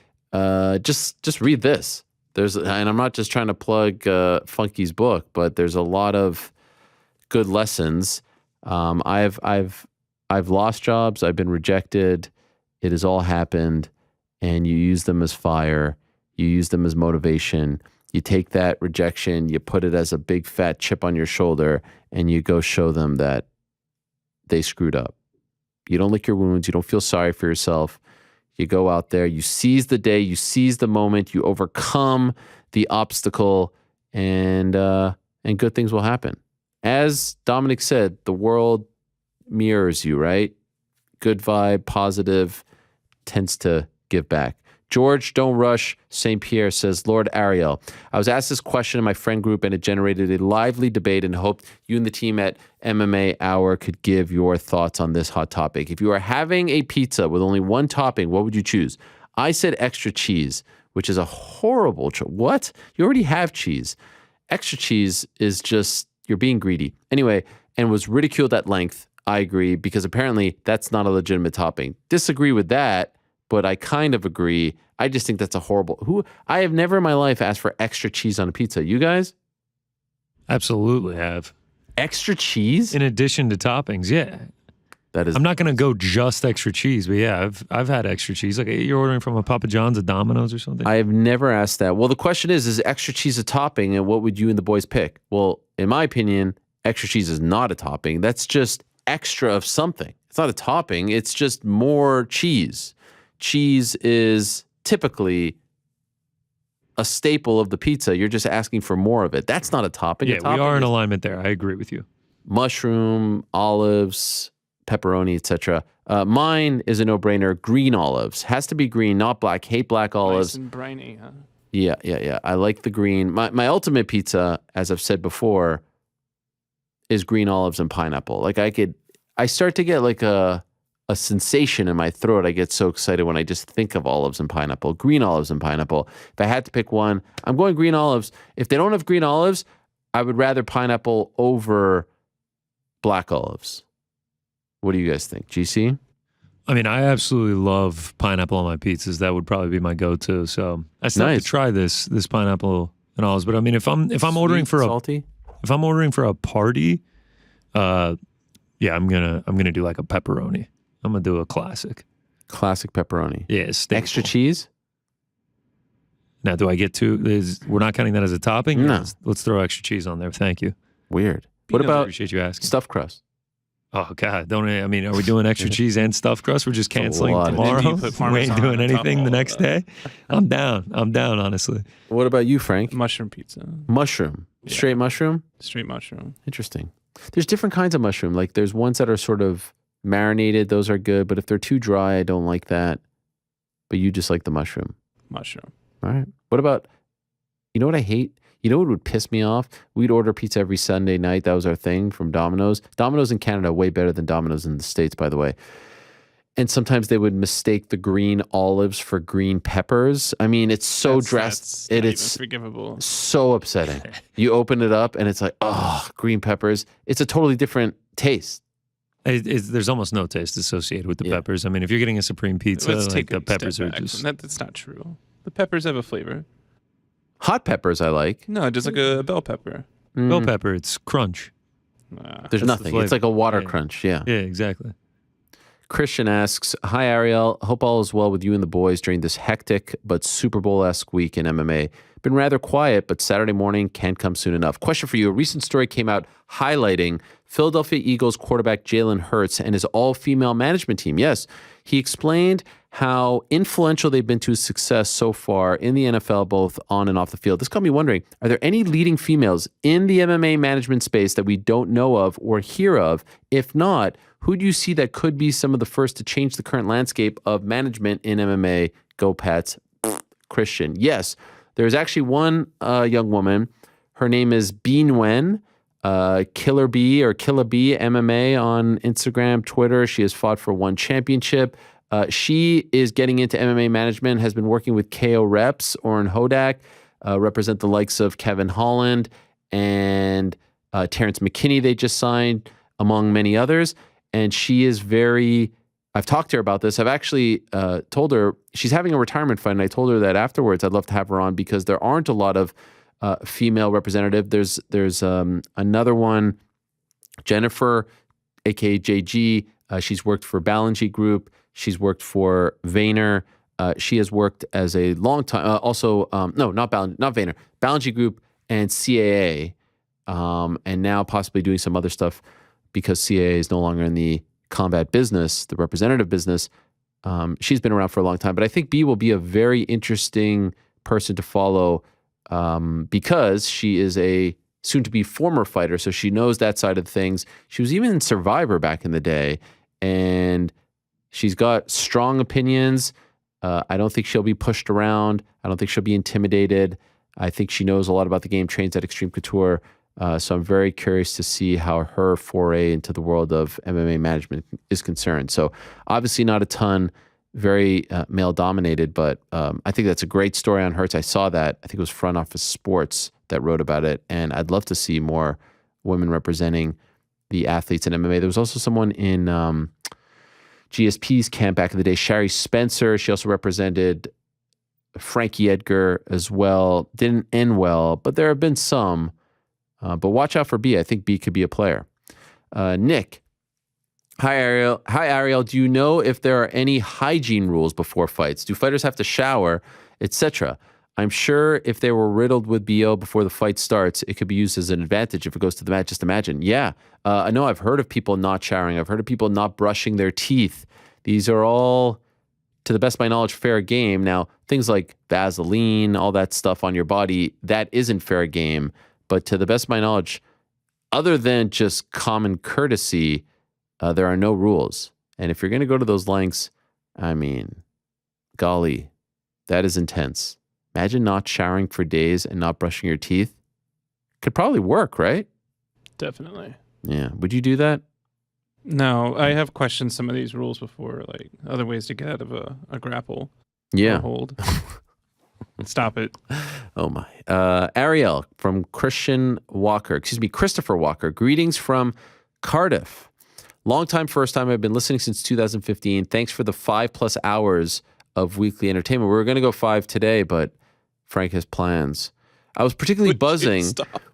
just read this. And I'm not just trying to plug Funky's book, but there's a lot of good lessons. I've lost jobs. I've been rejected. It has all happened, and you use them as fire. You use them as motivation. You take that rejection, you put it as a big fat chip on your shoulder, and you go show them that they screwed up. You don't lick your wounds. You don't feel sorry for yourself. You go out there, you seize the day, you seize the moment, you overcome the obstacle, and good things will happen. As Dominic said, the world mirrors you, right? Good vibe, positive, tends to give back. George, don't rush. St. Pierre says, Lord Ariel, I was asked this question in my friend group and it generated a lively debate and hoped you and the team at MMA Hour could give your thoughts on this hot topic. If you are having a pizza with only one topping, what would you choose? I said extra cheese, which is a horrible choice. What? You already have cheese. Extra cheese is just, you're being greedy. Anyway, and was ridiculed at length. I agree, because apparently that's not a legitimate topping. Disagree with that, but I kind of agree. I just think that's a horrible. I have never in my life asked for extra cheese on a pizza. You guys? Absolutely have. Extra cheese? In addition to toppings, yeah. That is. I'm not going to go just extra cheese, but yeah, I've had extra cheese. Like you're ordering from a Papa John's, a Domino's or something? I have never asked that. Well, the question is extra cheese a topping, and what would you and the boys pick? Well, in my opinion, extra cheese is not a topping. That's just extra of something. It's not a topping. It's just more cheese. Cheese is typically a staple of the pizza. You're just asking for more of it. That's not a topping. Yeah, we are in alignment there. I agree with you. Mushroom, olives, pepperoni, etc. Mine is a no-brainer. Green olives. Has to be green, not black. Hate black olives. Nice and briny, huh? Yeah. I like the green. My ultimate pizza, as I've said before, is green olives and pineapple. Like I start to get like a sensation in my throat. I get so excited when I just think of olives and pineapple. Green olives and pineapple. If I had to pick one, I'm going green olives. If they don't have green olives, I would rather pineapple over black olives. What do you guys think? GC? I mean, I absolutely love pineapple on my pizzas. That would probably be my go-to. So I still have to try this pineapple and olives. But I mean, if I'm ordering for if I'm ordering for a party, I'm gonna do like a pepperoni. I'm gonna do a classic. Classic pepperoni. Yeah, extra cheese. Now, do I get we're not counting that as a topping? No. Let's throw extra cheese on there. Thank you. Weird. What about? Appreciate you asking. Stuffed crust. Oh God! Are we doing extra cheese and stuffed crust? We're just canceling tomorrow. We ain't doing anything the next day. I'm down. Honestly. What about you, Frank? Mushroom pizza. Mushroom. Yeah. Straight mushroom. Straight mushroom. Interesting. There's different kinds of mushroom. Like there's ones that are sort of marinated. Those are good. But if they're too dry, I don't like that. But you just like the mushroom. Mushroom. All right. What about? You know what I hate? You know what would piss me off? We'd order pizza every Sunday night. That was our thing from Domino's. Domino's in Canada are way better than Domino's in the States, by the way. And sometimes they would mistake the green olives for green peppers. I mean, it's so drastic. It's forgivable. So upsetting. You open it up and it's like, oh, green peppers. It's a totally different taste. There's almost no taste associated with the peppers. I mean, if you're getting a supreme pizza, like the peppers are just... That's not true. The peppers have a flavor. Hot peppers I like. No, just like a bell pepper. Bell pepper, it's crunch. There's nothing. It's like a water crunch. Yeah. Yeah, exactly. Christian asks, hi, Ariel. Hope all is well with you and the boys during this hectic but Super Bowl-esque week in MMA. Been rather quiet, but Saturday morning can't come soon enough. Question for you. A recent story came out highlighting Philadelphia Eagles quarterback Jalen Hurts and his all-female management team. Yes, he explained how influential they've been to his success so far in the NFL, both on and off the field. This got me wondering, are there any leading females in the MMA management space that we don't know of or hear of? If not, who do you see that could be some of the first to change the current landscape of management in MMA? Go Pats. Christian. Yes, there's actually one young woman. Her name is B Nguyen, Killer B or Killer B MMA on Instagram, Twitter. She has fought for one championship. She is getting into MMA management, has been working with KO reps, Oren Hodak, represent the likes of Kevin Holland and Terrence McKinney they just signed, among many others. And she is I've talked to her about this. I've actually told her, she's having a retirement fight, and I told her that afterwards I'd love to have her on because there aren't a lot of female representative. There's another one, Jennifer, aka JG. She's worked for Ballingy Group. She's worked for Vayner. She has worked as a long time. Not Vayner. Ballingy Group and CAA, and now possibly doing some other stuff because CAA is no longer in the combat business, the representative business. She's been around for a long time, but I think B will be a very interesting person to follow because she is a soon-to-be former fighter, so she knows that side of things. She was even in Survivor back in the day, and she's got strong opinions. I don't think she'll be pushed around. I don't think she'll be intimidated. I think she knows a lot about the game, trains at Extreme Couture. So I'm very curious to see how her foray into the world of MMA management is concerned. So obviously not a ton, very male-dominated, but I think that's a great story on Hurts. I saw that. I think it was Front Office Sports that wrote about it, and I'd love to see more women representing the athletes in MMA. There was also someone in GSP's camp back in the day, Shari Spencer. She also represented Frankie Edgar as well. Didn't end well, but there have been some. But watch out for B. I think B could be a player. Nick. Hi, Ariel. Hi, Ariel. Do you know if there are any hygiene rules before fights? Do fighters have to shower, etc.? I'm sure if they were riddled with BO before the fight starts, it could be used as an advantage if it goes to the mat. Just imagine. Yeah. I know I've heard of people not showering. I've heard of people not brushing their teeth. These are all, to the best of my knowledge, fair game. Now, things like Vaseline, all that stuff on your body, that isn't fair game. But to the best of my knowledge, other than just common courtesy, there are no rules. And if you're going to go to those lengths, I mean, golly, that is intense. Imagine not showering for days and not brushing your teeth. Could probably work, right? Definitely. Yeah. Would you do that? No, I have questioned some of these rules before, like other ways to get out of a grapple. Yeah. Or hold. Stop it. Oh my. Ariel from Christopher Walker. Greetings from Cardiff. Long time, first time. I've been listening since 2015. Thanks for the 5+ hours of weekly entertainment. We were going to go 5 today, but Frank has plans. I was particularly buzzing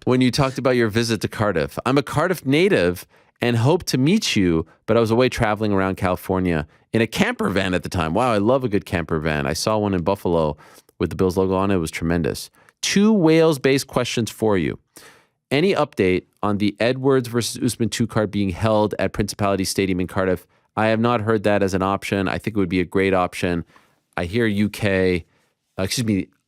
when you talked about your visit to Cardiff. I'm a Cardiff native and hope to meet you, but I was away traveling around California in a camper van at the time. Wow, I love a good camper van. I saw one in Buffalo with the Bills logo on it. It was tremendous. 2 Wales-based questions for you. Any update on the Edwards versus Usman 2 card being held at Principality Stadium in Cardiff? I have not heard that as an option. I think it would be a great option. I hear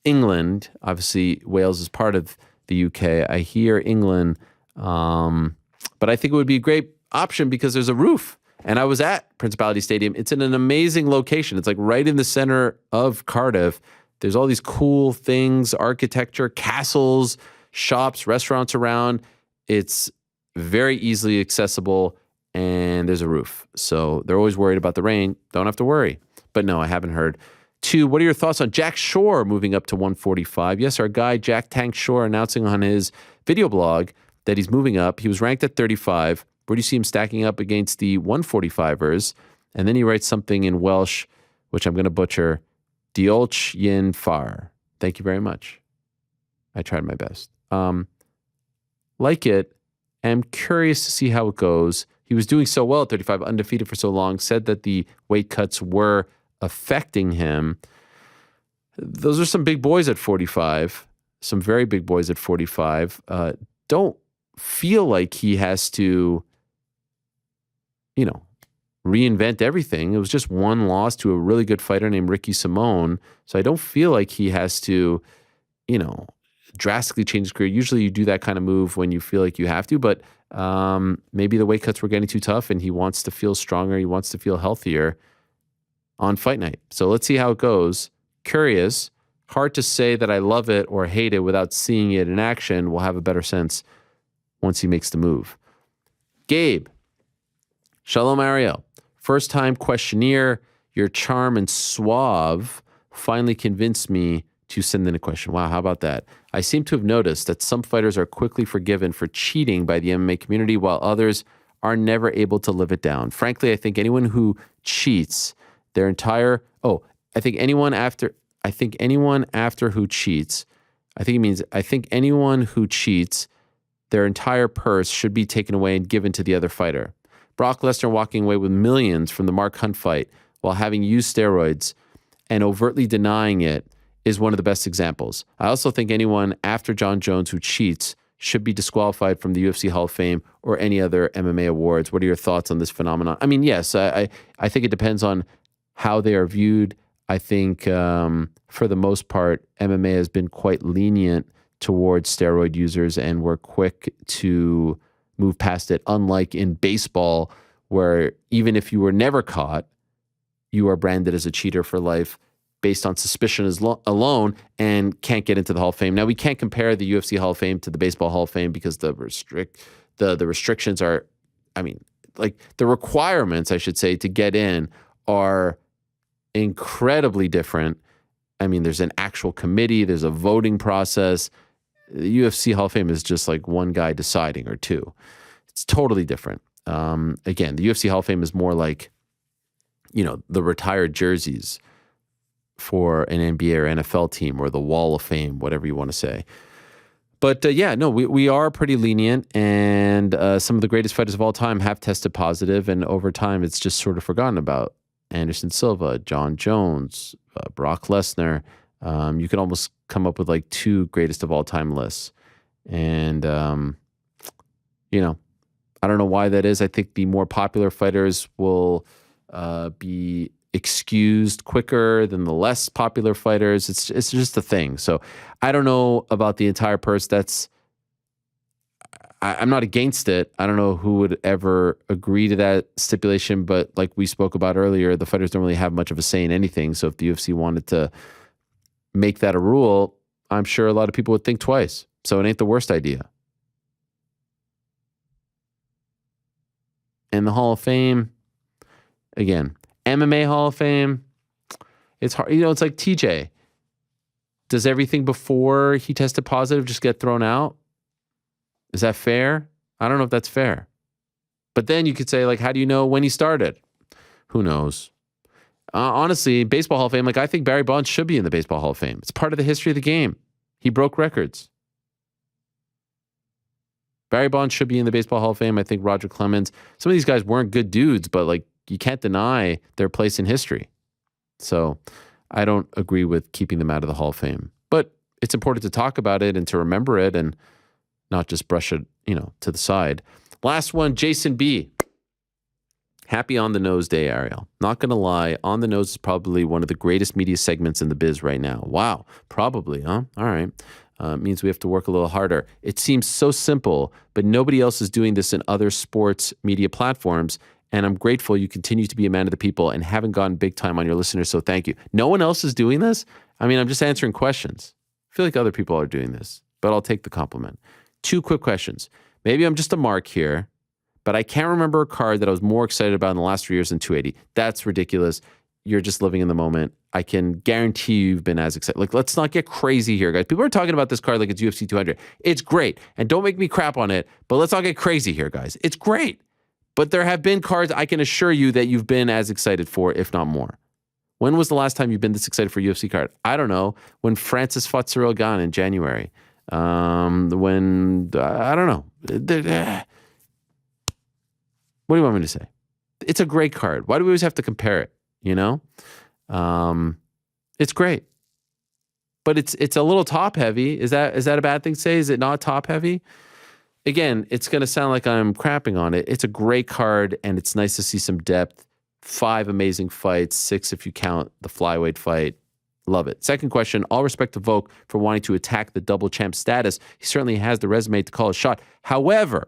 England. Obviously, Wales is part of the UK. I hear England, but I think it would be a great option because there's a roof. And I was at Principality Stadium. It's in an amazing location. It's like right in the center of Cardiff. There's all these cool things, architecture, castles, shops, restaurants around. It's very easily accessible, and there's a roof. So they're always worried about the rain. Don't have to worry. But no, I haven't heard. 2, what are your thoughts on Jack Shore moving up to 145? Yes, our guy Jack Tank Shore announcing on his video blog that he's moving up. He was ranked at 35. Where do you see him stacking up against the 145ers? And then he writes something in Welsh, which I'm going to butcher. Diolch yin far. Thank you very much. I tried my best. Like it. I'm curious to see how it goes. He was doing so well at 35, undefeated for so long, said that the weight cuts were affecting him. Those are some big boys at 45, some very big boys at 45. Don't feel like he has to, reinvent everything. It was just one loss to a really good fighter named Ricky Simone. So I don't feel like he has to, drastically change his career. Usually you do that kind of move when you feel like you have to, but maybe the weight cuts were getting too tough and he wants to feel stronger. He wants to feel healthier on fight night. So let's see how it goes. Curious. Hard to say that I love it or hate it without seeing it in action. We'll have a better sense once he makes the move. Gabe. Shalom, Ariel. First time questionnaire. Your charm and suave finally convinced me to send in a question. Wow, how about that? I seem to have noticed that some fighters are quickly forgiven for cheating by the MMA community, while others are never able to live it down. Frankly, I think anyone who cheats their entire, I think anyone after who cheats, I think anyone who cheats, their entire purse should be taken away and given to the other fighter. Brock Lesnar walking away with millions from the Mark Hunt fight while having used steroids and overtly denying it is one of the best examples. I also think anyone after John Jones who cheats should be disqualified from the UFC Hall of Fame or any other MMA awards. What are your thoughts on this phenomenon? I mean, yes, I think it depends on how they are viewed. I think for the most part, MMA has been quite lenient towards steroid users, and we're quick to move past it, unlike in baseball, where even if you were never caught, you are branded as a cheater for life based on suspicion alone and can't get into the Hall of Fame. Now, we can't compare the UFC Hall of Fame to the Baseball Hall of Fame because the restrictions are, the requirements, I should say, to get in are incredibly different. I mean, there's an actual committee, there's a voting process. The UFC Hall of Fame is just like one guy deciding or two. It's totally different. Again, the UFC Hall of Fame is more like, the retired jerseys for an NBA or NFL team, or the Wall of Fame, whatever you want to say. But we are pretty lenient, and some of the greatest fighters of all time have tested positive, and over time it's just sort of forgotten about. Anderson Silva, John Jones, Brock Lesnar. You can almost come up with like 2 greatest of all time lists. And, I don't know why that is. I think the more popular fighters will be excused quicker than the less popular fighters. It's just a thing. So I don't know about the entire purse. I'm not against it. I don't know who would ever agree to that stipulation, but like we spoke about earlier, the fighters don't really have much of a say in anything. So if the UFC wanted to make that a rule, I'm sure a lot of people would think twice. So it ain't the worst idea. And the Hall of Fame, again, MMA Hall of Fame, it's hard. It's like TJ. Does everything before he tested positive just get thrown out? Is that fair? I don't know if that's fair. But then you could say, like, how do you know when he started? Who knows? Honestly, Baseball Hall of Fame, like, I think Barry Bonds should be in the Baseball Hall of Fame. It's part of the history of the game. He broke records. Barry Bonds should be in the Baseball Hall of Fame. I think Roger Clemens. Some of these guys weren't good dudes, but, like, you can't deny their place in history. So I don't agree with keeping them out of the Hall of Fame. But it's important to talk about it and to remember it and not just brush it, to the side. Last one, Jason B. Happy On the Nose Day, Ariel. Not going to lie, On the Nose is probably one of the greatest media segments in the biz right now. Wow, probably, huh? All right. Means we have to work a little harder. It seems so simple, but nobody else is doing this in other sports media platforms, and I'm grateful you continue to be a man of the people and haven't gone big time on your listeners, so thank you. No one else is doing this? I mean, I'm just answering questions. I feel like other people are doing this, but I'll take the compliment. 2 quick questions. Maybe I'm just a mark here, but I can't remember a card that I was more excited about in the last 3 years than 280. That's ridiculous. You're just living in the moment. I can guarantee you've been as excited. Like, let's not get crazy here, guys. People are talking about this card like it's UFC 200. It's great. And don't make me crap on it, but let's not get crazy here, guys. It's great. But there have been cards I can assure you that you've been as excited for, if not more. When was the last time you've been this excited for a UFC card? I don't know. When Francis fought Cyril Gane in January. I don't know. What do you want me to say? It's a great card. Why do we always have to compare it? It's great, but it's a little top heavy. Is that a bad thing to say? Is it not top heavy? Again, it's going to sound like I'm crapping on it. It's a great card, and it's nice to see some depth. 5 amazing fights, 6 if you count the flyweight fight. Love it. Second question, all respect to Volk for wanting to attack the double champ status. He certainly has the resume to call a shot. However,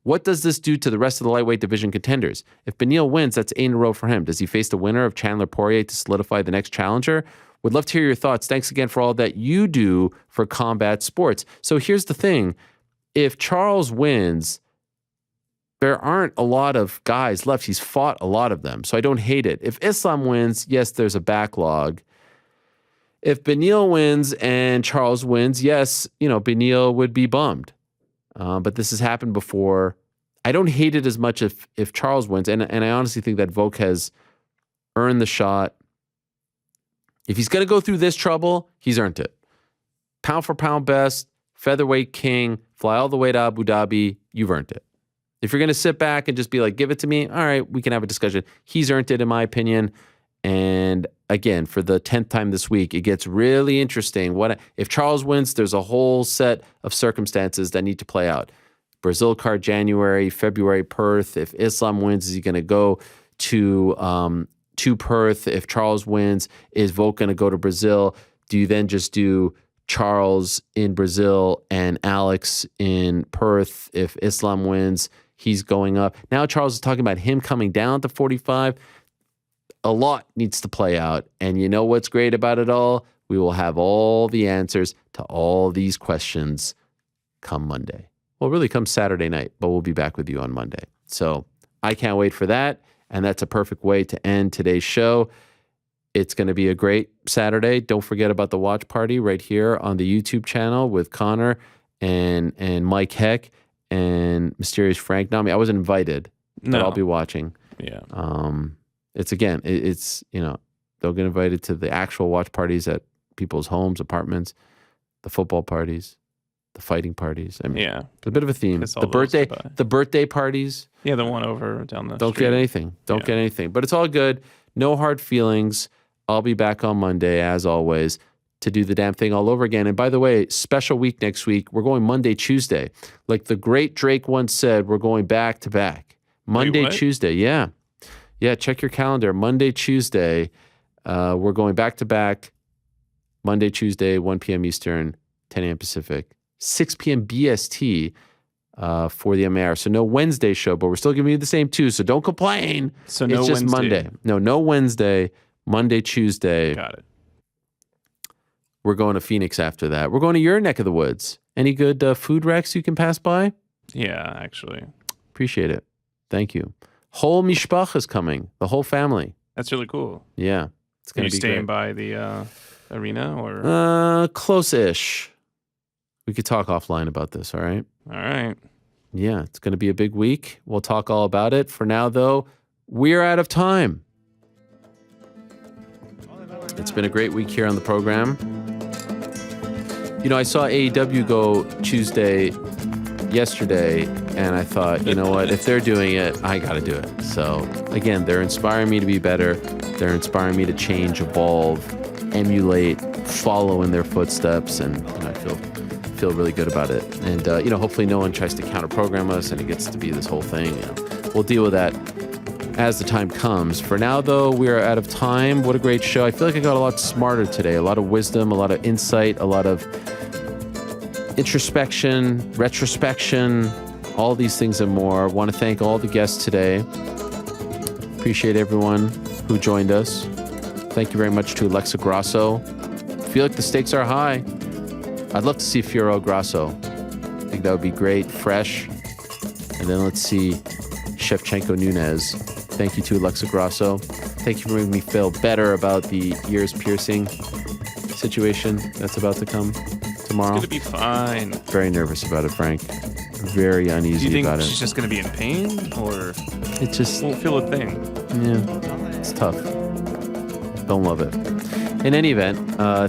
what does this do to the rest of the lightweight division contenders? If Beneil wins, that's 8 in a row for him. Does he face the winner of Chandler Poirier to solidify the next challenger? Would love to hear your thoughts. Thanks again for all that you do for combat sports. So here's the thing. If Charles wins, there aren't a lot of guys left. He's fought a lot of them, so I don't hate it. If Islam wins, yes, there's a backlog. If Beneil wins and Charles wins, yes, Beneil would be bummed. But this has happened before. I don't hate it as much if Charles wins, and I honestly think that Volk has earned the shot. If he's going to go through this trouble, he's earned it. Pound for pound best, featherweight king, fly all the way to Abu Dhabi, you've earned it. If you're going to sit back and just be like, give it to me, all right, we can have a discussion. He's earned it, in my opinion. And again, for the 10th time this week, it gets really interesting. If Charles wins, there's a whole set of circumstances that need to play out. Brazil card January, February Perth. If Islam wins, is he going to go to Perth? If Charles wins, is Volk going to go to Brazil? Do you then just do Charles in Brazil and Alex in Perth? If Islam wins, he's going up. Now Charles is talking about him coming down to 45. A lot needs to play out. And you know what's great about it all? We will have all the answers to all these questions come Monday. Well, really come Saturday night, but we'll be back with you on Monday. So I can't wait for that. And that's a perfect way to end today's show. It's going to be a great Saturday. Don't forget about the watch party right here on the YouTube channel with Connor and Mike Heck and Mysterious Frank Nami. I wasn't invited, but I'll be watching. Yeah. They'll get invited to the actual watch parties at people's homes, apartments, the football parties, the fighting parties. I mean, Yeah. it's a bit of a theme. It's all The birthday parties. Yeah, the one over down the Don't street. get anything. Don't get anything. But it's all good. No hard feelings. I'll be back on Monday, as always, to do the damn thing all over again. And by the way, special week next week. We're going Monday, Tuesday. Like the great Drake once said, we're going back to back. Monday, what? Tuesday. Yeah. Yeah, check your calendar. Monday, Tuesday. We're going back to back. Monday, Tuesday, 1 p.m. Eastern, 10 a.m. Pacific, 6 p.m. BST for the MAR. So no Wednesday show, but we're still giving you the same two. So don't complain. So no it's just Wednesday. Monday. No Wednesday. Monday, Tuesday. Got it. We're going to Phoenix after that. We're going to your neck of the woods. Any good food wrecks you can pass by? Yeah, actually. Appreciate it. Thank you. Whole mishpach is coming. The whole family. That's really cool. Yeah. It's Are going you to be staying great. by the arena or? Close-ish. We could talk offline about this, all right? All right. Yeah, it's going to be a big week. We'll talk all about it. For now, though, we're out of time. It's been a great week here on the program. You know, I saw AEW go Tuesday yesterday, and I thought, you know what? If they're doing it, I got to do it. So, again, they're inspiring me to be better. They're inspiring me to change, evolve, emulate, follow in their footsteps, and I feel really good about it. And hopefully no one tries to counter-program us, and it gets to be this whole thing. We'll deal with that as the time comes. For now, though, we are out of time. What a great show! I feel like I got a lot smarter today. A lot of wisdom, a lot of insight, a lot of introspection, retrospection, all these things and more. I want to thank all the guests today. Appreciate everyone who joined us. Thank you very much to Alexa Grasso. I feel like the stakes are high. I'd love to see Fiorello Grasso. I think that would be great, fresh. And then let's see Shevchenko Nunes. Thank you to Alexa Grasso. Thank you for making me feel better about the ears piercing situation that's about to come tomorrow. It's going to be fine. Very nervous about it, Frank. Very uneasy Do you think about she's it. just going to be in pain, or It just won't feel a thing? Yeah, it's tough. Don't love it. In any event,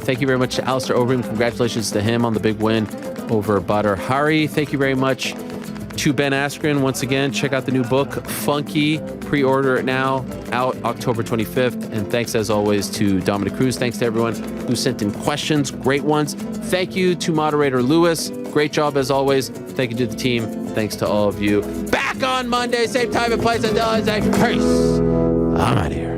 thank you very much to Alistair Overeem. Congratulations to him on the big win over Badr Hari. Thank you very much to Ben Askren. Once again, check out the new book, Funky. Pre-order it now, out October 25th. And thanks, as always, to Dominick Cruz. Thanks to everyone who sent in questions, great ones. Thank you to moderator Lewis. Great job, as always. Thank you to the team. Thanks to all of you. Back on Monday, same time and place. Until I say peace. I'm out of here.